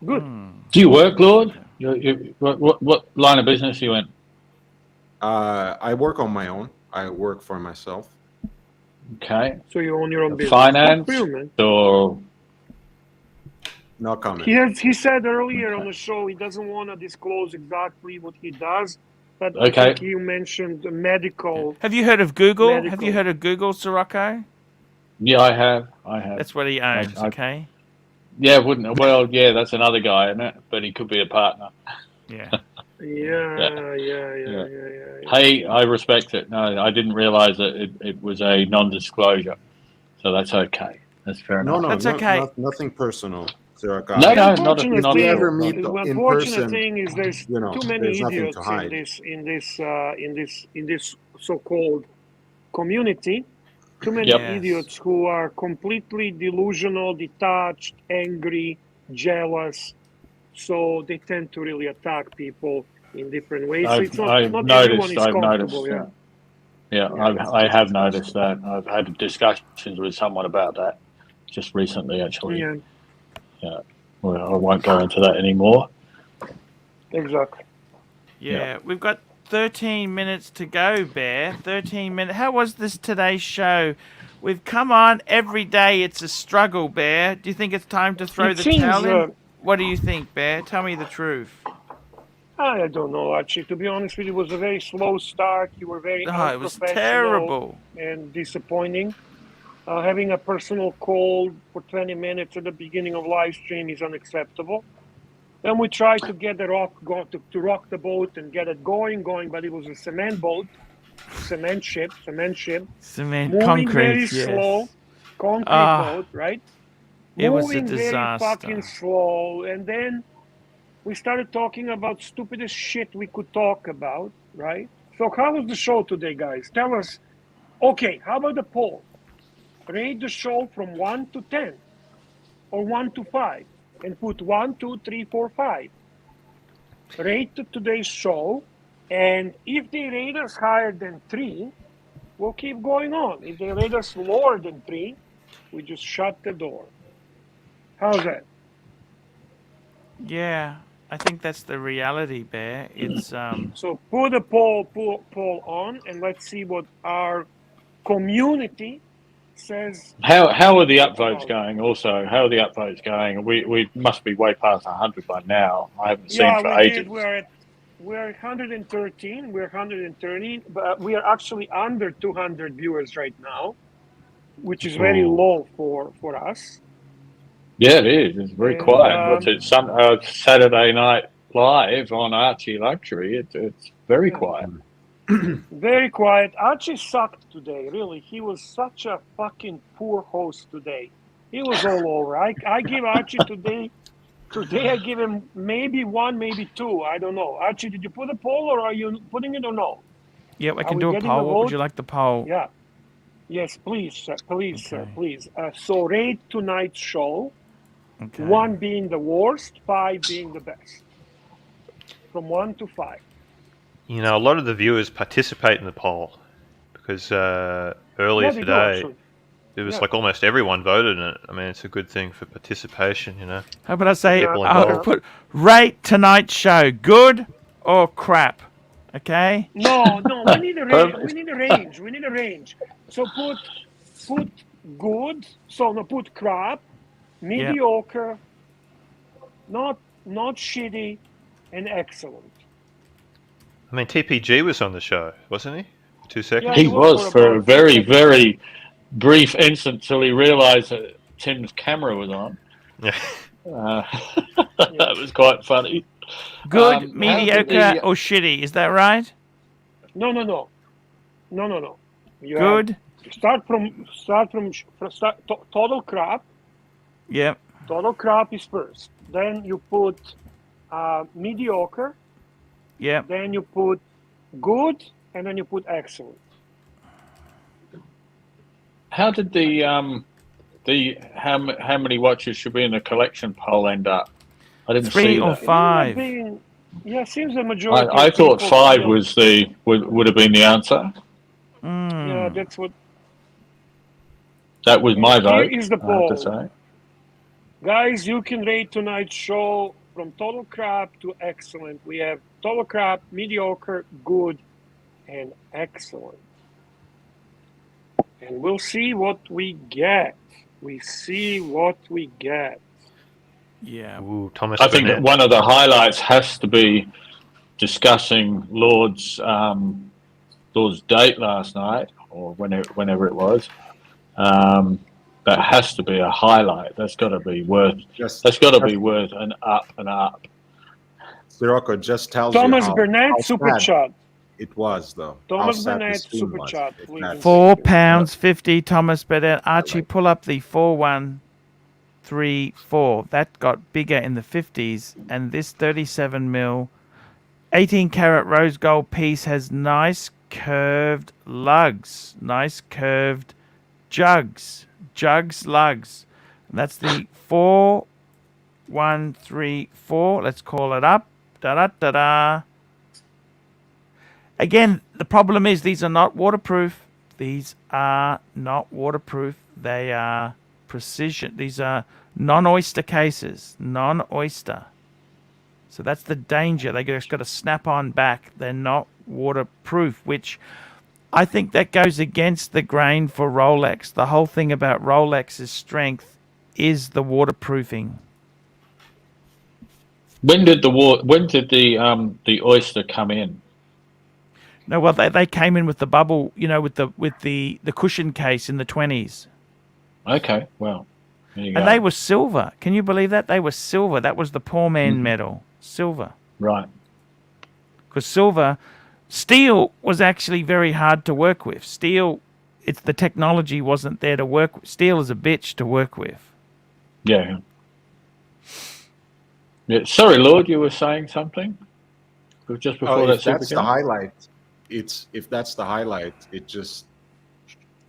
Speaker 8: Good.
Speaker 12: Do you work, Lord? What line of business are you in?
Speaker 5: I work on my own. I work for myself.
Speaker 12: Okay.
Speaker 8: So you own your own business.
Speaker 12: Finance
Speaker 8: Good for you, man.
Speaker 12: or
Speaker 5: no comment.
Speaker 8: He said earlier on the show he doesn't want to disclose exactly what he does, but I
Speaker 12: Okay.
Speaker 8: think you mentioned medical.
Speaker 1: Have you heard of Google?
Speaker 8: Medical.
Speaker 1: Have you heard of Google, Sirocco?
Speaker 12: Yeah, I have.
Speaker 1: That's what he owns. Okay.
Speaker 12: Yeah, wouldn't. Well, yeah, that's another guy, isn't it? But he could be a partner.
Speaker 1: Yeah.
Speaker 8: Yeah.
Speaker 12: Hey, I respect it. No, I didn't realize that it was a non-disclosure, so that's okay. That's fair enough.
Speaker 1: That's okay.
Speaker 5: Nothing personal.
Speaker 12: No, not
Speaker 5: If you ever meet
Speaker 8: The
Speaker 5: in
Speaker 8: unfortunate
Speaker 5: person,
Speaker 8: thing is there's too many
Speaker 5: there's nothing
Speaker 8: idiots
Speaker 5: to hide.
Speaker 8: in this so-called community. Too many idiots who are completely delusional, detached, angry, jealous. So they tend to really attack people in different ways. So it's not everyone is comfortable.
Speaker 12: I have noticed that. I've had discussions with someone about that just recently, actually.
Speaker 8: Yeah.
Speaker 12: Well, I won't go into that anymore.
Speaker 8: Exactly.
Speaker 1: Yeah, we've got 13 minutes to go, Bear. 13 minutes. How was this today's show? We've come on every day. It's a struggle, Bear. Do you think it's time to throw the towel in? What do you think, Bear? Tell me the truth.
Speaker 8: I don't know, Archie. To be honest with you, it was a very slow start. You were very
Speaker 1: it was
Speaker 8: unprofessional
Speaker 1: terrible
Speaker 8: and disappointing. Having a personal call for 20 minutes at the beginning of live stream is unacceptable. Then we tried to get the rock to rock the boat and get it going, but it was a cement boat, cement ship, moving
Speaker 1: concrete,
Speaker 8: very slow, concrete boat, right?
Speaker 1: It was a
Speaker 8: Moving
Speaker 1: disaster.
Speaker 8: very fucking slow, and then we started talking about stupidest shit we could talk about, right? So how was the show today, guys? Tell us. Okay, how about the poll? Rate the show from 1 to 10 or 1 to 5 and put 1, 2, 3, 4, 5. Rate today's show, and if they rate us higher than 3, we'll keep going on. If they rate us lower than 3, we just shut the door. How's that?
Speaker 1: Yeah, I think that's the reality, Bear. It's
Speaker 8: So put the poll on, and let's see what our community says.
Speaker 12: How are the upvotes going? Also, how are the upvotes going? We must be way past 100 by now. I haven't seen for ages.
Speaker 8: We're 113. We're 130, but we are actually under 200 viewers right now, which is very low for us.
Speaker 12: Yeah, it is. It's very quiet. It's Saturday night live on ArchieLuxury. It's very quiet.
Speaker 8: Very quiet. Archie sucked today, really. He was such a fucking poor host today. He was all over. I give Archie today I give him maybe 1, maybe 2. I don't know. Archie, did you put a poll, or are you putting it or no?
Speaker 1: Yeah, I can do a poll. What would you like the poll?
Speaker 8: Yeah. Yes, please, sir. Please, sir. Please. So rate tonight's show.
Speaker 1: Okay.
Speaker 8: 1 being the worst, 5 being the best. From 1 to 5.
Speaker 13: You know, a lot of the viewers participate in the poll because earlier today, it was like almost everyone voted in it. I mean, it's a good thing for participation, you know.
Speaker 1: How about I say, I'll put rate tonight's show, good or crap, okay?
Speaker 8: No, we need a range. We need a range. So put good. So no, put crap, mediocre, not shitty, and excellent.
Speaker 13: I mean, TPG was on the show, wasn't he? 2 seconds?
Speaker 12: He was for a very, very brief instant till he realised that Tim's camera was on.
Speaker 13: Yeah.
Speaker 12: That was quite funny.
Speaker 1: Good, mediocre, or shitty? Is that right?
Speaker 8: No. You
Speaker 1: Good.
Speaker 8: Start from total crap.
Speaker 1: Yep.
Speaker 8: Total crap is first. Then you put mediocre.
Speaker 1: Yep.
Speaker 8: Then you put good, and then you put excellent.
Speaker 12: How did the how many watches should be in the collection poll end up? I didn't
Speaker 1: 3
Speaker 12: see
Speaker 1: or
Speaker 12: that.
Speaker 1: 5.
Speaker 8: Yeah, seems the majority.
Speaker 12: I thought
Speaker 8: people
Speaker 12: 5
Speaker 8: feel-
Speaker 12: was would have been the answer.
Speaker 8: Yeah, that's what.
Speaker 12: That was my
Speaker 8: Here
Speaker 12: vote.
Speaker 8: is the
Speaker 12: I have to
Speaker 8: poll.
Speaker 12: say.
Speaker 8: Guys, you can rate tonight's show from total crap to excellent. We have total crap, mediocre, good, and excellent. And we'll see what we get. We see what we get.
Speaker 1: Yeah.
Speaker 13: Ooh, Thomas
Speaker 12: I think
Speaker 13: Burnett.
Speaker 12: one of the highlights has to be discussing Lord's date last night, or whenever it was. That has to be a highlight. That's got to be worth. That's got to be worth an up and up.
Speaker 5: Sirocco just tells
Speaker 8: Thomas
Speaker 5: you how,
Speaker 8: Burnett,
Speaker 5: how
Speaker 8: super
Speaker 5: sad
Speaker 8: chat.
Speaker 5: it was, though.
Speaker 8: Thomas
Speaker 5: How sad
Speaker 8: Burnett,
Speaker 5: the stream
Speaker 8: super
Speaker 5: was.
Speaker 8: chat.
Speaker 5: It-
Speaker 8: Please.
Speaker 5: that's-
Speaker 1: £4.50. Thomas Burnett. Archie, pull up the 4134. That got bigger in the 50s, and this 37mm 18 karat rose gold piece has nice curved lugs, nice curved jugs, lugs. And that's the 4134. Let's call it up. Da da da da. Again, the problem is these are not waterproof. These are not waterproof. They are precision. These are non-oyster cases. Non-oyster. So that's the danger. They just got to snap on back. They're not waterproof, which I think that goes against the grain for Rolex. The whole thing about Rolex's strength is the waterproofing.
Speaker 12: When did the oyster come in?
Speaker 1: No, well, they came in with the bubble, with the cushion case in the 20s.
Speaker 12: Okay, well, there you go.
Speaker 1: And they were silver. Can you believe that? They were silver. That was the poor man medal. Silver.
Speaker 12: Right.
Speaker 1: Because steel was actually very hard to work with. Steel, the technology wasn't there to work with. Steel is a bitch to work with.
Speaker 12: Yeah. Yeah. Sorry, Lord, you were saying something just before that.
Speaker 5: If that's the highlight, if that's the highlight, it just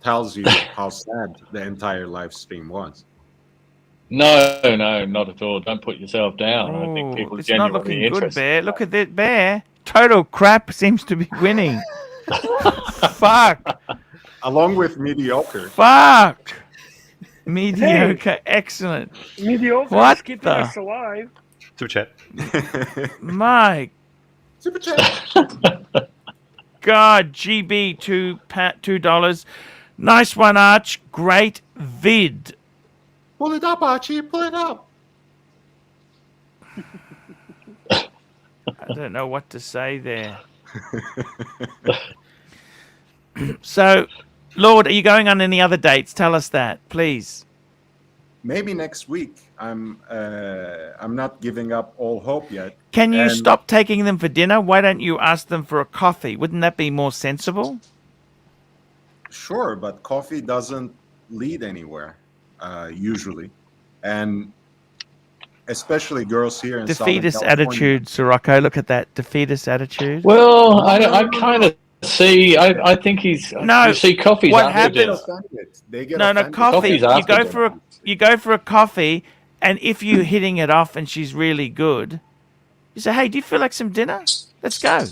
Speaker 5: tells you how sad the entire live stream was.
Speaker 12: No, not at all. Don't put yourself down. I think people are
Speaker 1: It's not
Speaker 12: genuinely
Speaker 1: looking good,
Speaker 12: interested.
Speaker 1: Bear. Look at that, Bear. Total crap seems to be winning. Fuck.
Speaker 5: Along with mediocre.
Speaker 1: Fuck. Mediocre. Excellent.
Speaker 8: Mediocre
Speaker 1: What
Speaker 8: is keeping
Speaker 1: the?
Speaker 8: us alive.
Speaker 13: Super chat.
Speaker 1: My
Speaker 5: Super chat.
Speaker 1: God, GB $2. Nice one, Arch. Great vid.
Speaker 5: Pull it up, Archie. Pull it up.
Speaker 1: I don't know what to say there. So, Lord, are you going on any other dates? Tell us that, please.
Speaker 5: Maybe next week. I'm not giving up all hope yet.
Speaker 1: Can you stop taking them for dinner? Why don't you ask them for a coffee? Wouldn't that be more sensible?
Speaker 5: Sure, but coffee doesn't lead anywhere, usually. And especially girls here in
Speaker 1: Defeatist
Speaker 5: Southern California.
Speaker 1: attitude, Sirocco. Look at that. Defeatist attitude.
Speaker 12: Well, I kind of see. I think he's.
Speaker 1: No.
Speaker 12: You see, coffee's
Speaker 1: What
Speaker 12: after
Speaker 1: happened?
Speaker 12: dinner.
Speaker 5: They get
Speaker 1: No,
Speaker 5: offended.
Speaker 1: coffee.
Speaker 12: Coffee's after
Speaker 1: You go for a coffee, and if you're hitting it off and she's really good, you say, "Hey, do you feel like some dinner? Let's go."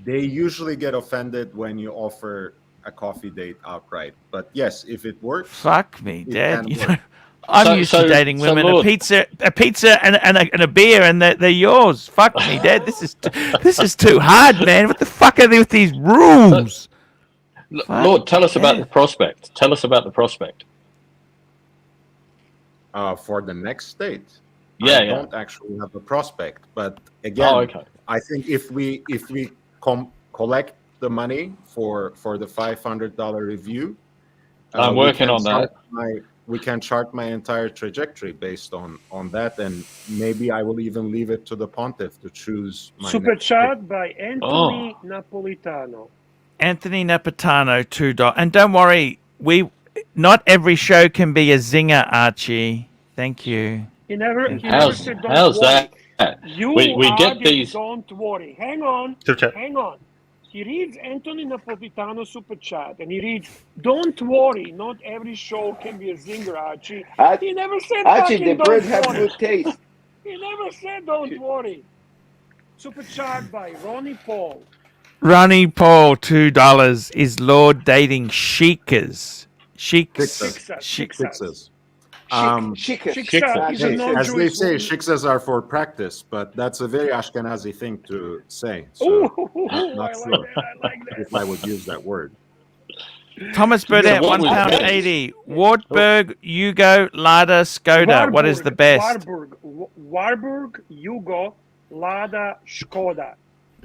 Speaker 5: They usually get offended when you offer a coffee date outright. But yes, if it works,
Speaker 1: Fuck me,
Speaker 5: it
Speaker 1: Dad.
Speaker 5: can
Speaker 1: You
Speaker 5: work.
Speaker 1: know, I'm used to dating women. A
Speaker 12: Lord.
Speaker 1: pizza, and a beer, and they're yours. Fuck me, Dad. This is too hard, man. What the fuck are they with these rules?
Speaker 12: Lord, tell us about the prospect. Tell us about the prospect.
Speaker 5: For the next date,
Speaker 12: Yeah,
Speaker 5: I
Speaker 12: yeah.
Speaker 5: don't actually have a prospect. But again,
Speaker 12: okay.
Speaker 5: I think if we collect the money for the $500 review,
Speaker 12: I'm
Speaker 5: we
Speaker 12: working
Speaker 5: can
Speaker 12: on that.
Speaker 5: start we can chart my entire trajectory based on that, and maybe I will even leave it to the pontiff to choose my
Speaker 8: Super
Speaker 5: next
Speaker 8: chat
Speaker 5: pick.
Speaker 8: by Anthony Napolitano.
Speaker 1: Anthony Napolitano, $2. And don't worry, not every show can be a zinger, Archie. Thank you.
Speaker 8: He never said don't
Speaker 12: how's
Speaker 8: worry.
Speaker 12: that?
Speaker 8: You
Speaker 12: We get
Speaker 8: added
Speaker 12: these.
Speaker 8: don't worry. Hang on.
Speaker 13: Super chat.
Speaker 8: Hang on. He reads Anthony Napolitano super chat and he reads, don't worry, not every show can be a zinger, Archie. He never said
Speaker 10: Archie, the
Speaker 8: fucking
Speaker 10: bird
Speaker 8: don't
Speaker 10: have
Speaker 8: worry.
Speaker 10: good taste.
Speaker 8: He never said don't worry. Super chat by Ronnie Paul.
Speaker 1: Ronnie Paul, $2. Is Lord dating Sheikas?
Speaker 5: Shiksas.
Speaker 8: Shiksas.
Speaker 5: As they say, shiksas are for practice, but that's a very Ashkenazi thing to say. So not sure if I would use that word.
Speaker 1: Thomas Burdett, £1.80. Wartburg, Yugo, Lada, Skoda. What is the best?
Speaker 8: Warburg, Yugo, Lada, Skoda.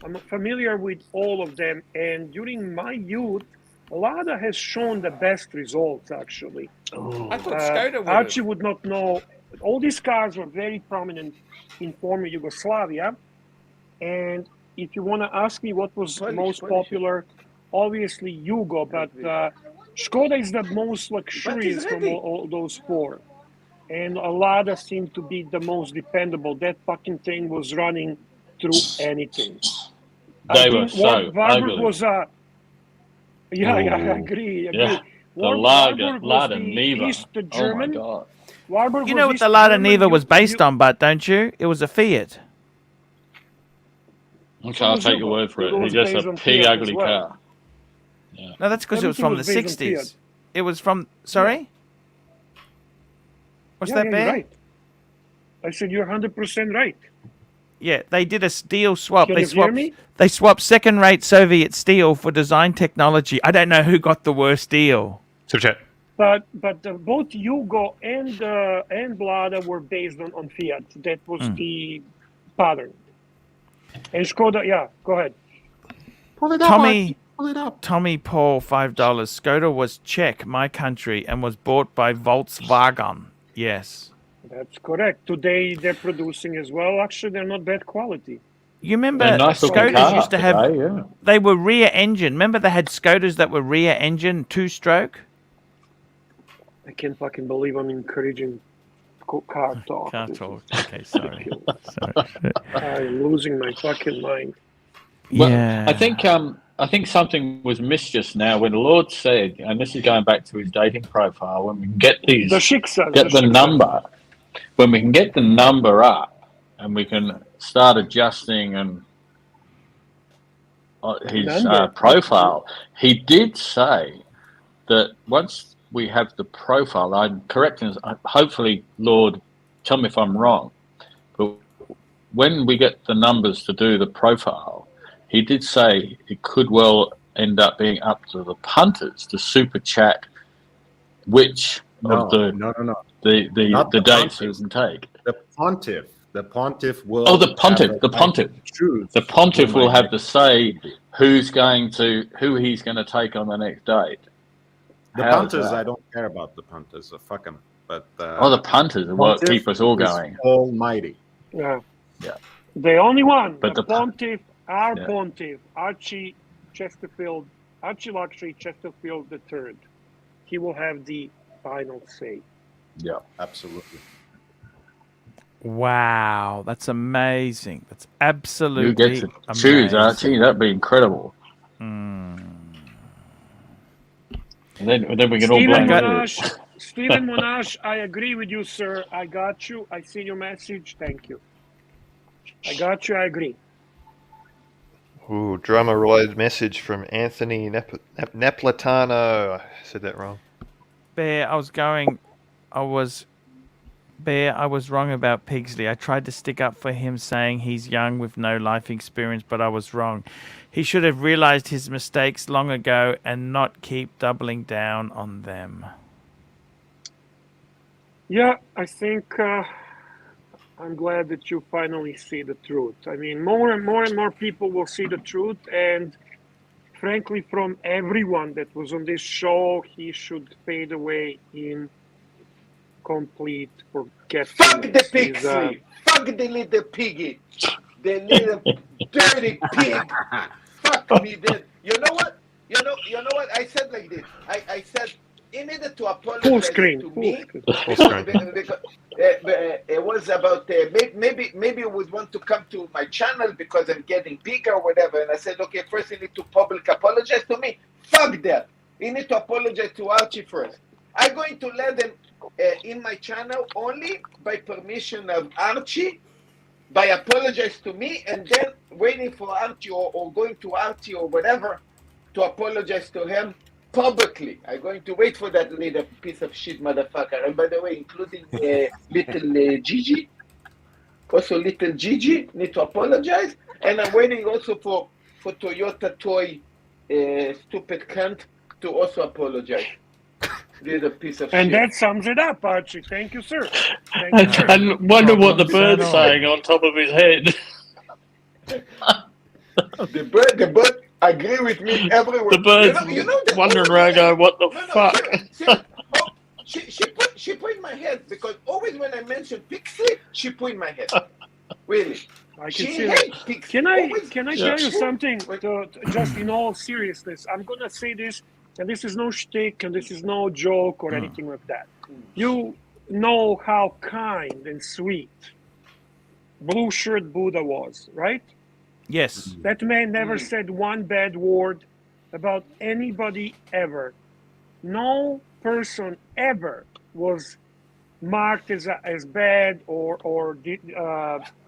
Speaker 8: I'm familiar with all of them, and during my youth, Lada has shown the best results, actually.
Speaker 2: I thought Skoda would
Speaker 8: Archie would not know. All these cars were very prominent in former Yugoslavia. And if you want to ask me what was most popular, obviously Yugo, but Skoda is the most luxurious from all those four. And Lada seemed to be the most dependable. That fucking thing was running through anything.
Speaker 12: They were so
Speaker 8: Warburg
Speaker 12: ugly.
Speaker 8: was I agree.
Speaker 12: Yeah. The
Speaker 8: Warburg
Speaker 12: Lada
Speaker 8: was
Speaker 12: Neva.
Speaker 8: East German.
Speaker 12: Oh my God.
Speaker 8: Warburg
Speaker 1: You know what
Speaker 8: was
Speaker 1: the
Speaker 8: East
Speaker 1: Lada
Speaker 8: German.
Speaker 1: Neva was based on, but don't you? It was a Fiat.
Speaker 12: Okay, I'll take your word for it. It's just a pig ugly car. Yeah.
Speaker 1: No, that's because it was from the 60s. It was from... Sorry? What's that, Bear?
Speaker 8: Right. I said you're 100% right.
Speaker 1: Yeah, they did a steel swap.
Speaker 8: Can you hear me?
Speaker 1: They swapped second-rate Soviet steel for design technology. I don't know who got the worst deal.
Speaker 13: Super chat.
Speaker 8: But both Yugo and Lada were based on Fiat. That was the pattern. And Skoda, yeah, go ahead.
Speaker 5: Pull it up,
Speaker 1: Tommy,
Speaker 5: pull it up.
Speaker 1: Tommy Paul, $5. Skoda was Czech, my country, and was bought by Volkswagen. Yes.
Speaker 8: That's correct. Today they're producing as well. Actually, they're not bad quality.
Speaker 1: You remember
Speaker 12: nice
Speaker 1: Skodas
Speaker 12: car
Speaker 1: used to have...
Speaker 12: today, yeah.
Speaker 1: They were rear engine. Remember they had Skodas that were rear engine, two-stroke?
Speaker 8: I can't fucking believe I'm encouraging car talk.
Speaker 1: Car talk. Okay, sorry.
Speaker 8: I'm losing my fucking mind.
Speaker 12: Well,
Speaker 1: Yeah.
Speaker 12: I think something was missed just now when Lord said, and this is going back to his dating profile, when we get these,
Speaker 8: The Shiksas.
Speaker 12: get the number, when we can get the number up, and we can start adjusting and his profile. He did say that once we have the profile, I'm correct, hopefully, Lord, tell me if I'm wrong, but when we get the numbers to do the profile, he did say it could well end up being up to the punters to super chat which of the dates he can take.
Speaker 5: The pontiff will.
Speaker 12: Oh, the pontiff. The pontiff will have to say who he's going to take on the next date.
Speaker 5: The punters, I don't care about the punters. So fuck them. But
Speaker 12: the punters are what keep us all going.
Speaker 5: Almighty.
Speaker 8: Yeah. The only one.
Speaker 12: But
Speaker 8: the pontiff, pontiff, Archie Chesterfield, ArchieLuxury Chesterfield III. He will have the final say.
Speaker 5: Yeah, absolutely.
Speaker 1: Wow, that's amazing. That's absolutely
Speaker 12: You get to choose, Archie. That'd be incredible. And then we can all blame
Speaker 8: Stephen Monash, I agree with you, sir. I got you. I see your message. Thank you. I got you. I agree.
Speaker 13: Ooh, drama-related message from Anthony Napolitano. I said that wrong.
Speaker 1: Bear, I was wrong about Pigsley. I tried to stick up for him saying he's young with no life experience, but I was wrong. He should have realized his mistakes long ago and not keep doubling down on them.
Speaker 8: Yeah, I think I'm glad that you finally see the truth. I mean, more and more people will see the truth, and frankly, from everyone that was on this show, he should fade away in complete forgetfulness.
Speaker 10: Fuck the pixie. Fuck the little piggy. The little dirty pig. Fuck me dead. You know what? You know what? I said like this. I said he needed to apologize to me because it was about maybe he would want to come to my channel because I'm getting bigger or whatever. And I said, okay, first you need to public apologize to me. Fuck that. You need to apologize to Archie first. I'm going to let them in my channel only by permission of Archie, by apologize to me, and then waiting for Archie or going to Archie or whatever to apologize to him publicly. I'm going to wait for that little piece of shit motherfucker. And by the way, including little Gigi, also little Gigi need to apologize. And I'm waiting also for Toyota Toy, stupid cunt, to also apologize. Little piece of shit.
Speaker 8: And that sums it up, Archie. Thank you, sir. Thank you, sir.
Speaker 12: And wonder what the bird's saying on top of his head.
Speaker 10: The bird agree with me everywhere.
Speaker 12: The bird's wandering around going, what the fuck?
Speaker 10: Serious. Oh, she put in my head because always when I mention Pixie, she put in my head. Really.
Speaker 8: I can see that. Can I tell you something? Just in all seriousness, I'm gonna say this, and this is no shtick, and this is no joke or anything like that. You know how kind and sweet Blue Shirt Buddha was, right?
Speaker 1: Yes.
Speaker 8: That man never said one bad word about anybody ever. No person ever was marked as bad or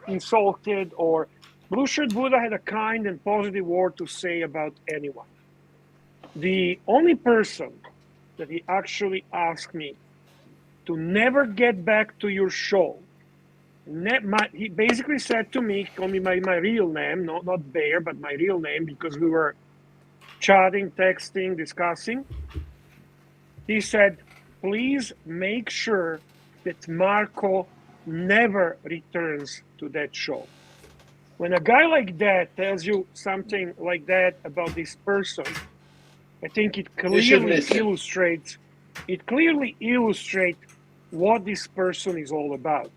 Speaker 8: insulted, or Blue Shirt Buddha had a kind and positive word to say about anyone. The only person that he actually asked me to never get back to your show, he basically said to me, call me my real name, not Bear, but my real name, because we were chatting, texting, discussing. He said, please make sure that Marco never returns to that show. When a guy like that tells you something like that about this person, I think it clearly illustrates what this person is all about.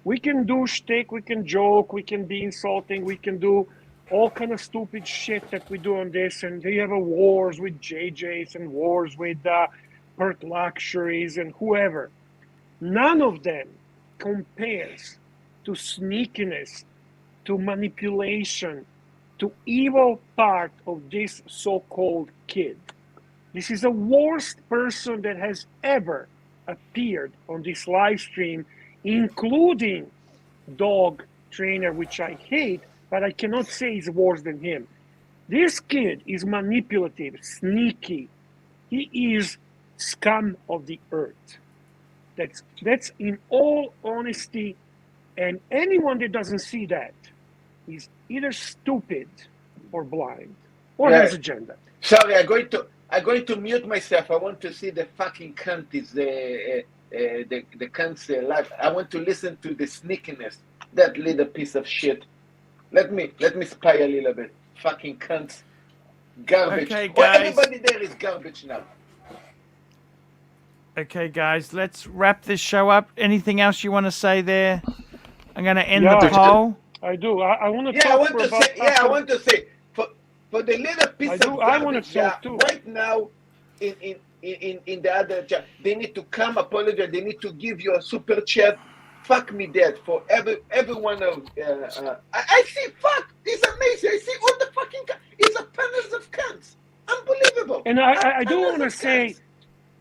Speaker 8: We can do shtick, we can joke, we can be insulting, we can do all kind of stupid shit that we do on this, and we have wars with JJs and wars with ArchieLuxuries and whoever. None of them compares to sneakiness, to manipulation, to evil part of this so-called kid. This is the worst person that has ever appeared on this live stream, including Dog Trainer, which I hate, but I cannot say he's worse than him. This kid is manipulative, sneaky. He is scum of the earth. That's in all honesty, and anyone that doesn't see that is either stupid or blind or has agenda.
Speaker 10: Sorry, I'm going to mute myself. I want to see the fucking cunt is the cunt's life. I want to listen to the sneakiness. That little piece of shit. Let me spy a little bit. Fucking cunts. Garbage.
Speaker 1: Okay, guys.
Speaker 10: Well, everybody there is garbage now.
Speaker 1: Okay, guys, let's wrap this show up. Anything else you want to say there? I'm going to end the poll.
Speaker 8: I do. I want to talk
Speaker 10: I want to say for the little piece of garbage,
Speaker 8: I want to talk too.
Speaker 10: Right now in the other chat, they need to come apologize. They need to give you a super chat. Fuck me dead for every one of. I see. Fuck. It's amazing. I see all the fucking. It's a panels of cunts. Unbelievable.
Speaker 8: And I do want to say,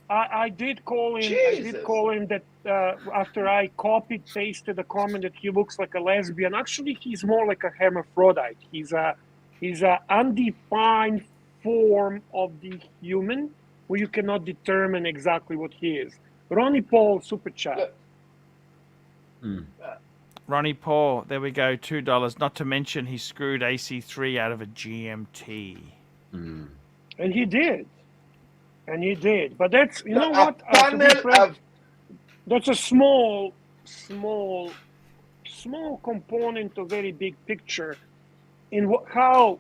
Speaker 8: I did call him. Jesus. I did call him that after I copied pasted the comment that he looks like a lesbian. Actually, he's more like a hermaphrodite. He's a undefined form of the human where you cannot determine exactly what he is. Ronnie Paul, super chat.
Speaker 1: Ronnie Paul, there we go, $2. Not to mention he screwed AC3 out of a GMT.
Speaker 8: And he did. But that's, you know what? That's a small component of very big picture in how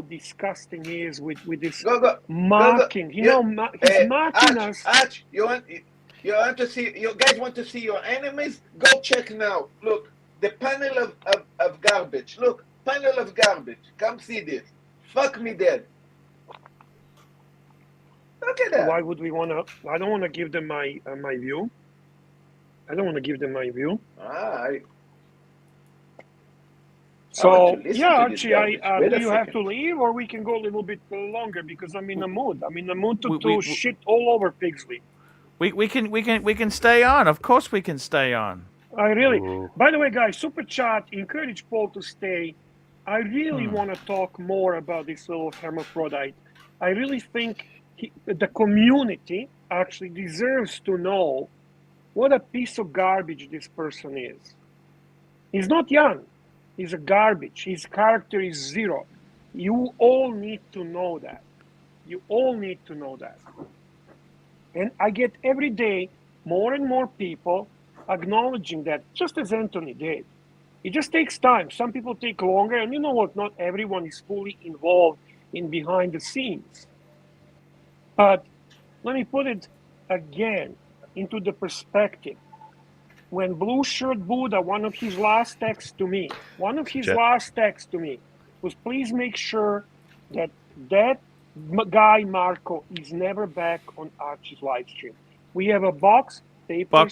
Speaker 8: disgusting he is with this mocking. He's mocking us.
Speaker 10: Arch, You guys want to see your enemies? Go check now. Look, the panel of garbage. Look, panel of garbage. Come see this. Fuck me dead. Look at that.
Speaker 8: Why would we want to? I don't want to give them my my view. I don't want to give them my view. So yeah, Archie, do you have to leave, or we can go a little bit longer because I'm in a mood. I'm in a mood to shit all over Pigsley.
Speaker 1: We can stay on. Of course, we can stay on.
Speaker 8: I really. Ooh. By the way, guys, super chat. Encourage Paul to stay. I really want to talk more about this little hermaphrodite. I really think the community actually deserves to know what a piece of garbage this person is. He's not young. He's a garbage. His character is zero. You all need to know that. You all need to know that. And I get every day more and more people acknowledging that, just as Anthony did. It just takes time. Some people take longer, and you know what? Not everyone is fully involved in behind the scenes. But let me put it again into the perspective. When Blue Shirt Buddha, one of his last texts to me was, please make sure that that guy Marco is never back on Archie's live stream. We have a box paper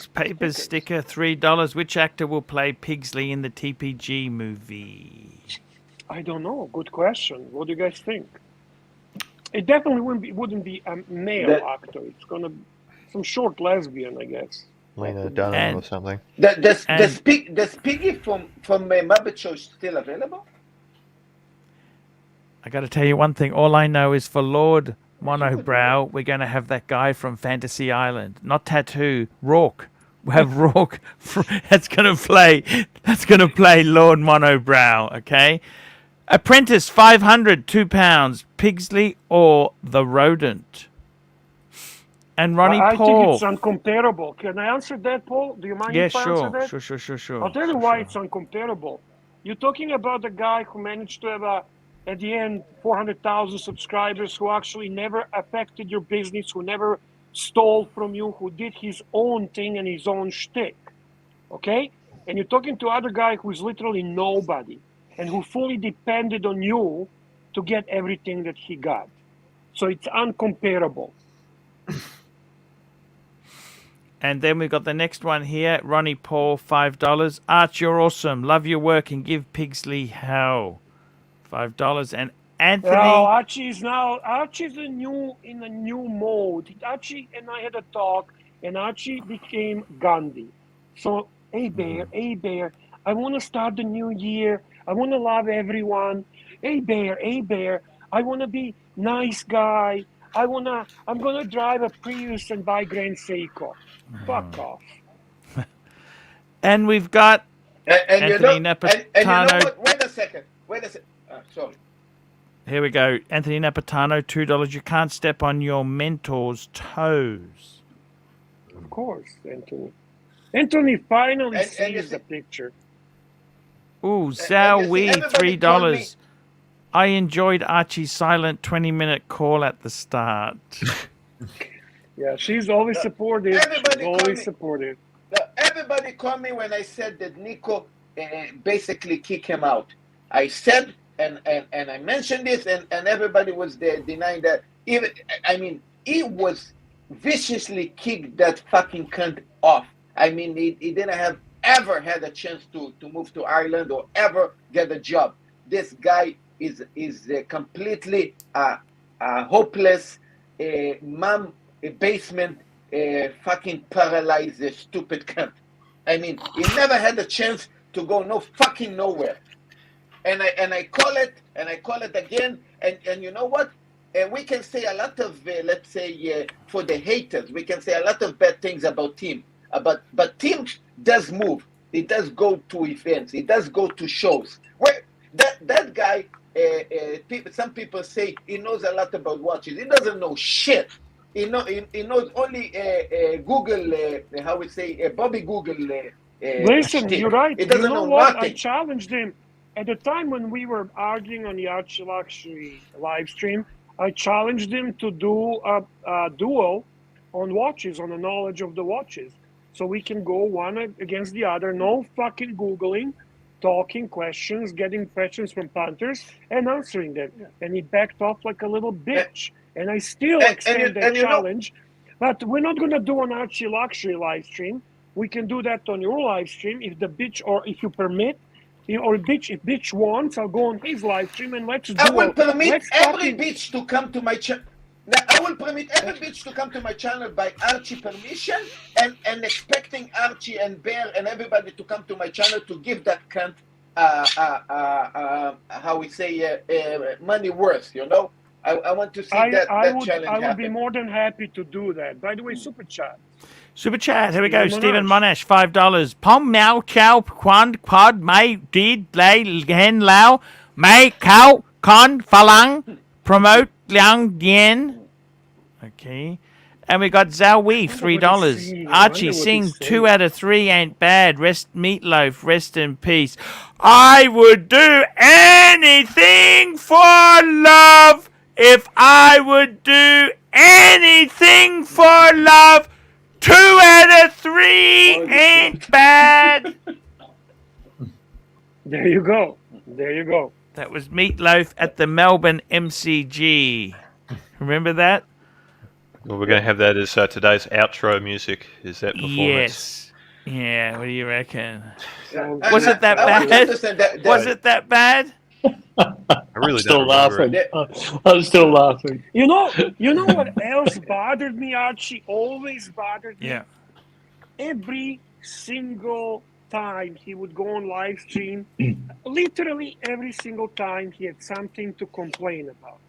Speaker 1: sticker, $3. Which actor will play Pigsley in the TPG movie?
Speaker 8: I don't know. Good question. What do you guys think? It definitely wouldn't be a male actor. It's gonna be some short lesbian, I guess.
Speaker 13: Lena Dunham or something.
Speaker 10: Does Piggy from Muppet Show still available?
Speaker 1: I got to tell you one thing. All I know is for Lord Monobrow, we're going to have that guy from Fantasy Island, not Tattoo, Rourke. We have Rourke. That's going to play Lord Monobrow. Okay. Apprentice 500, £2. Pigsley or the Rodent. And Ronnie Paul.
Speaker 8: I think it's uncomparable. Can I answer that, Paul? Do you mind if I answer that?
Speaker 1: Sure.
Speaker 8: I'll tell you why it's uncomparable. You're talking about the guy who managed to have, at the end, 400,000 subscribers, who actually never affected your business, who never stole from you, who did his own thing and his own shtick. Okay? And you're talking to other guy who is literally nobody and who fully depended on you to get everything that he got. So it's uncomparable.
Speaker 1: And then we've got the next one here. Ronnie Paul, $5. Arch, you're awesome. Love your work and give Pigsley hell. $5. And Anthony.
Speaker 8: Well, Archie's in a new mode. Archie and I had a talk, and Archie became Gandhi. So, hey Bear, I want to start the new year. I want to love everyone. Hey Bear, I want to be nice guy. I'm gonna drive a Prius and buy Grand Seiko. Fuck off.
Speaker 1: And we've got Anthony Napatano.
Speaker 10: And you know what? Wait a second. Sorry.
Speaker 1: Here we go. Anthony Napatano, $2. You can't step on your mentor's toes.
Speaker 8: Of course, Anthony. Anthony finally sees the picture.
Speaker 1: Ooh, Zhao Wee, $3. I enjoyed Archie's silent 20-minute call at the start.
Speaker 8: Yeah, she's always supportive.
Speaker 10: Everybody called me when I said that Nico basically kicked him out. I said, and I mentioned this, and everybody was there denying that. He was viciously kicked that fucking cunt off. I mean, he didn't have ever had a chance to move to Ireland or ever get a job. This guy is completely hopeless, basement, fucking paralyzed, stupid cunt. I mean, he never had a chance to go nowhere. And I call it again. And you know what? We can say a lot of, let's say, for the haters, we can say a lot of bad things about Tim. But Tim does move. He does go to events. He does go to shows. Where that guy, some people say he knows a lot about watches. He doesn't know shit. He knows only Google, how we say, Bobby Google.
Speaker 8: Listen, you're right.
Speaker 10: He doesn't know
Speaker 8: what?
Speaker 10: nothing.
Speaker 8: I challenged him. At the time when we were arguing on the ArchieLuxury live stream, I challenged him to do a duel on watches, on the knowledge of the watches. So we can go one against the other, no fucking Googling, talking questions, getting questions from punters and answering them. And he backed off like a little bitch. And I still extend that challenge. But we're not going to do an ArchieLuxury live stream. We can do that on your live stream if the bitch, or if you permit, or if bitch wants, I'll go on his live stream and let's do
Speaker 10: I will permit
Speaker 8: let's
Speaker 10: every
Speaker 8: fucking...
Speaker 10: bitch to come to my channel. I will permit every bitch to come to my channel by Archie permission and expecting Archie and Bear and everybody to come to my channel to give that cunt, how we say, money worth, you know? I want to see that challenge
Speaker 8: I would
Speaker 10: happen.
Speaker 8: be more than happy to do that. By the way, super chat.
Speaker 1: Super chat, here we go.
Speaker 8: Stephen
Speaker 1: Stephen Monash, $5. Pom meow chow quan quad may did lay hen lao may cow con falang promote liang dien. Okay. And we got Zhao Wee, $3. Archie, sing 2 out of 3 ain't bad. Rest Meatloaf, rest in peace. I would do anything for love if I would do anything for love. 2 out of 3 ain't bad.
Speaker 8: There you go. There you go.
Speaker 1: That was Meatloaf at the Melbourne MCG. Remember that?
Speaker 13: Well, we're going to have that as today's outro music. Is that performance?
Speaker 1: Yes. Yeah, what do you reckon? Was it that bad? Was it that bad?
Speaker 13: I really
Speaker 14: still
Speaker 13: don't remember
Speaker 14: laughing. I'm still laughing.
Speaker 8: You know what else bothered me, Archie? Always bothered me.
Speaker 1: Yeah.
Speaker 8: Every single time he would go on live stream, literally every single time he had something to complain about.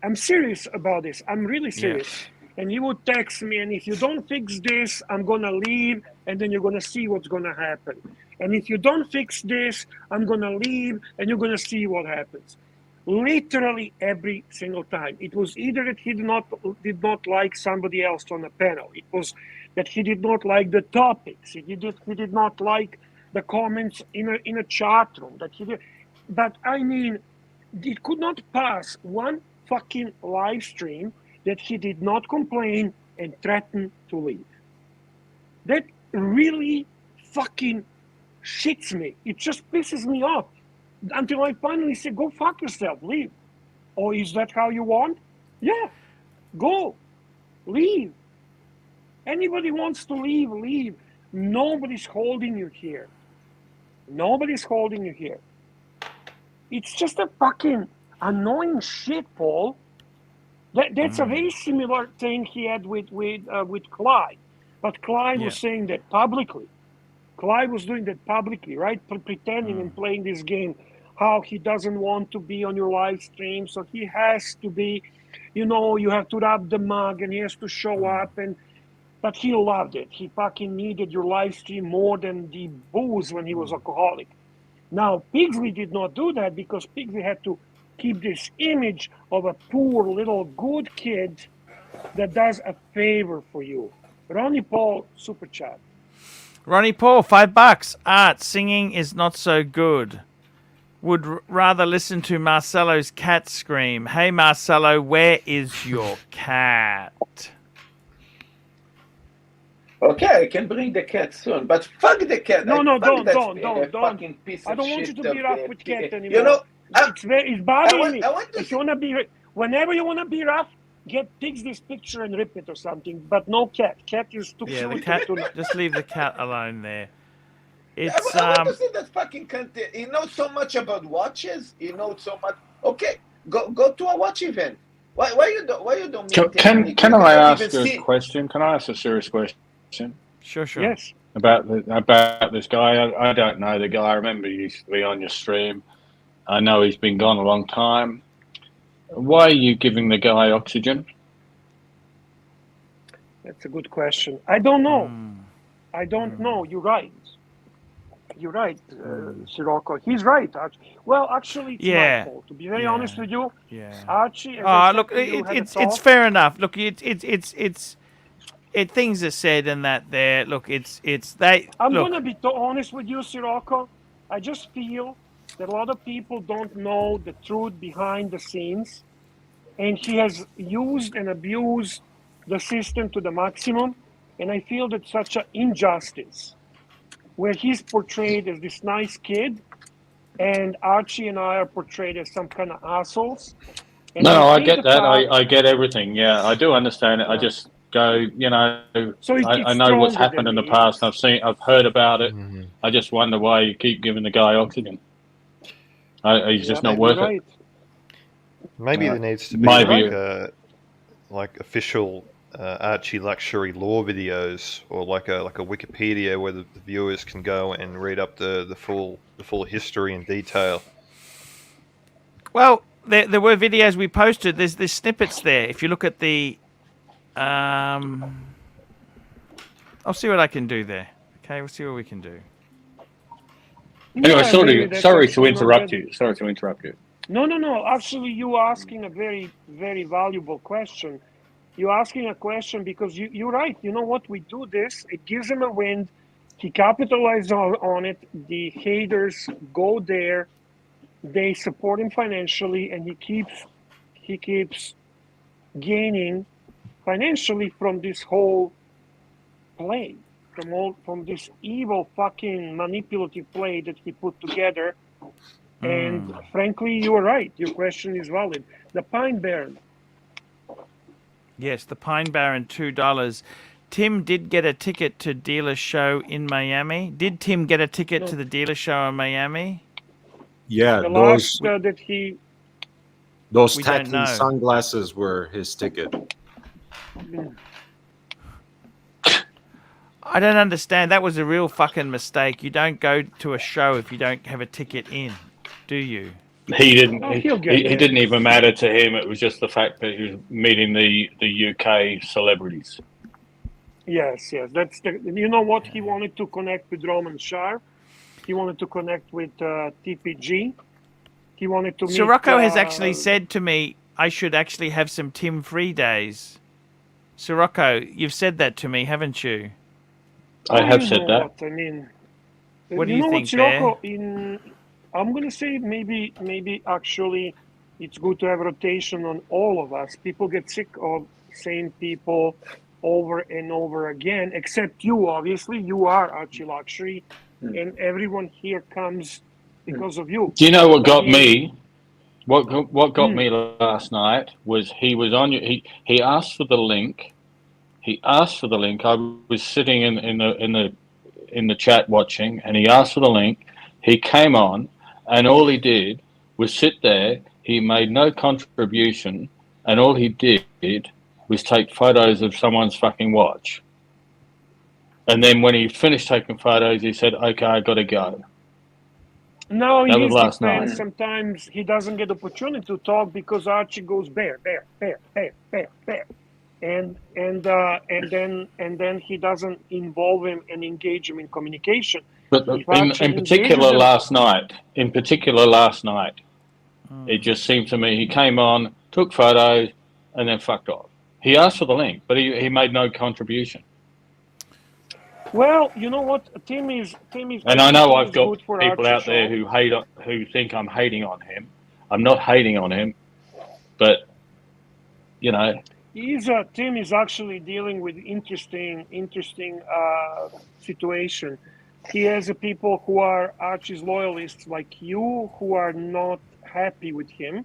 Speaker 8: I'm serious about this. I'm really serious. Yeah. And he would text me, and if you don't fix this, I'm going to leave, and then you're going to see what's going to happen. And if you don't fix this, I'm going to leave, and you're going to see what happens. Literally every single time. It was either that he did not like somebody else on the panel. It was that he did not like the topics. He did not like the comments in a chat room. But I mean, it could not pass one fucking live stream that he did not complain and threaten to leave. That really fucking shits me. It just pisses me off until I finally say, go fuck yourself, leave. Oh, is that how you want? Yeah, go, leave. Anybody wants to leave, leave. Nobody's holding you here. Nobody's holding you here. It's just a fucking annoying shit, Paul. That's a very similar thing he had with Clyde. But Clyde was saying that publicly. Clyde was doing that publicly, right? Pretending and playing this game, how he doesn't want to be on your live stream, so he has to be, you have to rub the mug and he has to show up. But he loved it. He fucking needed your live stream more than the booze when he was alcoholic. Now, Pigsley did not do that because Pigsley had to keep this image of a poor little good kid that does a favor for you. Ronnie Paul, super chat.
Speaker 1: Ronnie Paul, $5. Art, singing is not so good. Would rather listen to Marcelo's cat scream. Hey, Marcelo, where is your cat?
Speaker 10: Okay, I can bring the cat soon, but fuck the cat.
Speaker 8: No, don't.
Speaker 10: Fucking piece
Speaker 8: I
Speaker 10: of
Speaker 8: don't want you
Speaker 10: shit
Speaker 8: to be rough with cat anymore.
Speaker 10: You know,
Speaker 8: it's bothering me. If you want to be, whenever you want to be rough, take this picture and rip it or something. But no cat. Cat is too cute.
Speaker 1: The cat. Just leave the cat alone there. It's
Speaker 10: I want to see that fucking cunt. He knows so much about watches. He knows so much. Okay, go to a watch event. Why you don't?
Speaker 12: Can I ask a question? Can I ask a serious question?
Speaker 1: Sure.
Speaker 8: Yes.
Speaker 12: About this guy. I don't know the guy. I remember he used to be on your stream. I know he's been gone a long time. Why are you giving the guy oxygen?
Speaker 8: That's a good question. I don't know. I don't know. You're right. You're right, Sirocco. He's right, Archie. Well, actually, it's my fault. To be very honest with you, Archie.
Speaker 1: Look, it's fair enough. Look, it's things are said and that there. Look,
Speaker 8: I'm gonna be honest with you, Sirocco. I just feel that a lot of people don't know the truth behind the scenes, and he has used and abused the system to the maximum, and I feel that such an injustice, where he's portrayed as this nice kid, and Archie and I are portrayed as some kind of assholes. And
Speaker 12: No, I
Speaker 8: think
Speaker 12: get
Speaker 8: the
Speaker 12: that.
Speaker 8: fact-
Speaker 12: I get everything. Yeah, I do understand it. I just go, you know,
Speaker 8: So
Speaker 12: I
Speaker 8: it's
Speaker 12: know what's
Speaker 8: stronger
Speaker 12: happened
Speaker 8: than
Speaker 12: in the
Speaker 8: me.
Speaker 12: past. I've heard about it. I just wonder why you keep giving the guy oxygen. He's just not worth it.
Speaker 13: Maybe there needs to be
Speaker 12: My
Speaker 13: like
Speaker 12: view.
Speaker 13: like official ArchieLuxury lore videos, or like a Wikipedia where the viewers can go and read up the full history in detail.
Speaker 1: Well, there were videos we posted. There's snippets there. If you look at the, I'll see what I can do there. Okay, we'll see what we can do.
Speaker 12: Anyway,
Speaker 8: maybe
Speaker 12: sorry
Speaker 8: that's
Speaker 12: to interrupt
Speaker 8: getting-
Speaker 12: you. Sorry to interrupt you.
Speaker 8: No. Actually, you asking a very, very valuable question. You're asking a question because you're right. You know what? We do this. It gives him a wind. He capitalized on it. The haters go there. They support him financially, and he keeps gaining financially from this whole play, from this evil fucking manipulative play that he put together. And frankly, you are right. Your question is valid. The Pine Barren.
Speaker 1: Yes, the Pine Barren, $2. Tim did get a ticket to dealer show in Miami. Did Tim get a ticket to the dealer show in Miami?
Speaker 5: Yeah,
Speaker 8: The last that he.
Speaker 5: those
Speaker 1: We don't
Speaker 5: tacky
Speaker 1: know.
Speaker 5: sunglasses were his ticket.
Speaker 1: I don't understand. That was a real fucking mistake. You don't go to a show if you don't have a ticket in, do you?
Speaker 12: He didn't.
Speaker 8: Oh,
Speaker 12: he
Speaker 8: he'll get there.
Speaker 12: didn't even matter to him. It was just the fact that he was meeting the UK celebrities.
Speaker 8: Yes. That's the. You know what? He wanted to connect with Roman Shar. He wanted to connect with TPG. He wanted to meet.
Speaker 1: Sirocco has actually said to me, I should actually have some Tim free days. Sirocco, you've said that to me, haven't you?
Speaker 12: I have said that.
Speaker 8: What? I mean,
Speaker 1: What do you think, Bear?
Speaker 8: I'm gonna say maybe actually, it's good to have rotation on all of us. People get sick of same people over and over again, except you. Obviously, you are ArchieLuxury, and everyone here comes because of you.
Speaker 12: Do you know what got me? What got me last night was he was on. He asked for the link. He asked for the link. I was sitting in the chat watching, and he asked for the link. He came on, and all he did was sit there. He made no contribution, and all he did was take photos of someone's fucking watch. And then when he finished taking photos, he said, "Okay, I got to go."
Speaker 8: No,
Speaker 12: That
Speaker 8: in
Speaker 12: was
Speaker 8: his
Speaker 12: last
Speaker 8: defense,
Speaker 12: night.
Speaker 8: sometimes he doesn't get opportunity to talk because Archie goes bear, and then he doesn't involve him and engage him in communication.
Speaker 12: But
Speaker 8: If
Speaker 12: in
Speaker 8: Archie
Speaker 12: particular
Speaker 8: engages
Speaker 12: last night, it just seemed to me he came on, took photos, and then fucked off. He asked for the link, but he made no contribution.
Speaker 8: well, you know what, Tim is.
Speaker 12: And I know I've got
Speaker 8: good for
Speaker 12: people
Speaker 8: Archie
Speaker 12: out there
Speaker 8: show.
Speaker 12: who think I'm hating on him. I'm not hating on him, but you know.
Speaker 8: Tim is actually dealing with interesting situation. He has people who are Archie's loyalists like you who are not happy with him,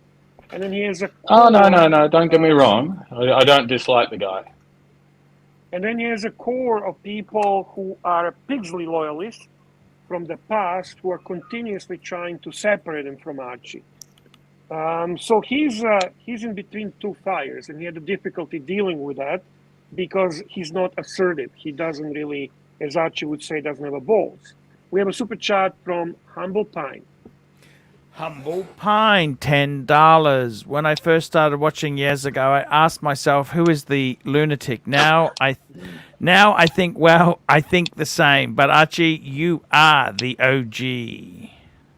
Speaker 8: and then he has a.
Speaker 12: Oh no! Don't get me wrong. I don't dislike the guy.
Speaker 8: And then he has a core of people who are Pigsley loyalists from the past who are continuously trying to separate him from Archie. So he's in between two fires, and he had a difficulty dealing with that because he's not assertive. He doesn't really, as Archie would say, doesn't have a balls. We have a super chat from Humble Pine.
Speaker 1: Humble Pine, $10. When I first started watching years ago, I asked myself, who is the lunatic? Now I think, well, I think the same. But Archie, you are the OG.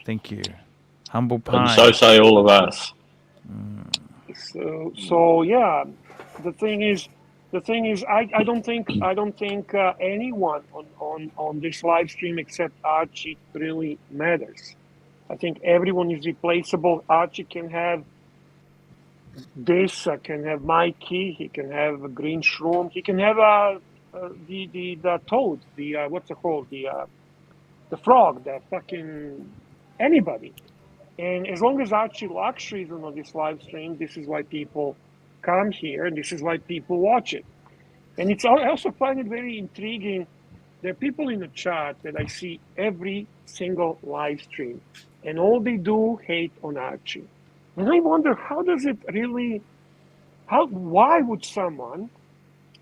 Speaker 1: Thank you. Humble Pine.
Speaker 12: And so say all of us.
Speaker 8: So yeah, the thing is, I don't think anyone on this live stream except Archie really matters. I think everyone is replaceable. Archie can have this, can have Mikey, he can have a green shroom, he can have the toad, what's it called, the frog, the fucking anybody. And as long as ArchieLuxury is on this live stream, this is why people come here, and this is why people watch it. And I also find it very intriguing. There are people in the chat that I see every single live stream, and all they do hate on Archie. And I wonder, why would someone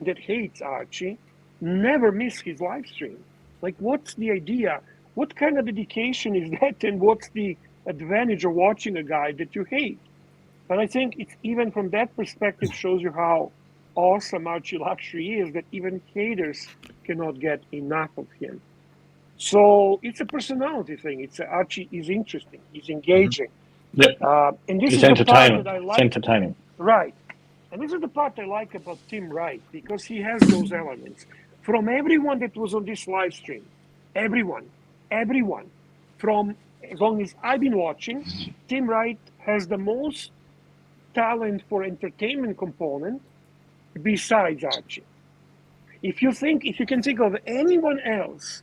Speaker 8: that hates Archie never miss his live stream? Like, what's the idea? What kind of dedication is that, and what's the advantage of watching a guy that you hate? But I think it's even from that perspective shows you how awesome ArchieLuxury is, that even haters cannot get enough of him. So it's a personality thing. Archie is interesting. He's engaging.
Speaker 12: Yep.
Speaker 8: And this
Speaker 12: It's
Speaker 8: is the part
Speaker 12: entertaining.
Speaker 8: that I like.
Speaker 12: It's entertaining.
Speaker 8: Right. And this is the part I like about Tim Wright, because he has those elements. From everyone that was on this live stream, everyone, from as long as I've been watching, Tim Wright has the most talent for entertainment component besides Archie. If you can think of anyone else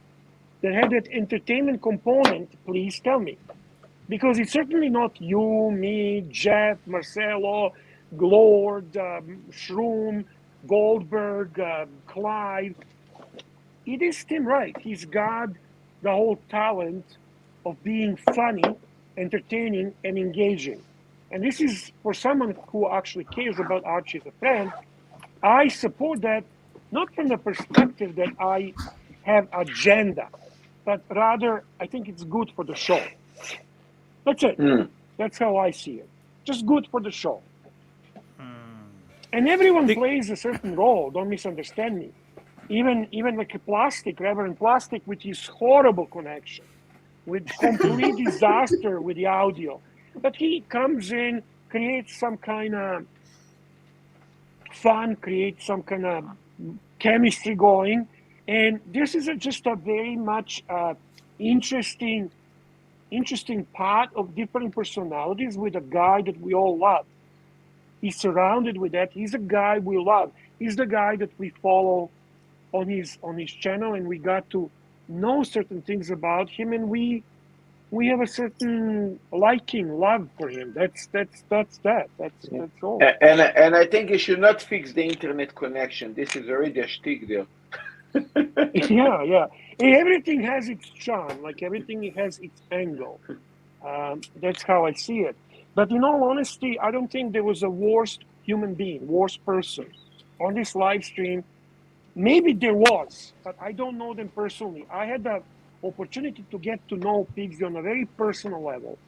Speaker 8: that had that entertainment component, please tell me. Because it's certainly not you, me, Jeff, Marcelo, Glord, Shroom, Goldberg, Clive. It is Tim Wright. He's got the whole talent of being funny, entertaining, and engaging. And this is for someone who actually cares about Archie as a friend. I support that, not from the perspective that I have agenda, but rather I think it's good for the show. That's it. That's how I see it. Just good for the show. And everyone plays a certain role. Don't misunderstand me. Even like Reverend Plastic, with his horrible connection, with complete disaster with the audio. But he comes in, creates some kind of fun, creates some kind of chemistry going. And this is just a very much interesting part of different personalities with a guy that we all love. He's surrounded with that. He's a guy we love. He's the guy that we follow on his channel, and we got to know certain things about him, and we have a certain love for him. That's all.
Speaker 10: And I think you should not fix the internet connection. This is already a shtick there.
Speaker 8: Yeah. And everything has its charm, like everything has its angle. That's how I see it. But in all honesty, I don't think there was a worst human being, worst person on this live stream. Maybe there was, but I don't know them personally. I had the opportunity to get to know Pigsy on a very personal level.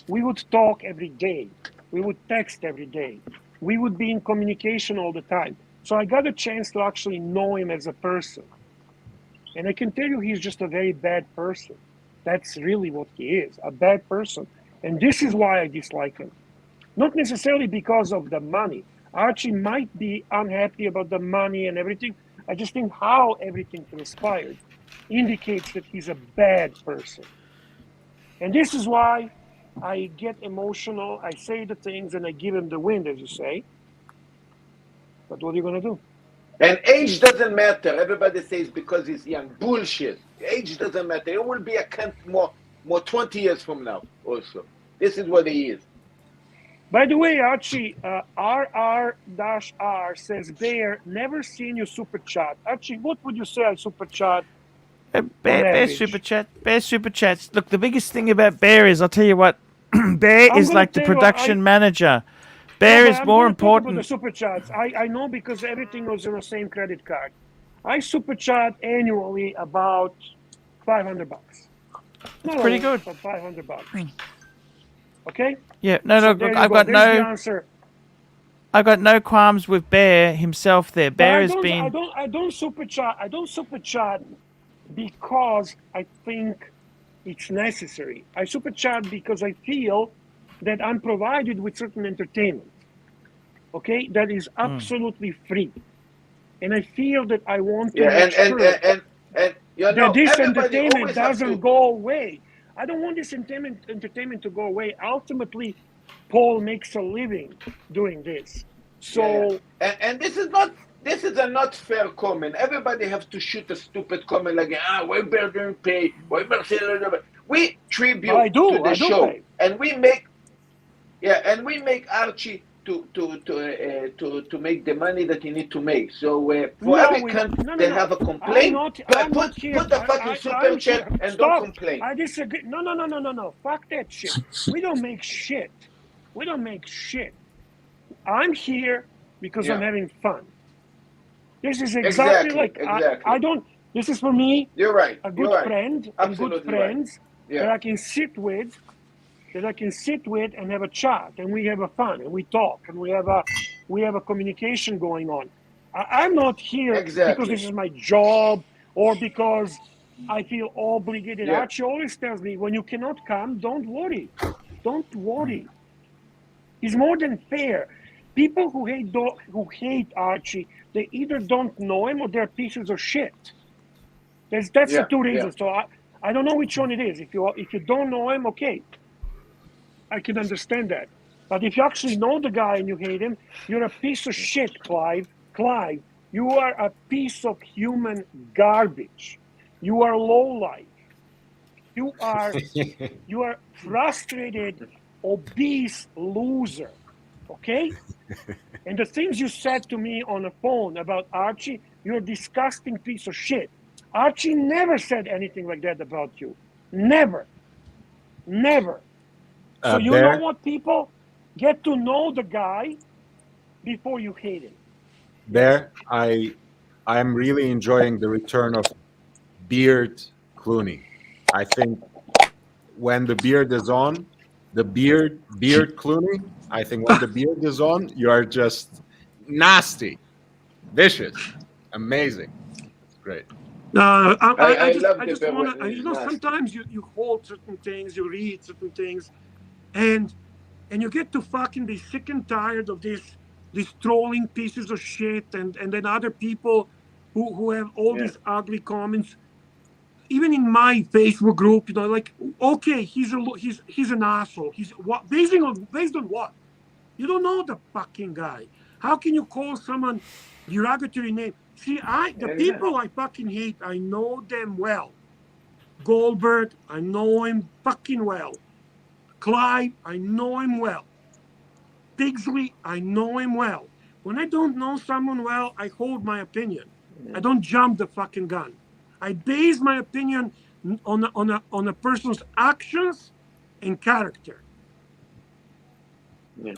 Speaker 8: We would talk every day. We would text every day. We would be in communication all the time. So I got a chance to actually know him as a person. And I can tell you he's just a very bad person. That's really what he is, a bad person. And this is why I dislike him. Not necessarily because of the money. Archie might be unhappy about the money and everything. I just think how everything transpired indicates that he's a bad person. And this is why I get emotional, I say the things, and I give him the wind, as you say. But what are you going to do?
Speaker 10: And age doesn't matter. Everybody says because he's young. Bullshit. Age doesn't matter. It will be a cunt more 20 years from now also. This is what he is.
Speaker 8: By the way, Archie, RR-R says, Bear, never seen you super chat. Archie, what would you say on super chat?
Speaker 1: Bear super chat. Bear super chats. Look, the biggest thing about Bear is, I'll tell you what, Bear is like the production manager. Bear is more important.
Speaker 8: The super chats. I know because everything was on the same credit card. I super chat annually about $500.
Speaker 1: That's pretty good.
Speaker 8: But $500. Okay.
Speaker 1: Yeah. No.
Speaker 8: So
Speaker 1: Look, I've got no qualms with Bear himself. There, Bear has been.
Speaker 8: I don't super chat. I don't super chat because I think it's necessary. I super chat because I feel that I'm provided with certain entertainment. Okay, that is absolutely free, and I feel that I want to make sure
Speaker 10: and you know,
Speaker 8: that this entertainment doesn't go away. I don't want this entertainment to go away. Ultimately, Paul makes a living doing this. So
Speaker 10: and this is a not fair comment. Everybody has to shoot a stupid comment like, why better pay? Why better? We tribute to the show,
Speaker 8: pay.
Speaker 10: and we make Archie to make the money that he need to make. So for every cunt that have a complaint, put a fucking super chat and don't complain.
Speaker 8: I disagree. No. Fuck that shit. We don't make shit. We don't make shit. I'm here because I'm having fun. This is exactly. I don't. This is for me.
Speaker 10: You're right.
Speaker 8: A good friend and good friends that I can sit with. And have a chat, and we have a fun, and we talk, and we have a communication going on. I'm not here because this is my job or because I feel obligated. Archie always tells me, when you cannot come, don't worry. Don't worry. It's more than fair. People who hate Archie, they either don't know him or they're pieces of shit. That's the two reasons. So I don't know which one it is. If you don't know him, okay. I can understand that. But if you actually know the guy and you hate him, you're a piece of shit, Clive. Clive, you are a piece of human garbage. You are lowlife. You are frustrated, obese loser. Okay? And the things you said to me on the phone about Archie, you're a disgusting piece of shit. Archie never said anything like that about you. Never. So you know what, people? Get to know the guy before you hate him.
Speaker 5: There, I'm really enjoying the return of Beard Clooney. I think when the beard is on, beard Clooney, I think when the beard is on, you are just nasty, vicious, amazing. It's great.
Speaker 8: I just want to, sometimes you hold certain things, you read certain things, and you get to fucking be sick and tired of these trolling pieces of shit, and then other people who have all these ugly comments. Even in my Facebook group, like, okay, he's an asshole. He's what? Based on what? You don't know the fucking guy. How can you call someone derogatory name? See, the people I fucking hate, I know them well. Goldberg, I know him fucking well. Clive, I know him well. Pigsley, I know him well. When I don't know someone well, I hold my opinion. I don't jump the fucking gun. I base my opinion on a person's actions and character.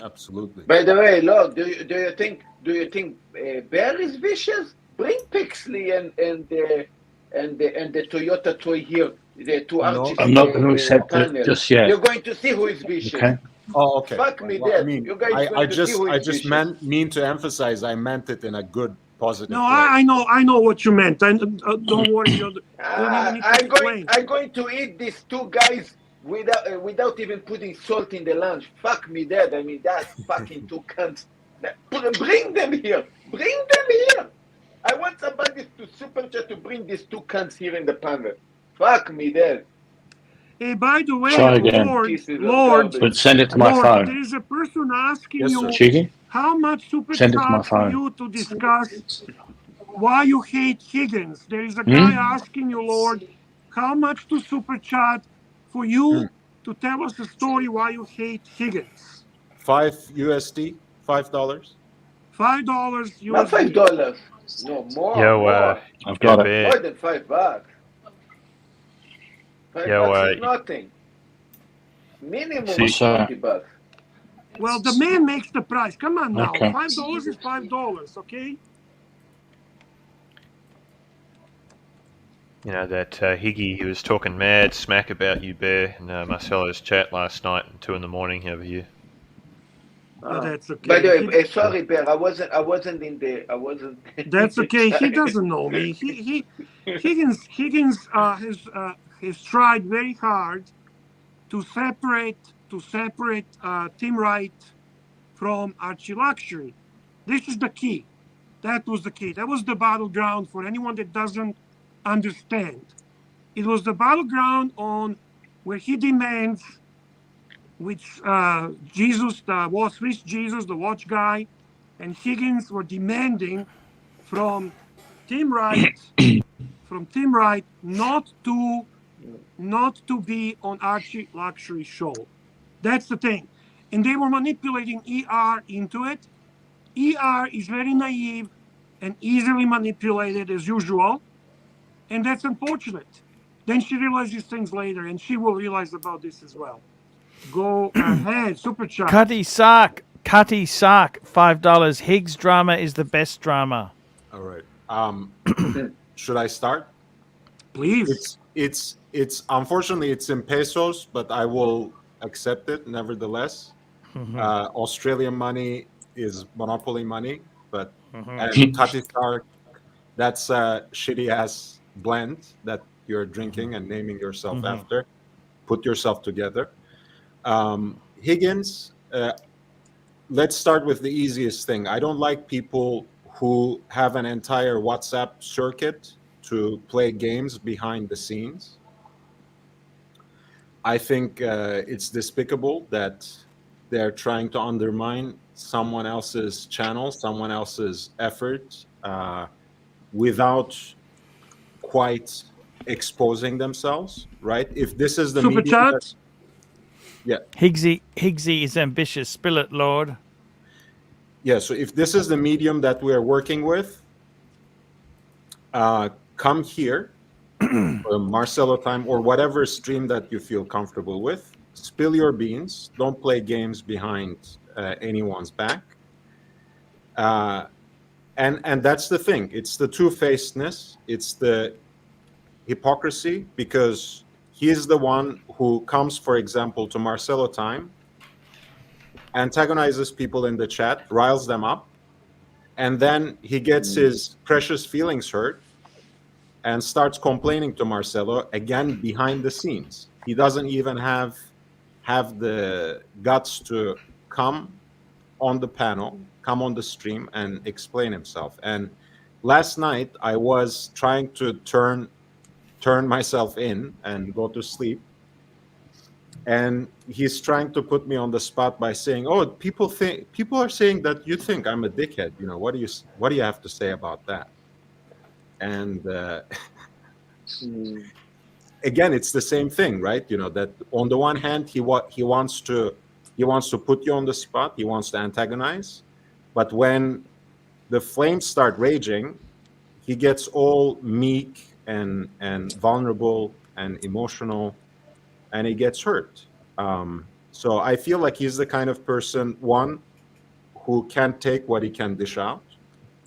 Speaker 5: Absolutely.
Speaker 10: By the way, Lord, do you think Bear is vicious? Bring Pixley and the Toyota toy here. The two Archies.
Speaker 14: I'm not going to accept it just yet.
Speaker 10: You're going to see who is vicious.
Speaker 14: Okay.
Speaker 5: Oh, okay.
Speaker 10: Fuck me,
Speaker 5: well,
Speaker 10: dead.
Speaker 5: I mean,
Speaker 10: you guys
Speaker 5: I just mean to emphasize. I meant it in a good, positive
Speaker 8: No,
Speaker 5: way.
Speaker 8: I know what you meant. Don't worry.
Speaker 10: I'm going to eat these two guys without even putting salt in the lunch. Fuck me, dead. I mean, that's fucking two cunts. Bring them here. Bring them here. I want somebody to super chat to bring these two cunts here in the panel. Fuck me, dead.
Speaker 8: Hey, by the way,
Speaker 14: Try again.
Speaker 8: Lord,
Speaker 14: but send it to my phone.
Speaker 8: There is a person asking you
Speaker 14: Cheeky?
Speaker 8: how much super
Speaker 14: Send it to my
Speaker 8: chat for
Speaker 14: phone.
Speaker 8: you to discuss why you hate Higgins. There is a guy asking you, Lord, how much to super chat for you to tell us a story why you hate Higgins.
Speaker 5: $5 USD, $5.
Speaker 8: $5 USD.
Speaker 10: Not $5. No more.
Speaker 13: Yo,
Speaker 14: I've got it.
Speaker 10: More than $5. $5 is nothing. Minimum $20.
Speaker 8: Well, the man makes the price. Come on now.
Speaker 14: Okay.
Speaker 8: $5 is $5, okay?
Speaker 13: You know, that Higgy, he was talking mad smack about you, Bear, in Marcelo's chat last night at 2 a.m. over here.
Speaker 8: Oh, that's okay.
Speaker 10: By the way, sorry, Bear. I wasn't in the.
Speaker 8: That's okay. He doesn't know me. Higgins has tried very hard to separate Tim Wright from ArchieLuxury. This is the key. That was the key. That was the battleground for anyone that doesn't understand. It was the battleground on where he demands which Jesus, Swiss Jesus, the watch guy, and Higgins were demanding from Tim Wright, not to be on ArchieLuxury show. That's the thing. And they were manipulating ER into it. ER is very naive and easily manipulated as usual. And that's unfortunate. Then she realizes things later, and she will realize about this as well. Go ahead, super chat.
Speaker 1: Cutty Sark, $5. Higgs drama is the best drama.
Speaker 5: All right. Should I start?
Speaker 8: Please.
Speaker 5: It's unfortunately it's in pesos, but I will accept it nevertheless. Australian money is monopoly money, but and Cutty Sark, that's a shitty ass blend that you're drinking and naming yourself after. Put yourself together. Higgins, let's start with the easiest thing. I don't like people who have an entire WhatsApp circuit to play games behind the scenes. I think it's despicable that they're trying to undermine someone else's channel, someone else's effort, without quite exposing themselves, right? If this is the
Speaker 8: super chat.
Speaker 5: Yeah.
Speaker 1: Higgsy is ambitious. Spill it, Lord.
Speaker 5: Yeah, so if this is the medium that we're working with, come here, Marcelo time, or whatever stream that you feel comfortable with. Spill your beans. Don't play games behind anyone's back. And that's the thing. It's the two-facedness. It's the hypocrisy, because he is the one who comes, for example, to Marcelo time, antagonizes people in the chat, riles them up, and then he gets his precious feelings hurt and starts complaining to Marcelo again behind the scenes. He doesn't even have the guts to come on the panel, come on the stream and explain himself. And last night I was trying to turn myself in and go to sleep, and he's trying to put me on the spot by saying, "Oh, people are saying that you think I'm a dickhead. You know, what do you have to say about that?" And again, it's the same thing, right? You know, that on the one hand, he wants to put you on the spot, he wants to antagonize, but when the flames start raging, he gets all meek and vulnerable and emotional, and he gets hurt. So I feel like he's the kind of person, one, who can't take what he can dish out.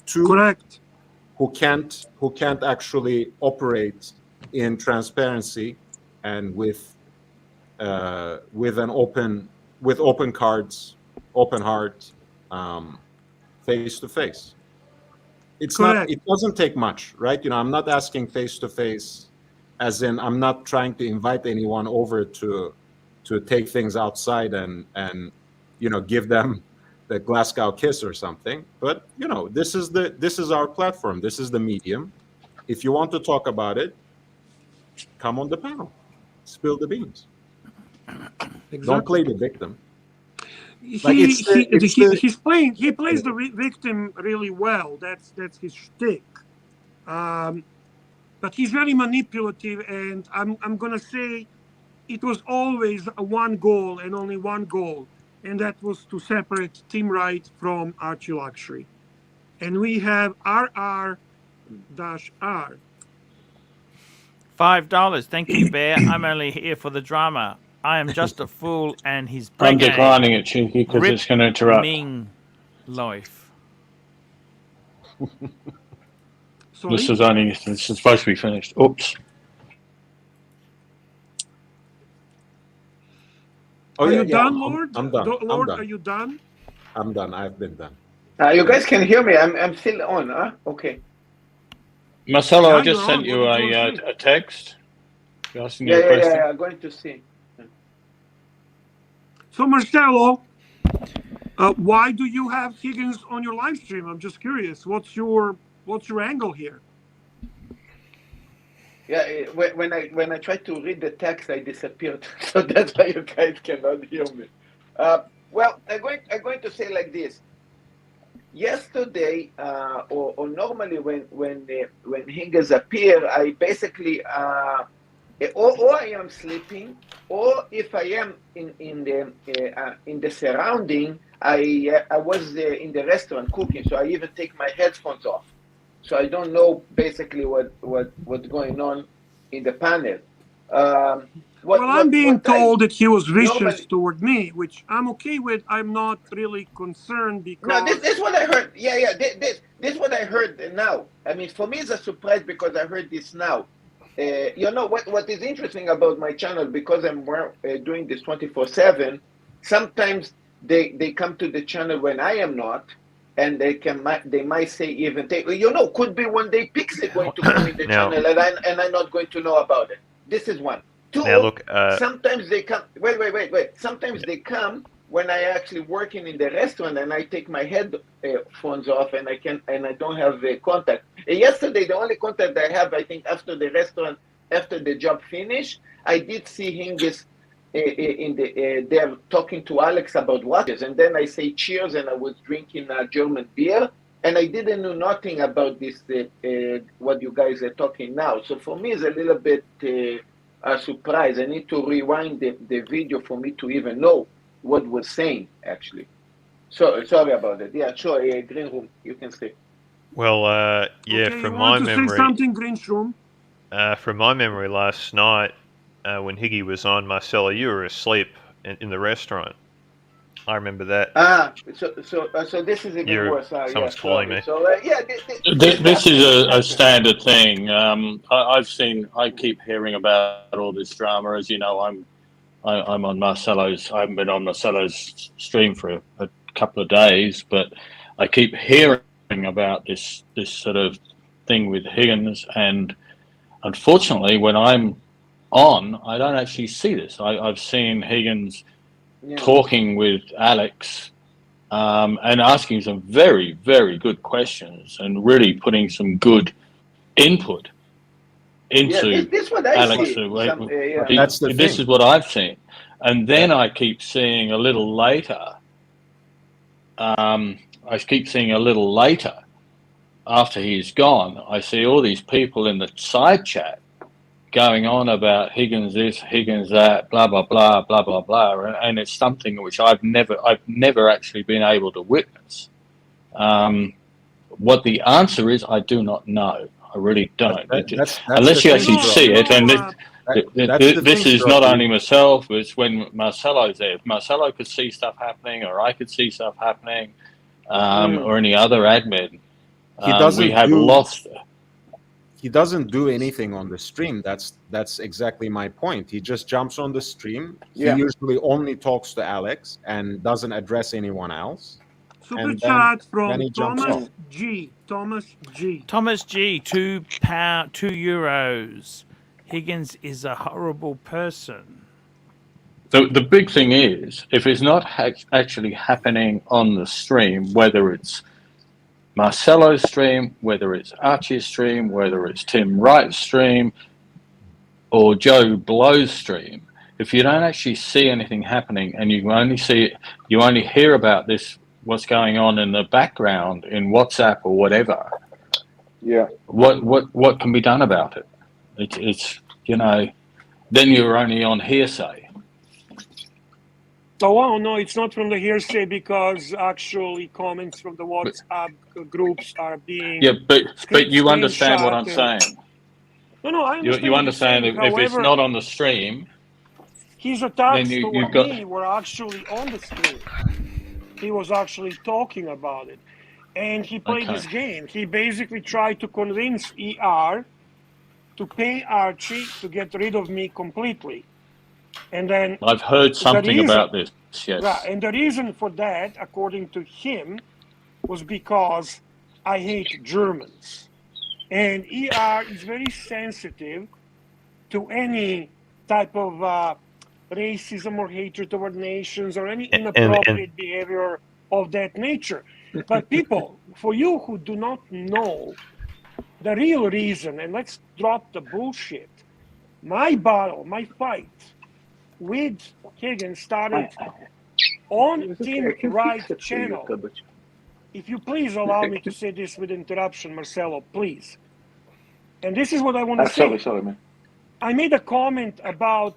Speaker 5: Two,
Speaker 8: correct,
Speaker 5: who can't actually operate in transparency and with open cards, open heart, face to face. It's correct. It doesn't take much, right? You know, I'm not asking face to face, as in I'm not trying to invite anyone over to take things outside and you know, give them the Glasgow kiss or something. But you know, this is our platform. This is the medium. If you want to talk about it, come on the panel, spill the beans. Exactly. Don't play the victim.
Speaker 8: He plays the victim really well. That's his shtick. But he's very manipulative, and I'm gonna say it was always one goal and only one goal, and that was to separate Tim Wright from ArchieLuxury. And we have RR-R.
Speaker 1: $5. Thank you, Bear. I'm only here for the drama. I am just a fool, and his
Speaker 12: I'm declining it, Cheeky, because it's going to interrupt.
Speaker 1: Ming life.
Speaker 12: This is supposed to be finished. Oops.
Speaker 5: Oh,
Speaker 8: are you done, Lord?
Speaker 5: I'm done.
Speaker 8: Lord,
Speaker 5: I'm done.
Speaker 8: Are you done?
Speaker 5: I'm done. I've been done.
Speaker 10: You guys can hear me. I'm still on, huh? Okay.
Speaker 12: Marcelo, I just sent you a text. Asking you a question.
Speaker 10: Yeah, I'm going to see.
Speaker 8: So, Marcelo, why do you have Higgins on your live stream? I'm just curious. What's your angle here?
Speaker 10: Yeah, when I try to read the text, I disappeared. So that's why you guys cannot hear me. Well, I'm going to say like this. Yesterday, or normally when hingers appear, I basically or I am sleeping, or if I am in the surrounding, I was in the restaurant cooking, so I even take my headphones off, so I don't know basically what's going on in the panel.
Speaker 8: I'm being told that he was vicious
Speaker 10: normally,
Speaker 8: toward me, which I'm okay with. I'm not really concerned because...
Speaker 10: No, this is what I heard. Yeah, this is what I heard now. I mean, for me, it's a surprise because I heard this now. You know what is interesting about my channel, because I'm doing this 24/7. Sometimes they come to the channel when I am not, and they might say even could be one day Pixie going to come in the channel and I'm not going to know about it. This is one. Two.
Speaker 13: Now look,
Speaker 10: sometimes they come. Wait. Sometimes they come when I actually working in the restaurant and I take my headphones off and I don't have contact. Yesterday, the only contact I have, I think, after the job finished, I did see Hingis there talking to Alex about watches, and then I say cheers, and I was drinking a German beer, and I didn't know nothing about this what you guys are talking now. So for me, it's a little bit a surprise. I need to rewind the video for me to even know what was saying, actually. So sorry about that. Yeah, sure. Green Room, you can say.
Speaker 13: Well, yeah,
Speaker 8: Okay,
Speaker 13: from
Speaker 8: you
Speaker 13: my
Speaker 8: want to
Speaker 13: memory,
Speaker 8: say something, Green Room?
Speaker 13: From my memory, last night when Higgy was on, Marcelo, you were asleep in the restaurant. I remember that.
Speaker 10: So this is even worse.
Speaker 13: Someone's calling me.
Speaker 10: So
Speaker 12: this is a standard thing. I keep hearing about all this drama. As you know, I'm on Marcelo's. I haven't been on Marcelo's stream for a couple of days, but I keep hearing about this sort of thing with Higgins, and unfortunately, when I'm on, I don't actually see this. I've seen Higgins talking with Alex and asking some very, very good questions and really putting some good input into
Speaker 10: this what I
Speaker 12: Alex.
Speaker 10: see.
Speaker 12: This is what I've seen. And then I keep seeing a little later, after he's gone, I see all these people in the side chat going on about Higgins this, Higgins that, blah blah blah, blah blah blah, and it's something which I've never actually been able to witness. What the answer is, I do not know. I really don't. Unless you actually see it, and this is not only myself, it's when Marcelo's there. If Marcelo could see stuff happening, or I could see stuff happening, or any other admin,
Speaker 5: he doesn't do anything on the stream. That's exactly my point. He just jumps on the stream. He usually only talks to Alex and doesn't address anyone else.
Speaker 8: Super chat from Thomas G. Thomas G.
Speaker 1: €2. Higgins is a horrible person.
Speaker 12: So the big thing is, if it's not actually happening on the stream, whether it's Marcelo's stream, whether it's Archie's stream, whether it's Tim Wright's stream, or Joe Blow's stream, if you don't actually see anything happening and you only hear about this, what's going on in the background in WhatsApp or whatever, what can be done about it? It's then you're only on hearsay.
Speaker 8: Oh, no, it's not from the hearsay, because actually comments from the WhatsApp groups are being...
Speaker 12: Yeah, but you understand what I'm saying.
Speaker 8: No, I understand.
Speaker 12: You understand that if it's not on the stream...
Speaker 8: His attacks toward me were actually on the stream. He was actually talking about it. And he played this game. He basically tried to convince ER to pay Archie to get rid of me completely. And then
Speaker 12: I've heard something about this, yes.
Speaker 8: Right, and the reason for that, according to him, was because I hate Germans. And ER is very sensitive to any type of racism or hatred toward nations or any inappropriate behavior of that nature. But people, for you who do not know the real reason, and let's drop the bullshit. My battle, my fight with Higgins started on Team Right channel. If you please allow me to say this with interruption, Marcelo, please. And this is what I want to say.
Speaker 14: Sorry, man.
Speaker 8: I made a comment about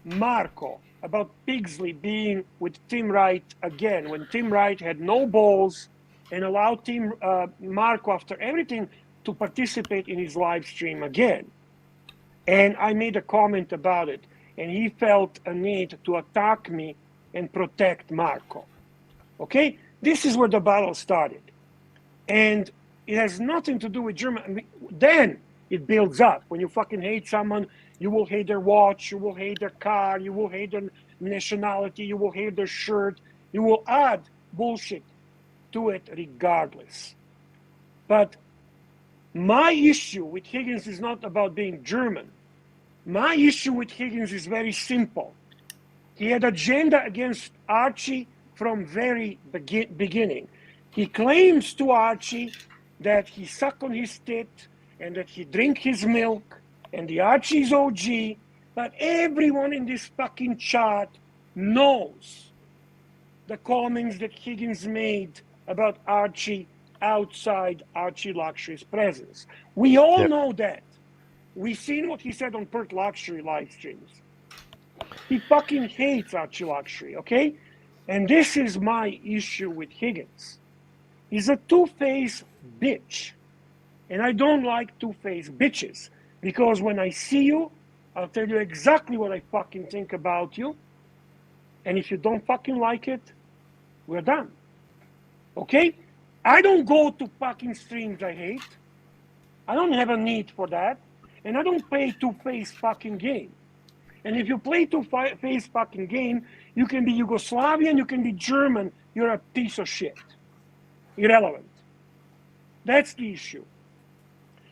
Speaker 8: Marco, about Pigsley being with Team Right again, when Team Right had no balls and allowed Team Marco, after everything, to participate in his live stream again. And I made a comment about it, and he felt a need to attack me and protect Marco. Okay? This is where the battle started. And it has nothing to do with German. I mean, then it builds up. When you fucking hate someone, you will hate their watch, you will hate their car, you will hate their nationality, you will hate their shirt. You will add bullshit to it regardless. But my issue with Higgins is not about being German. My issue with Higgins is very simple. He had agenda against Archie from very beginning. He claims to Archie that he suck on his tit and that he drink his milk and the Archie's OG, but everyone in this fucking chat knows the comments that Higgins made about Archie outside ArchieLuxury's presence. We all know that. We've seen what he said on Perk Luxury live streams. He fucking hates ArchieLuxury, okay? And this is my issue with Higgins. He's a two-faced bitch. And I don't like two-faced bitches. Because when I see you, I'll tell you exactly what I fucking think about you. And if you don't fucking like it, we're done. Okay? I don't go to fucking streams I hate. I don't have a need for that. And I don't play two-faced fucking game. And if you play two-faced fucking game, you can be Yugoslavian, you can be German, you're a piece of shit. Irrelevant. That's the issue.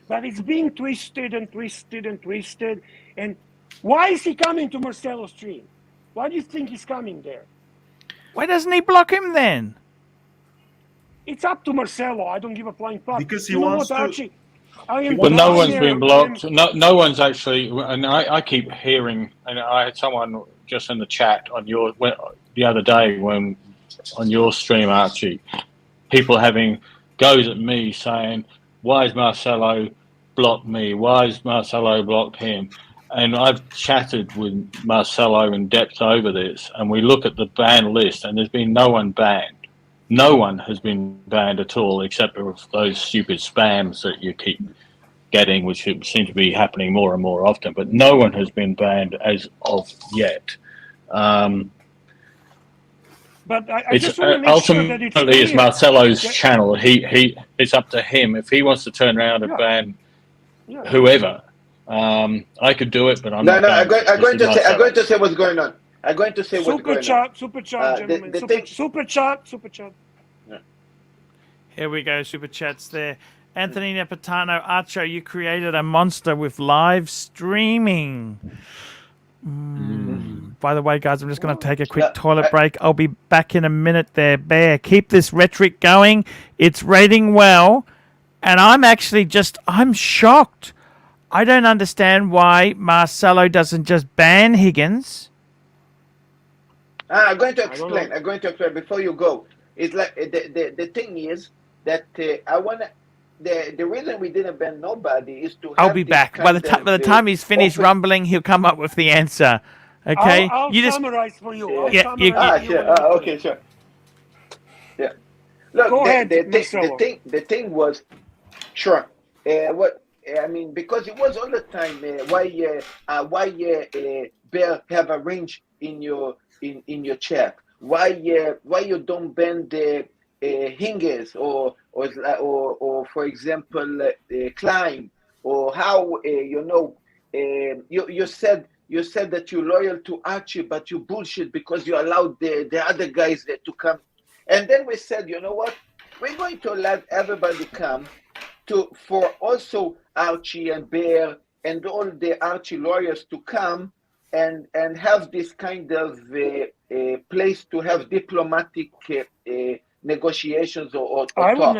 Speaker 8: But it's being twisted and twisted and twisted. And why is he coming to Marcelo's stream? Why do you think he's coming there?
Speaker 1: Why doesn't he block him then?
Speaker 8: It's up to Marcelo. I don't give a flying fuck.
Speaker 15: Because he
Speaker 8: you know
Speaker 15: wants
Speaker 8: what,
Speaker 15: to.
Speaker 8: Archie? I am
Speaker 12: Well, no one's
Speaker 8: there.
Speaker 12: been blocked. No one's actually, and I keep hearing, and I had someone just in the chat on your the other day when on your stream, Archie, people having goes at me saying, "Why is Marcelo blocked me? Why is Marcelo blocked him?" And I've chatted with Marcelo in depth over this, and we look at the ban list, and there's been no one banned. No one has been banned at all, except for those stupid spams that you keep getting, which seem to be happening more and more often. But no one has been banned as of yet.
Speaker 8: But I just want to make
Speaker 12: ultimately
Speaker 8: sure that it's clear.
Speaker 12: It's Marcelo's channel. It's up to him if he wants to turn around and ban whoever. I could do it, but I'm not.
Speaker 10: I'm going to say what's going on. I'm going to say what's going on.
Speaker 8: Super chat, gentlemen. Super chat.
Speaker 10: Yeah.
Speaker 1: Here we go, super chats there. Anthony Nepatano, Archo, you created a monster with live streaming. By the way, guys, I'm just going to take a quick toilet break. I'll be back in a minute there. Bear, keep this rhetoric going. It's rating well. And I'm shocked. I don't understand why Marcelo doesn't just ban Higgins.
Speaker 10: I'm going to explain before you go. It's like the thing is that I want to. The reason we didn't ban nobody is to.
Speaker 1: I'll be back. By the time he's finished rumbling, he'll come up with the answer. Okay,
Speaker 8: I'll summarize for you.
Speaker 10: Okay, sure. Yeah. Look,
Speaker 8: go ahead.
Speaker 10: The thing was, sure. Because it was all the time. Why Bear have a range in your chat? Why you don't ban the Hinges or for example Climb, or how you said that you're loyal to Archie, but you bullshit because you allowed the other guys there to come. And then we said, you know what, we're going to let everybody come for also Archie and Bear and all the Archie lawyers to come and have this kind of place to have diplomatic negotiations or
Speaker 8: I
Speaker 10: talk.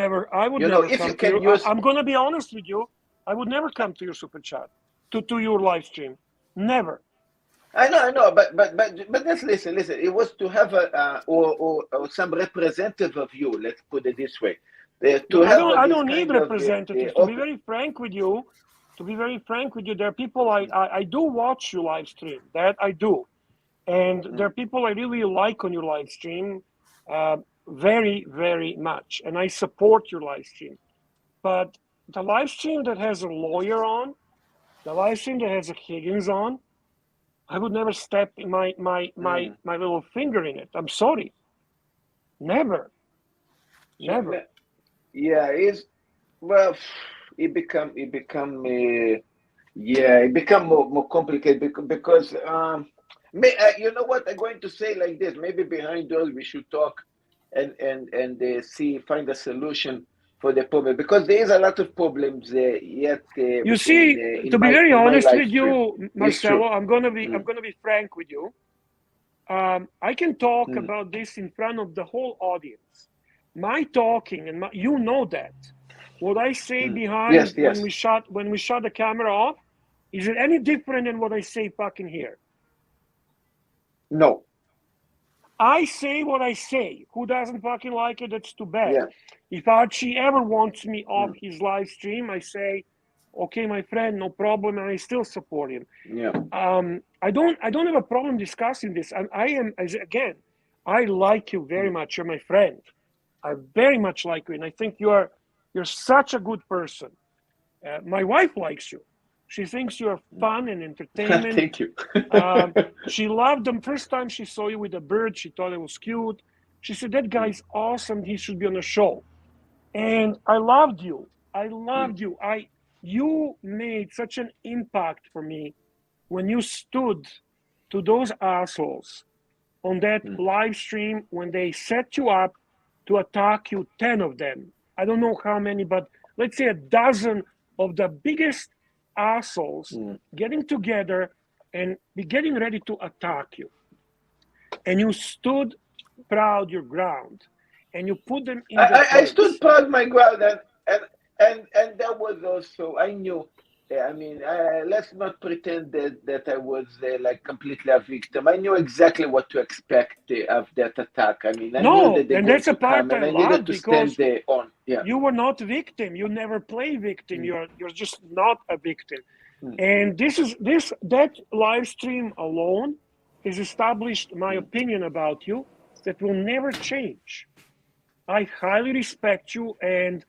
Speaker 8: would
Speaker 10: You know,
Speaker 8: never
Speaker 10: if
Speaker 8: come
Speaker 10: you
Speaker 8: to
Speaker 10: can
Speaker 8: your,
Speaker 10: use.
Speaker 8: I'm going to be honest with you. I would never come to your super chat, to your live stream. Never.
Speaker 10: I know, but let's listen. It was to have or some representative of you. Let's put it this way. I
Speaker 8: don't need representatives. To be very frank with you, there are people I do watch you live stream. That I do, and there are people I really like on your live stream, very, very much, and I support your live stream. But the live stream that has a lawyer on, the live stream that has a Higgins on, I would never step my little finger in it. I'm sorry. Never.
Speaker 10: Yeah, it become more complicated because you know what I'm going to say like this. Maybe behind doors we should talk and find a solution for the problem, because there is a lot of problems yet.
Speaker 8: You see, to be very honest with you, Marcelo, I'm gonna be frank with you. I can talk about this in front of the whole audience. My talking and you know that what I say behind when we shut the camera off, is it any different than what I say fucking here?
Speaker 10: No.
Speaker 8: I say what I say. Who doesn't fucking like it? That's too bad.
Speaker 10: Yeah.
Speaker 8: If Archie ever wants me off his live stream, I say, okay, my friend, no problem, and I still support him.
Speaker 10: Yeah.
Speaker 8: I don't have a problem discussing this. I like you very much. You're my friend. I very much like you, and I think you're such a good person. My wife likes you. She thinks you're fun and entertainment.
Speaker 10: Thank you.
Speaker 8: She loved them. First time she saw you with a bird, she thought it was cute. She said, that guy's awesome. He should be on a show. And I loved you. You made such an impact for me when you stood to those assholes on that live stream when they set you up to attack you, 10 of them. I don't know how many, but let's say a dozen of the biggest assholes getting together and be getting ready to attack you. And you stood proud your ground, and you put them in
Speaker 10: I stood proud my ground, and that was also, I knew. I mean, let's not pretend that I was like completely a victim. I knew exactly what to expect of that attack. I mean, I knew that
Speaker 8: and that's a part I love, because
Speaker 10: Yeah.
Speaker 8: you were not victim. You never play victim. You're just not a victim. And that live stream alone has established my opinion about you that will never change. I highly respect you, and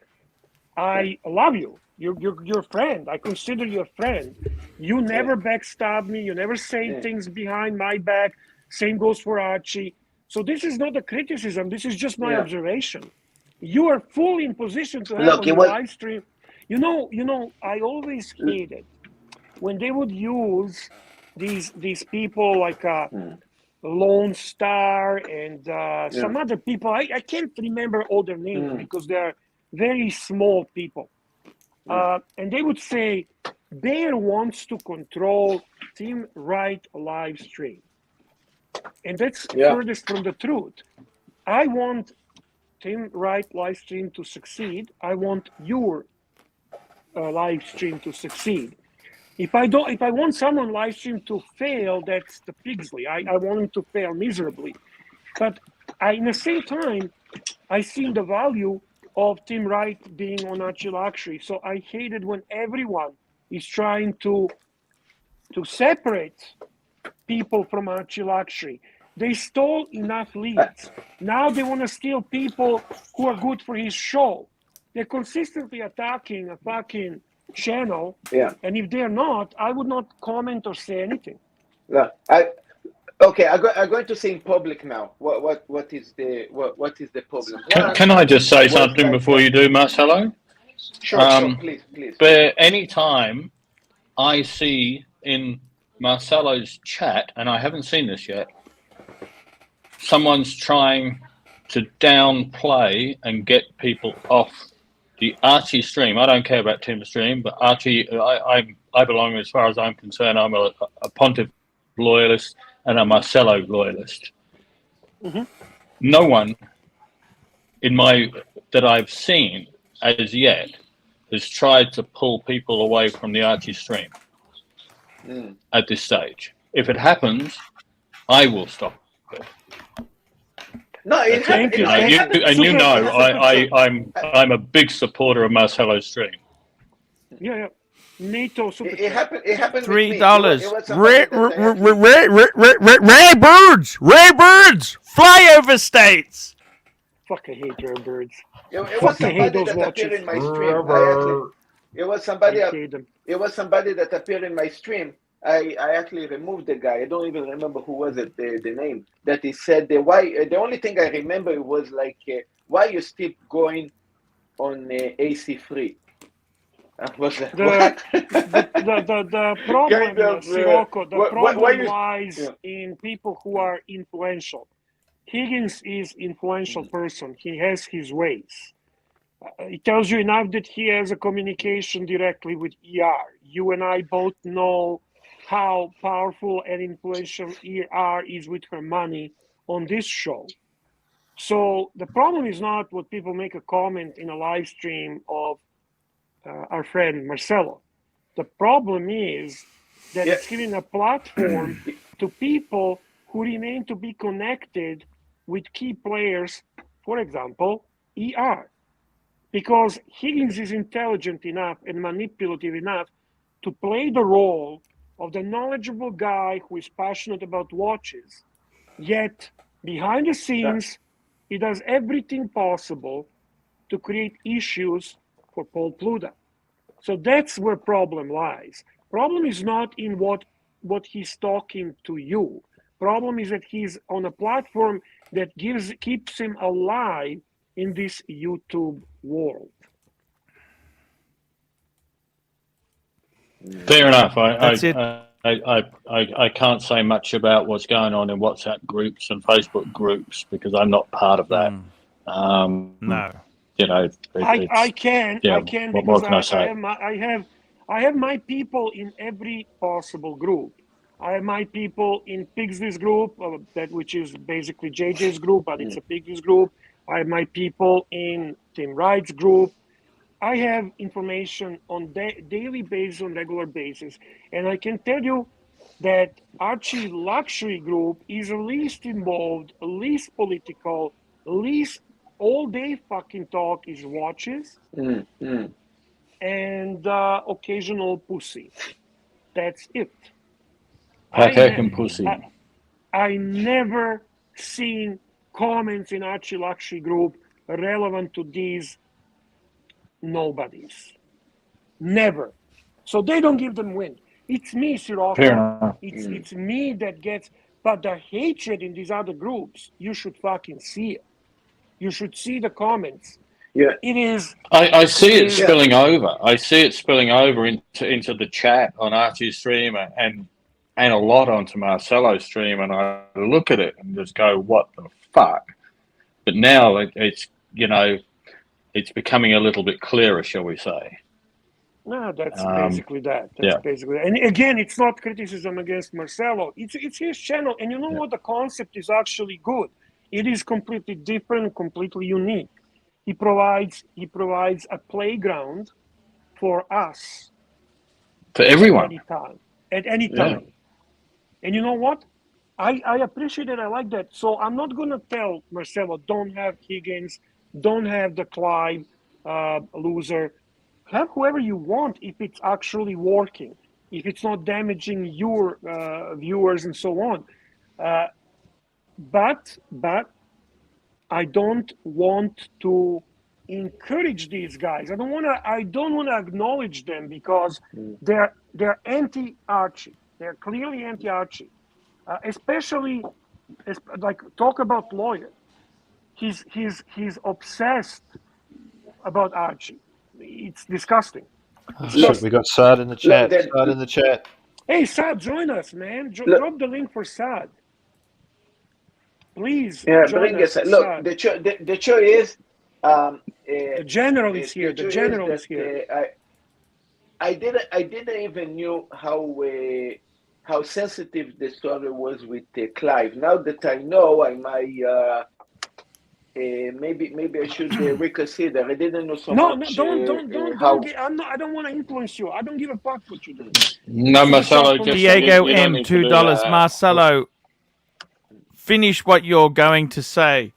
Speaker 8: I love you. You're a friend. I consider you a friend. You never backstab me. You never say things behind my back. Same goes for Archie. So this is not a criticism. This is just my observation. You are fully in position to have on your live stream. You know, I always hated when they would use these people like Lone Star and some other people. I can't remember all their names because they're very small people. And they would say, Bear wants to control Team Right live stream. And that's furthest from the truth. I want Team Right live stream to succeed. I want your live stream to succeed. If I want someone live stream to fail, that's the Pigsley. I want him to fail miserably. But in the same time, I see the value of Team Right being on ArchieLuxury. So I hated when everyone is trying to separate people from ArchieLuxury. They stole enough leads. Now they want to steal people who are good for his show. They're consistently attacking a fucking channel. Yeah. And if they're not, I would not comment or say anything.
Speaker 10: No, I'm going to say in public now. What is the problem?
Speaker 12: Can I just say something before you do, Marcelo?
Speaker 10: Sure, please.
Speaker 12: But any time I see in Marcelo's chat, and I haven't seen this yet, someone's trying to downplay and get people off the Archie stream. I don't care about Tim's stream, but Archie, I belong, as far as I'm concerned, I'm a Pontiff loyalist and a Marcelo loyalist. No one that I've seen as yet has tried to pull people away from the Archie stream at this stage. If it happens, I will stop it.
Speaker 10: No, it happened.
Speaker 12: I'm a big supporter of Marcelo's stream.
Speaker 8: Yeah. NATO super.
Speaker 10: It happened. It happened.
Speaker 1: $3. Rare birds, fly over states.
Speaker 8: Fuck, I hate rare birds.
Speaker 10: It was somebody that appeared in my stream. It was somebody that appeared in my stream. I actually removed the guy. I don't even remember who was it. The name that he said. The only thing I remember was like, why you still going on AC free?
Speaker 8: The problem, Sirocco, the problem lies in people who are influential. Higgins is influential person. He has his ways. It tells you enough that he has a communication directly with ER. You and I both know how powerful and influential ER is with her money on this show. So the problem is not what people make a comment in a live stream of our friend Marcelo. The problem is that it's giving a platform to people who remain to be connected with key players, for example, ER. Because Higgins is intelligent enough and manipulative enough to play the role of the knowledgeable guy who is passionate about watches. Yet, behind the scenes, he does everything possible to create issues for Paul Pluta. So that's where problem lies. Problem is not in what he's talking to you. Problem is that he's on a platform that keeps him alive in this YouTube world.
Speaker 12: Fair enough. I can't say much about what's going on in WhatsApp groups and Facebook groups because I'm not part of that.
Speaker 1: No.
Speaker 12: You know,
Speaker 8: I can
Speaker 12: what can I say?
Speaker 8: I have my people in every possible group. I have my people in Pigsly's group, which is basically JJ's group, but it's a Pigsly's group. I have my people in Tim Wright's group. I have information on daily basis, on regular basis. And I can tell you that ArchieLuxury group is the least involved, least political, least all they fucking talk is watches and occasional pussy. That's it.
Speaker 12: And pussy.
Speaker 8: I never seen comments in ArchieLuxury group relevant to these nobodies. Never. So they don't give them wind. It's me, Sirocco. It's me that gets, but the hatred in these other groups, you should fucking see it. You should see the comments.
Speaker 10: Yeah,
Speaker 8: it is.
Speaker 12: I see it spilling over. I see it spilling over into the chat on Archie's stream and a lot onto Marcelo's stream, and I look at it and just go, "What the fuck?" But now it's it's becoming a little bit clearer, shall we say?
Speaker 8: No, that's basically that. That's basically that. And again, it's not criticism against Marcelo. It's his channel, and you know what? The concept is actually good. It is completely different, completely unique. He provides a playground for us.
Speaker 12: For everyone.
Speaker 8: At any time. And you know what? I appreciate it. I like that. So I'm not going to tell Marcelo, don't have Higgins, don't have the Clive loser. Have whoever you want if it's actually working, if it's not damaging your viewers and so on. But I don't want to encourage these guys. I don't want to acknowledge them because they're anti-Archie. They're clearly anti-Archie. Especially like talk about lawyer. He's obsessed about Archie. It's disgusting.
Speaker 13: We got Saad in the chat. Saad in the chat.
Speaker 8: Hey, Saad, join us, man. Drop the link for Saad. Please.
Speaker 10: Yeah, bring us. Look, the show is.
Speaker 8: The general is here. The general is here.
Speaker 10: I didn't even knew how sensitive the story was with Clive. Now that I know, I might maybe I should reconsider. I didn't know so
Speaker 8: No,
Speaker 10: much.
Speaker 8: I don't want to influence you. I don't give a fuck what you do.
Speaker 12: No, Marcelo, just
Speaker 1: Diego
Speaker 12: you don't
Speaker 1: M,
Speaker 12: need to do
Speaker 1: $2.
Speaker 12: that.
Speaker 1: Marcelo, finish what you're going to say.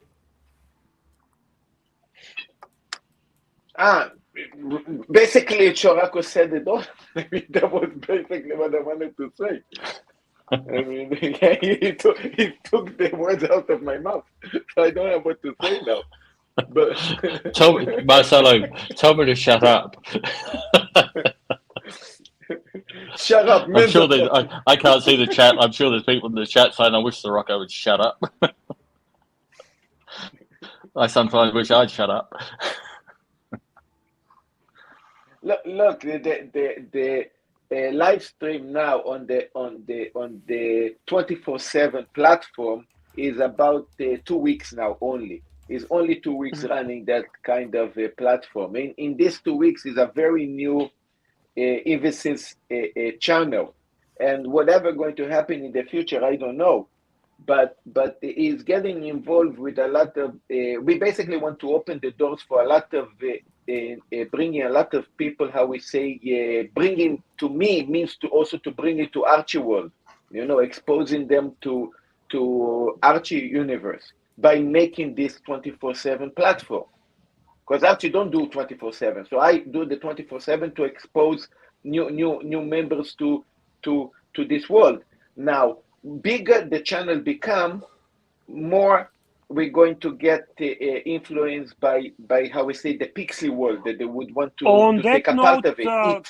Speaker 10: Basically, Chorako said it all. I mean, that was basically what I wanted to say. I mean, he took the words out of my mouth, so I don't know what to say now. But
Speaker 12: Marcelo, tell me to shut up.
Speaker 10: Shut up,
Speaker 12: I'm sure I can't see the chat. I'm sure there's people in the chat saying, I wish the Rocco would shut up. I sometimes wish I'd shut up.
Speaker 10: Look, the live stream now on the 24/7 platform is about 2 weeks now only. It's only 2 weeks running that kind of a platform. In these 2 weeks is a very new emphasis channel, and whatever going to happen in the future, I don't know. But is getting involved with a lot of. We basically want to open the doors for a lot of. Bringing a lot of people, how we say, bringing to me means to also to bring it to Archie world, exposing them to Archie universe by making this 24/7 platform. Because Archie don't do 24/7, so I do the 24/7 to expose new members to this world. Now, bigger the channel become, more we're going to get influenced by how we say the pixie world that they would want to take a part of it.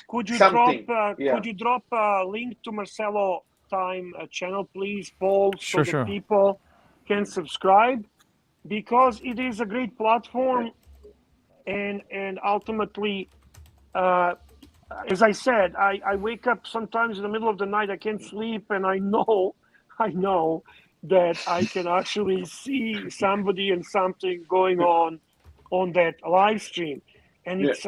Speaker 8: Could you
Speaker 10: something.
Speaker 8: Could you drop a link to Marcelo Time channel, please, Paul, so
Speaker 1: Sure.
Speaker 8: that people can subscribe, because it is a great platform, and ultimately, as I said, I wake up sometimes in the middle of the night, I can't sleep, and I know that I can actually see somebody and something going on that live stream, and it's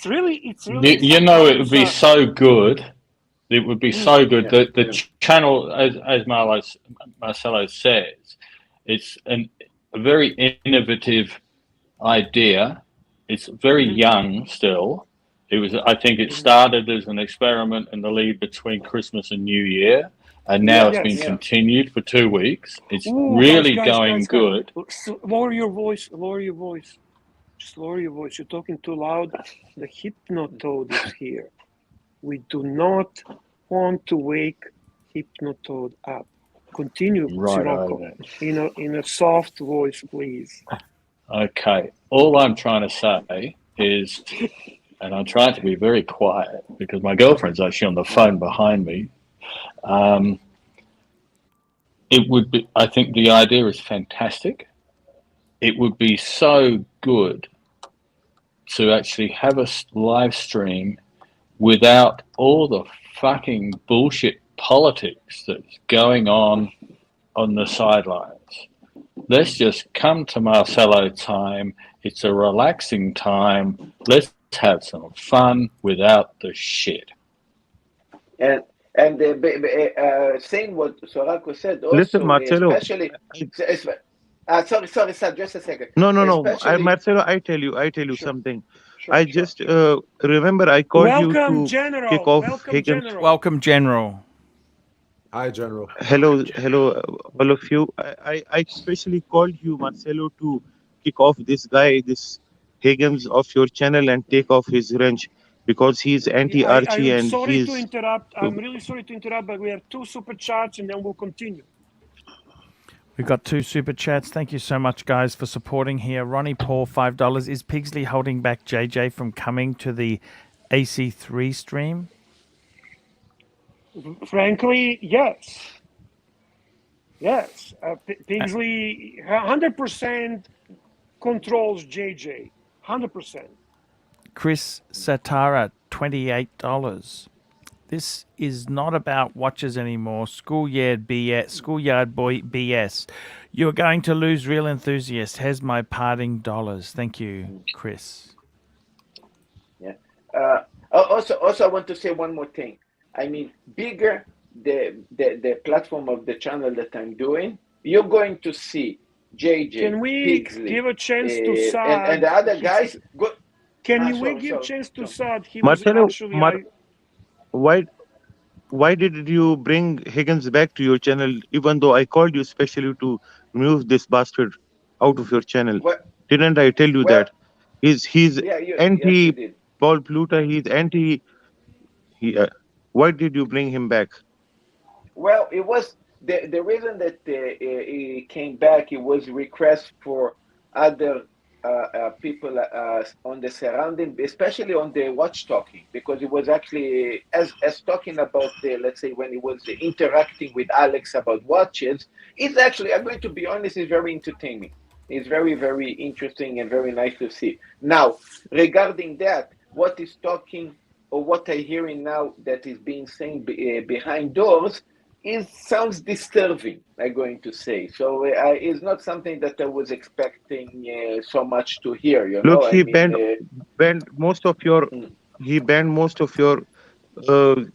Speaker 8: really
Speaker 12: it would be so good. It would be so good that the channel, as Marcelo says, it's a very innovative idea. It's very young still. I think it started as an experiment in the lead between Christmas and New Year. And now it's been continued for 2 weeks. It's really going good.
Speaker 8: Lower your voice. Just lower your voice. You're talking too loud. The Hypnotoad is here. We do not want to wake Hypnotoad up. Continue, Sirocco, in a soft voice, please.
Speaker 12: Okay. All I'm trying to say is, and I'm trying to be very quiet because my girlfriend's actually on the phone behind me. It would be, I think the idea is fantastic. It would be so good to actually have a live stream without all the fucking bullshit politics that's going on the sidelines. Let's just come to Marcelo Time. It's a relaxing time. Let's have some fun without the shit.
Speaker 10: And saying what Sorako said also,
Speaker 15: listen, Marcelo,
Speaker 10: especially sorry, sir, just a second.
Speaker 15: No. Marcelo, I tell you something. I just remember I called you to kick off Higgins.
Speaker 1: Welcome, General.
Speaker 5: Hi, General.
Speaker 15: Hello, all of you. I especially called you, Marcelo, to kick off this guy, this Higgins, off your channel and take off his wrench, because he's anti-Archie and he's...
Speaker 8: I'm really sorry to interrupt, but we have 2 super chats and then we'll continue.
Speaker 1: We've got 2 super chats. Thank you so much, guys, for supporting here. Ronnie Paul, $5. Is Pigsley holding back JJ from coming to the AC3 stream?
Speaker 8: Frankly, yes. Pigsley 100% controls JJ. 100%.
Speaker 1: Chris Satara, $28. This is not about watches anymore. Schoolyard boy BS. You're going to lose real enthusiasts. Here's my parting dollars. Thank you, Chris.
Speaker 10: Yeah. Also, I want to say one more thing. I mean, bigger the platform of the channel that I'm doing, you're going to see
Speaker 9: JJ,
Speaker 8: can we
Speaker 9: Pixley,
Speaker 8: give a chance to Saad?
Speaker 9: and the other guys? Go.
Speaker 8: Can we give chance to Saad? He was
Speaker 15: Marcelo,
Speaker 8: actually.
Speaker 15: why did you bring Higgins back to your channel, even though I called you specially to remove this bastard out of your channel? Didn't I tell you that? He's anti Paul Pluta. He's anti. Why did you bring him back?
Speaker 10: Well, it was the reason that he came back. It was request for other people on the surrounding, especially on the watch talking, because it was actually as talking about the, let's say, when he was interacting with Alex about watches. It's actually, I'm going to be honest, it's very entertaining. It's very, very interesting and very nice to see. Now, regarding that, what is talking or what I'm hearing now that is being said behind doors sounds disturbing, I'm going to say. So it's not something that I was expecting so much to hear. You know,
Speaker 15: Look, he banned most of your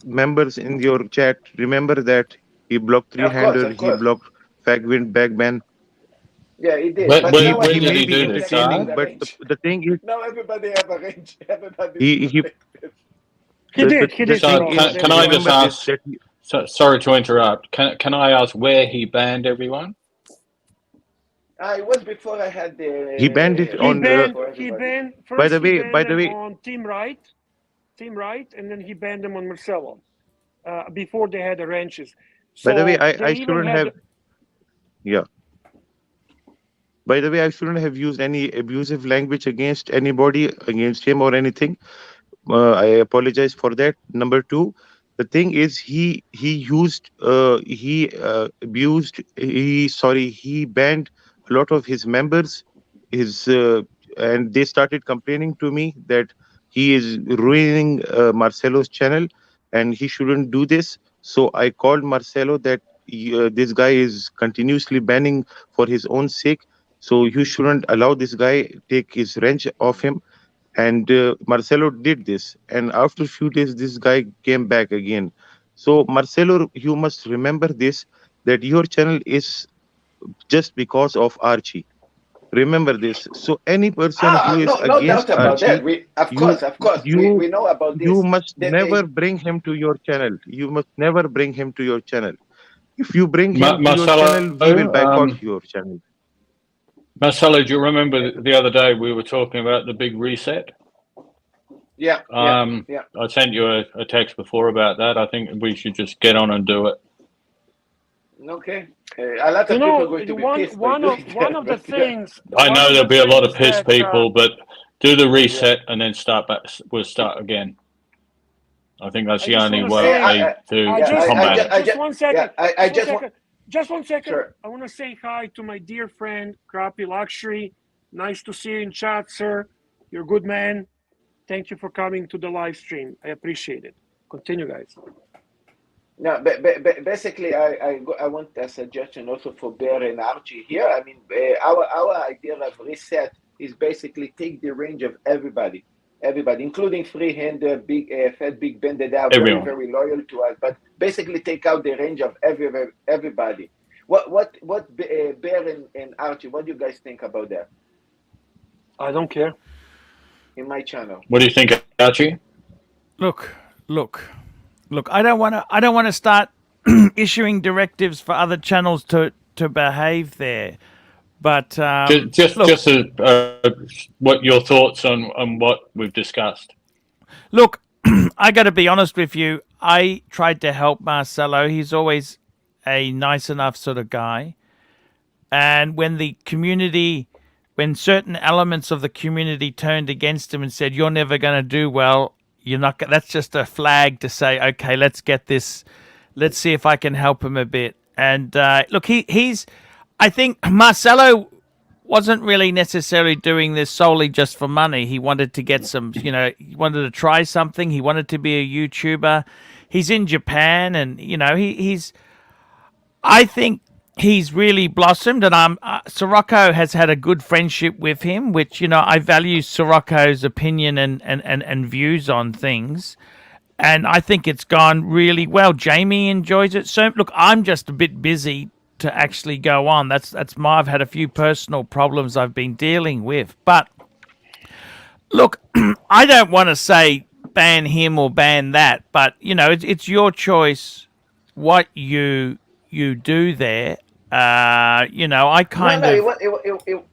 Speaker 15: members in your chat. Remember that he blocked Three-Hander, he blocked Fagwind, Bagman.
Speaker 10: Yeah, he did.
Speaker 12: When
Speaker 10: But
Speaker 12: did
Speaker 10: now
Speaker 12: he
Speaker 10: may
Speaker 12: do
Speaker 10: be
Speaker 12: this?
Speaker 10: entertaining,
Speaker 15: but the thing is,
Speaker 10: now everybody have a range. Everybody.
Speaker 8: He did.
Speaker 12: So can I just ask? Sorry to interrupt. Can I ask where he banned everyone?
Speaker 10: It was before I had the.
Speaker 15: He banned it on.
Speaker 8: He banned. First
Speaker 15: by the way,
Speaker 8: on Team Right, and then he banned them on Marcelo. Before they had the ranches. So
Speaker 15: by the way, I shouldn't have. Yeah. By the way, I shouldn't have used any abusive language against anybody, against him or anything. I apologize for that. Number two, the thing is, he banned a lot of his members, and they started complaining to me that he is ruining Marcelo's channel, and he shouldn't do this. So I called Marcelo that this guy is continuously banning for his own sake. So you shouldn't allow this guy take his wrench off him. And Marcelo did this. And after a few days, this guy came back again. So Marcelo, you must remember this, that your channel is just because of Archie. Remember this. So any person who is against Archie,
Speaker 10: of course, we know about this.
Speaker 15: You must never bring him to your channel. You must never bring him to your channel. If you bring him to your channel, we will boycott your channel.
Speaker 12: Marcelo, do you remember the other day we were talking about the big reset?
Speaker 10: Yeah.
Speaker 12: I sent you a text before about that. I think we should just get on and do it.
Speaker 10: Okay. A lot of people are going to be pissed.
Speaker 8: One of the things.
Speaker 12: I know there'll be a lot of pissed people, but do the reset and then start back. We'll start again. I think that's the only way to combat it.
Speaker 8: Just one second.
Speaker 10: Sure.
Speaker 8: I want to say hi to my dear friend, ArchieLuxury. Nice to see you in chat, sir. You're a good man. Thank you for coming to the live stream. I appreciate it. Continue, guys.
Speaker 10: No, but basically, I want a suggestion also for Bear and Archie here. I mean, our idea of reset is basically take the range of everybody, including Freehander, Fat Big Ben, that are very, very loyal to us. But basically, take out the range of everybody. What Bear and Archie? What do you guys think about that?
Speaker 8: I don't care.
Speaker 10: In my channel.
Speaker 12: What do you think, Archie?
Speaker 1: Look. I don't want to start issuing directives for other channels to behave there. But
Speaker 12: just what your thoughts on what we've discussed.
Speaker 1: Look, I got to be honest with you. I tried to help Marcelo. He's always a nice enough sort of guy. And when certain elements of the community turned against him and said, "You're never going to do well," you're not. That's just a flag to say, "Okay, let's get this. Let's see if I can help him a bit." And look, he's. I think Marcelo wasn't really necessarily doing this solely just for money. He wanted to get some, he wanted to try something. He wanted to be a YouTuber. He's in Japan, and he's. I think he's really blossomed, and Sirocco has had a good friendship with him, which I value Sirocco's opinion and views on things, and I think it's gone really well. Jamie enjoys it. So look, I'm just a bit busy to actually go on. I've had a few personal problems I've been dealing with. But look, I don't want to say ban him or ban that, but it's your choice what you do there. I kind of.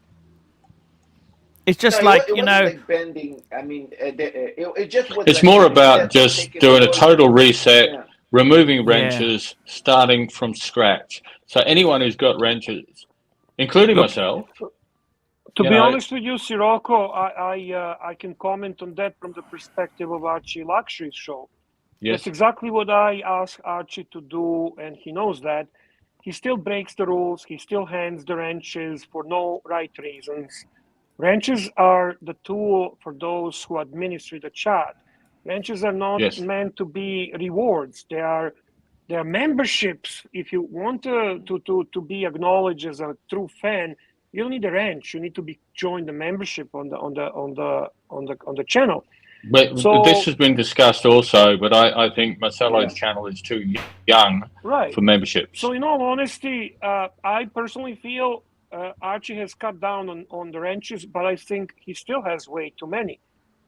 Speaker 1: It's just
Speaker 10: it wasn't like bending. I mean, it just was.
Speaker 12: It's
Speaker 10: like
Speaker 12: more about just doing a total reset, removing wrenches,
Speaker 1: Yeah.
Speaker 12: starting from scratch. So anyone who's got wrenches, including myself.
Speaker 8: To be honest with you, Sirocco, I can comment on that from the perspective of ArchieLuxury's show.
Speaker 12: Yes.
Speaker 8: That's exactly what I asked Archie to do, and he knows that. He still breaks the rules. He still hands the wrenches for no right reasons. Wrenches are the tool for those who administer the chat. Wrenches are not meant to be rewards. They are memberships. If you want to be acknowledged as a true fan, you don't need a wrench. You need to join the membership on the channel.
Speaker 12: But this has been discussed also. But I think Marcelo's channel is too young for memberships.
Speaker 8: So in all honesty, I personally feel Archie has cut down on the wrenches, but I think he still has way too many.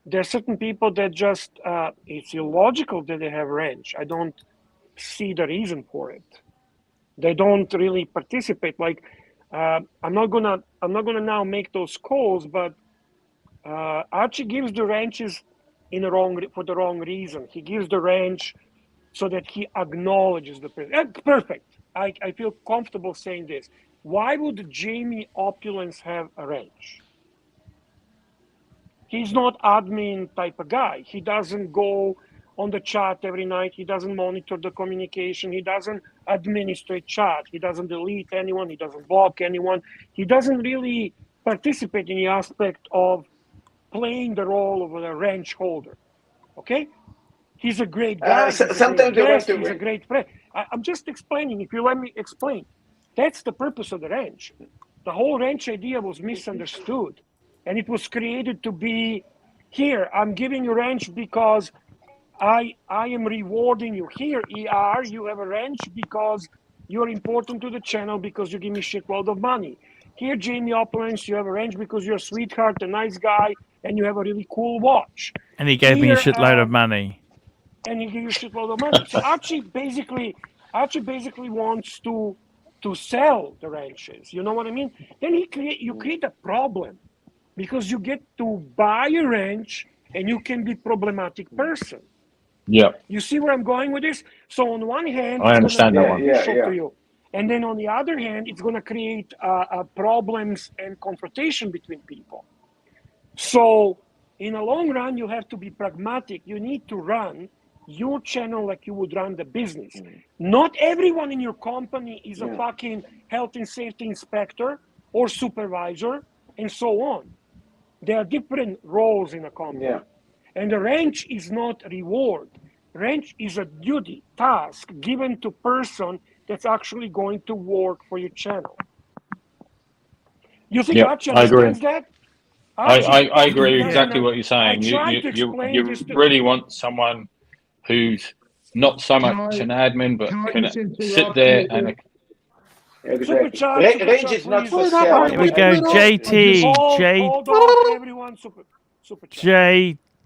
Speaker 8: There are certain people that just it's illogical that they have wrench. I don't see the reason for it. They don't really participate. Like I'm not gonna now make those calls, but Archie gives the wrenches for the wrong reason. He gives the wrench so that he acknowledges the person. Perfect. I feel comfortable saying this. Why would Jamie Opulence have a wrench? He's not admin type of guy. He doesn't go on the chat every night. He doesn't monitor the communication. He doesn't administrate chat. He doesn't delete anyone. He doesn't block anyone. He doesn't really participate in the aspect of playing the role of a wrench holder. Okay? He's a great guy. He's a great friend. I'm just explaining. If you let me explain. That's the purpose of the wrench. The whole wrench idea was misunderstood. And it was created to be, here, I'm giving you wrench because I am rewarding you. Here, ER, you have a wrench because you're important to the channel because you give me shitload of money. Here, Jamie Opulence, you have a wrench because you're a sweetheart, a nice guy, and you have a really cool watch.
Speaker 1: And he gave me a shitload of money.
Speaker 8: And he gave you a shitload of money. So Archie basically wants to sell the wrenches. You know what I mean? Then you create a problem because you get to buy a wrench and you can be problematic person.
Speaker 12: Yeah.
Speaker 8: You see where I'm going with this? So on one hand,
Speaker 12: I understand that one.
Speaker 8: To you. And then on the other hand, it's going to create problems and confrontation between people. So in the long run, you have to be pragmatic. You need to run your channel like you would run the business. Not everyone in your company is a fucking health and safety inspector or supervisor and so on. There are different roles in a company. And the wrench is not reward. Wrench is a duty, task given to person that's actually going to work for your channel. You think Archie understands that?
Speaker 12: I agree exactly what you're saying. You really want someone who's not so much an admin, but can sit there and.
Speaker 10: Range is not for sale.
Speaker 1: Here we go, JT.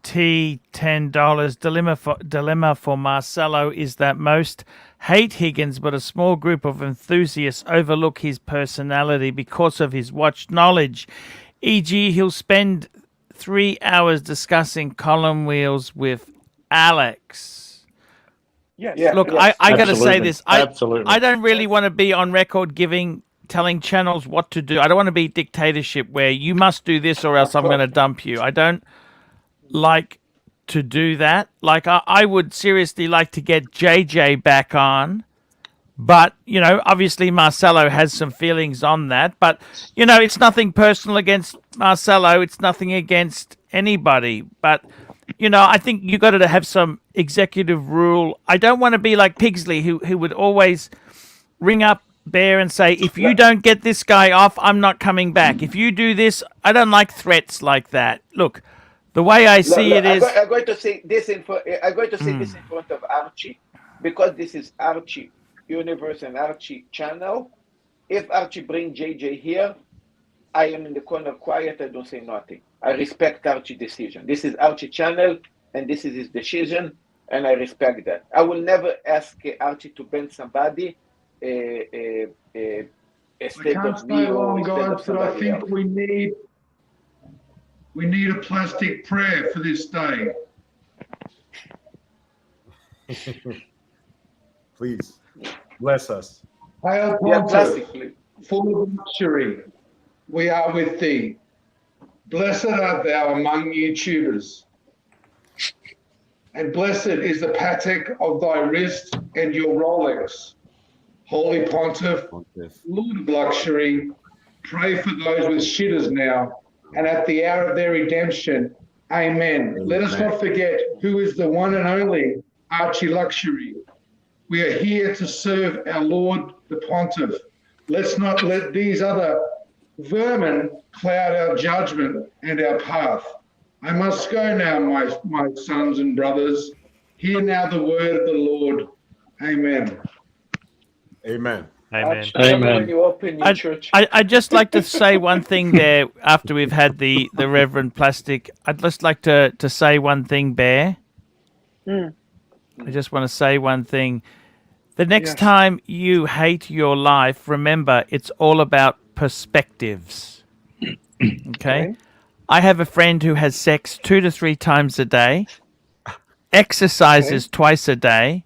Speaker 1: JT, $10. Dilemma for Marcelo is that most hate Higgins, but a small group of enthusiasts overlook his personality because of his watch knowledge. E.g., he'll spend 3 hours discussing column wheels with Alex. Look, I got to say this. I don't really want to be on record telling channels what to do. I don't want to be dictatorship where you must do this or else I'm going to dump you. I don't like to do that. Like, I would seriously like to get JJ back on. But, obviously Marcelo has some feelings on that. But, it's nothing personal against Marcelo. It's nothing against anybody. But, I think you got to have some executive rule. I don't want to be like Pigsley, who would always ring up Bear and say, if you don't get this guy off, I'm not coming back. If you do this, I don't like threats like that. Look, the way I see it is...
Speaker 10: I'm going to say this in front of Archie, because this is Archie Universe and Archie channel. If Archie bring JJ here, I am in the corner quiet. I don't say nothing. I respect Archie's decision. This is Archie channel, and this is his decision, and I respect that. I will never ask Archie to ban somebody.
Speaker 16: I can't stay long, guys, but I think we need a plastic prayer for this day.
Speaker 5: Please, bless us.
Speaker 16: Hail Pontiff, full of luxury, we are with thee. Blessed art thou among YouTubers, and blessed is the Patek of thy wrist and your Rolex. Holy Pontiff, Lord of luxury, pray for those with shitters now, and at the hour of their redemption. Amen. Let us not forget who is the one and only ArchieLuxury. We are here to serve our Lord the Pontiff. Let's not let these other vermin cloud our judgment and our path. I must go now, my sons and brothers. Hear now the word of the Lord. Amen.
Speaker 5: Amen.
Speaker 13: Amen.
Speaker 1: Amen. I'd just like to say one thing there after we've had the Reverend Plastic. I'd just like to say one thing, Bear. I just want to say one thing. The next time you hate your life, remember, it's all about perspectives. Okay? I have a friend who has sex 2 to 3 times a day, exercises twice a day,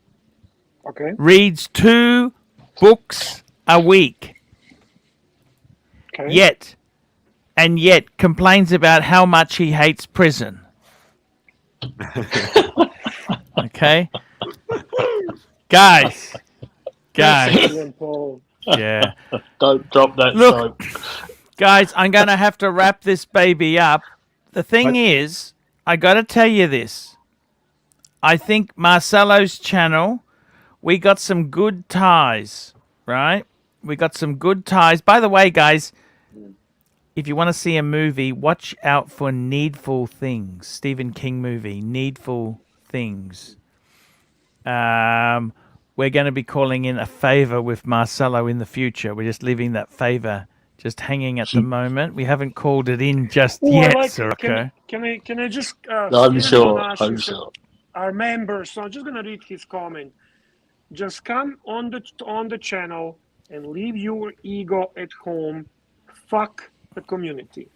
Speaker 1: reads 2 books a week, yet complains about how much he hates prison. Okay? Guys. Yeah.
Speaker 12: Don't drop that.
Speaker 1: Look, guys, I'm going to have to wrap this baby up. The thing is, I got to tell you this. I think Marcelo's channel, we got some good ties, right? We got some good ties. By the way, guys, if you want to see a movie, watch out for Needful Things. Stephen King movie, Needful Things. We're going to be calling in a favor with Marcelo in the future. We're just leaving that favor just hanging at the moment. We haven't called it in just yet, Sirocco.
Speaker 8: Can I just...
Speaker 12: I'm sure.
Speaker 8: Our members, so I'm just going to read his comment. Just come on the channel and leave your ego at home. Fuck the community.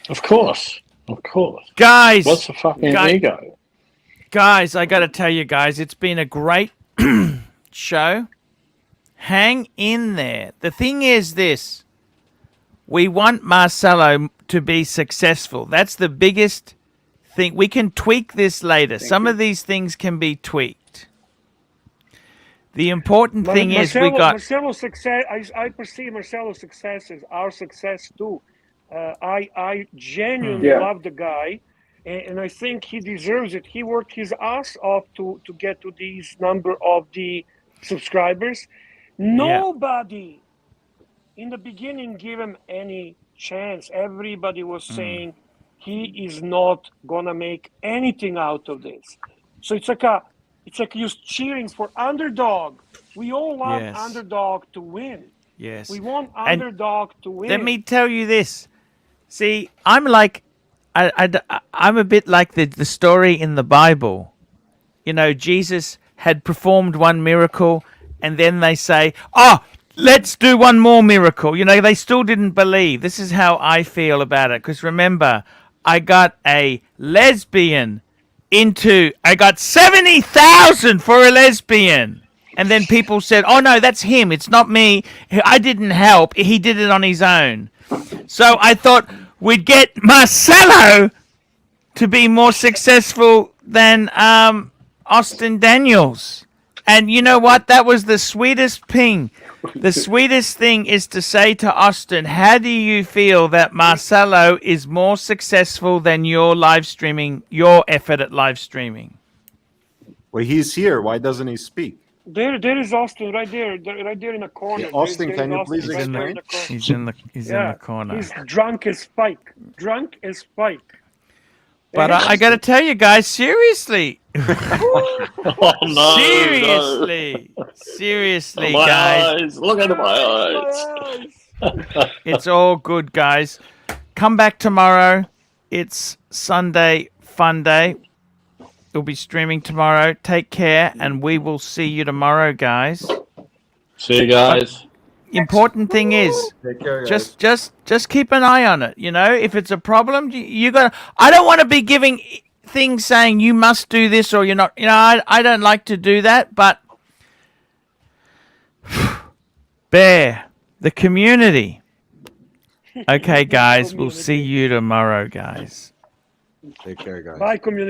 Speaker 14: Of course.
Speaker 1: Guys!
Speaker 14: What's the fucking ego?
Speaker 1: Guys, I got to tell you guys, it's been a great show. Hang in there. The thing is this. We want Marcelo to be successful. That's the biggest thing. We can tweak this later. Some of these things can be tweaked. The important thing is we got...
Speaker 8: Marcelo's success, I perceive Marcelo's success as our success too. I genuinely love the guy. And I think he deserves it. He worked his ass off to get to these number of the subscribers. Nobody in the beginning gave him any chance. Everybody was saying he is not gonna make anything out of this. So it's like you're cheering for underdog. We all want underdog to win.
Speaker 1: Yes.
Speaker 8: We want underdog to win.
Speaker 1: Let me tell you this. See, I'm like... I'm a bit like the story in the Bible. You know, Jesus had performed one miracle, and then they say, let's do one more miracle. You know, they still didn't believe. This is how I feel about it. Because remember, I got a lesbian I got 70,000 for a lesbian. And then people said, oh, no, that's him. It's not me. I didn't help. He did it on his own. So I thought... we'd get Marcelo to be more successful than Austin Daniels. And you know what? That was the sweetest thing. The sweetest thing is to say to Austin, how do you feel that Marcelo is more successful than your live streaming, your effort at live streaming?
Speaker 5: Well, he's here. Why doesn't he speak?
Speaker 8: There is Austin right there in the corner.
Speaker 5: Yeah, Austin, can you please explain?
Speaker 1: He's in the corner.
Speaker 8: He's drunk as Spike.
Speaker 1: But I got to tell you guys, seriously.
Speaker 14: Oh no!
Speaker 1: Seriously, seriously,
Speaker 14: my
Speaker 1: guys.
Speaker 14: eyes! Look at my eyes!
Speaker 1: It's all good, guys. Come back tomorrow. It's Sunday Funday. We'll be streaming tomorrow. Take care, and we will see you tomorrow, guys.
Speaker 14: See you guys.
Speaker 1: Important thing is,
Speaker 5: Take care, guys.
Speaker 1: just keep an eye on it. You know, if it's a problem, you got. I don't want to be giving things saying you must do this or you're not. You know, I don't like to do that, but Bear, the community. Okay, guys, we'll see you tomorrow, guys.
Speaker 5: Take care, guys.
Speaker 8: Bye, community.